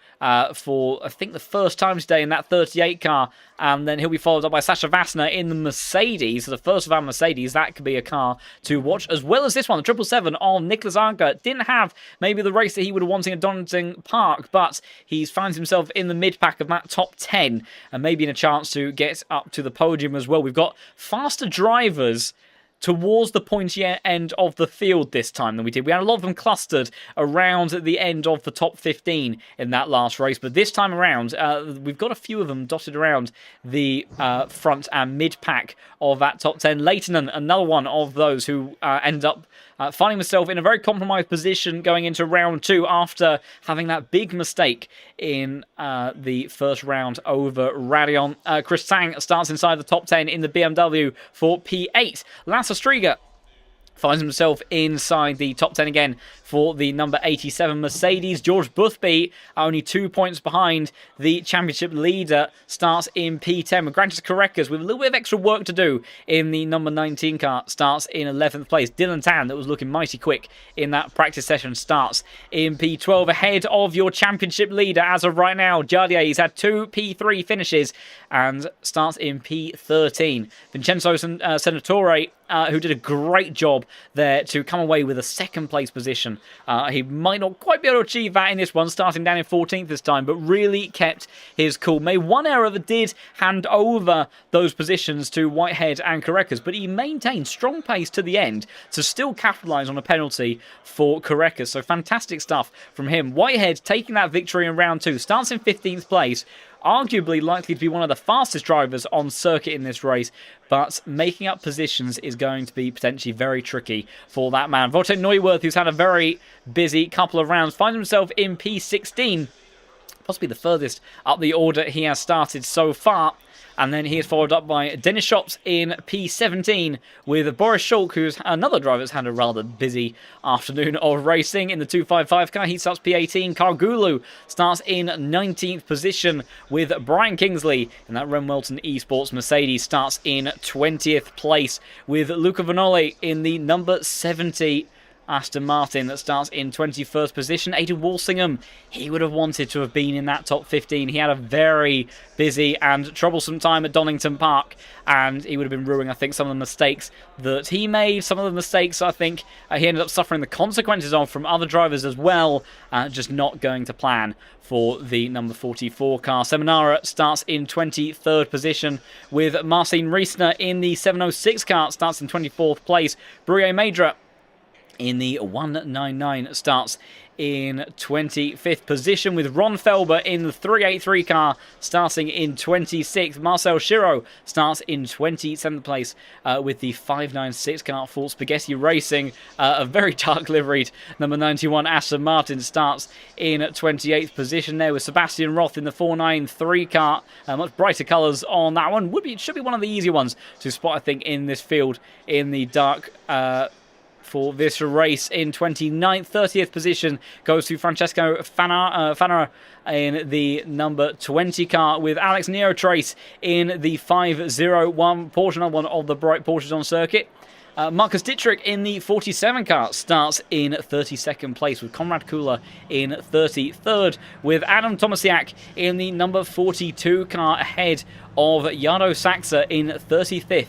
for, I think, the first time today in that 38 car. And then he'll be followed up by Sasha Vassner in the Mercedes. So the first of our Mercedes, that could be a car to watch, as well as this one, the 777 of Nicholas Anker. Didn't have maybe the race that he would have wanted at Donington Park, but he finds himself in the mid-pack of that top 10, and maybe in a chance to get up to the podium as well. We've got faster drivers towards the pointy end of the field this time than we did. We had a lot of them clustered around the end of the top 15 in that last race, but this time around, we've got a few of them dotted around the front and mid-pack of that top 10. Leitonen, another one of those who end up finding himself in a very compromised position going into round 2 after having that big mistake in the first round over Radion. Chris Tang starts inside the top 10 in the BMW for P8. Lasse Striger finds himself inside the top 10 again for the number 87 Mercedes. George Boothby, only 2 points behind the championship leader, starts in P10. Migrantis Correcas, with a little bit of extra work to do in the number 19 car, starts in 11th place. Dylan Tan, that was looking mighty quick in that practice session, starts in P12, ahead of your championship leader as of right now. Jardier, he's had 2 P3 finishes and starts in P13. Vincenzo Senatore, who did a great job there to come away with a 2nd place position. He might not quite be able to achieve that in this one, starting down in 14th this time, but really kept his cool. Made one error that did hand over those positions to Whitehead and Correcas, but he maintained strong pace to the end to still capitalise on a penalty for Correcas. So fantastic stuff from him. Whitehead taking that victory in round 2, starts in 15th place. Arguably likely to be one of the fastest drivers on circuit in this race, but making up positions is going to be potentially very tricky for that man. Wout Neuwirth, who's had a very busy couple of rounds, finds himself in P16 possibly the furthest up the order he has started so far. And then he is followed up by Dennis Shops in P17 with Boris Schulk, who's another driver who's had a rather busy afternoon of racing in the 255 car. He starts P18. Kargulu starts in 19th position with Brian Kingsley in that Ren Welton Esports Mercedes. Starts in 20th place with Luca Vanoli in the number 70 Aston Martin that starts in 21st position. Aidan Walsingham, he would have wanted to have been in that top 15. He had a very busy and troublesome time at Donington Park, and he would have been ruining, I think, some of the mistakes that he made. Some of the mistakes, I think, he ended up suffering the consequences of from other drivers as well, just not going to plan for the number 44 car. Seminara starts in 23rd position with Marcin Riesner in the 706 car, starts in 24th place. Bruyere Madra in the 199 starts in 25th position with Ron Felber in the 383 car starting in 26th. Marcel Shiro starts in 27th place with the 596 car for Spaghetti Racing. A very dark liveried number 91 Aston Martin starts in 28th position there with Sebastian Roth in the 493 car. Much brighter colours on that one. Should be one of the easier ones to spot, I think, in this field in the dark for this race. In 29th, 30th position goes to Francesco Fanara in the number 20 car with Alex Neotrace in the 501 Porsche, another one of the bright Porsches on circuit. Marcus Dittrich in the 47 car starts in 32nd place with Konrad Kula in 33rd with Adam Tomasiak in the number 42 car ahead of Jarno Saxa in 35th.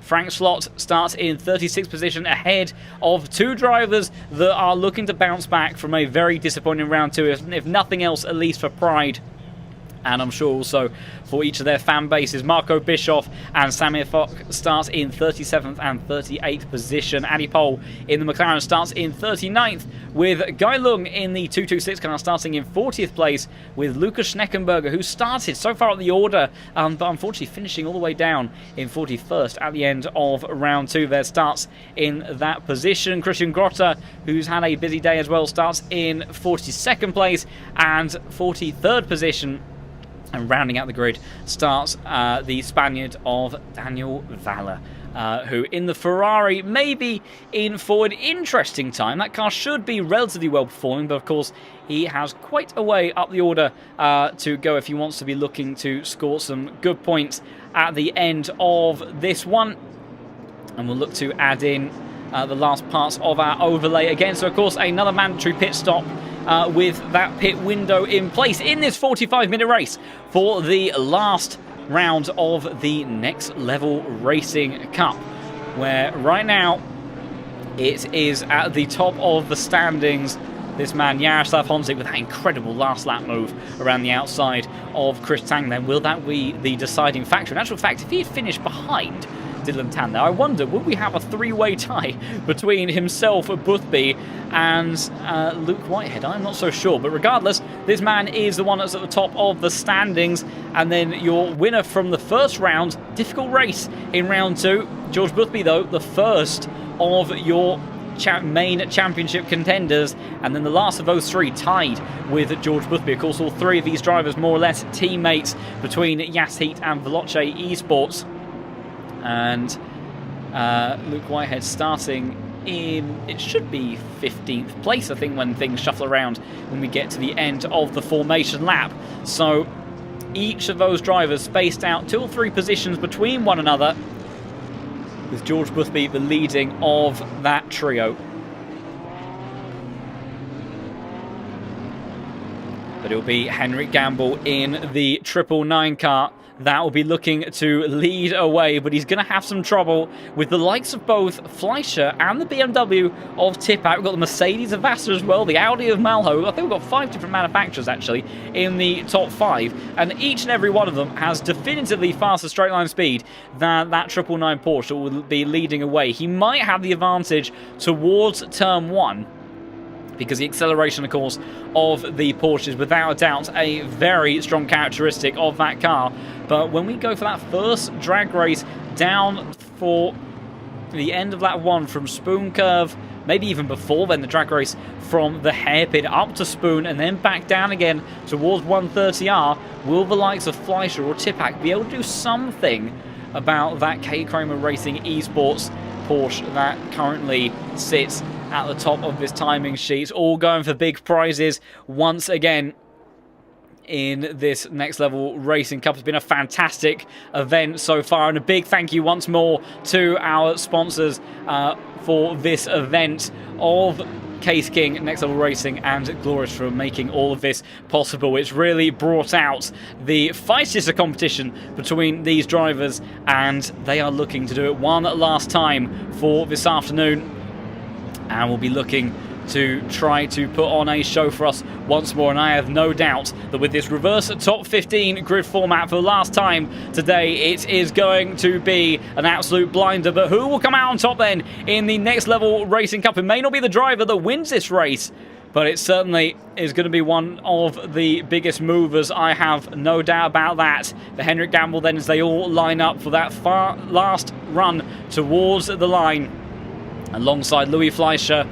Frank Slot starts in 36th position ahead of two drivers that are looking to bounce back from a very disappointing round two, if nothing else, at least for pride. And I'm sure also for each of their fan bases. Marco Bischoff and Samir Fock starts in 37th and 38th position. Andy Pohl in the McLaren starts in 39th with Guy Lung in the 226 car starting in 40th place with Lucas Schneckenberger, who started so far up the order but unfortunately finishing all the way down in 41st at the end of round two. There starts in that position. Christian Grotta, who's had a busy day as well, starts in 42nd place and 43rd position. And rounding out the grid starts the Spaniard of Daniel Valle, who in the Ferrari may be in for an interesting time. That car should be relatively well performing, but of course he has quite a way up the order to go if he wants to be looking to score some good points at the end of this one. And we'll look to add in the last parts of our overlay again. So of course another mandatory pit stop with that pit window in place in this 45-minute race for the last round of the Next Level Racing Cup, where right now it is at the top of the standings. This man, Jaroslav Honzik, with that incredible last lap move around the outside of Chris Tang, then will that be the deciding factor? In actual fact, if he had finished behind Dylan Tan there, I wonder, would we have a three-way tie between himself, Boothby, and Luke Whitehead? I'm not so sure, but regardless, this man is the one that's at the top of the standings. And then your winner from the first round, difficult race in round two, George Boothby, though, the first of your main championship contenders, and then the last of those three tied with George Boothby. Of course, all three of these drivers more or less teammates between Yas Heat and Veloce Esports. And Luke Whitehead starting in, it should be 15th place, I think, when things shuffle around when we get to the end of the formation lap. So each of those drivers spaced out 2 or 3 positions between one another, with George Boothby the leading of that trio. But it will be Henrik Gamble in the 999 car that will be looking to lead away, but he's going to have some trouble with the likes of both Fleischer and the BMW of Tippett. We've got the Mercedes of Vassar as well, the Audi of Malho. I think we've got 5 different manufacturers actually in the top 5, and each and every one of them has definitively faster straight line speed than that 999 Porsche that will be leading away. He might have the advantage towards turn 1, because the acceleration, of course, of the Porsche is without a doubt a very strong characteristic of that car. But when we go for that first drag race down for the end of lap 1 from Spoon Curve maybe even before then, the drag race from the hairpin up to Spoon and then back down again towards 130R. Will the likes of Fleischer or Tipak be able to do something about that K Kramer Racing Esports Porsche that currently sits at the top of this timing sheet, all going for big prizes once again in this Next Level Racing Cup? It's been a fantastic event so far, and a big thank you once more to our sponsors for this event of Case King, Next Level Racing, and Glorious for making all of this possible. It's really brought out the feistiest competition between these drivers, and they are looking to do it one last time for this afternoon, and we'll be looking to try to put on a show for us once more. And I have no doubt that with this reverse top 15 grid format for the last time today, it is going to be an absolute blinder. But who will come out on top then in the Next Level Racing Cup? It may not be the driver that wins this race, but it certainly is going to be one of the biggest movers. I have no doubt about that. The Henrik Gamble then, as they all line up for that far last run towards the line, alongside Louis Fleischer,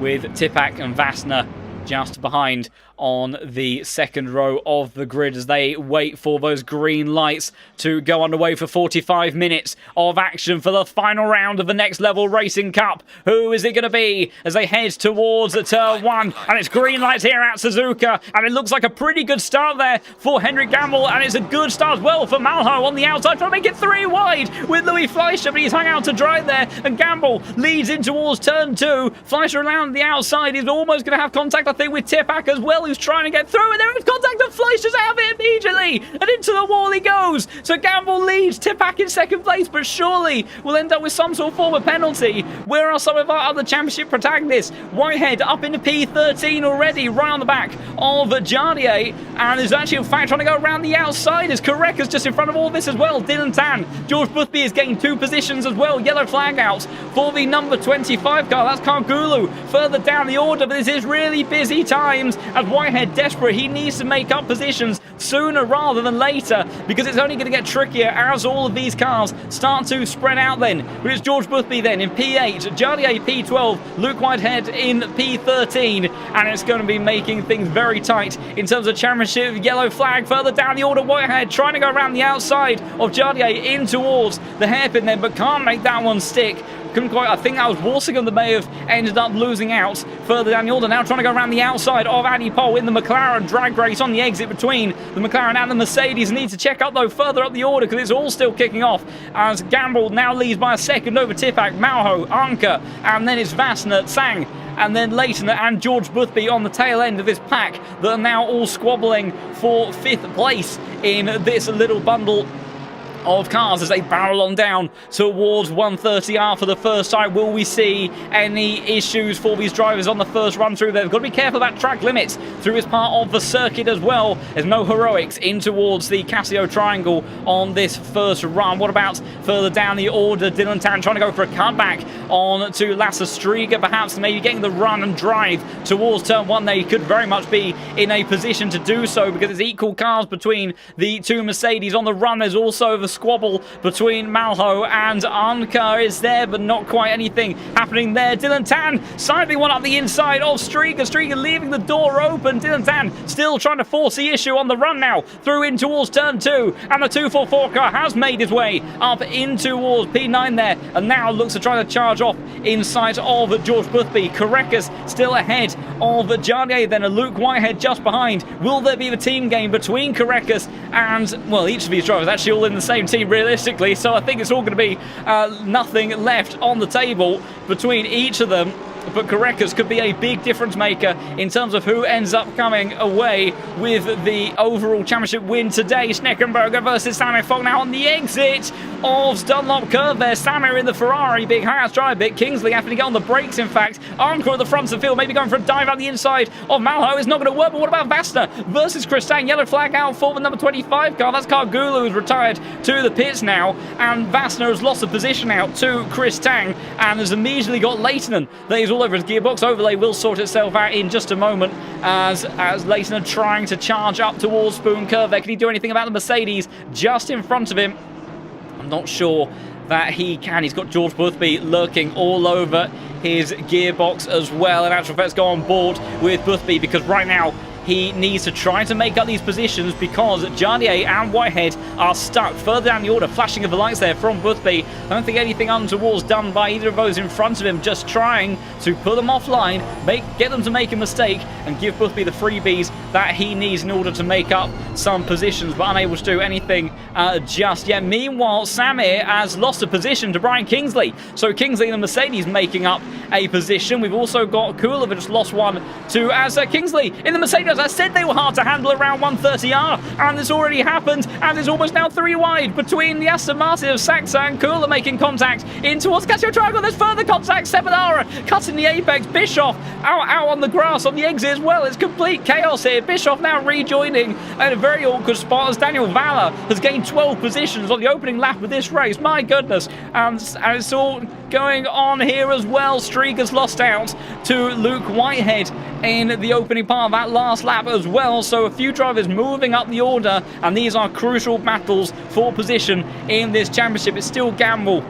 with Tipak and Vassner just behind on the second row of the grid as they wait for those green lights to go underway for 45 minutes of action for the final round of the Next Level Racing Cup. Who is it going to be as they head towards turn 1? And it's green lights here at Suzuka, and it looks like a pretty good start there for Henrik Gamble, and it's a good start as well for Malho on the outside, trying to make it 3 wide with Louis Fleischer, but he's hung out to dry there, and Gamble leads in towards turn 2. Fleischer around the outside is almost going to have contact, I think, with Tipak as well, who's trying to get through, and there is contact, and Fleischer's out of it immediately, and into the wall he goes. So Gamble leads, Tipak in second place, but surely we'll end up with some sort of form of penalty. Where are some of our other championship protagonists? Whitehead up into P13 already, right on the back of Jardier, and is actually in fact trying to go around the outside as Koreka's just in front of all this as well. Dylan Tan, George Boothby is getting 2 positions as well. Yellow flag out for the number 25 car, that's Kargulu further down the order, but this is really busy times as Whitehead desperate. He needs to make up positions sooner rather than later, because it's only going to get trickier as all of these cars start to spread out then. But it's George Boothby then in P8, Jardier P12, Luke Whitehead in P13, and it's going to be making things very tight in terms of championship. Yellow flag further down the order. Whitehead trying to go around the outside of Jardier in towards the hairpin then, but can't make that one stick. Couldn't quite, I think that was Walsingham that may have ended up losing out further down the order. Now trying to go around the outside of Andy Pohl in the McLaren drag race on the exit between the McLaren and the Mercedes. Needs to check up though further up the order because it's all still kicking off as Gamble now leads by a second over Tipak, Malho, Anka, and then it's Vassner, Tsang, and then Leighton and George Boothby on the tail end of this pack that are now all squabbling for 5th place in this little bundle of cars as they barrel on down towards 130R for the first time. Will we see any issues for these drivers on the first run through? They've got to be careful about track limits through this part of the circuit as well. There's no heroics in towards the Casio Triangle on this first run. What about further down the order? Dylan Tan trying to go for a cutback on to Lasse Striga, perhaps maybe getting the run and drive towards turn 1. They could very much be in a position to do so because there's equal cars between the 2 Mercedes on the run. There's also the squabble between Malho and Anka is there, but not quite anything happening there. Dylan Tan sidling one up the inside of Striga. Striga leaving the door open. Dylan Tan still trying to force the issue on the run now through in towards turn 2, and the 244 car has made his way up in towards P9 there, and now looks to try to charge off in sight of George Boothby. Koreka's still ahead of Jardier, then a Luke Whitehead just behind. Will there be the team game between Koreka's and, well, each of these drivers actually all in the same team realistically, so I think it's all going to be nothing left on the table between each of them. But Koreka's could be a big difference maker in terms of who ends up coming away with the overall championship win today. Schneckenberger versus Samir Fogg now on the exit of Dunlop Curve there. Samir in the Ferrari, big high-ass drive bit. Kingsley having to get on the brakes, in fact. Anka at the front of the field, maybe going for a dive out the inside of Malho. It's not going to work, but what about Vassner versus Chris Tang? Yellow flag out for the number 25 car. That's Kargulu, who's retired to the pits now, and Vassner has lost a position out to Chris Tang and has immediately got Leighton. He's all over his gearbox. Overlay will sort itself out in just a moment as Leighton trying to charge up towards Spoon Curve there. Can he do anything about the Mercedes just in front of him? I'm not sure that he can. He's got George Boothby lurking all over his gearbox as well. And actually, let's go on board with Boothby, because right now he needs to try to make up these positions, because Jardier and Whitehead are stuck further down the order. Flashing of the lights there from Boothby. I don't think anything untoward's done by either of those in front of him, just trying to put them offline, get them to make a mistake, and give Boothby the freebies that he needs in order to make up some positions, but unable to do anything just yet. Meanwhile, Samir has lost a position to Brian Kingsley. So Kingsley and the Mercedes making up a position. We've also got Kula, who just lost one to as Kingsley in the Mercedes. I said they were hard to handle around 130R, and this already happened, and it's almost now 3 wide between the Aston Martin of Saxa and Kula making contact in towards Casio Triangle. There's further contact. Sevenara cutting the apex. Bischoff out on the grass on the exit as well. It's complete chaos here. Bischoff now rejoining at a very awkward spot as Daniel Valla has gained 12 positions on the opening lap of this race. My goodness. And it's all going on here as well. Streak has lost out to Luke Whitehead in the opening part of that last lap as well. So a few drivers moving up the order, and these are crucial battles for position in this championship. It's still Gamble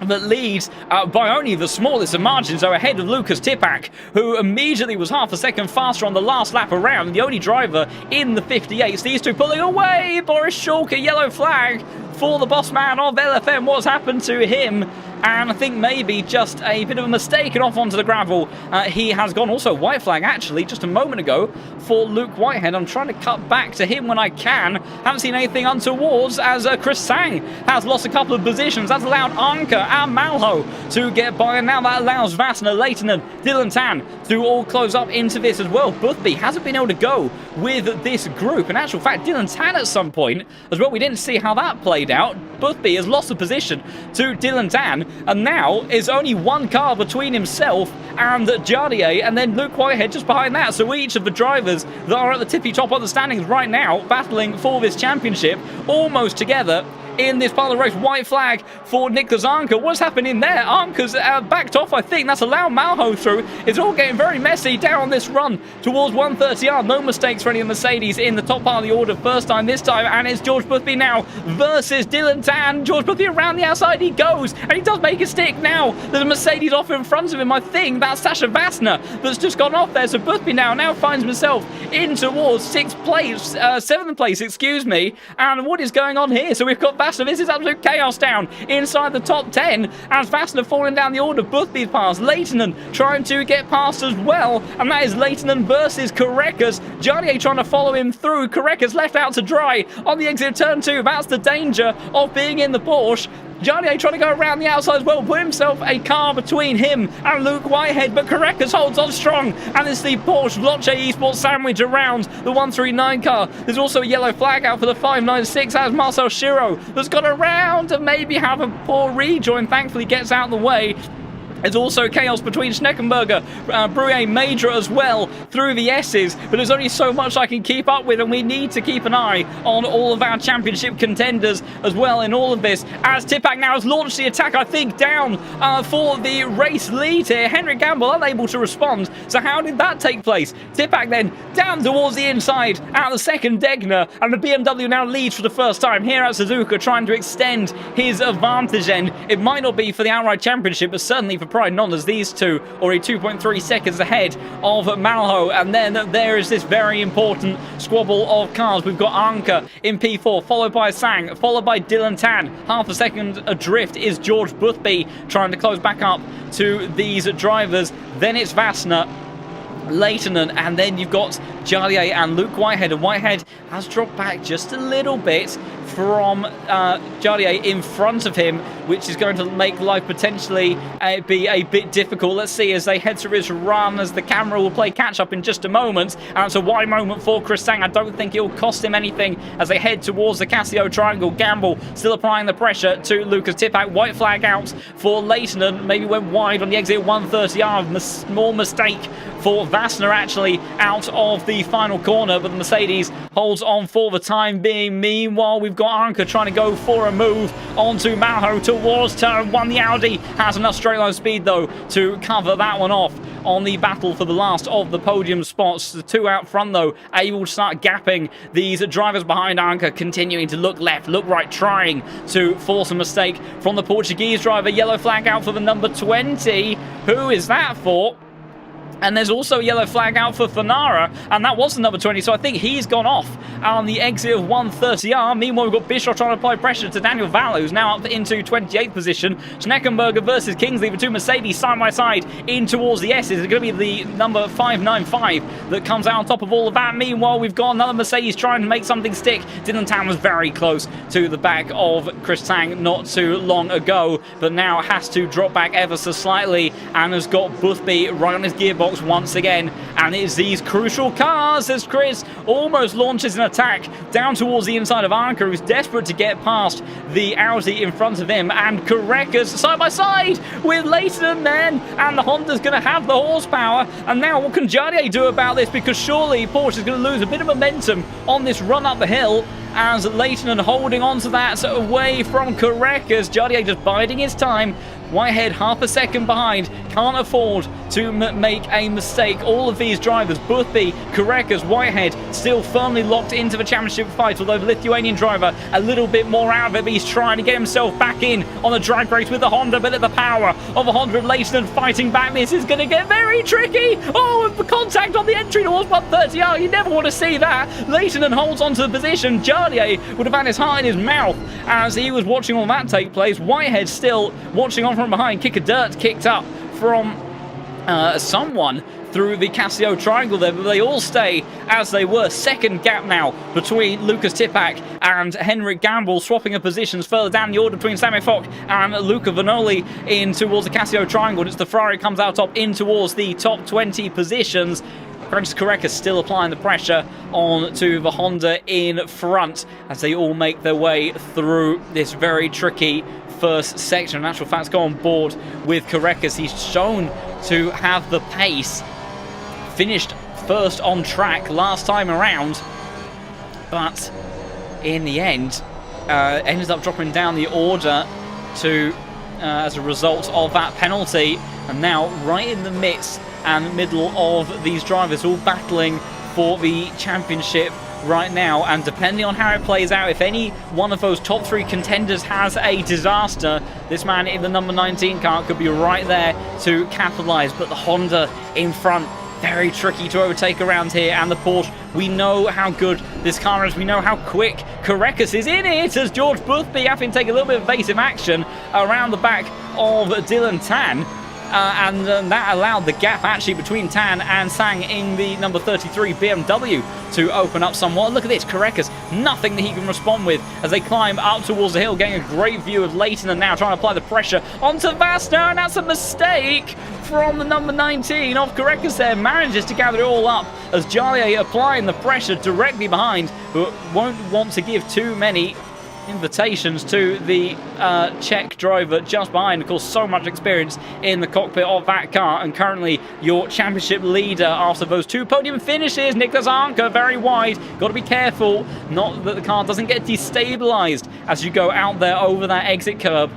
that leads by only the smallest of margins, so ahead of Lucas Tipak, who immediately was half a second faster on the last lap around, the only driver in the 58s. These two pulling away. Boris Schulke, yellow flag for the boss man of LFM. What's happened to him? And I think maybe just a bit of a mistake and off onto the gravel. He has gone. Also, white flag, actually, just a moment ago for Luke Whitehead. I'm trying to cut back to him when I can. Haven't seen anything untowards as Chris Sang has lost a couple of positions. That's allowed Anka and Malho to get by. And now that allows Vassner, Leitonen, Dylan Tan to all close up into this as well. Boothby hasn't been able to go with this group. In actual fact, Dylan Tan at some point as well. We didn't see how that played out. Boothby has lost a position to Dylan Tan, and now is only one car between himself and Jardier, and then Luke Whitehead just behind that. So each of the drivers that are at the tippy top of the standings right now battling for this championship almost together in this part of the race. White flag for Nicholas Anka. What's happening there? Anka's backed off, I think. That's allowed Malho through. It's all getting very messy down on this run towards 130R. No mistakes for any of the Mercedes in the top part of the order. First time this time, and it's George Boothby now versus Dylan Tan. George Boothby around the outside. He goes, and he does make a stick now. There's a Mercedes off in front of him. I think that's Sasha Vassner that's just gone off there. So Boothby now finds himself in towards 7th place, excuse me. And what is going on here? So we've got Vassner. This is absolute chaos down inside the top 10 as Vassner falling down the order. Boothby's past. Leitonen trying to get past as well, and that is Leitonen versus Korekas. Jardier trying to follow him through. Korekas left out to dry on the exit of turn 2. That's the danger of being in the Porsche. Jardier trying to go around the outside as well, put himself a car between him and Luke Whitehead, but Korekas holds on strong, and it's the Porsche Loche Esports sandwich around the 139 car. There's also a yellow flag out for the 596 as Marcel Shiro has got around to maybe have a poor rejoin, thankfully gets out of the way. There's also chaos between Schneckenberger, Bruet Major as well through the S's, but there's only so much I can keep up with, and we need to keep an eye on all of our championship contenders as well in all of this. As Tipak now has launched the attack, I think, down for the race lead here. Henrik Gamble unable to respond. So how did that take place? Tipak then down towards the inside out the second Degner, and the BMW now leads for the first time here at Suzuka, trying to extend his advantage end. It might not be for the outright championship, but certainly for pride none, as these two are 2.3 seconds ahead of Malho. And then there is this very important squabble of cars. We've got Anka in P4, followed by Sang, followed by Dylan Tan. Half a second adrift is George Boothby trying to close back up to these drivers. Then it's Vassner, Leitonen, and then you've got Jardier and Luke Whitehead, and Whitehead has dropped back just a little bit from Jardier in front of him, which is going to make life potentially be a bit difficult. Let's see as they head through his run, as the camera will play catch up in just a moment. And it's a wide moment for Chris Sang. I don't think it'll cost him anything as they head towards the Casio Triangle. Gamble still applying the pressure to Lucas Tipak. White flag out for Leitonen, maybe went wide on the exit 130R. Small mistake for Vassner actually out of the final corner, but the Mercedes holds on for the time being. Meanwhile, we've got Anka trying to go for a move onto Malho towards turn 1. The Audi has enough straight line speed though to cover that one off. on the battle for the last of the podium spots. The two out front, though, able to start gapping these drivers behind Anker, continuing to look left, look right, trying to force a mistake from the Portuguese driver. Yellow flag out for the number 20. Who is that for? And there's also a yellow flag out for Fanara, and that was the number 20, so I think he's gone off on the exit of 130R. Meanwhile, we've got Bischoff trying to apply pressure to Daniel Vallo, who's now up into 28th position. Schneckenberger versus Kingsley, the two Mercedes side by side in towards the S's. It's going to be the number 595 that comes out on top of all of that. Meanwhile, we've got another Mercedes trying to make something stick. Dylan Tan was very close to the back of Chris Tang not too long ago, but now has to drop back ever so slightly and has got Boothby right on his gearbox once again, and it's these crucial cars as Chris almost launches an attack down towards the inside of Anker, who's desperate to get past the Audi in front of him, and Correcas side by side with Leighton then, and the Honda's going to have the horsepower. And now what can Jardier do about this, because surely Porsche is going to lose a bit of momentum on this run up the hill, as Leighton holding on to that away from Correcas. Jardier just biding his time. Whitehead half a second behind, can't afford to make a mistake. All of these drivers, Boothby, Correcas, Whitehead, still firmly locked into the championship fight, although the Lithuanian driver a little bit more out of it, but he's trying to get himself back in on the drag race with the Honda, but at the power of a Honda, Leighton fighting back. This is going to get very tricky. Oh, the contact on the entry towards 130R, you never want to see that. Leighton holds on to the position. Jardier would have had his heart in his mouth as he was watching all that take place. Whitehead still watching on from behind. Kick of dirt kicked up from someone through the Casio triangle there, but they all stay as they were. Second gap now between Lucas Tipak and Henrik Gamble, swapping of positions further down the order between Sammy Fock and Luca Vanoli in towards the Casio triangle. It's the Ferrari comes out top in towards the top 20 positions. Francis Correcas still applying the pressure on to the Honda in front as they all make their way through this very tricky first section. In actual fact, go on board with Correcas. He's shown to have the pace. Finished first on track last time around, but in the end ended up dropping down the order to as a result of that penalty, and now right in the midst and middle of these drivers all battling for the championship right now. And depending on how it plays out, if any one of those top three contenders has a disaster, this man in the number 19 car could be right there to capitalize. But the Honda in front, very tricky to overtake around here, and the Porsche, we know how good this car is, we know how quick Correcas is in it, as George Boothby having to take a little bit of evasive action around the back of Dylan Tan. And that allowed the gap actually between Tan and Sang in the number 33 BMW to open up somewhat. Look at this, Correcas, nothing that he can respond with as they climb up towards the hill, getting a great view of Leighton, and now trying to apply the pressure onto Vasta, and that's a mistake from the number 19 of Correcas there. Manages to gather it all up as Jardier applying the pressure directly behind, but won't want to give too many invitations to the Czech driver just behind. Of course, so much experience in the cockpit of that car, and currently your championship leader after those two podium finishes, Niklas Anker, very wide. Got to be careful not that the car doesn't get destabilized as you go out there over that exit curb.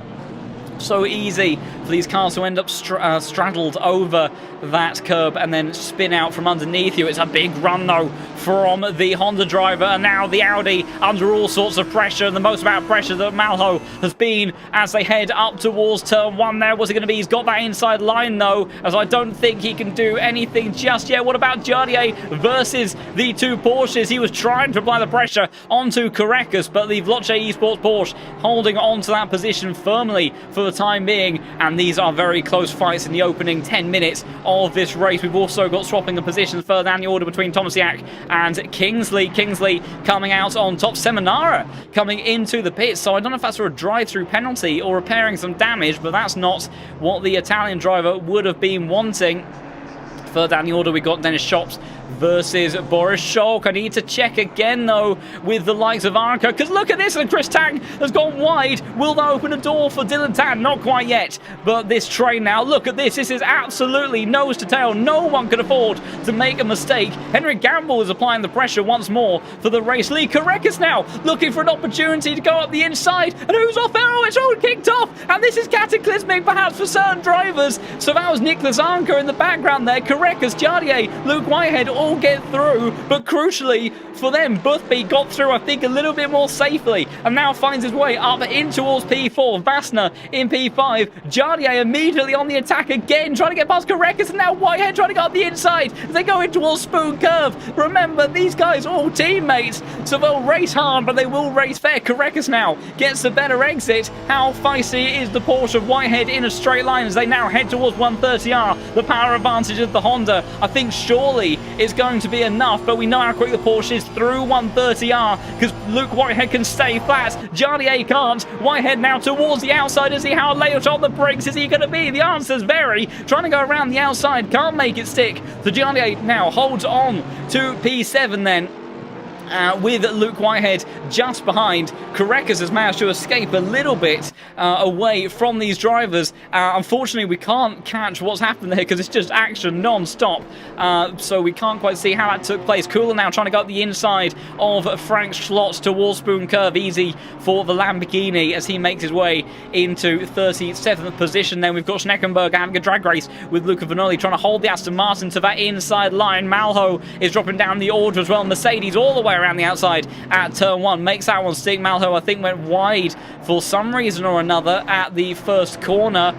So easy for these cars to end up straddled over that curb and then spin out from underneath you. It's a big run though from the Honda driver, and now the Audi under all sorts of pressure, and the most amount of pressure that Malho has been as they head up towards turn one there. What's it going to be? He's got that inside line though, as I don't think he can do anything just yet. What about Jardier versus the two Porsches? He was trying to apply the pressure onto Correcas, but the Vloche Esports Porsche holding on to that position firmly for the time being, and these are very close fights in the opening 10 minutes of this race. We've also got swapping of positions further down the order between Tomasiak and Kingsley. Kingsley coming out on top, Seminara coming into the pits, so I don't know if that's a drive-through penalty or repairing some damage, but that's not what the Italian driver would have been wanting. Further down the order, we've got Dennis Shops versus Boris Scholk. I need to check again, though, with the likes of Arca, because look at this, and Chris Tang has gone wide. Will that open a door for Dylan Tan? Not quite yet, but this train now, look at this. This is absolutely nose to tail. No one can afford to make a mistake. Henrik Gamble is applying the pressure once more for the race lead. Karekas now looking for an opportunity to go up the inside, and who's off? Oh, it's all kicked off, and this is cataclysmic perhaps for certain drivers. So that was Nicholas Anker in the background there. Karekas, Jardier, Luke Whitehead all get through, but crucially for them, Boothby got through, I think, a little bit more safely, and now finds his way up in towards P4. Vassner in P5. Jardier immediately on the attack again, trying to get past Karekas, and now Whitehead trying to go up the inside as they go in towards Spoon Curve. Remember, these guys are all teammates, so they'll race hard, but they will race fair. Karekas now gets the better exit. How feisty is the Porsche of Whitehead in a straight line as they now head towards 130R? The power advantage of the Honda, I think, surely is going to be enough, but we know how quick the Porsche is through 130R because Luke Whitehead can stay flat. Jardier can't. Whitehead now towards the outside. Is he how late on the brakes is he going to be? The answer's very. Trying to go around the outside, can't make it stick. So Jardier now holds on to P7 then. With Luke Whitehead just behind. Karekas has managed to escape a little bit away from these drivers. Unfortunately, we can't catch what's happened there because it's just action non-stop. So we can't quite see how that took place. Cooler now trying to go up the inside of Frank Schlotz towards Spoon Curve. Easy for the Lamborghini as he makes his way into 37th position. Then we've got Schneckenberg having a drag race with Luca Vanoli trying to hold the Aston Martin to that inside line. Malho is dropping down the order as well. Mercedes all the way around the outside at turn 1, makes that one stick. Malho, I think, went wide for some reason or another at the first corner.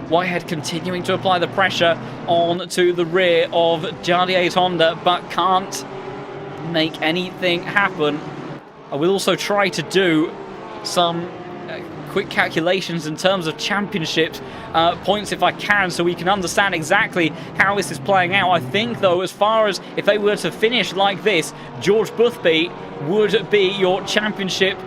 Whitehead continuing to apply the pressure on to the rear of Jardier's Honda, but can't make anything happen. I will also try to do some quick calculations in terms of championship points if I can, so we can understand exactly how this is playing out. I think, though, as far as if they were to finish like this, George Boothby would be your championship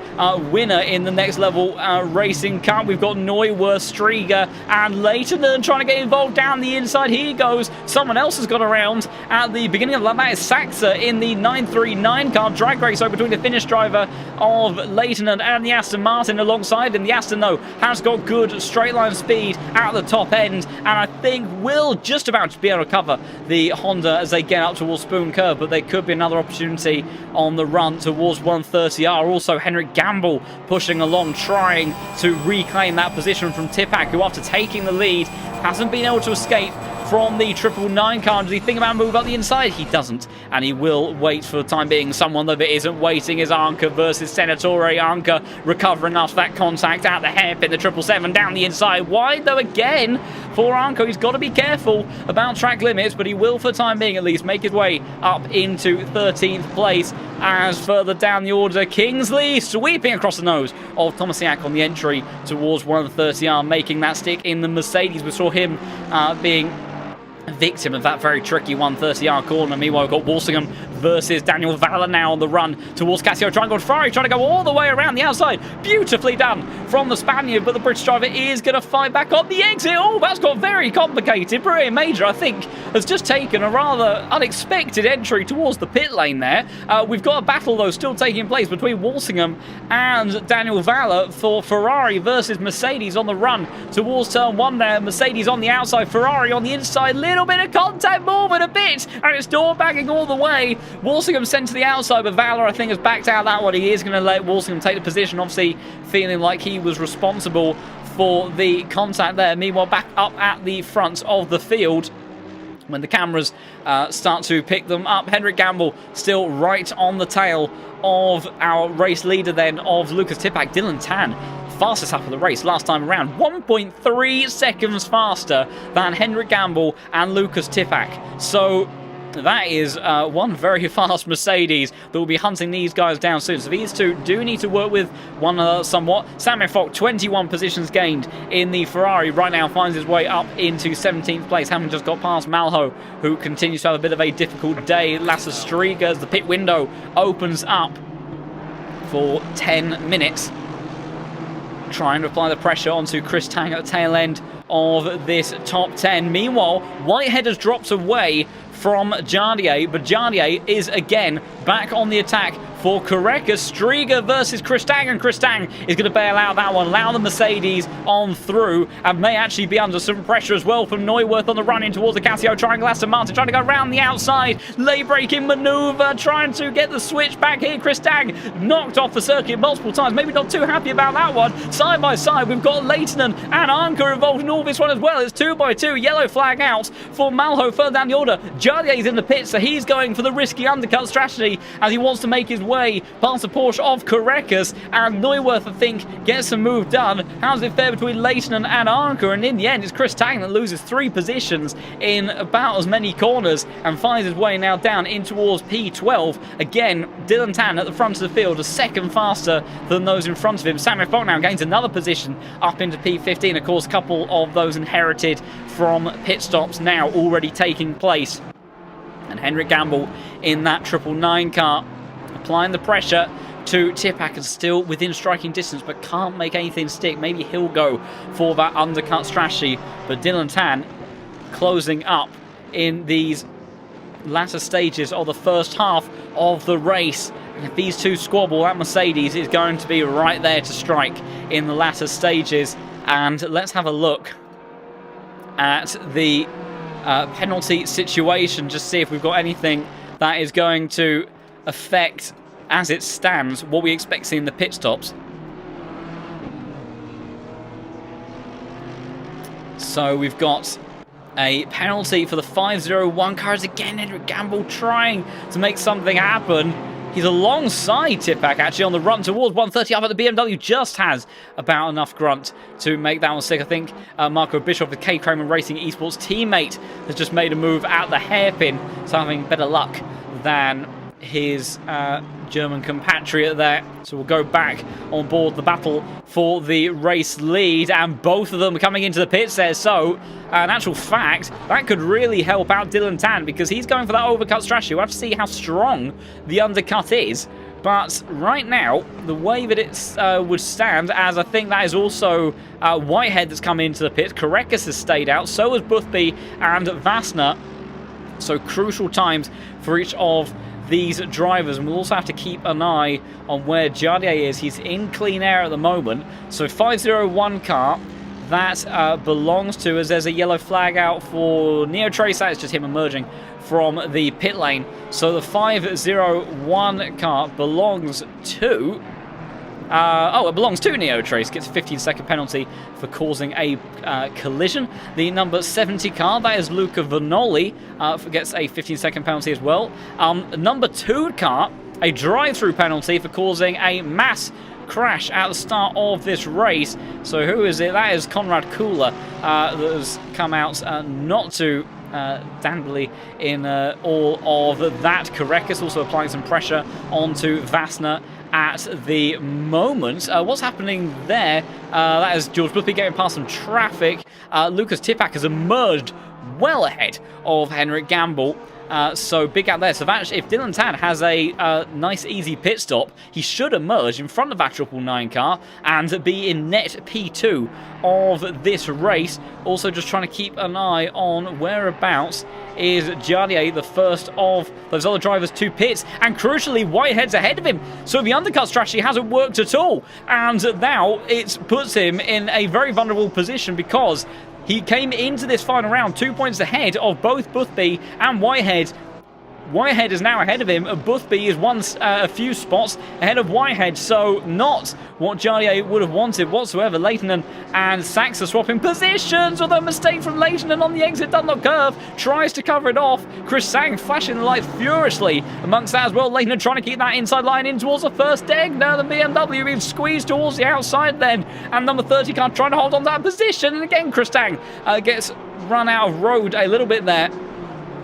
winner in the next level racing cup. We've got Neuwirth, Strieger and Leighton trying to get involved down the inside. Here he goes. Someone else has got around at the beginning of that is Saxa in the 939 car. Drag race over between the Finnish driver of Leighton and the Aston Martin alongside him. The Aston, though, has got good straight line speed at the top end, and I think will just about be able to cover the Honda as they get up towards Spoon Curve, but there could be another opportunity on the run towards 130R. Also, Henrik Gamble pushing along, trying to reclaim that position from Tipak, who after taking the lead hasn't been able to escape from the 999 car. Does he think about move up the inside? He doesn't, and he will wait for the time being. Someone though that isn't waiting is Anka versus Senatore. Anka recovering after that contact at the hairpin. The 777 down the inside, wide though again for Anka. He's got to be careful about track limits, but he will for the time being at least make his way up into 13th place. As further down the order, Kingsley sweeping across the nose of Tomasiak on the entry towards 130R, making that stick in the Mercedes. We saw him being victim of that very tricky 130R corner. Meanwhile, we've got Walsingham versus Daniel Valla now on the run towards Casio Triangle. Ferrari trying to go all the way around the outside. Beautifully done from the Spaniard, but the British driver is going to fight back on the exit. Oh, that's got very complicated. Brian Major, I think, has just taken a rather unexpected entry towards the pit lane there. We've got a battle, though, still taking place between Walsingham and Daniel Valla for Ferrari versus Mercedes on the run towards turn 1 there. Mercedes on the outside, Ferrari on the inside. Little bit of contact, more than a bit, and it's door bagging all the way. Walsingham sent to the outside, but Valla, I think, has backed out that one. He is going to let Walsingham take the position, obviously feeling like he was responsible for the contact there. Meanwhile, back up at the front of the field, when the cameras start to pick them up, Henrik Gamble still right on the tail of our race leader then, of Lucas Tipak. Dylan Tan, fastest half of the race last time around, 1.3 seconds faster than Henrik Gamble and Lucas Tipak. So that is one very fast Mercedes that will be hunting these guys down soon. So these two do need to work with one another somewhat. Samuel Fock, 21 positions gained in the Ferrari, right now finds his way up into 17th place. Having just got past Malho, who continues to have a bit of a difficult day. Lasse Strieger, as the pit window opens up for 10 minutes. Trying to apply the pressure onto Chris Tang at the tail end of this top 10. Meanwhile, Whitehead has dropped away from Jardier, but Jardier is again back on the attack for Koreka. Striga versus Kristang, and Kristang is going to bail out that one, allow the Mercedes on through, and may actually be under some pressure as well from Neuwirth on the run in towards the Casio triangle. Aston Martin trying to go around the outside, lay braking maneuver, trying to get the switch back here. Kristang knocked off the circuit multiple times, maybe not too happy about that one. Side by side, we've got Leitonen and Anker involved in all this one as well. It's 2x2, yellow flag out for Malho further down the order. Jardier's in the pit, so he's going for the risky undercut strategy as he wants to make his way past the Porsche of Korekas, and Neuwirth, I think, gets a move done. How's it fair between Leitonen and Anker? And in the end, it's Kristang that loses 3 positions in about as many corners and finds his way now down in towards P12. Again, Dylan Tan at the front of the field, a second faster than those in front of him. Samuel Fock now gains another position up into P15. Of course, a couple of those inherited from pit stops now already taking place. And Henrik Gamble in that 999 car, applying the pressure to Tipak, and still within striking distance, but can't make anything stick. Maybe he'll go for that undercut strategy, but Dylan Tan closing up in these latter stages of the first half of the race. And if these two squabble, that Mercedes is going to be right there to strike in the latter stages. And let's have a look at the penalty situation, just see if we've got anything that is going to affect, as it stands, what we expect to see in the pit stops. So we've got a penalty for the 501 cars again. Henrik Gamble trying to make something happen. He's alongside Tipak actually on the run towards 130 up, but the BMW just has about enough grunt to make that one stick. I think Marco Bischoff, the K Kramer Racing Esports teammate, has just made a move at the hairpin, so having better luck than his German compatriot there. So we'll go back on board the battle for the race lead, and both of them coming into the pits there. So in actual fact, that could really help out Dylan Tan, because he's going for that overcut strategy. We'll have to see how strong the undercut is. But right now, the way that it would stand, as I think that is also Whitehead that's come into the pits. Korekas has stayed out, so has Boothby and Vassner. So crucial times for each of these drivers, and we'll also have to keep an eye on where Jardier is. He's in clean air at the moment. So 501 car, that belongs to, as there's a yellow flag out for Neotrace. That is just him emerging from the pit lane. So the 501 car belongs to it belongs to Neotrace. Gets a 15-second penalty for causing a collision. The number 70 car, that is Luca Vanoli, gets a 15-second penalty as well. Number 2 car, a drive-through penalty for causing a mass crash at the start of this race. So who is it? That is Conrad Kula, that has come out not to dandly in all of that. Korekas also applying some pressure onto Vassner at the moment. What's happening there? That is George Boothby getting past some traffic. Lucas Tipak has emerged well ahead of Henrik Gamble. So big gap there. So that, if Dylan Tan has a nice easy pit stop, he should emerge in front of that 999 car and be in net P2 of this race. Also just trying to keep an eye on whereabouts is Jardier, the first of those other drivers to pits, and crucially Whitehead's ahead of him. So the undercut strategy hasn't worked at all, and now it puts him in a very vulnerable position, because he came into this final round 2 points ahead of both Boothby and Whitehead. Whitehead is now ahead of him. Boothby is a few spots ahead of Whitehead, so not what Jardier would have wanted whatsoever. Leitonen and Sachs are swapping positions, although a mistake from Leitonen on the exit Dunlop curve tries to cover it off. Chris Sang flashing the lights furiously amongst that as well. Leitonen trying to keep that inside line in towards the first deck. Now the BMW being squeezed towards the outside then, and number 30 car trying to hold on to that position, and again Chris Sang gets run out of road a little bit there.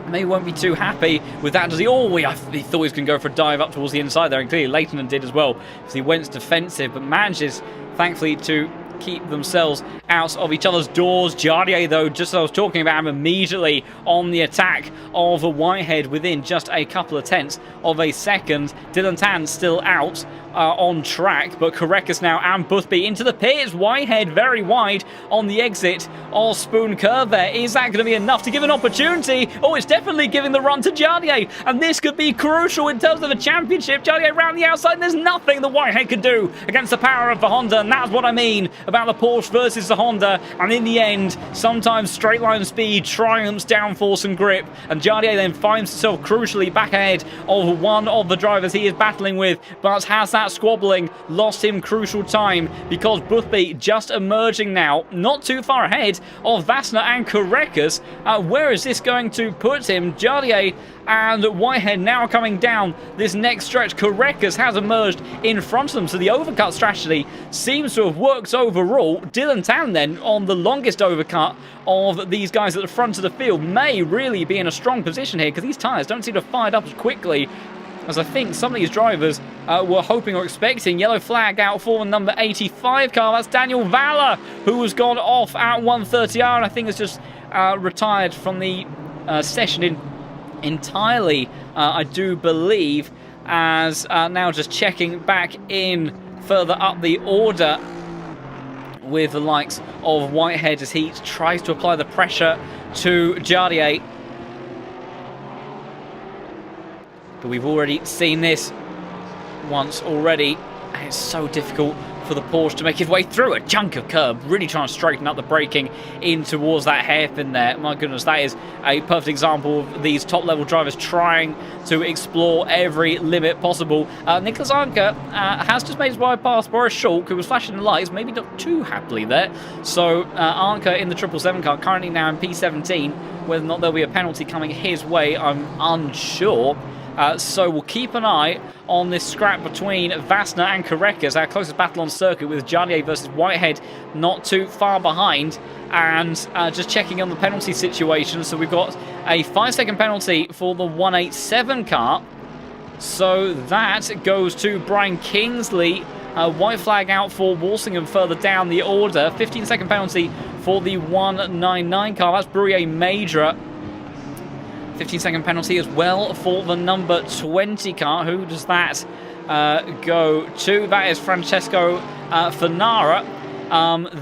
Maybe won't be too happy with that, does he? Oh, he thought he was going to go for a dive up towards the inside there, and clearly Leitonen did as well, because he went defensive, but manages, thankfully, to keep themselves out of each other's doors. Jardier, though, just as I was talking about him, immediately on the attack of a Whitehead within just a couple of tenths of a second. Dylan Tan still out on track, but Korekis now and Boothby into the pits. Whitehead very wide on the exit of Spoon Curve there. Is that going to be enough to give an opportunity? Oh, it's definitely giving the run to Jardier, and this could be crucial in terms of a championship. Jardier around the outside, and there's nothing the Whitehead could do against the power of the Honda, and that's what I mean about the Porsche versus the Honda. And in the end, sometimes straight line speed triumphs downforce and grip, and Jardier then finds himself crucially back ahead of one of the drivers he is battling with, but has that squabbling lost him crucial time because Boothby just emerging now, not too far ahead of Vassner and Korekis. Where is this going to put him? Jardier and Whitehead now coming down this next stretch. Korekis has emerged in front of them, so the overcut strategy seems to have worked overall. Dylan Tan then on the longest overcut of these guys at the front of the field may really be in a strong position here because these tyres don't seem to have fired up as quickly as I think some of these drivers were hoping or expecting. Yellow flag out for the number 85 car. That's Daniel Valla, who has gone off at 130R and I think has just retired from the session entirely, I do believe, as now just checking back in further up the order with the likes of Whitehead as he tries to apply the pressure to Jardier. But we've already seen this once already, and it's so difficult for the Porsche to make his way through a chunk of curb, really trying to straighten up the braking in towards that hairpin there. My goodness, that is a perfect example of these top-level drivers trying to explore every limit possible. Nicholas Anker has just made his way past Boris Schulk, who was flashing the lights, maybe not too happily there. So Anker in the 777 car, currently now in P17. Whether or not there'll be a penalty coming his way, I'm unsure. So we'll keep an eye on this scrap between Vassner and Korekis, our closest battle on circuit, with Jardier versus Whitehead not too far behind. And just checking on the penalty situation, so we've got a 5-second penalty for the 187 car. So that goes to Brian Kingsley. White flag out for Walsingham further down the order. 15-second penalty for the 199 car. That's Bruyere Major. 15-second penalty as well for the number 20 car. Who does that go to? That is Francesco Fanara.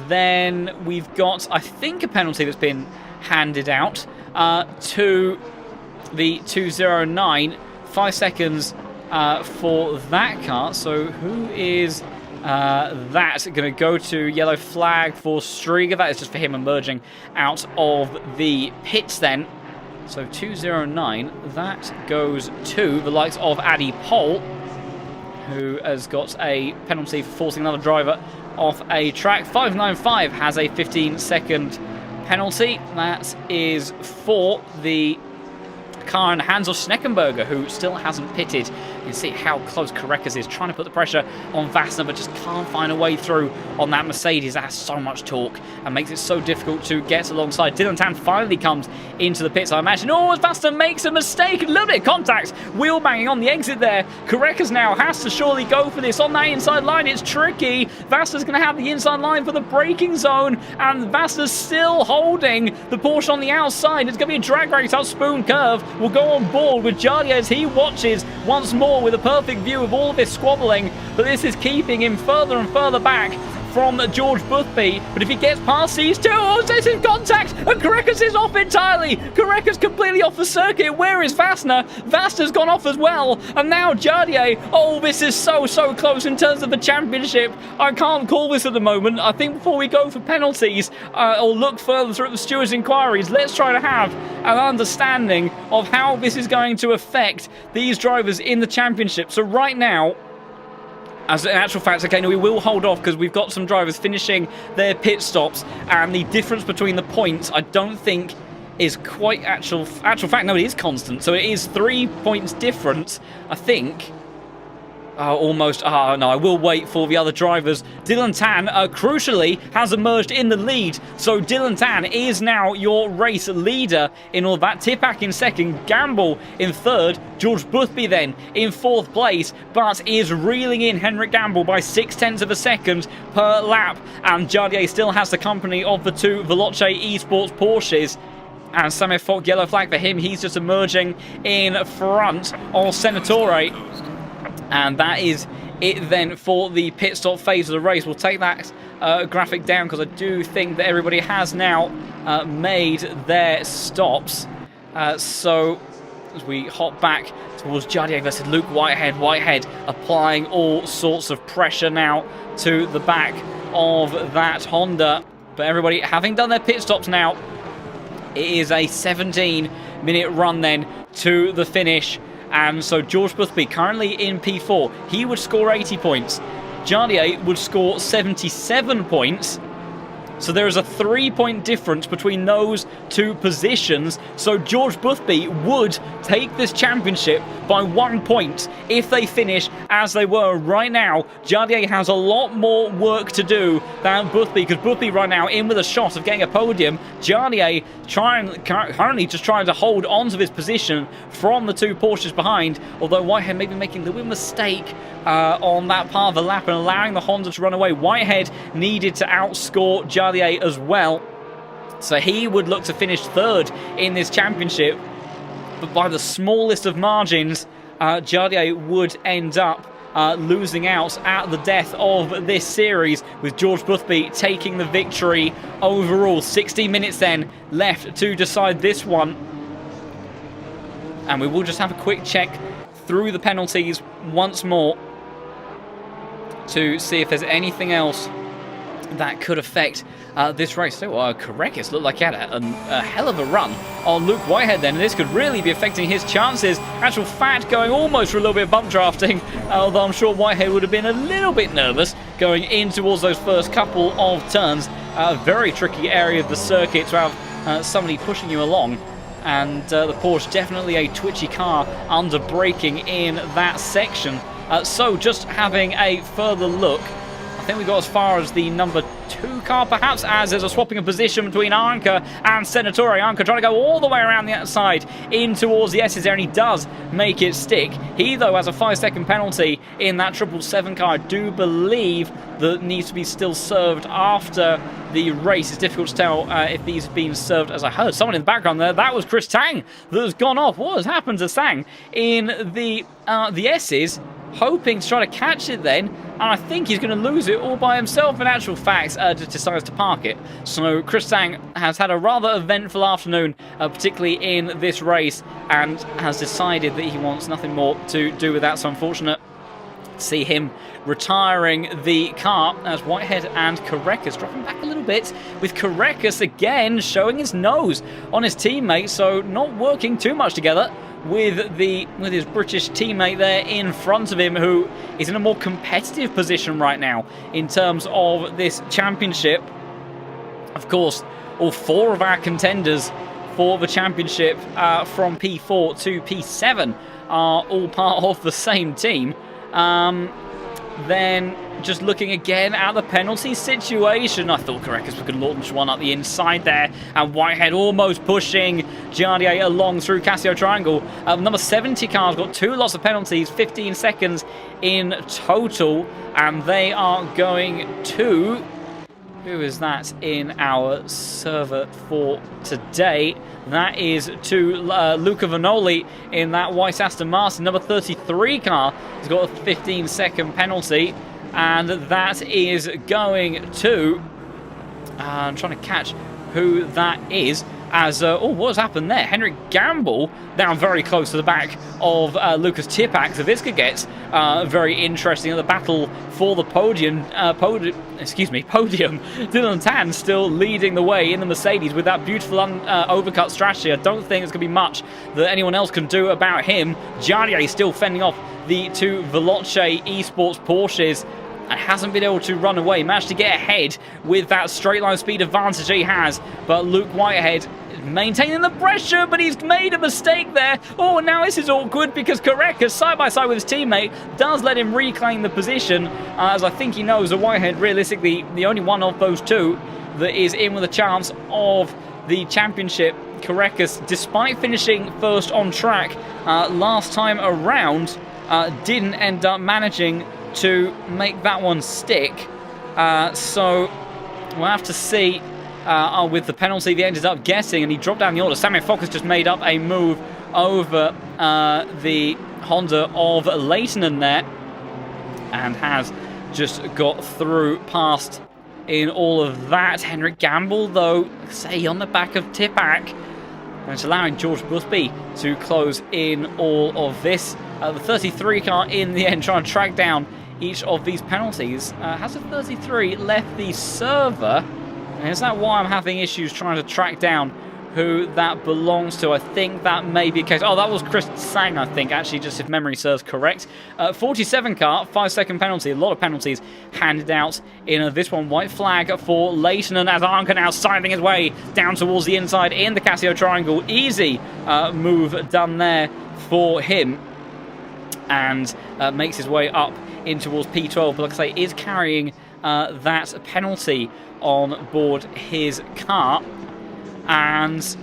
Then we've got, I think, a penalty that's been handed out to the 209. 5 seconds for that car. So who is that going to go to? Yellow flag for Striga. That is just for him emerging out of the pits then. So 209, that goes to the likes of Addy Pole, who has got a penalty for forcing another driver off a track. 595 has a 15-second penalty. That is for the car in the hands of Schneckenberger, who still hasn't pitted. You can see how close Korekis is, trying to put the pressure on Vassner, but just can't find a way through on that Mercedes that has so much torque and makes it so difficult to get alongside. Dylan Tan finally comes into the pits, I imagine. Oh, as Vassner makes a mistake, a little bit of contact, wheel banging on the exit there. Korekis now has to surely go for this on that inside line. It's tricky. Vassner's going to have the inside line for the braking zone, and Vassner's still holding the Porsche on the outside. It's going to be a drag race out Spoon Curve. Will go on board with Jardier as he watches once more with a perfect view of all of this squabbling, but this is keeping him further and further back from George Boothby. But if he gets past these two, oh, there's his contact, and Korekis is off entirely. Korekis completely off the circuit. Where is Vassner? Vassner's gone off as well, and now Jardier. Oh, this is so close in terms of the championship. I can't call this at the moment. I think before we go for penalties or look further through the stewards' inquiries, let's try to have an understanding of how this is going to affect these drivers in the championship. So right now, as an actual fact, okay, no, we will hold off because we've got some drivers finishing their pit stops, and the difference between the points I don't think is quite actual fact. No, it is constant, so it is 3 points difference, I think. Oh, almost. Oh, no, I will wait for the other drivers. Dylan Tan, crucially, has emerged in the lead. So Dylan Tan is now your race leader in all that. Tipak in second, Gamble in third, George Boothby then in fourth place, but is reeling in Henrik Gamble by 0.6 of a second per lap. And Jardier still has the company of the two Veloce Esports Porsches. And Samir Fogg, yellow flag for him. He's just emerging in front of Senatore. And that is it then for the pit stop phase of the race. We'll take that graphic down because I do think that everybody has now made their stops. So as we hop back towards Jardier versus Luke Whitehead. Whitehead applying all sorts of pressure now to the back of that Honda. But everybody having done their pit stops now, it is a 17-minute run then to the finish. And so George Boothby currently in P4. He would score 80 points. Jardier would score 77 points. So there is a 3-point difference between those two positions. So George Boothby would take this championship by 1 point if they finish as they were right now. Jardier has a lot more work to do than Boothby, because Boothby right now in with a shot of getting a podium. Jardier currently just trying to hold on to his position from the two Porsches behind, although Whitehead may be making a little mistake on that part of the lap and allowing the Honda to run away. Whitehead needed to outscore Jardier as well, so he would look to finish third in this championship, but by the smallest of margins, Jardier would end up losing out at the death of this series, with George Boothby taking the victory overall. 60 minutes then left to decide this one, and we will just have a quick check through the penalties once more to see if there's anything else that could affect this race. So Karekis looked like he had a hell of a run on Luke Whitehead then, and this could really be affecting his chances. Actual fact, going almost for a little bit of bump drafting, although I'm sure Whitehead would have been a little bit nervous going in towards those first couple of turns. A very tricky area of the circuit to have somebody pushing you along, and the Porsche definitely a twitchy car under braking in that section. So just having a further look, I think we got as far as the number 2 car, perhaps, as there's a swapping of position between Arnka and Senatore. Arnka trying to go all the way around the outside in towards the S's there, and he does make it stick. He, though, has a 5-second penalty in that 777 car. I do believe that needs to be still served after the race. It's difficult to tell if these have been served, as I heard someone in the background there. That was Chris Tang that has gone off. What has happened to Tang in the S's? Hoping to try to catch it then, and I think he's going to lose it all by himself. In actual fact, decides to park it. So Chris Tang has had a rather eventful afternoon, particularly in this race, and has decided that he wants nothing more to do with that. So unfortunate to see him retiring the car, as Whitehead and Karekis dropping back a little bit, with Karekis again showing his nose on his teammate, so not working too much together with his British teammate there in front of him, who is in a more competitive position right now in terms of this championship. Of course, all 4 of our contenders for the championship from P4 to P7 are all part of the same team. Then just looking again at the penalty situation, I thought Karekis could launch one up the inside there, and Whitehead almost pushing Jardier along through Casio Triangle. Number 70 car's got 2 lots of penalties, 15 seconds in total, and they are going to... Who is that in our server for today? That is to Luca Vanoli in that white Aston Martin. Number 33 car has got a 15-second penalty, and that is going to... I'm trying to catch who that is. As, what has happened there? Henrik Gamble down very close to the back of Lucas Tipak. So this could get very interesting in the battle for the podium. Podium. Dylan Tan still leading the way in the Mercedes with that beautiful overcut strategy. I don't think there's going to be much that anyone else can do about him. Jardier still fending off the 2 Veloce Esports Porsches, and hasn't been able to run away. Managed to get ahead with that straight line speed advantage he has, but Luke Whitehead maintaining the pressure, but he's made a mistake there. Oh, now this is awkward because Korekis, side by side with his teammate, does let him reclaim the position, as I think he knows the Whitehead, realistically, the only one of those two that is in with a chance of the championship. Korekis, despite finishing first on track last time around, didn't end up managing to make that one stick. So we'll have to see with the penalty he ended up getting, and he dropped down the order. Samuel Fox has just made up a move over the Honda of Leitonen there, and has just got through past in all of that. Henrik Gamble, though, say on the back of Tipak, and it's allowing George Busby to close in all of this. The 33 car in the end trying to track down each of these penalties. Has a 33 left the server? And is that why I'm having issues trying to track down who that belongs to? I think that may be the case. Oh, that was Chris Sang, I think, actually, just if memory serves correct. 47 car, 5-second penalty. A lot of penalties handed out in this one. White flag for Leitonen as Arnka now sidling his way down towards the inside in the Casio triangle. Easy move done there for him, and makes his way up in towards P12, but like I say, is carrying that penalty on board his car. And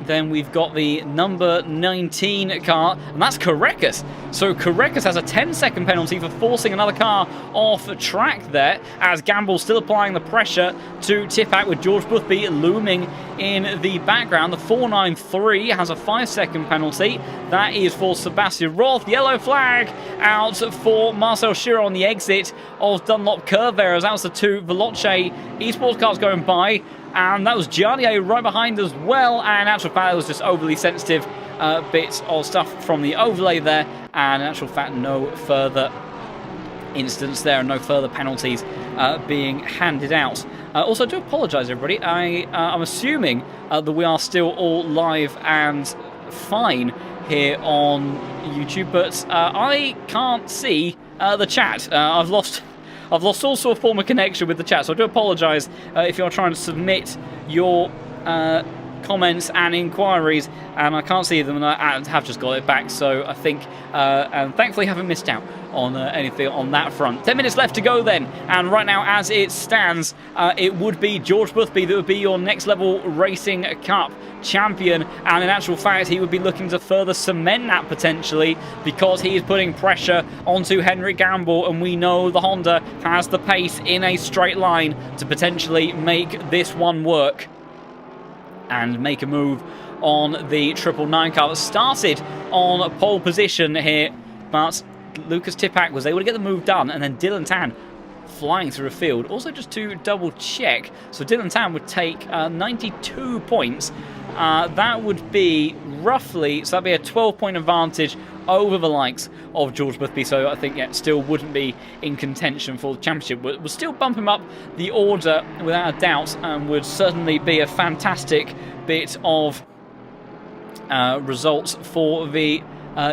then we've got the number 19 car, and that's Korekis. So Korekis has a 10-second penalty for forcing another car off track there, as Gamble's still applying the pressure to Tipak, with George Boothby looming in the background. The 493 has a 5-second penalty. That is for Sebastian Roth. Yellow flag out for Marcel Schirra on the exit of Dunlop Curve there, as that was the two Veloce esports cars going by. And that was Jardier right behind as well. And in actual fact, it was just overly sensitive bits of stuff from the overlay there. And in actual fact, no further incidents there, and no further penalties being handed out. Also, I do apologise, everybody. I'm assuming that we are still all live and fine here on YouTube, but I can't see the chat. I've lost all sort of form of connection with the chat, so I do apologise if you're trying to submit your comments and inquiries, and I can't see them, and I have just got it back, so I think, and thankfully haven't missed out on anything on that front. 10 minutes left to go then, and right now as it stands, it would be George Boothby that would be your Next Level Racing Cup champion, and in actual fact he would be looking to further cement that potentially, because he is putting pressure onto Henrik Gamble, and we know the Honda has the pace in a straight line to potentially make this one work and make a move on the 999 car that started on pole position here, but Lucas Tipak was able to get the move done, and then Dylan Tan flying through a field. Also, just to double check, so Dylan Tan would take 92 points. That would be roughly, so that'd be a 12-point advantage over the likes of George Boothby, so I think, yeah, still wouldn't be in contention for the championship. Would still bump him up the order without a doubt, and would certainly be a fantastic bit of results for the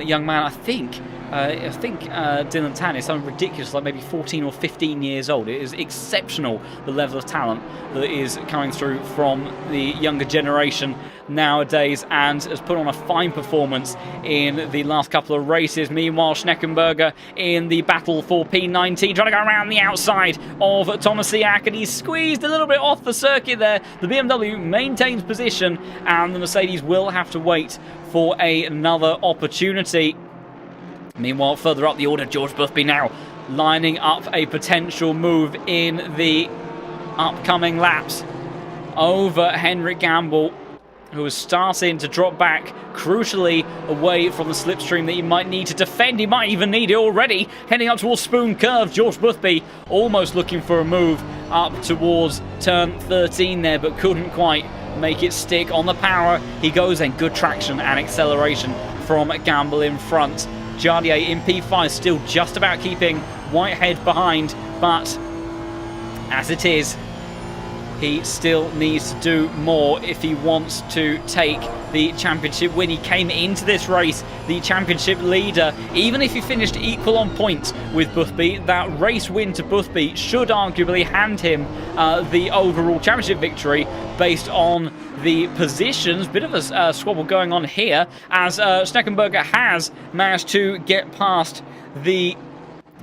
young man. I think Dylan Tan is something ridiculous, like maybe 14 or 15 years old. It is exceptional, the level of talent that is coming through from the younger generation nowadays, and has put on a fine performance in the last couple of races. Meanwhile, Schneckenberger in the battle for P19, trying to go around the outside of Tomasiak, and he's squeezed a little bit off the circuit there. The BMW maintains position, and the Mercedes will have to wait for another opportunity. Meanwhile, further up the order, George Boothby now lining up a potential move in the upcoming laps over Henrik Gamble, who is starting to drop back, crucially away from the slipstream that he might need to defend. He might even need it already. Heading up towards Spoon Curve, George Boothby almost looking for a move up towards turn 13 there, but couldn't quite make it stick on the power. He goes in, good traction and acceleration from Gamble in front. Jardier in P5 still just about keeping Whitehead behind, but as it is, he still needs to do more if he wants to take the championship win. He came into this race the championship leader. Even if he finished equal on points with Boothby, that race win to Boothby should arguably hand him the overall championship victory based on the positions. Bit of a squabble going on here as Schneckenberger has managed to get past the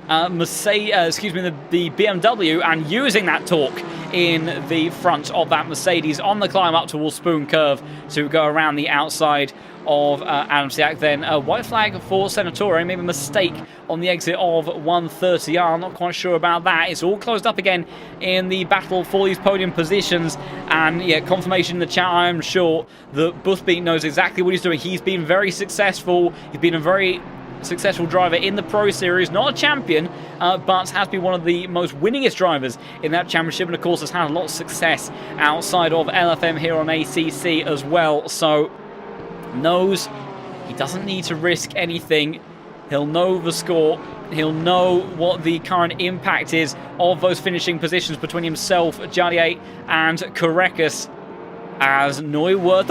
the BMW and using that torque in the front of that Mercedes on the climb up towards Spoon Curve to go around the outside of Adam Siak. Then a white flag for Senatore, maybe a mistake on the exit of 130R, not quite sure about that. It's all closed up again in the battle for these podium positions, and yeah, confirmation in the chat, I'm sure that Boothby knows exactly what he's doing. He's been very successful, he's been a very successful driver in the Pro Series, not a champion, but has been one of the most winningest drivers in that championship, and of course has had a lot of success outside of LFM here on ACC as well, so knows he doesn't need to risk anything. He'll know the score, he'll know what the current impact is of those finishing positions between himself, Jardier and Korekis. As Neuwirth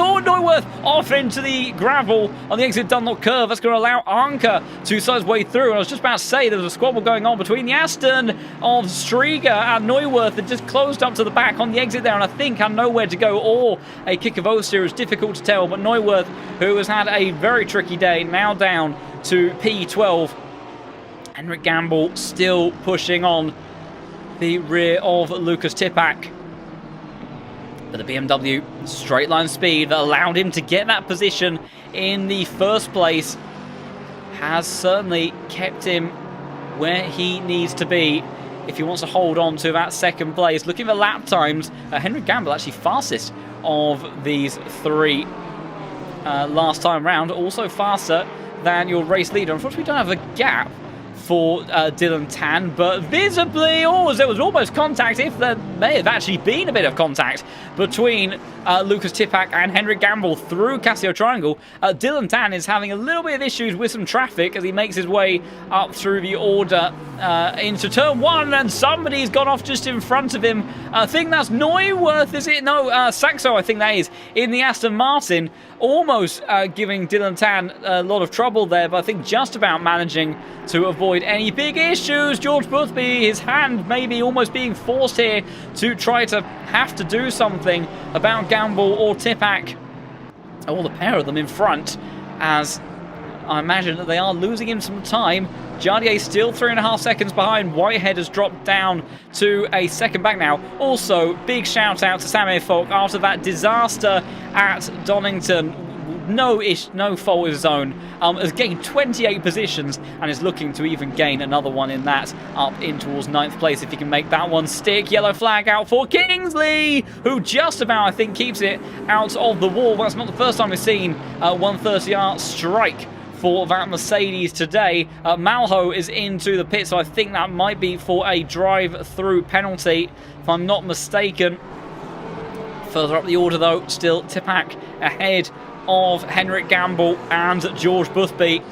off into the gravel on the exit Dunlop curve. That's going to allow Anka to side his way through. And I was just about to say there was a squabble going on between the Aston of Striga and Neuwirth that just closed up to the back on the exit there, and I think had nowhere to go or a kick of oversteer. It's difficult to tell, but Neuwirth, who has had a very tricky day, now down to P12. Henrik Gamble still pushing on the rear of Lucas Tipak. But the BMW straight line speed that allowed him to get that position in the first place has certainly kept him where he needs to be if he wants to hold on to that second place. Looking at lap times, Henrik Gamble actually fastest of these three last time round, also faster than your race leader. Unfortunately, we don't have a gap for Dylan Tan, but visibly, there was almost contact, if there may have actually been a bit of contact between Lucas Tipak and Henrik Gamble through Casio Triangle. Dylan Tan is having a little bit of issues with some traffic as he makes his way up through the order into turn one, and somebody's gone off just in front of him. I think that's Neuwirth, is it? No, Saxo, I think that is, in the Aston Martin. Almost giving Dylan Tan a lot of trouble there, but I think just about managing to avoid any big issues. George Boothby, his hand maybe almost being forced here to try to have to do something about Gamble or Tipak, or the pair of them in front, as I imagine that they are losing him some time. Jardier still 3.5 seconds behind. Whitehead has dropped down to a second back now. Also, big shout out to Sam Falk after that disaster at Donington. No fault of his own. Has gained 28 positions and is looking to even gain another one in that, up in towards 9th place if he can make that one stick. Yellow flag out for Kingsley, who just about, I think, keeps it out of the wall. That's not the first time we've seen 130R strike for that Mercedes today. Malho is into the pit, so I think that might be for a drive-through penalty, if I'm not mistaken. Further up the order, though, still Tipak ahead of Henrik Gamble and George Boothby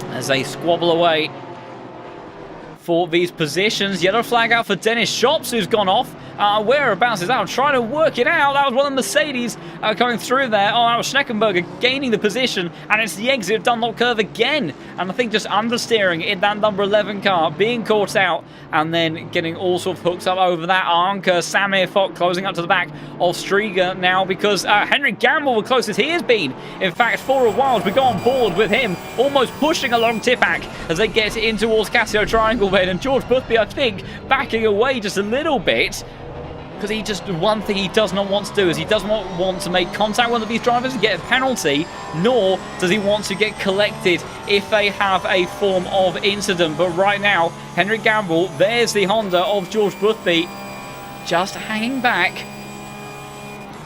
as they squabble away for these positions. Yellow flag out for Dennis Shops, who's gone off. Whereabouts is that? I'm trying to work it out. That was one of the Mercedes coming through there. Oh, that was Schneckenberger gaining the position, and it's the exit of Dunlop Curve again. And I think just understeering in that number 11 car, being caught out, and then getting all sort of hooked up over that. Anka, Samir Fock closing up to the back of Striga now, because Henrik Gamble, the closest he has been. In fact, for a while, as we go on board with him, almost pushing along Tipak as they get in towards Casio Triangle bed. And George Boothby, I think, backing away just a little bit, because one thing he does not want to do is he does not want to make contact with one of these drivers and get a penalty, nor does he want to get collected if they have a form of incident. But right now, Henrik Gamble, there's the Honda of George Boothby, just hanging back.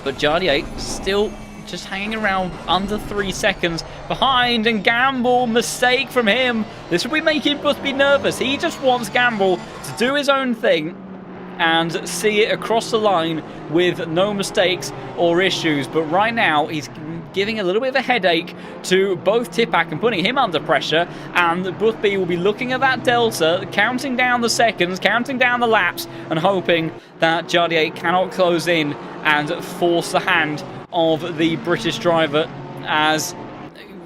But Jardier still just hanging around under 3 seconds behind, and Gamble, mistake from him. This will be making Boothby nervous. He just wants Gamble to do his own thing and see it across the line with no mistakes or issues. But right now, he's giving a little bit of a headache to both Tipak and putting him under pressure, and Boothby will be looking at that delta, counting down the seconds, counting down the laps, and hoping that Jardier cannot close in and force the hand of the British driver as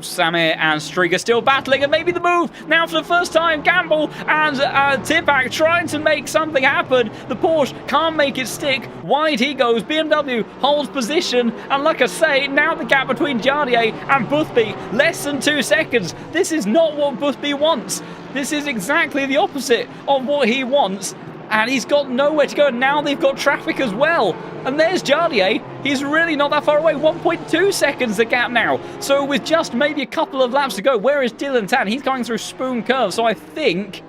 Samir and Striga still battling, and maybe the move now for the first time. Gamble and Tipak trying to make something happen. The Porsche can't make it stick. Wide he goes. BMW holds position, and like I say, now the gap between Jardier and Boothby less than 2 seconds. This is not what Boothby wants. This is exactly the opposite of what he wants. And he's got nowhere to go. Now they've got traffic as well. And there's Jardier. He's really not that far away. 1.2 seconds the gap now. So with just maybe a couple of laps to go, where is Dylan Tan? He's going through Spoon Curve. So I think...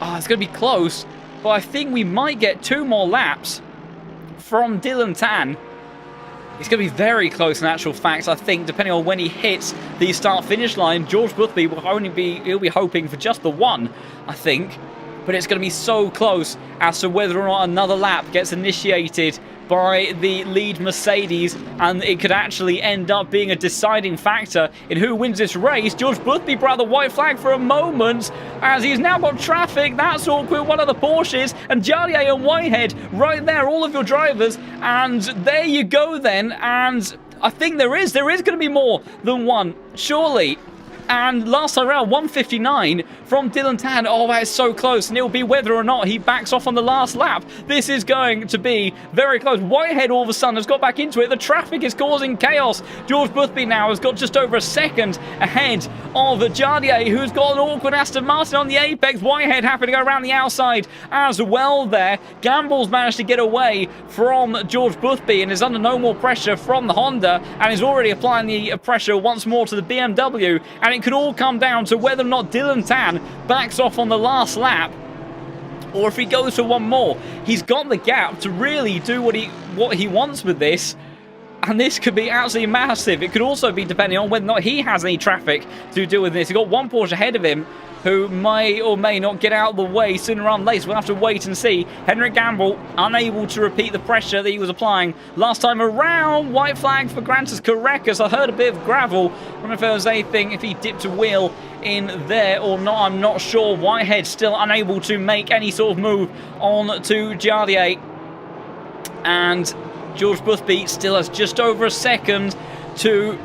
it's going to be close. But I think we might get 2 more laps from Dylan Tan. It's going to be very close in actual fact, I think, depending on when he hits the start-finish line. George Boothby will he'll be hoping for just the 1, I think. But it's going to be so close as to whether or not another lap gets initiated by the lead Mercedes, and it could actually end up being a deciding factor in who wins this race. George Boothby brought the white flag for a moment as he's now got traffic. That's awkward. One of the Porsches, and Jardier and Whitehead right there, all of your drivers, and there you go then. And I think there is going to be more than 1, surely. And last time around, 159 from Dylan Tan. Oh, that is so close. And it'll be whether or not he backs off on the last lap. This is going to be very close. Whitehead all of a sudden has got back into it. The traffic is causing chaos. George Boothby now has got just over a second ahead of Jardier, who's got an awkward Aston Martin on the apex. Whitehead happy to go around the outside as well there. Gamble's managed to get away from George Boothby and is under no more pressure from the Honda, and is already applying the pressure once more to the BMW. And it could all come down to whether or not Dylan Tan backs off on the last lap, or if he goes for 1 more. He's got the gap to really do what he wants with this, and this could be absolutely massive. It could also be depending on whether or not he has any traffic to deal with this. He's got 1 Porsche ahead of him who may or may not get out of the way sooner or later. We'll have to wait and see. Henrik Gamble unable to repeat the pressure that he was applying last time around. White flag for Grantas Carrecas. I heard a bit of gravel. I don't know if there was anything, if he dipped a wheel in there or not. I'm not sure. Whitehead still unable to make any sort of move on to Jardier. And George Boothby still has just over a second to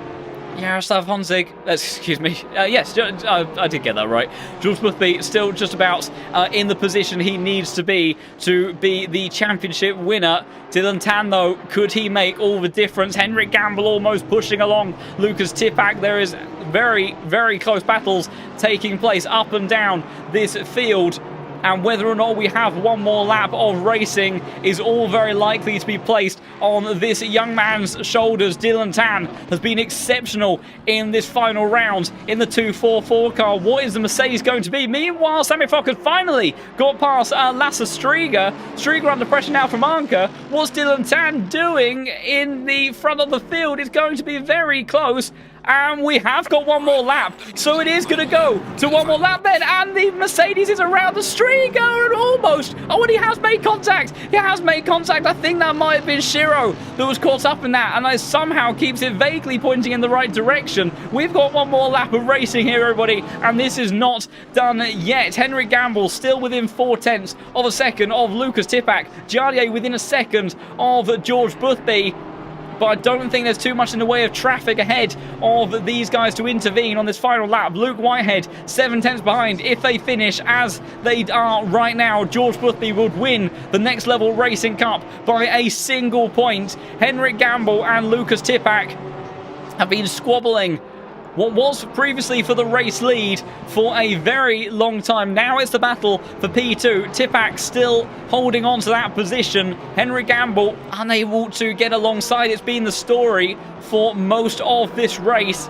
Jaroslav Honzig. Excuse me. Yes, I did get that right. George Boothby still just about in the position he needs to be the championship winner. Dylan Tan, though, could he make all the difference? Henrik Gamble almost pushing along Lucas Tipak. There is very, very close battles taking place up and down this field. And whether or not we have 1 more lap of racing is all very likely to be placed on this young man's shoulders. Dylan Tan has been exceptional in this final round in the 244 car. What is the Mercedes going to be? Meanwhile, Sammy Fock has finally got past Lasse Striga. Striga under pressure now from Anka. What's Dylan Tan doing in the front of the field? It's going to be very close. And we have got 1 more lap, so it is going to go to 1 more lap then, and the Mercedes is around the Striga and almost, and he has made contact. He has made contact. I think that might have been Shiro that was caught up in that, and it somehow keeps it vaguely pointing in the right direction. We've got 1 more lap of racing here, everybody, and this is not done yet. Henrik Gamble still within 0.4 of a second of Lucas Tipak. Jardier within a second of George Boothby. But I don't think there's too much in the way of traffic ahead of these guys to intervene on this final lap. Luke Whitehead, 7/10 behind. If they finish as they are right now, George Boothby would win the Next Level Racing Cup by a single point. Henrik Gamble and Lucas Tipak have been squabbling what was previously for the race lead for a very long time. Now it's the battle for P2. Tipak still holding on to that position. Henry Gamble unable to get alongside. It's been the story for most of this race.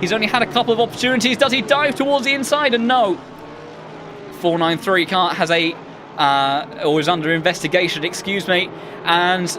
He's only had a couple of opportunities. Does he dive towards the inside? And no. 493 car has or is under investigation, excuse me. And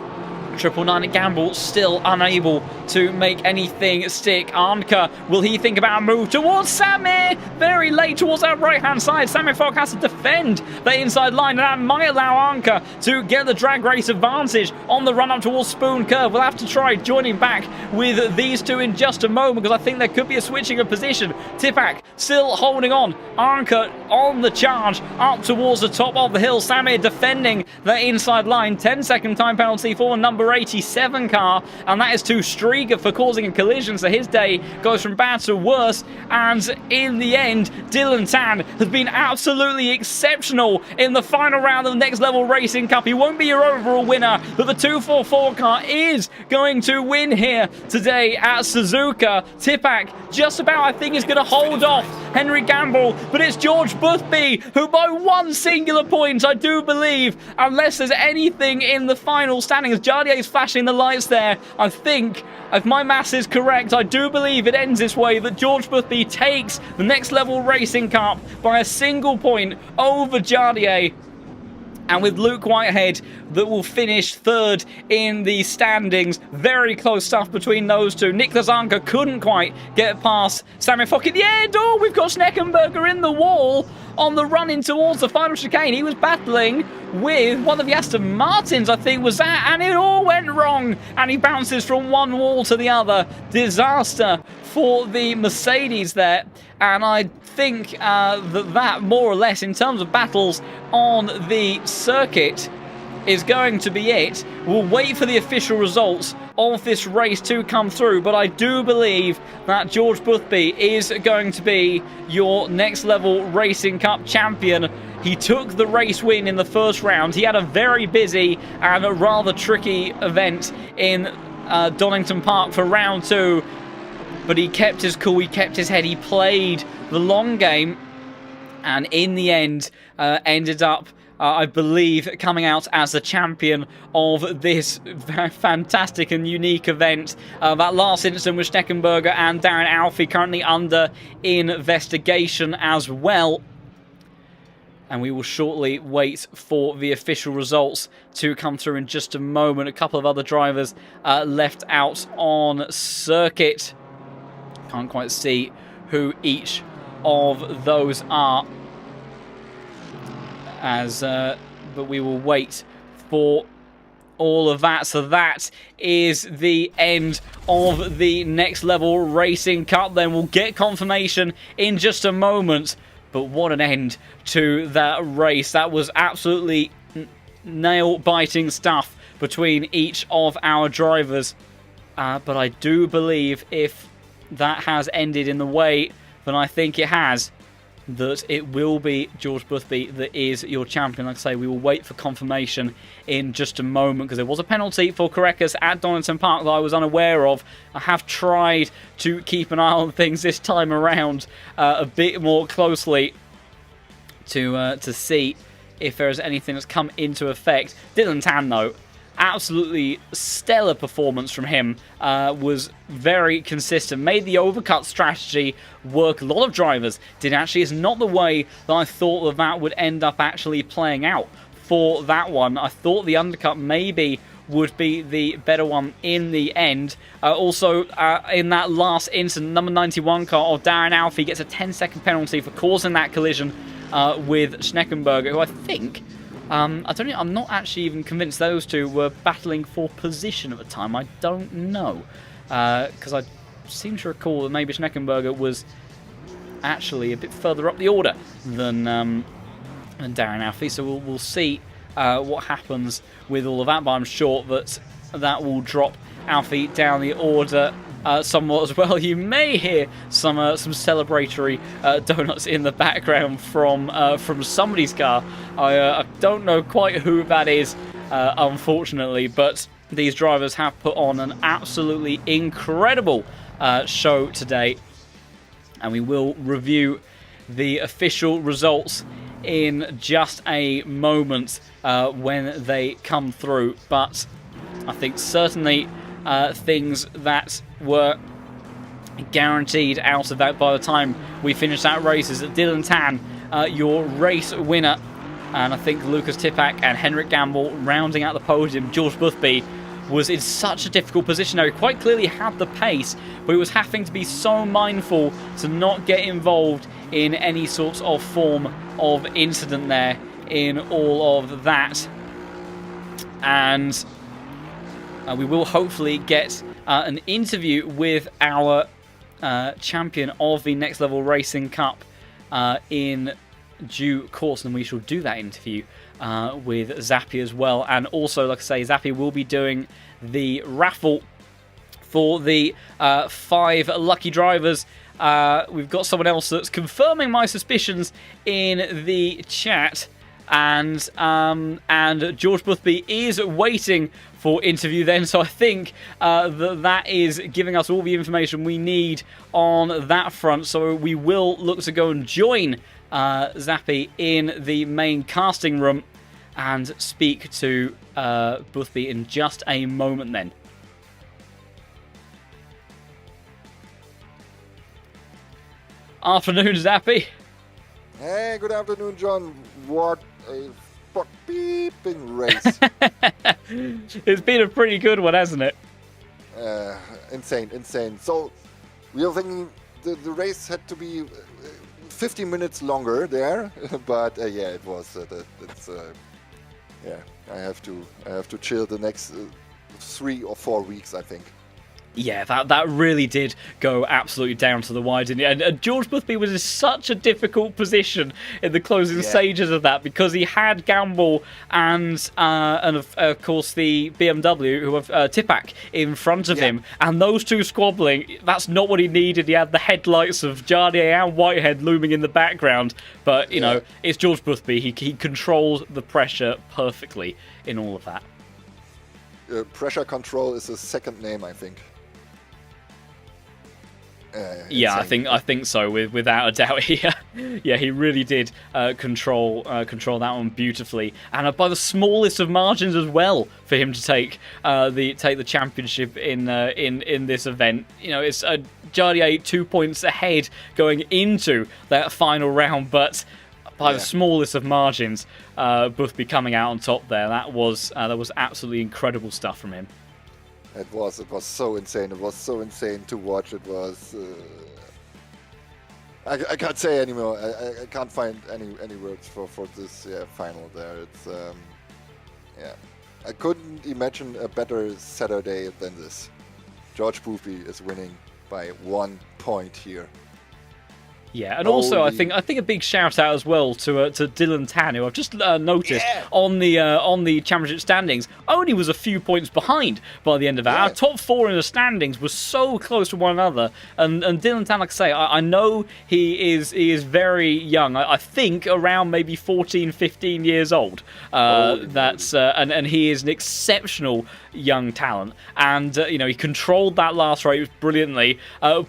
Triple nine at Gamble, still unable to make anything stick. Arnka, will he think about a move towards Samir? Very late towards that right-hand side. Samir Fogg has to defend the inside line, and that might allow Arnka to get the drag race advantage on the run-up towards Spoon Curve. We'll have to try joining back with these two in just a moment, because I think there could be a switching of position. Tipak still holding on. Arnka on the charge up towards the top of the hill. Samir defending the inside line. 10-second time penalty for number 87 car, and that is to Strieger for causing a collision, so his day goes from bad to worse. And in the end, Dylan Tan has been absolutely exceptional in the final round of the Next Level Racing Cup. He won't be your overall winner, but the 244 car is going to win here today at Suzuka. Tipak just about, I think, is going to hold off Henry Gamble, but it's George Boothby who, by one singular point, I do believe, unless there's anything in the final standings, Jardier's flashing the lights there. I think, if my maths is correct, I do believe it ends this way, that George Boothby takes the Next Level Racing Cup by a single point over Jardier. And with Luke Whitehead, that will finish third in the standings. Very close stuff between those two. Niklas Arnka couldn't quite get past Samir Fogg in the end. Oh, we've got Schneckenberger in the wall on the run in towards the final chicane. He was battling with one of the Aston Martins, I think was that, and it all went wrong. And he bounces from one wall to the other. Disaster for the Mercedes there. And I think that more or less, in terms of battles on the circuit, is going to be it. We'll wait for the official results of this race to come through, but I do believe that George Boothby is going to be your Next Level Racing Cup champion. He took the race win in the first round. He had a very busy and a rather tricky event in Donington Park for round 2, but he kept his cool, he kept his head, he played the long game, and in the end ended up, I believe, coming out as the champion of this fantastic and unique event. That last incident with Schneckenberger and Darren Alfie currently under investigation as well. And we will shortly wait for the official results to come through in just a moment. A couple of other drivers left out on circuit. Can't quite see who each of those are, but we will wait for all of that. So that is the end of the Next Level Racing Cup. Then we'll get confirmation in just a moment. But what an end to that race. That was absolutely nail-biting stuff between each of our drivers. But I do believe, if that has ended in the way that I think it has, that it will be George Boothby that is your champion. Like I say, we will wait for confirmation in just a moment, because there was a penalty for Korekas at Donington Park that I was unaware of. I have tried to keep an eye on things this time around a bit more closely to see if there is anything that's come into effect. Dylan Tan, though, absolutely stellar performance from him. Was very consistent, made the overcut strategy work. A lot of drivers did actually. It's not the way that I thought that would end up actually playing out for that one. I thought the undercut maybe would be the better one in the end. Also, in that last incident, number 91 car of Darren Alfie gets a 10-second penalty for causing that collision with Schneckenberger, who I think, I'm not actually even convinced those two were battling for position at the time. I don't know, because I seem to recall that maybe Schneckenberger was actually a bit further up the order than Darren Alfie. So we'll see what happens with all of that. But I'm sure that will drop Alfie down the order somewhat as well. You may hear some celebratory donuts in the background from somebody's car. I don't know quite who that is, unfortunately, but these drivers have put on an absolutely incredible show today, and we will review the official results in just a moment when they come through. But I think certainly things that were guaranteed out of that by the time we finish that race is that Dylan Tan, your race winner, and I think Lucas Tipak and Henrik Gamble rounding out the podium. George Boothby was in such a difficult position now. He quite clearly had the pace, but he was having to be so mindful to not get involved in any sorts of form of incident there in all of that. And we will hopefully get an interview with our champion of the Next Level Racing Cup in due course, and we shall do that interview with Zappy as well. And also, like I say, Zappy will be doing the raffle for the 5 lucky drivers. We've got someone else that's confirming my suspicions in the chat, and George Boothby is waiting for interview then, so I think that is giving us all the information we need on that front. So we will look to go and join Zappy in the main casting room and speak to Boothby in just a moment then. Afternoon, Zappy. Hey, good afternoon, John. What a beeping race. It's been a pretty good one, hasn't it? Insane. So, we are thinking the race had to be 50 minutes longer there, but yeah, it was. I have to chill the next 3 or 4 weeks, I think. Yeah, that really did go absolutely down to the wire, didn't it? And George Boothby was in such a difficult position in the closing stages of that, because he had Gamble and of course the BMW, who have Tipak in front of him, and those two squabbling. That's not what he needed. He had the headlights of Jardier and Whitehead looming in the background, but you know, it's George Boothby. He controls the pressure perfectly in all of that. Pressure control is his second name, I think. Yeah, I think so. Without a doubt, he really did control that one beautifully, and by the smallest of margins as well for him to take the championship in this event. You know, it's Jardier 2 points ahead going into that final round, but by the smallest of margins, Boothby coming out on top there. That was absolutely incredible stuff from him. It was so insane. It was so insane to watch. It was. I can't say anymore. I can't find any words for this final there. It's I couldn't imagine a better Saturday than this. George Boothby is winning by 1 point here. Yeah, and also I think a big shout out as well to Dylan Tan, who I've just noticed on the championship standings only was a few points behind by the end of that. Our top 4 in the standings was so close to one another, and Dylan Tan, like I say, I know he is very young. I think around maybe 14, 15 years old. And he is an exceptional young talent, and he controlled that last race brilliantly.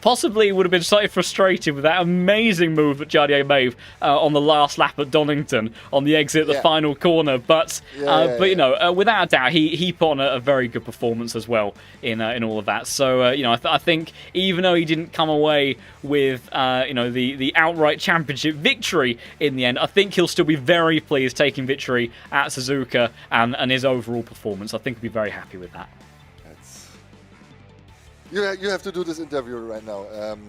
Possibly would have been slightly frustrated with that amazing move that Jardier made on the last lap at Donington on the exit at the final corner, but without a doubt he put on a very good performance as well in all of that. So I think even though he didn't come away with the outright championship victory in the end, I think he'll still be very pleased taking victory at Suzuka, and his overall performance. I think he'll be very happy with that. You have to do this interview right now.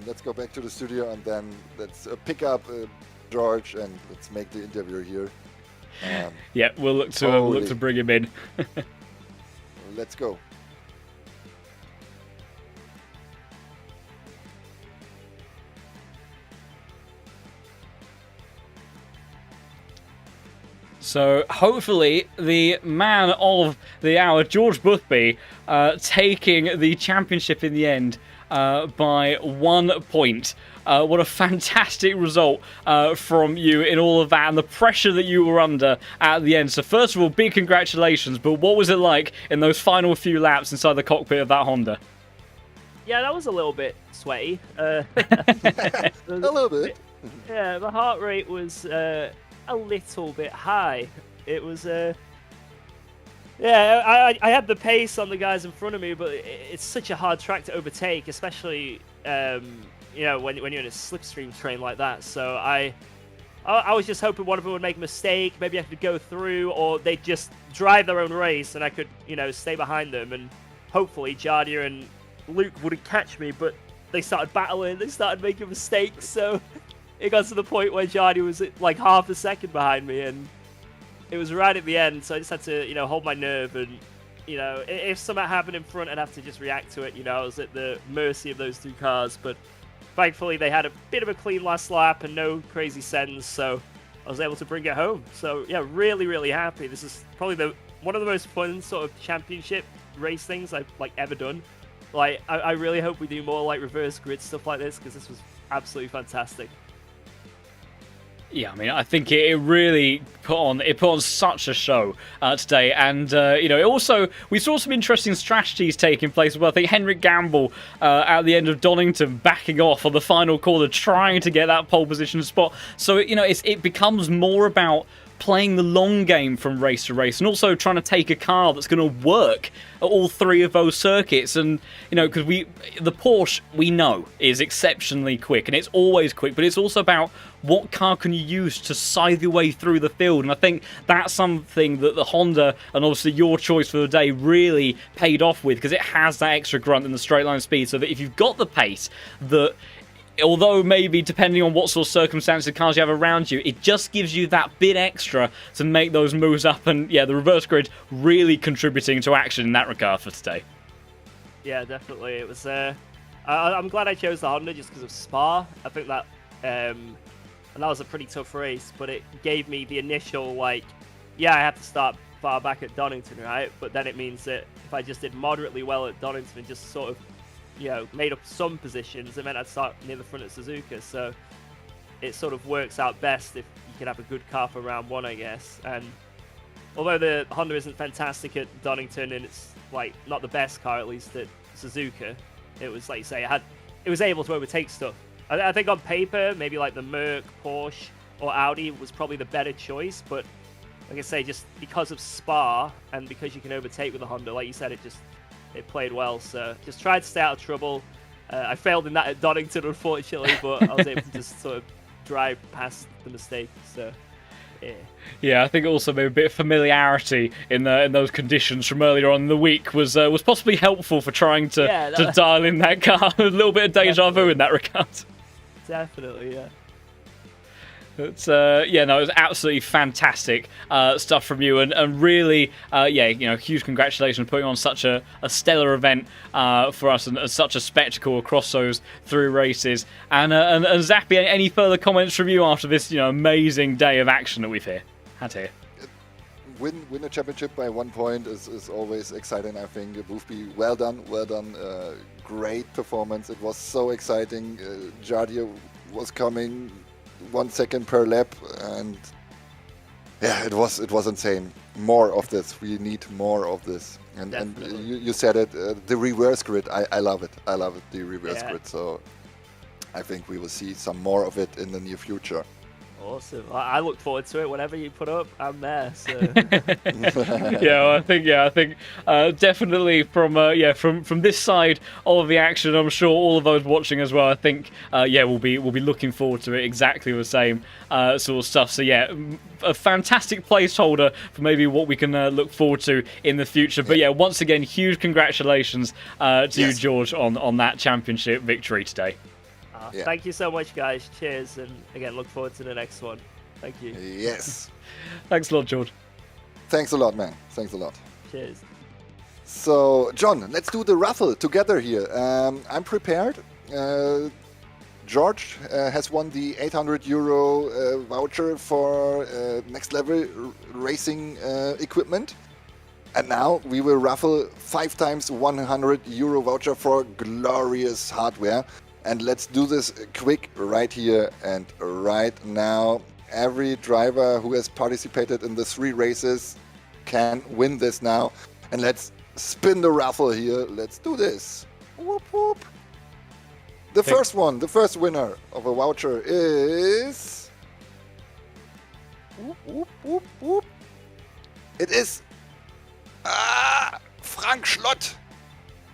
Let's go back to the studio and then let's pick up George and let's make the interview here. We'll look to bring him in. Let's go. So hopefully the man of the hour, George Boothby, taking the championship in the end by 1 point. What a fantastic result from you in all of that, and the pressure that you were under at the end. So first of all, big congratulations, but what was it like in those final few laps inside the cockpit of that Honda? Yeah, that was a little bit sweaty. A little bit. Yeah, the heart rate was a little bit high. It was I had the pace on the guys in front of me, but it's such a hard track to overtake, especially when you're in a slipstream train like that. So I I was just hoping one of them would make a mistake. Maybe I could go through, or they'd just drive their own race, and I could, stay behind them. And hopefully, Jardia and Luke wouldn't catch me. But they started battling. They started making mistakes. So it got to the point where Jardia was like half a second behind me, and it was right at the end. So I just had to, hold my nerve. And if something happened in front, I'd have to just react to it. I was at the mercy of those two cars, but. Thankfully, they had a bit of a clean last lap and no crazy sends, so I was able to bring it home. So, yeah, really, really happy. This is probably one of the most fun sort of championship race things I've, ever done. I really hope we do more, reverse grid stuff like this, because this was absolutely fantastic. Yeah, I mean, I think it really put on such a show today, and also we saw some interesting strategies taking place as well. I think Henrik Gamble at the end of Donington backing off on the final corner, trying to get that pole position spot. So it becomes more about playing the long game from race to race, and also trying to take a car that's going to work at all three of those circuits. And because the Porsche we know is exceptionally quick, and it's always quick, but it's also about what car can you use to scythe your way through the field. And I think that's something that the Honda, and obviously your choice for the day, really paid off with, because it has that extra grunt in the straight line speed, so that if you've got the pace, that although maybe depending on what sort of circumstances of cars you have around you, it just gives you that bit extra to make those moves up. And yeah, the reverse grid really contributing to action in that regard for today. Yeah, definitely. It was. I'm glad I chose the Honda just because of Spa. I think that, and that was a pretty tough race, but it gave me the initial I have to start far back at Donington, right? But then it means that if I just did moderately well at Donington and just sort of made up some positions, it meant I'd start near the front at Suzuka. So it sort of works out best if you can have a good car for round one, I guess. And although the Honda isn't fantastic at Donington, and it's not the best car, at least at Suzuka, it was like you say, it was able to overtake stuff. I think on paper, maybe the Merc, Porsche, or Audi was probably the better choice. But like I say, just because of Spa and because you can overtake with the Honda, like you said, it played well. So just tried to stay out of trouble. I failed in that at Donington, unfortunately, but I was able to just sort of drive past the mistake. So yeah, I think also maybe a bit of familiarity in those conditions from earlier on in the week was possibly helpful for trying to dial in that car. A little bit of deja vu in that regard. Definitely, yeah. It's it was absolutely fantastic stuff from you, and really, huge congratulations on putting on such a stellar event for us, and such a spectacle across those 3 races. And Zappy, any further comments from you after this amazing day of action that we've had here? Win a championship by 1 point is always exciting. I think Boothby, well done, great performance. It was so exciting. Jardia was coming 1 second per lap, and yeah, it was insane. More of this. We need more of this. And you said it. The reverse grid. I love it. The reverse grid. So I think we will see some more of it in the near future. Awesome. I look forward to it. Whatever you put up, I'm there. So. I think definitely from this side of the action, I'm sure all of those watching as well, I think we'll be looking forward to it, exactly the same sort of stuff. So yeah, a fantastic placeholder for maybe what we can look forward to in the future. But yeah, once again, huge congratulations to you, George, on that championship victory today. Thank you so much, guys. Cheers, and again, look forward to the next one. Thank you. Yes. Thanks a lot, George. Thanks a lot, man. Thanks a lot. Cheers. So, John, let's do the raffle together here. I'm prepared. George has won the €800 voucher for next level racing equipment. And now we will raffle 5 times €100 voucher for glorious hardware. And let's do this quick right here and right now. Every driver who has participated in the 3 races can win this now. And let's spin the raffle here. Let's do this. Whoop, whoop. The first winner of a voucher is... Whoop, whoop, whoop, whoop. It is... Frank Schlott.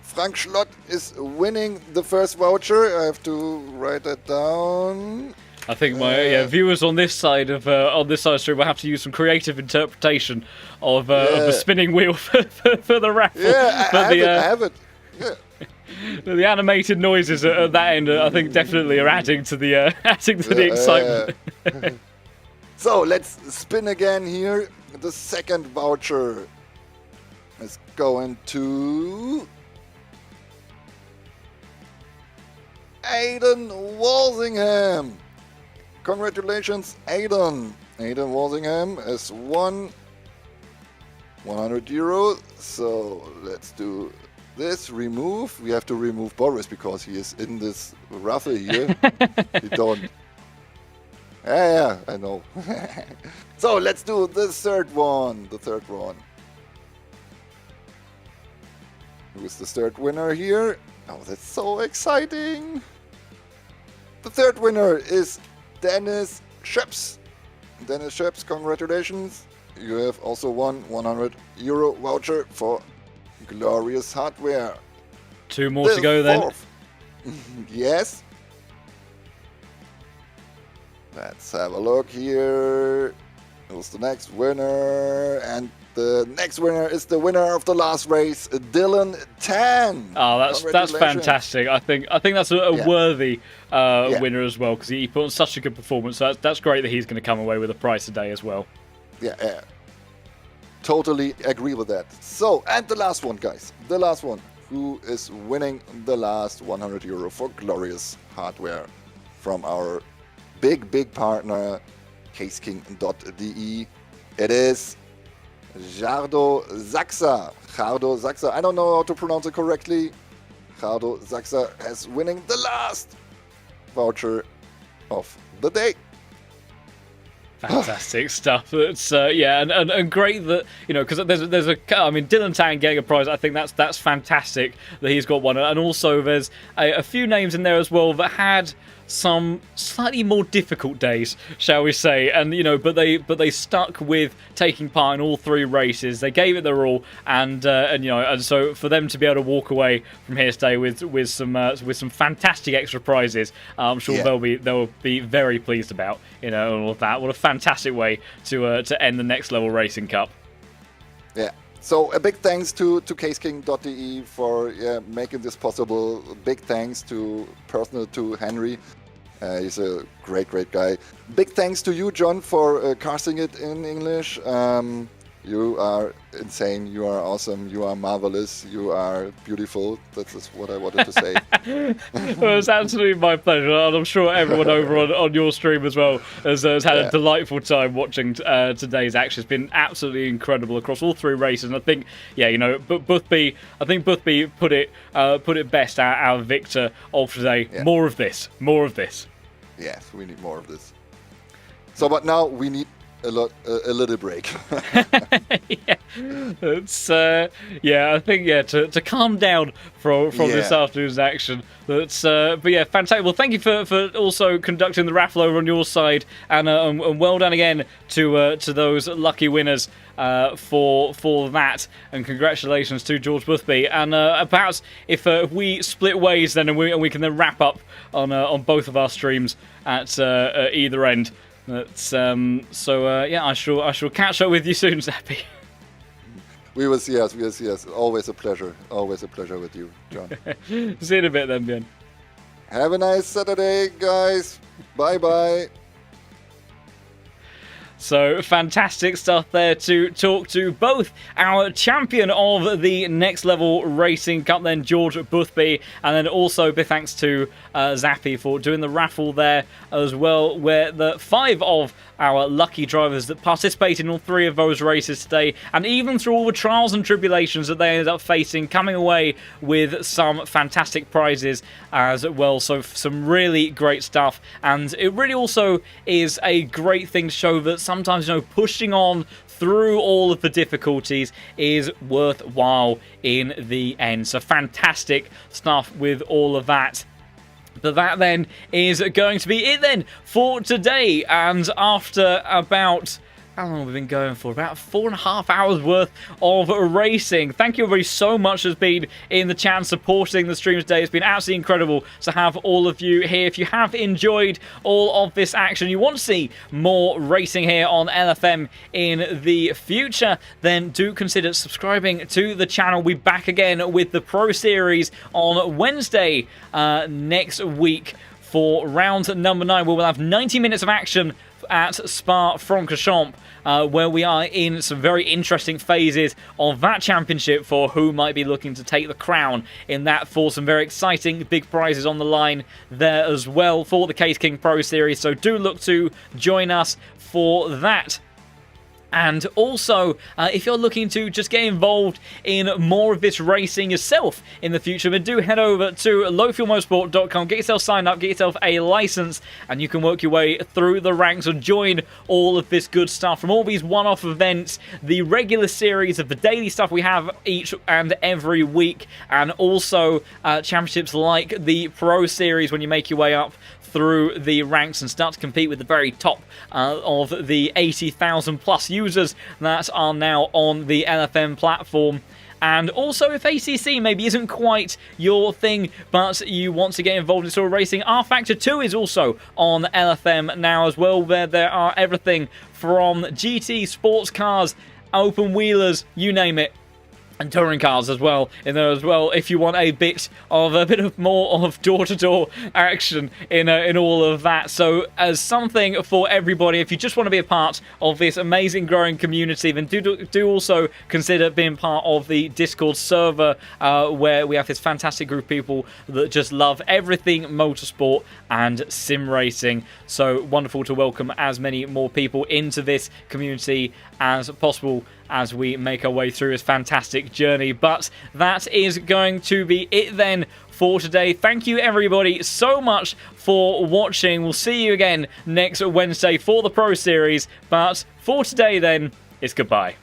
Frank Schlott is winning the first voucher. I have to write that down. I think my viewers on this side of stream will have to use some creative interpretation of the spinning wheel for the raffle. Yeah, I have it. Yeah. The animated noises at that end, I think, definitely are adding to the excitement. So let's spin again here. The second voucher is going to Aiden Walsingham. Congratulations, Aiden. Aiden Walsingham has won 100 euro. So let's do this. Remove. We have to remove Boris because he is in this raffle here. We don't. Yeah, I know. So let's do the third one. Who's the third winner here? Oh, that's so exciting. The third winner is Dennis Scheps. Dennis Scheps, congratulations. You have also won 100 euro voucher for Glorious Hardware. 2 more to go then. Yes. Let's have a look here. Who's the next winner? And the next winner is the winner of the last race, Dylan Tan. Oh, that's fantastic. I think that's a worthy winner as well, because he put on such a good performance. So that's great that he's going to come away with a prize today as well. Yeah. Totally agree with that. So, and the last one, guys. The last one. Who is winning the last 100 euro for Glorious Hardware from our big partner, caseking.de. It is Jardo Zaxa. I don't know how to pronounce it correctly. Jardo Zaxa is winning the last voucher of the day. Fantastic stuff. It's and great that, you know, because Dylan Tan getting a prize. I think that's fantastic that he's got one, and also there's a few names in there as well that had some slightly more difficult days, shall we say, and but they stuck with taking part in all 3 races. They gave it their all, and so for them to be able to walk away from here today with some fantastic extra prizes, I'm sure they'll be very pleased about all of that. What a fantastic way to end the Next Level Racing Cup. Yeah. So a big thanks to caseking.de for making this possible. Big thanks personal to Henry. He's a great guy. Big thanks to you, John, for casting it in English. You are insane. You are awesome. You are marvelous. You are beautiful. That's what I wanted to say. Well, it's absolutely my pleasure, and I'm sure everyone over on your stream as well has had a delightful time watching today's action. It's been absolutely incredible across all 3 races, and I think, Boothby put it best, our victor of today. Yeah. More of this. Yes, we need more of this. So, but now we need a little break. It's I think to calm down from this afternoon's action. But fantastic. Well, thank you for also conducting the raffle over on your side, and well done again to those lucky winners for that, and congratulations to George Boothby. And perhaps if we split ways then, and we can then wrap up on both of our streams at either end. That's I shall catch up with you soon, Zappy. We will see us. Always a pleasure with you, John. See you in a bit then, Björn. Have a nice Saturday, guys. Bye. So, fantastic stuff there to talk to both our champion of the Next Level Racing Cup, then George Boothby, and then also big thanks to Zappy for doing the raffle there as well, where the 5 of our lucky drivers that participated in all 3 of those races today, and even through all the trials and tribulations that they ended up facing, coming away with some fantastic prizes as well. So some really great stuff, and it really also is a great thing to show that sometimes pushing on through all of the difficulties is worthwhile in the end. So fantastic stuff with all of that. But that then is going to be it then for today, and after about How long have we been going for? About 4.5 hours worth of racing. Thank you everybody so much has been in the chat supporting the stream today. It's been absolutely incredible to have all of you here. If you have enjoyed all of this action, you want to see more racing here on LFM in the future, then do consider subscribing to the channel. We'll be back again with the Pro Series on Wednesday next week for round number 9, where we'll have 90 minutes of action at Spa Franchorchamps, where we are in some very interesting phases of that championship for who might be looking to take the crown in that, for some very exciting big prizes on the line there as well for the Case King Pro Series. So do look to join us for that. And also, if you're looking to just get involved in more of this racing yourself in the future, then do head over to lowfuelmotorsport.com, get yourself signed up, get yourself a license, and you can work your way through the ranks and join all of this good stuff from all these one-off events, the regular series of the daily stuff we have each and every week, and also championships like the Pro Series when you make your way up through the ranks and start to compete with the very top of the 80,000 plus users that are now on the LFM platform. And also, if ACC maybe isn't quite your thing, but you want to get involved in sort of racing, R Factor 2 is also on LFM now as well, where there are everything from GT, sports cars, open wheelers, you name it, and touring cars as well in there as well, if you want a bit of more of door-to-door action in all of that. So as something for everybody, if you just want to be a part of this amazing growing community, then do also consider being part of the Discord server, where we have this fantastic group of people that just love everything motorsport and sim racing. So wonderful to welcome as many more people into this community as possible as we make our way through this fantastic journey. But that is going to be it then for today. Thank you everybody so much for watching. We'll see you again next Wednesday for the Pro Series. But for today then, it's goodbye.